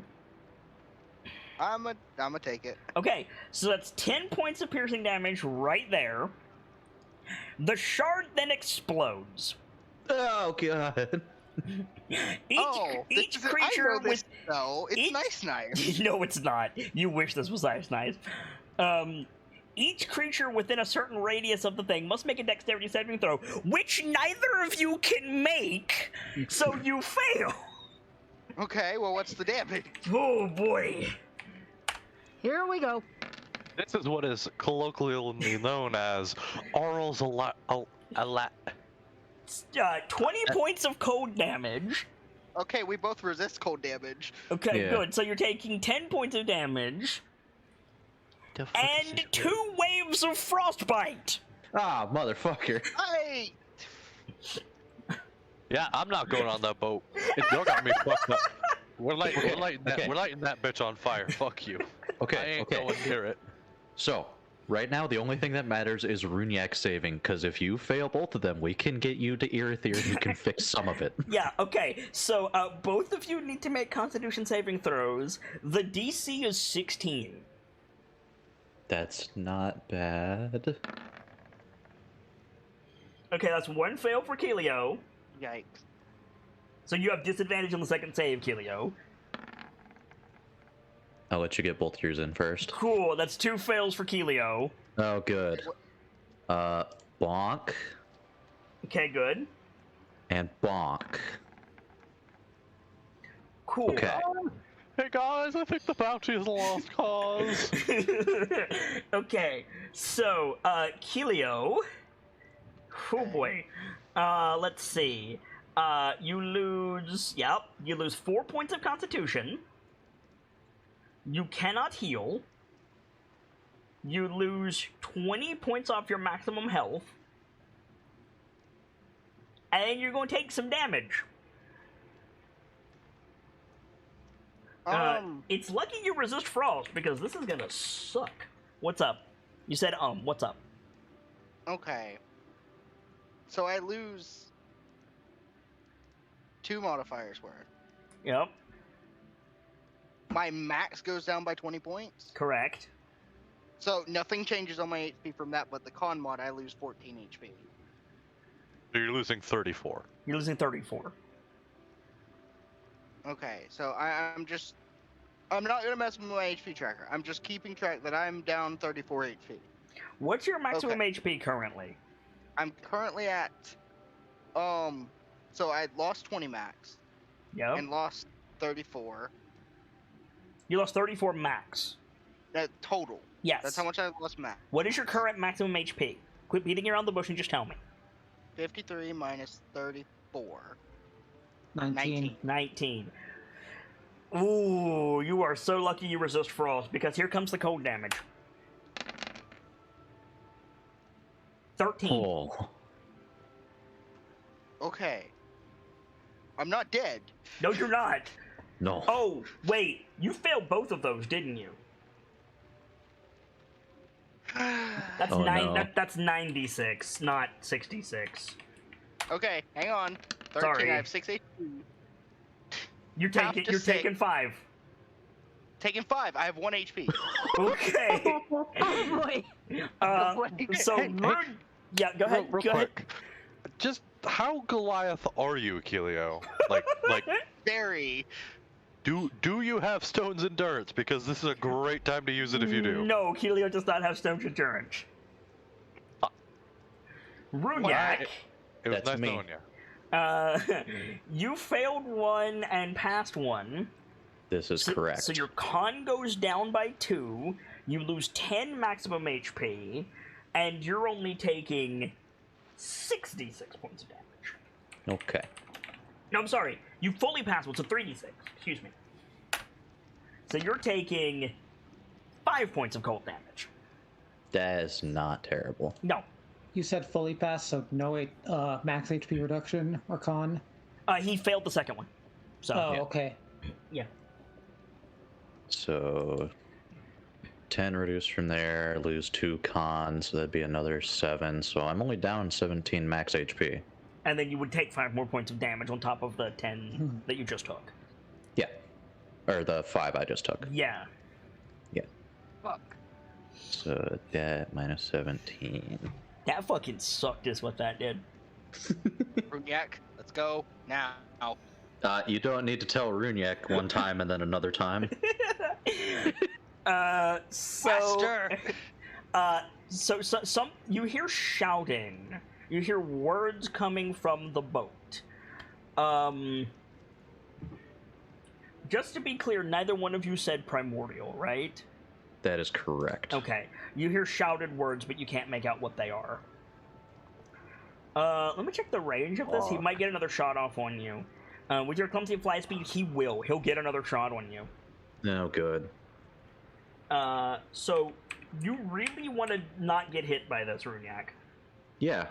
I'ma take it.
Okay, so that's 10 points of piercing damage right there. The shard then explodes.
Oh god.
Each
I
creature
know this,
with
though. It's nice.
No, it's not. You wish this was nice. Each creature within a certain radius of the thing must make a dexterity saving throw, which neither of you can make, so you fail.
Okay, well, what's the damage?
Oh boy.
Here we go.
This is what is colloquially known as Aural's a lot.
20 points of cold damage.
Okay, we both resist cold damage.
Okay,
Yeah.
good. So you're taking 10 points of damage and 2 waves of frostbite.
Ah, motherfucker.
I.
Yeah, I'm not going on that boat. Y'all got me fucked up. We're lighting
okay.
that bitch on fire. Fuck you. I
Okay,
ain't
okay.
going near it.
So, right now, the only thing that matters is Runyak saving, because if you fail both of them, we can get you to Irithyr and you can fix some of it.
Yeah, okay. So both of you need to make Constitution saving throws. The DC is 16.
That's not bad.
Okay, that's 1 fail for Keelio.
Yikes.
So you have disadvantage on the second save, Keelio.
I'll let you get both yours in first.
Cool, that's 2 fails for Keelio.
Oh, good. Bonk
Okay, good.
and bonk.
Cool.
Okay.
Hey guys, I think the bounty is a lost cause.
Okay, so, Kelio. Oh boy. Let's see. You lose 4 points of constitution. You cannot heal. You lose 20 points off your maximum health. And you're going to take some damage. It's lucky you resist frost, because this is gonna suck. What's up? You said, what's up?
Okay. So I lose 2 modifiers worth.
Yep.
My max goes down by 20 points.
Correct.
So nothing changes on my HP from that, but the con mod, I lose 14 HP.
So you're losing 34.
You're losing 34.
Okay, so I'm not gonna mess with my HP tracker. I'm just keeping track that I'm down 34 HP.
What's your maximum HP currently?
I'm currently at, so I lost 20 max.
Yep.
And lost 34.
You lost 34 max.
Total.
Yes.
That's how much I lost max.
What is your current maximum HP? Quit beating around the bush and just tell me.
53 minus 34.
19.
19. Ooh, you are so lucky you resist frost, because here comes the cold damage. 13.
Oh.
Okay. I'm not dead.
No, you're not.
No.
Oh, wait. You failed both of those, didn't you? That's
Oh,
nine.
no.
That's 96, not 66.
Okay, hang on. 13,
Sorry.
I have 6 HP.
You're
Have
taking.
to
You're
say-
taking 5.
Taking 5, I have 1 HP.
Okay.
Oh boy.
So Rude. Yeah, go ahead.
Real
go ahead.
quick. Just how Goliath are you, Kelio? Like,
Very.
do you have Stone's Endurance? Because this is a great time to use it if you do.
No, Kelio does not have Stone's Endurance. Runyak,
It was
That's
nice
me.
knowing you.
you failed one and passed one.
This is correct.
So your con goes down by 2. You lose 10 maximum HP, and you're only taking 66 points of damage.
Okay.
No, I'm sorry. You fully passed one, so 3d6. Excuse me. So you're taking 5 points of cold damage.
That is not terrible.
No.
You said fully pass, so no max HP reduction or con?
He failed the second one. So,
Oh,
yeah.
okay.
Yeah.
So 10 reduced from there, lose 2 cons, so that'd be another 7. So I'm only down 17 max HP.
And then you would take 5 more points of damage on top of the 10 that you just took.
Yeah. Or the 5 I just took.
Yeah.
Yeah.
Fuck.
So that minus 17.
That fucking sucked is what that did.
Runyak, let's go now.
You don't need to tell Runyak one time and then another time.
Faster.
So some you hear shouting. You hear words coming from the boat. Just to be clear, neither one of you said primordial, right?
That is correct.
Okay. You hear shouted words, but you can't make out what they are. Let me check the range of this. He might get another shot off on you. With your clumsy fly speed, he will. He'll get another shot on you.
No good.
So you really want to not get hit by this, Runyak.
Yeah.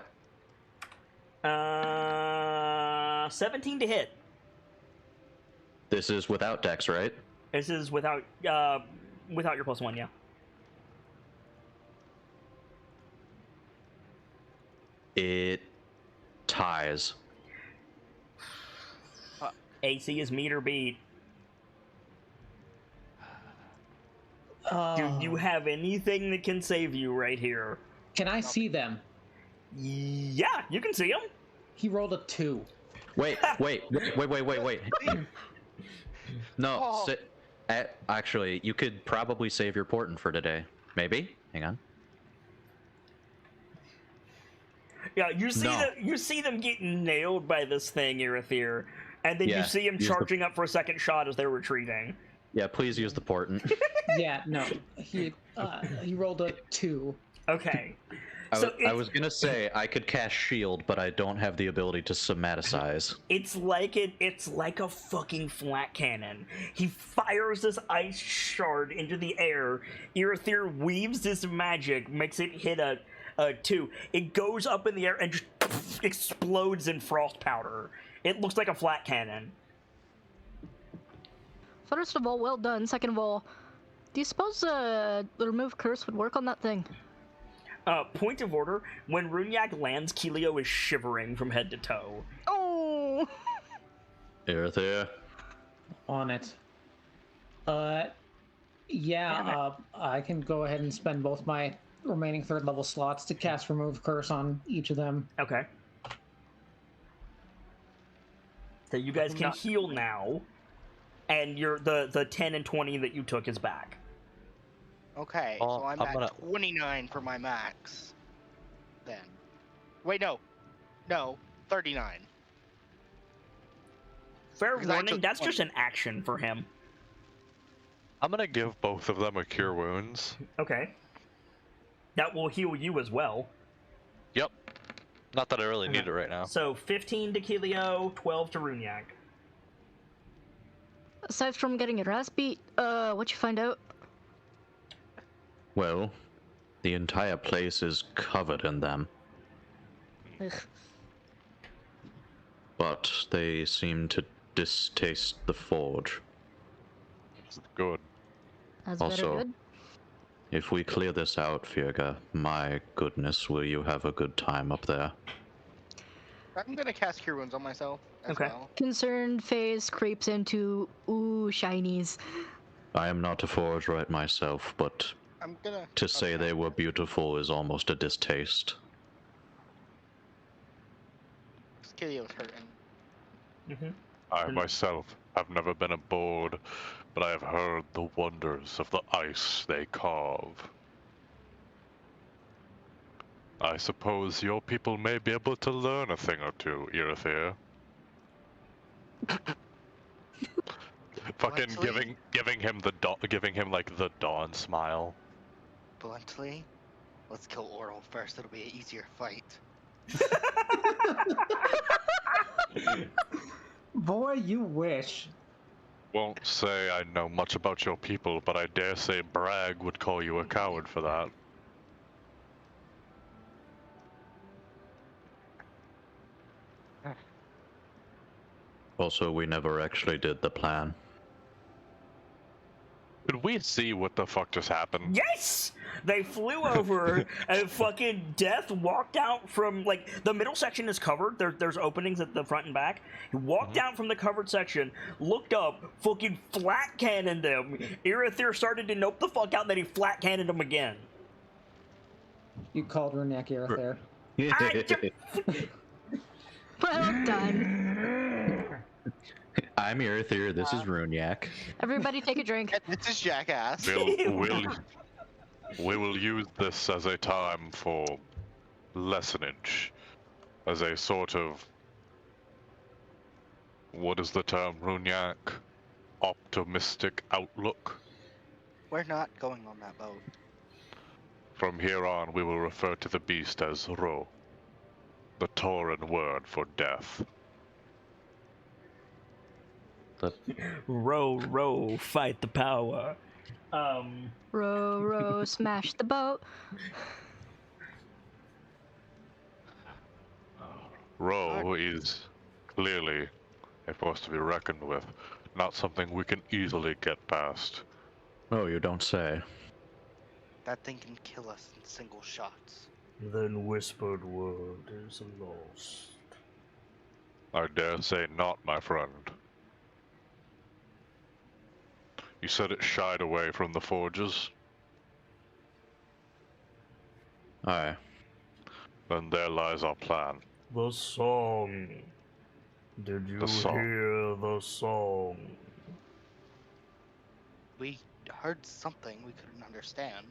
17 to hit.
This is without Dex, right?
This is without your +1, yeah.
It ties.
AC is meter beat. Do you have anything that can save you right here?
Can I see them?
Yeah, you can see them.
He rolled a 2.
Wait. No,
Oh.
actually, you could probably save your portent for today. Maybe? Hang on.
Yeah, you see
No.
you see them getting nailed by this thing, Irithyr, and then you
Yeah,
see him
use the-
charging up for a second shot as they're retreating.
Yeah, please use the portent.
Yeah, no. He rolled a 2.
Okay.
I was gonna say I could cast shield, but I don't have the ability to somaticize.
It's like a fucking flat cannon. He fires this ice shard into the air. Irithyr weaves this magic, makes it hit a 2. It goes up in the air and just explodes in frost powder. It looks like a flat cannon.
First of all, well done. Second of all, do you suppose the remove curse would work on that thing?
Point of order, when Runyak lands, Keelio is shivering from head to toe.
Oh!
Irithyr.
On it. Yeah, I can go ahead and spend both my remaining 3rd level slots to cast Remove Curse on each of them.
Okay. So you guys can heal now, and the 10 and 20 that you took is back.
Okay, so I'm at 29 for my max. Then. Wait, no. No, 39.
Fair
Because I
warning,
took
that's
20.
just an action for him.
I'm gonna give both of them a Cure Wounds.
Okay. That will heal you as well.
Yep. Not that I really need it right now.
So 15 to Keelio, 12 to Runyak.
Aside from getting your ass beat, what'd you find out?
Well, the entire place is covered in them.
Ugh.
But they seem to distaste the forge.
Good.
That's
Also,
better good.
if we clear this out, Virga, my goodness, will you have a good time up there?
I'm gonna cast Cure Wounds on myself as
Okay.
well.
Concerned face creeps into, ooh, shinies.
I am not a forge right myself, but
I'm gonna...
to say they were beautiful is almost a distaste.
Kilio's hurting.
Mm-hmm.
I myself have never been aboard, but I have heard the wonders of the ice they carve. I suppose your people may be able to learn a thing or two, Irithyr. Fucking
Bluntly?
giving him like the dawn smile.
Bluntly, let's kill Oral first. It'll be an easier fight.
Boy, you wish.
Won't say I know much about your people, but I dare say Bragg would call you a coward for that.
Also, we never actually did the plan.
Could we see what the fuck just happened?
Yes! They flew over, and fucking Death walked out from, like, the middle section is covered. There's openings at the front and back. He walked out from the covered section, looked up, fucking flat cannoned them. Irithyr started to nope the fuck out, and then he flat cannoned him again.
You called Runek Irithyr.
Well done.
I'm Irithyr, this is Runyak.
Everybody take a drink.
This is Jackass.
We will use this as a time for lessonage, as a sort of, what is the term, Runyak? Optimistic outlook.
We're not going on that boat.
From here on, we will refer to the beast as Ro, the Tauran word for death.
Row, row, fight the power.
Row, row, smash the boat.
Ro is clearly a force to be reckoned with, not something we can easily get past.
Oh, you don't say.
That thing can kill us in single shots.
Then whispered word is lost.
I dare say not, my friend. You said it shied away from the forges?
Aye.
Then there lies our plan.
The song. Did you hear the song?
We heard something we couldn't understand.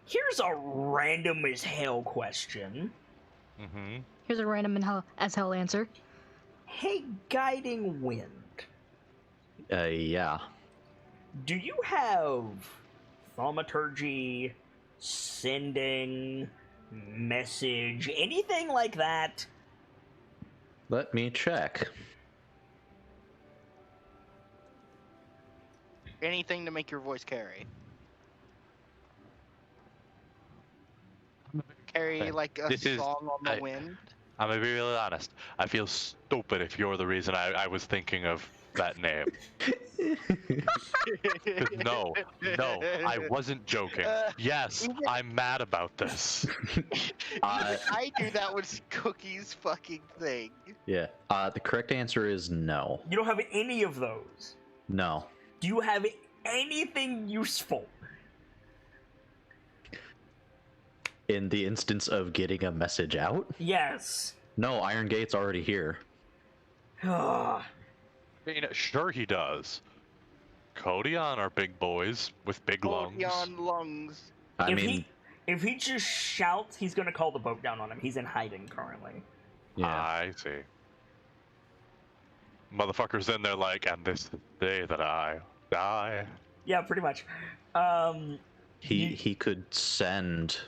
Here's a random as hell question.
Mm-hmm.
Here's a random as hell answer.
Hey, guiding wind.
Yeah.
Do you have thaumaturgy, sending, message, anything like that?
Let me check.
Anything to make your voice carry. Carry like a song on the wind.
I'm gonna be really honest. I feel stupid if you're the reason I was thinking of that name. No, I wasn't joking. Yes, I'm mad about this.
I knew that was Cookie's fucking thing.
Yeah. The correct answer is no.
You don't have any of those.
No.
Do you have anything useful?
In the instance of getting a message out?
Yes.
No, Iron Gate's already here.
I mean, sure he does. Kodion are big boys with big lungs.
Kodion lungs.
If he just shouts, he's gonna call the boat down on him. He's in hiding currently.
Yeah.
I see. Motherfucker's in there like, and this is the day that I die.
Yeah, pretty much.
He could send.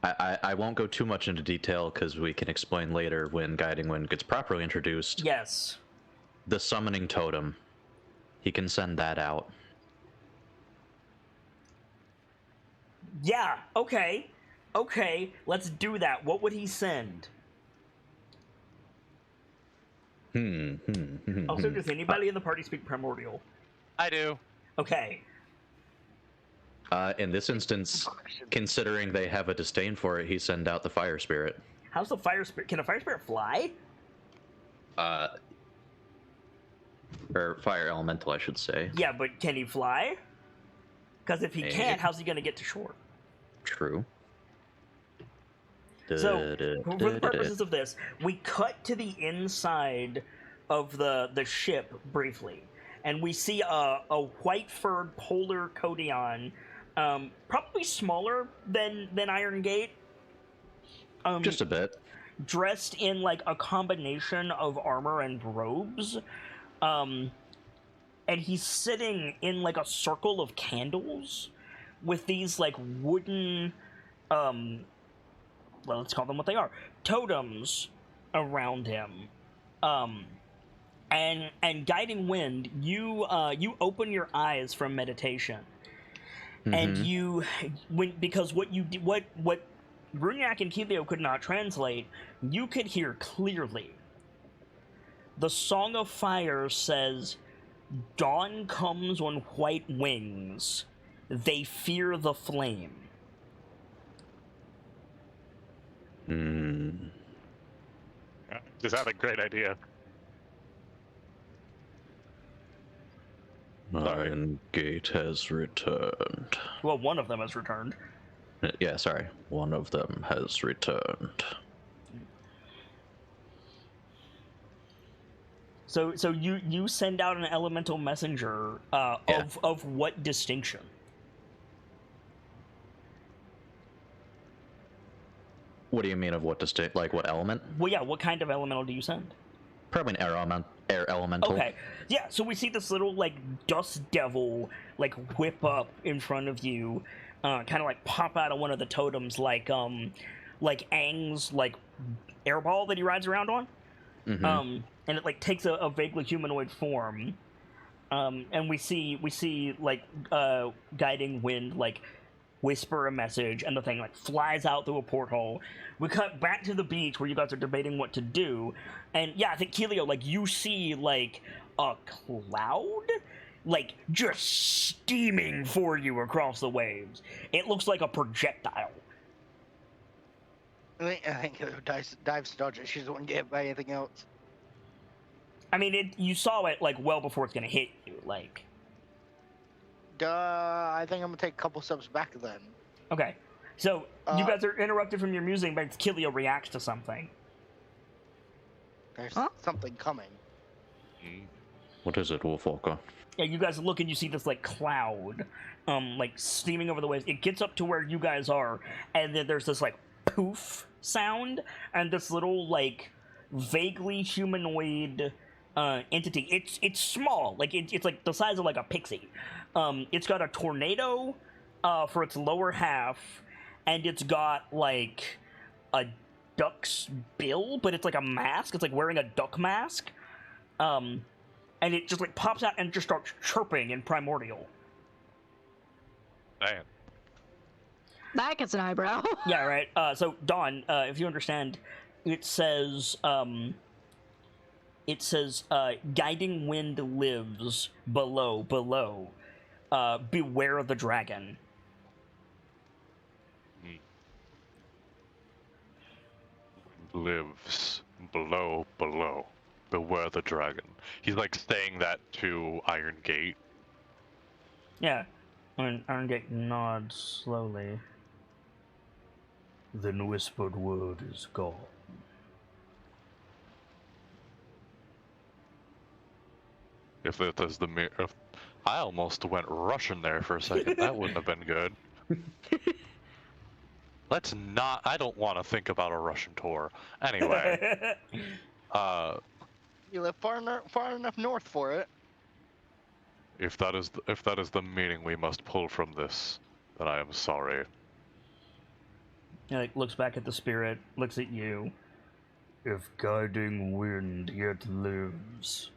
I won't go too much into detail because we can explain later when Guiding Wind gets properly introduced.
Yes.
The summoning totem. He can send that out.
Yeah, okay. Okay, let's do that. What would he send? Also, does anybody in the party speak Primordial?
I do.
Okay.
In this instance, considering they have a disdain for it, he send out the fire spirit.
How's the fire spirit? Can a fire spirit fly?
Or fire elemental, I should say.
Yeah, but can he fly? Because if he can't, how's he going to get to shore?
True.
So, for the purposes of this, we cut to the inside of the ship briefly, and we see a white-furred polar Kodion, probably smaller than Iron Gate.
Just a bit.
Dressed in like a combination of armor and robes, and he's sitting in like a circle of candles with these like wooden, well, let's call them what they are, totems around him. And Guiding Wind, you open your eyes from meditation, and because what Brunyak and Kilio could not translate, you could hear clearly. The Song of Fire says, "Dawn comes on white wings. They fear the flame."
Is that a great idea?
Iron Gate has returned.
Well, one of them has returned.
Yeah, sorry. One of them has returned.
So you send out an elemental messenger of what distinction?
What do you mean of what distinct? Like what element?
Well, yeah. What kind of elemental do you send?
Probably an air elemental.
Okay. Yeah. So we see this little like dust devil like whip up in front of you, kind of like pop out of one of the totems, like Aang's like airball that he rides around on. And it like takes a vaguely humanoid form, and we see like Guiding Wind like whisper a message, and the thing like flies out through a porthole. We cut back to the beach where you guys are debating what to do, and yeah, I think Kilio, like you see like a cloud like just steaming for you across the waves. It looks like a projectile.
I think Dive's dodge it. She's the one getting hit by anything else.
I mean, you saw it like well before it's gonna hit you. Like,
I think I'm gonna take a couple steps back then.
Okay, so you guys are interrupted from your musing, but Kilio reacts to something.
There's something coming.
What is it, Wolfwalker?
Yeah, you guys look and you see this like cloud, like steaming over the waves. It gets up to where you guys are, and then there's this like poof sound, and this little like vaguely humanoid entity. It's small, like it's like the size of like a pixie. It's got a tornado for its lower half, and it's got like a duck's bill, but it's like a mask. It's like wearing a duck mask. And it just like pops out and just starts chirping in primordial.
Man.
That gets an eyebrow.
Yeah, right. So Dawn, if you understand, it says guiding wind lives below. Beware of the dragon.
Lives below. Beware the dragon. He's like saying that to Iron Gate.
Yeah. When Iron Gate nods slowly. The whispered word is gone.
If it is the if I almost went Russian there for a second. That wouldn't have been good. Let's not. I don't want to think about a Russian tour. Anyway,
You live far enough north for it.
if that is the meaning we must pull from this, then I am sorry.
He like looks back at the spirit, looks at you. If guiding wind yet lives,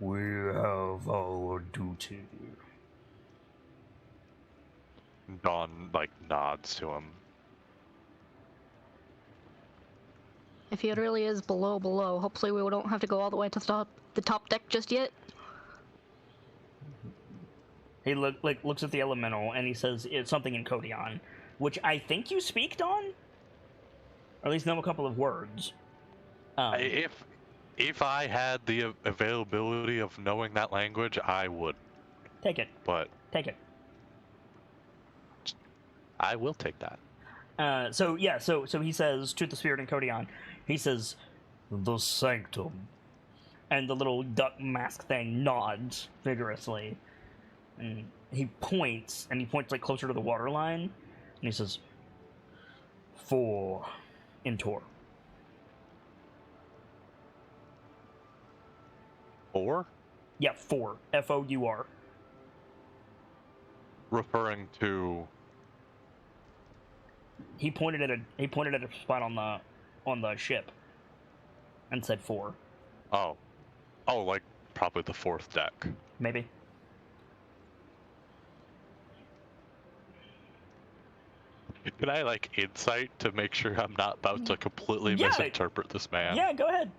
we have our duty.
Dawn like nods to him.
If he really is below, hopefully we don't have to go all the way to the top deck just yet.
He looks at the elemental and he says it's something in Kodion, which I think you speak, Dawn, or at least know a couple of words.
If I had the availability of knowing that language, I would.
Take it.
But
take it.
I will take that.
So he says to the spirit in Kodion, he says, "The sanctum," and the little duck mask thing nods vigorously, and he points like closer to the water line, and he says, "4 in Tor."
4?
Yeah, 4. F-O-U-R.
Referring to.
He pointed at a spot on the ship, and said 4.
Oh, like probably the 4th deck.
Maybe.
Can I like insight to make sure I'm not about to completely misinterpret this man?
Yeah, go ahead.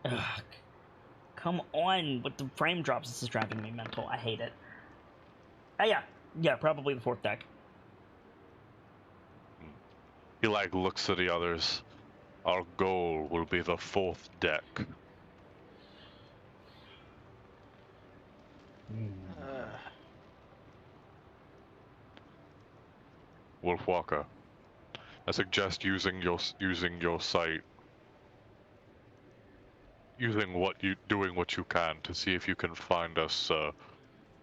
Ugh. Come on with the frame drops. This is driving me mental. I hate it. Yeah, probably the 4th deck.
He like looks at the others. Our goal will be the 4th deck. Wolfwalker, I suggest using your sight, doing what you can to see if you can find us a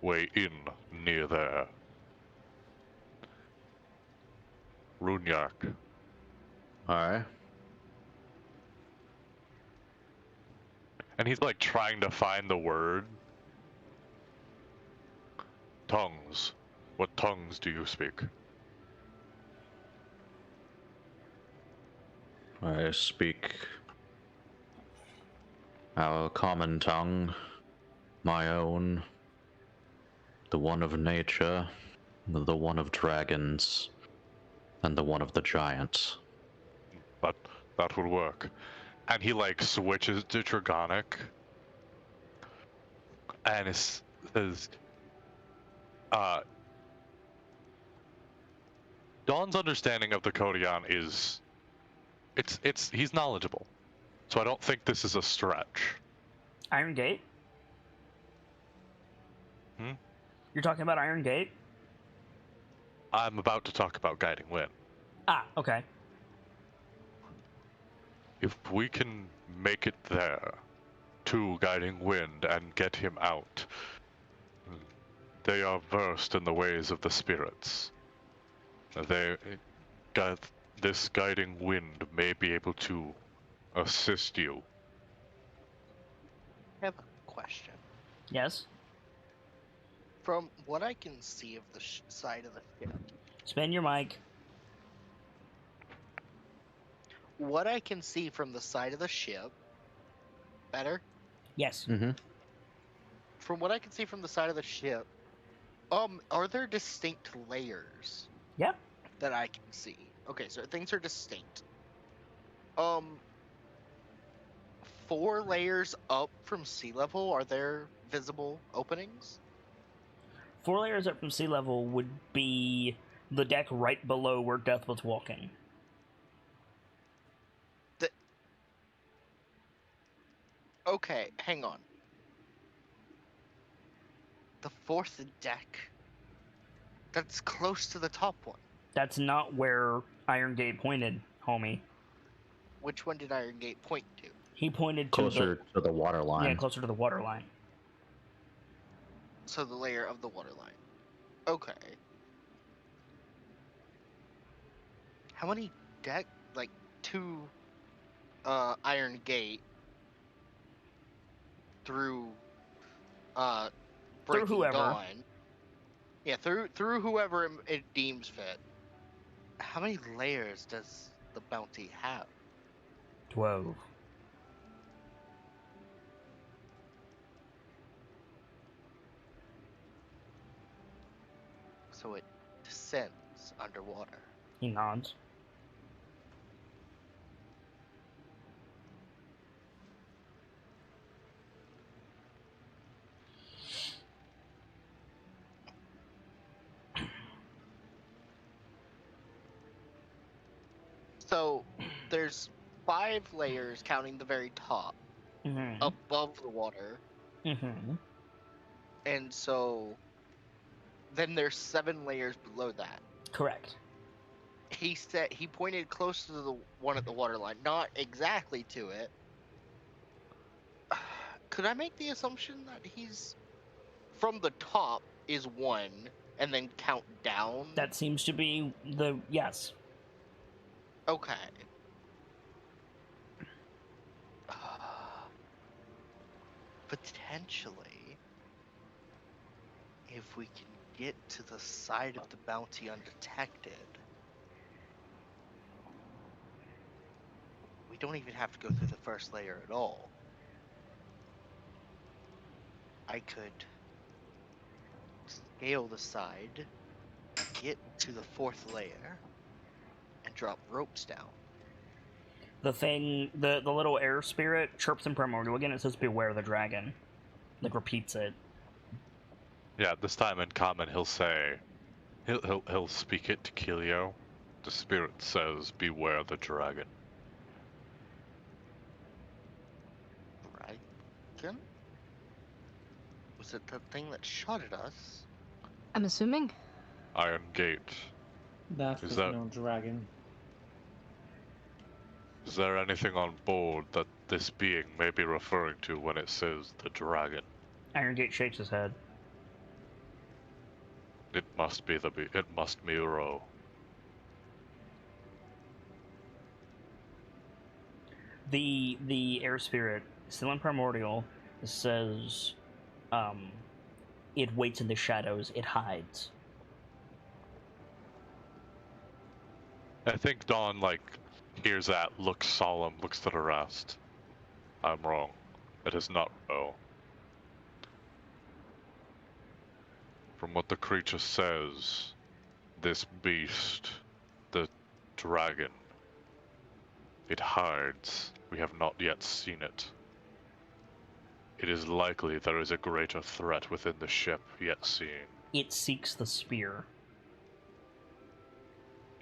way in near there. Runyak.
Alright.
And he's like trying to find the word. Tongues. What tongues do you speak?
I speak our common tongue, my own, the one of nature, the one of dragons, and the one of the giants.
But that will work. And he like switches to Dragonic and says, Dawn's understanding of the Kodion is he's knowledgeable. So I don't think this is a stretch.
Iron Gate? You're talking about Iron Gate?
I'm about to talk about Guiding Wind.
Ah, okay.
If we can make it there to Guiding Wind and get him out, they are versed in the ways of the spirits. This Guiding Wind may be able to assist you.
I have a question.
Yes?
From what I can see of the side of the ship,
Spin your mic.
what I can see from the side of the ship, better?
Yes.
Mm-hmm.
From what I can see from the side of the ship, are there distinct layers
Yep.
that I can see? Okay, so things are distinct. 4 layers up from sea level, are there visible openings?
4 layers up from sea level would be the deck right below where Death was walking.
Okay, hang on. The 4th deck. That's close to the top one.
That's not where Iron Gate pointed, homie.
Which one did Iron Gate point to?
He pointed to
Closer to the water line.
Yeah, closer to the water line.
So the layer of the water line. Okay. How many deck? Like 2 Iron Gate through Breaking
whoever.
Dawn. Yeah, through whoever it deems fit. How many layers does the bounty have?
12.
So it descends underwater.
He nods.
So there's 5 layers counting the very top
Mm-hmm.
above the water.
Mm-hmm.
And so then there's 7 layers below that.
Correct.
He said he pointed close to the one at the waterline, not exactly to it. Could I make the assumption that he's from the top is 1 and then count down?
That seems to be the yes.
Okay. Potentially, if we can get to the side of the bounty undetected, we don't even have to go through the first layer at all. I could scale the side, get to the 4th layer, and drop ropes down.
The thing, the little air spirit chirps in Primordial again. It says, "Beware the dragon." Like repeats it.
Yeah, this time in common he'll say, he'll speak it to Kilio. The spirit says, "Beware the dragon."
Dragon? Was it the thing that shot at us?
I'm assuming.
Iron Gate.
That
Is
was
that-
no dragon.
Is there anything on board that this being may be referring to when it says the dragon?
Iron Gate shakes his head.
It must be it must be Uro.
The air spirit, still in Primordial, says, it waits in the shadows, it hides.
I think Dawn, hears that, looks solemn, looks to the rest. I'm wrong. It is not Ro. From what the creature says, this beast, the dragon, it hides. We have not yet seen it. It is likely there is a greater threat within the ship yet seen.
It seeks the spear.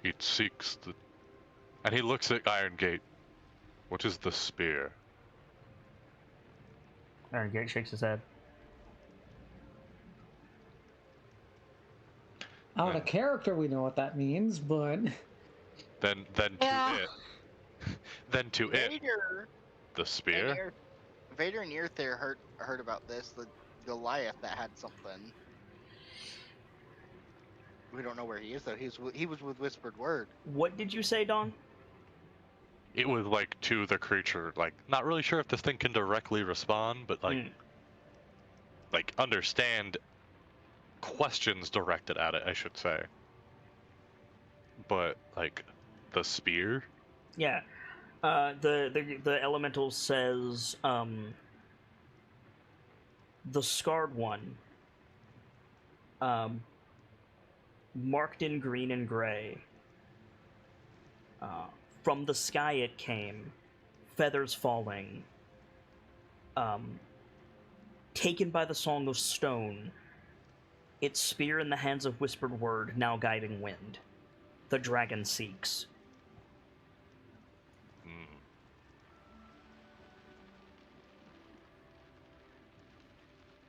It seeks the... And he looks at Iron Gate. What is the spear?
Iron Gate shakes his head.
Out of character, we know what that means, but
Then to
Yeah.
it... Then to it,
Vader
the spear?
Vader and Earthair heard about this. The Goliath that had something. We don't know where he is though. He was with Whispered Word.
What did you say, Dawn?
it was like to the creature, like not really sure if this thing can directly respond, but like understand questions directed at it, I should say. But like the spear,
Yeah. The elemental says, the scarred one, marked in green and gray. From the sky it came, feathers falling. Taken by the song of stone, its spear in the hands of whispered word, now guiding wind. The dragon seeks.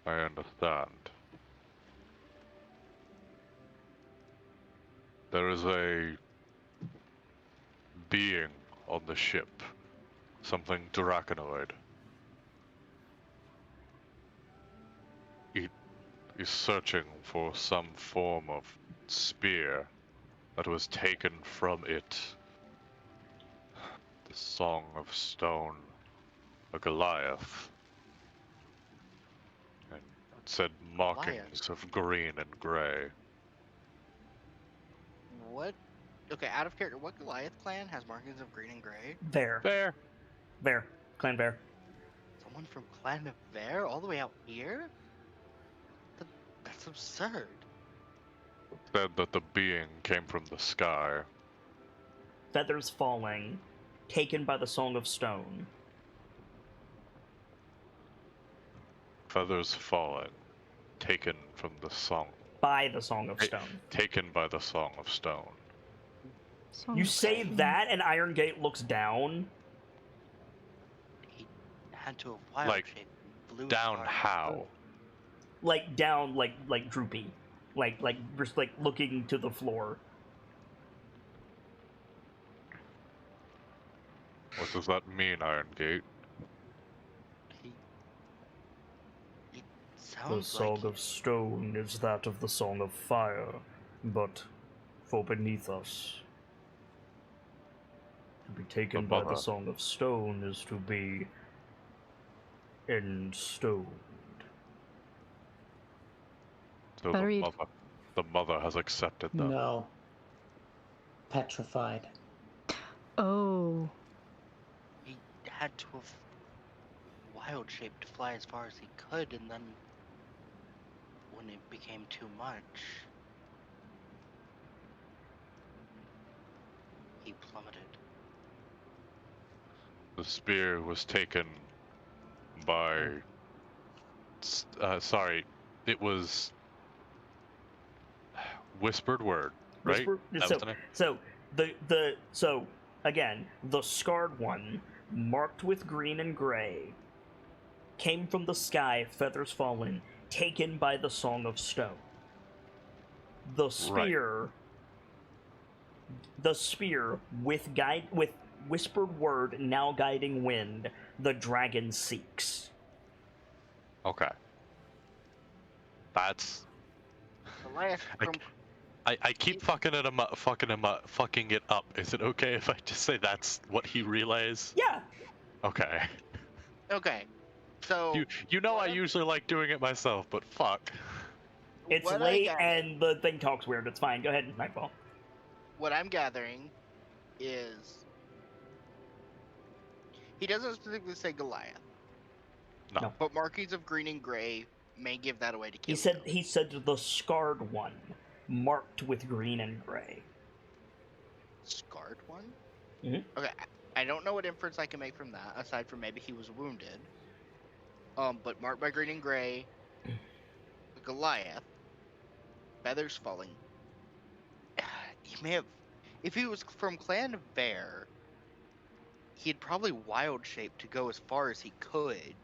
I understand. There is a being on the ship, something draconiid. It is searching for some form of spear that was taken from it. The Song of Stone, a Goliath. And it said markings of green and gray.
What? Okay, out of character, what Goliath clan has markings of green and gray?
Bear. Clan Bear.
Someone from Clan of Bear all the way out here? That's absurd.
It said that the being came from the sky.
Feathers falling, taken by the Song of Stone.
Feathers falling, taken from the song.
By the Song of Stone.
Taken by the Song of Stone.
You say that, and Iron Gate looks down.
He had to have wild
Like,
shape blue
down
star.
how?
Like down, like droopy, like just like looking to the floor.
What does that mean, Iron Gate?
It
The
sounds
Song
like
of Stone is that of the Song of Fire, but for beneath us. To be taken by the Song of Stone is to be enstoned.
So the mother has accepted them.
No. Petrified.
Oh.
he had to have wild shaped to fly as far as he could, and then when it became too much, he plummeted.
The spear was taken by... sorry, it was... Whispered Word, right?
So again, the scarred one, marked with green and gray, came from the sky, feathers fallen, taken by the Song of Stone. The spear, with whispered word, now guiding wind, the dragon seeks.
Okay. That's...
Goliath from
I keep fucking it up. Is it okay if I just say that's what he relays?
Yeah.
Okay.
Okay. So
you know I usually like doing it myself, but fuck.
It's late and the thing talks weird. It's fine. Go ahead, Nightfall.
What I'm gathering is he doesn't specifically say Goliath.
No.
But markings of green and gray may give that away to kill.
He said the scarred one, marked with green and gray.
Scarred one?
Mm-hmm.
Okay, I don't know what inference I can make from that, aside from maybe he was wounded. But marked by green and gray, the Goliath, feathers falling. He may have, if he was from Clan of Bear, he'd probably wild shaped to go as far as he could.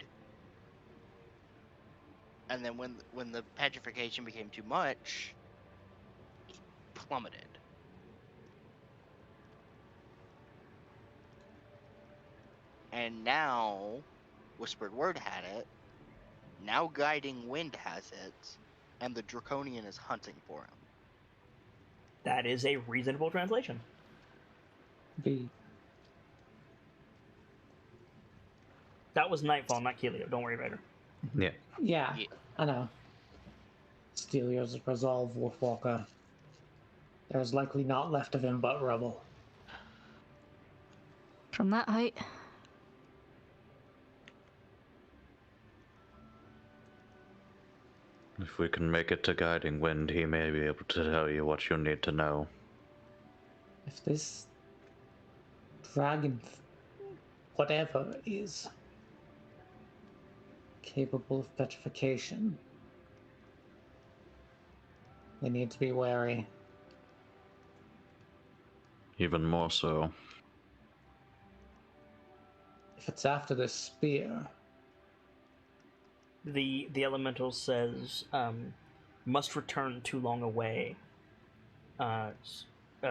And then when the petrification became too much, he plummeted. And now, Whispered Word had it, now Guiding Wind has it, and the Draconian is hunting for him.
That is a reasonable translation. That was Nightfall, not Kelio. Don't worry about her.
Yeah.
Yeah, I know. Stelio's resolve, Wolfwalker. There is likely not left of him but rubble.
From that height.
If we can make it to Guiding Wind, he may be able to tell you what you need to know.
If this dragon, whatever is capable of petrification, we need to be wary.
Even more so.
If it's after this spear,
The elemental says, must return too long away.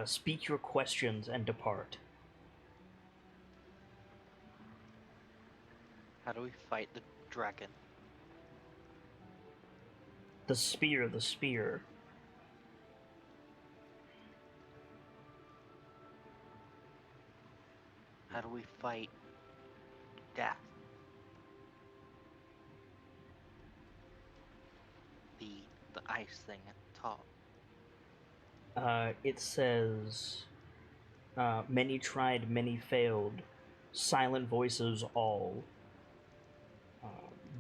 Speak your questions and depart.
How do we fight the dragon?
The spear.
How do we fight death? The ice thing at the top.
It says, many tried, many failed. Silent voices all.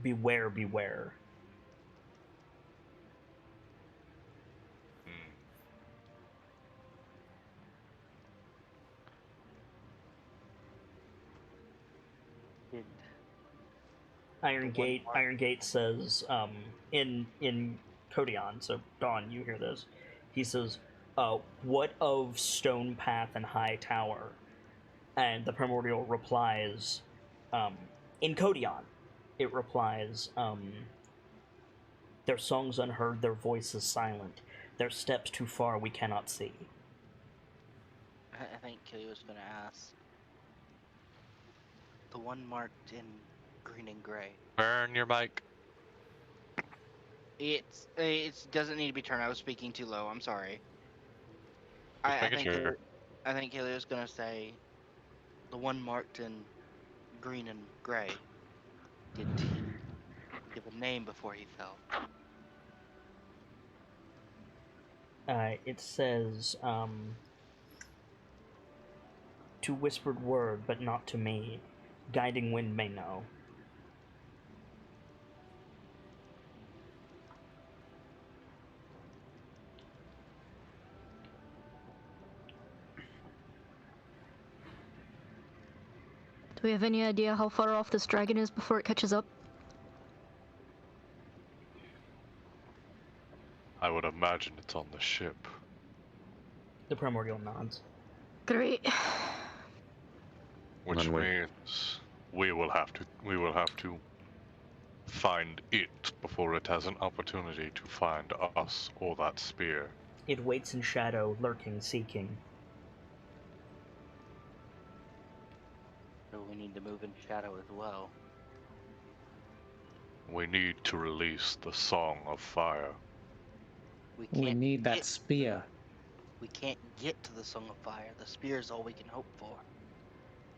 Beware, beware.
Did
Iron Gate says, in Kodion, so Dawn, you hear this. He says, what of Stone Path and High Tower? And the Primordial replies, in Kodion, it replies, their songs unheard, their voices silent, their steps too far we cannot see.
I think Killy was gonna ask. The one marked in green and gray.
Burn your mic.
It doesn't need to be turned. I was speaking too low. I'm sorry.
Just
I
making
think
sure.
I think Killy was gonna say the one marked in green and gray. Did he give a name before he fell?
It says, to whispered word, but not to me. Guiding Wind may know.
Do we have any idea how far off this dragon is before it catches up?
I would imagine it's on the ship.
The Primordial nods.
Great.
Which
Then we-
means we will have to find it before it has an opportunity to find us or that spear.
It waits in shadow, lurking, seeking.
So we need to move in shadow as well.
We need to release the Song of Fire.
We
we
can't
need that
get-
spear.
We can't get to the Song of Fire. The spear is all we can hope for.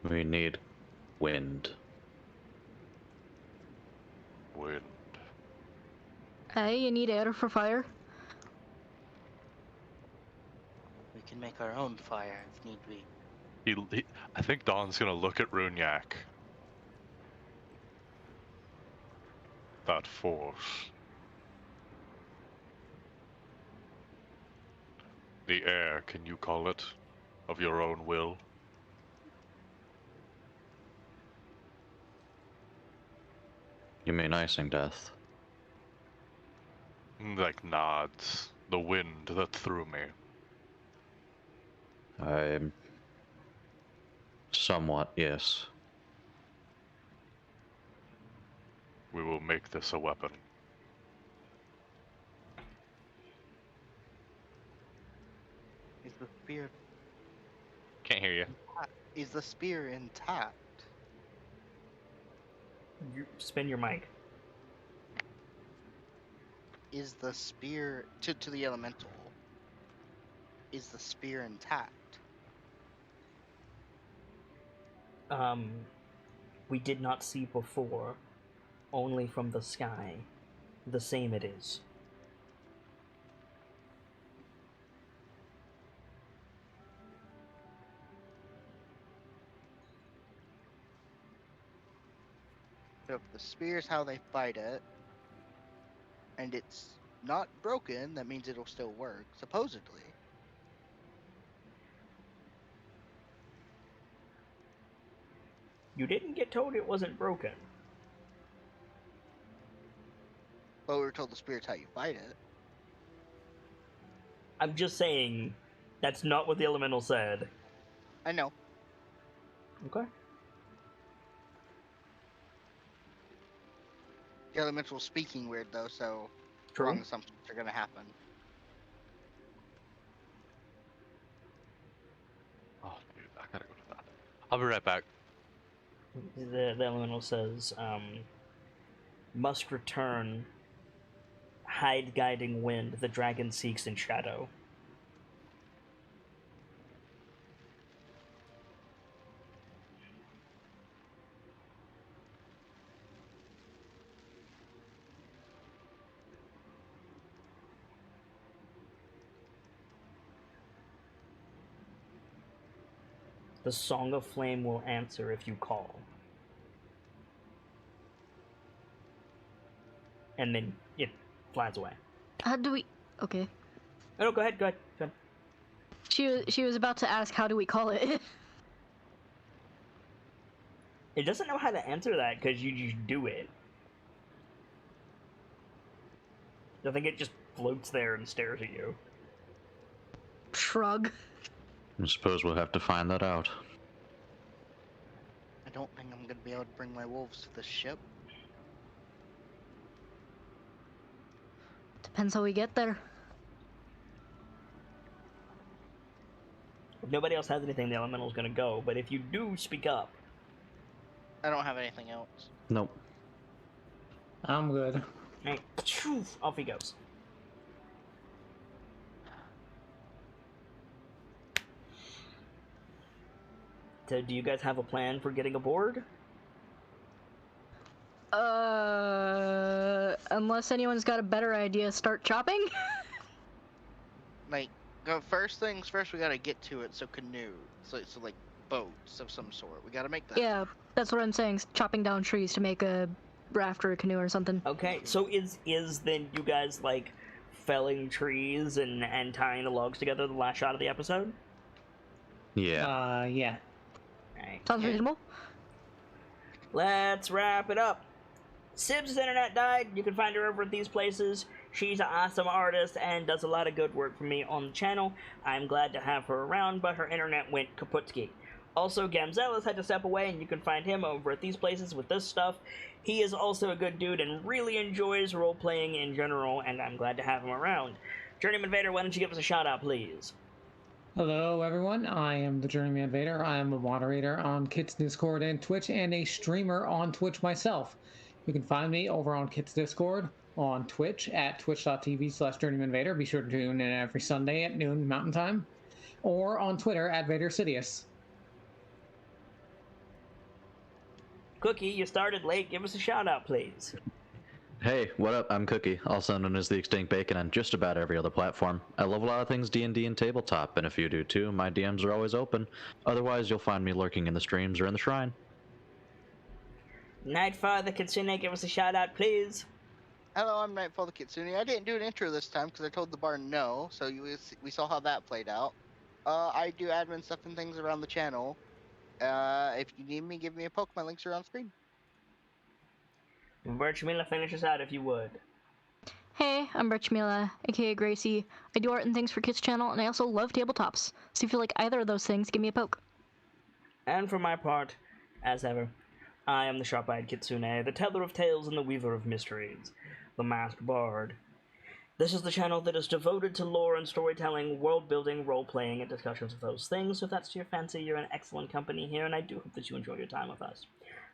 We need wind.
Wind.
Hey, you need air for fire?
We can make our own fire if need be.
I think Don's gonna look at Runyak. That force. The air, can you call it? Of your own will?
You mean icing death?
Like nods. The wind that threw me.
I'm somewhat, yes.
We will make this a weapon.
Is the spear
Can't hear you.
Is the spear intact?
You spin your mic.
Is the spear to the elemental? Is the spear intact?
we did not see before, only from the sky. The same it is.
So if the spear is how they fight it, and it's not broken, that means it'll still work, supposedly.
You didn't get told it wasn't broken.
But we were told the spear's how you fight it.
I'm just saying, that's not what the elemental said.
I know.
Okay.
The elemental's speaking weird, though, so
True.
wrong assumptions are going to happen.
Oh, dude, I gotta go to that. I'll be right back.
The elemental says, must return, hide guiding wind, the dragon seeks in shadow. The Song of Flame will answer if you call. And then it flies away.
How do we... Okay.
Oh, go ahead, go ahead, go ahead.
She was about to ask, how do we call it?
It doesn't know how to answer that because you just do it. I think it just floats there and stares at you.
Shrug.
I suppose we'll have to find that out.
I don't think I'm going to be able to bring my wolves to the ship.
Depends how we get there.
If nobody else has anything, the elemental's gonna go, but if you do, speak up.
I don't have anything else.
Nope.
I'm good.
Right. Off he goes. So, do you guys have a plan for getting aboard?
Unless anyone's got a better idea, start chopping?
Like, first things first, we gotta get to it, so canoe. So like, boats of some sort. We gotta make that.
Yeah, that's what I'm saying, chopping down trees to make a raft or a canoe or something.
Okay, so is then you guys, like, felling trees and tying the logs together the last shot of the episode?
Yeah.
Yeah.
Right.
Sounds reasonable.
Let's wrap it up. Sibs' internet died. You can find her over at these places. She's an awesome artist and does a lot of good work for me on the channel. I'm glad to have her around, but her internet went kaputski. Also, Gamzella's had to step away, and you can find him over at these places with this stuff. He is also a good dude and really enjoys role-playing in general, and I'm glad to have him around. Journeyman Vader, why don't you give us a shout-out, please?
Hello, everyone. I am the Journeyman Vader. I am a moderator on Kit's Discord and Twitch, and a streamer on Twitch myself. You can find me over on Kit's Discord, on Twitch at twitch.tv/JourneymanVader. Be sure to tune in every Sunday at noon Mountain Time, or on Twitter at VaderSidious.
Cookie, you started late. Give us a shout-out, please.
Hey, what up? I'm Cookie, also known as the Extinct Bacon on just about every other platform. I love a lot of things D&D and tabletop, and if you do too, my DMs are always open. Otherwise, you'll find me lurking in the streams or in the shrine.
Nightfall the Kitsune, give us a shout-out, please.
Hello, I'm Nightfall the Kitsune. I didn't do an intro this time because I told the bar no, so we saw how that played out. I do admin stuff and things around the channel. If you need me, give me a poke. My links are on screen.
Birchmila, finish us out if you would.
Hey, I'm Birchmila, aka Gracie. I do art and things for Kids channel, and I also love tabletops. So if you like either of those things, give me a poke.
And for my part, as ever, I am the sharp-eyed Kitsune, the teller of tales and the weaver of mysteries, the masked bard. This is the channel that is devoted to lore and storytelling, world-building, role-playing, and discussions of those things. So if that's to your fancy, you're in excellent company here, and I do hope that you enjoy your time with us.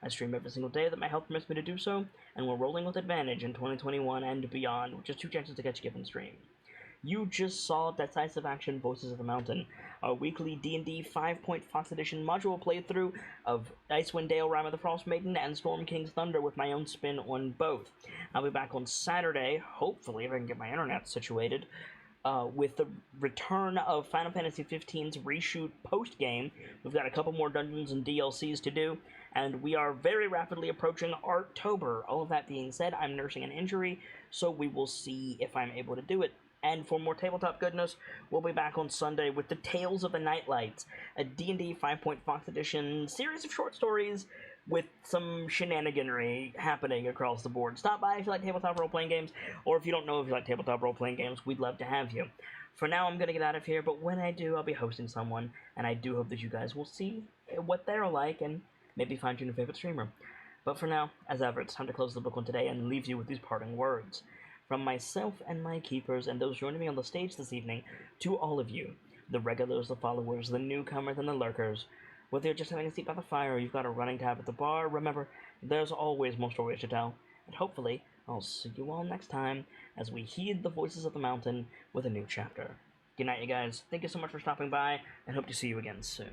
I stream every single day that my health permits me to do so, and we're rolling with advantage in 2021 and beyond, which is 2 chances to catch a given stream. You just saw Decisive Action Voices of the Mountain, our weekly D&D 5-point Fox Edition module playthrough of Icewind Dale, Rime of the Frost Maiden, and Storm King's Thunder with my own spin on both. I'll be back on Saturday, hopefully, if I can get my internet situated, with the return of Final Fantasy XV's reshoot post-game. We've got a couple more dungeons and DLCs to do, and we are very rapidly approaching Arttober. All of that being said, I'm nursing an injury, so we will see if I'm able to do it. And for more tabletop goodness, we'll be back on Sunday with the Tales of the Nightlights, a D&D 5-point Fox Edition series of short stories with some shenaniganry happening across the board. Stop by if you like tabletop role-playing games, or if you don't know if you like tabletop role-playing games, we'd love to have you. For now, I'm going to get out of here, but when I do, I'll be hosting someone, and I do hope that you guys will see what they're like and maybe find your new favorite streamer. But for now, as ever, it's time to close the book on today and leave you with these parting words. From myself and my keepers and those joining me on the stage this evening, to all of you, the regulars, the followers, the newcomers, and the lurkers, whether you're just having a seat by the fire or you've got a running tab at the bar, remember, there's always more stories to tell. And hopefully, I'll see you all next time as we heed the voices of the mountain with a new chapter. Good night, you guys. Thank you so much for stopping by, and hope to see you again soon.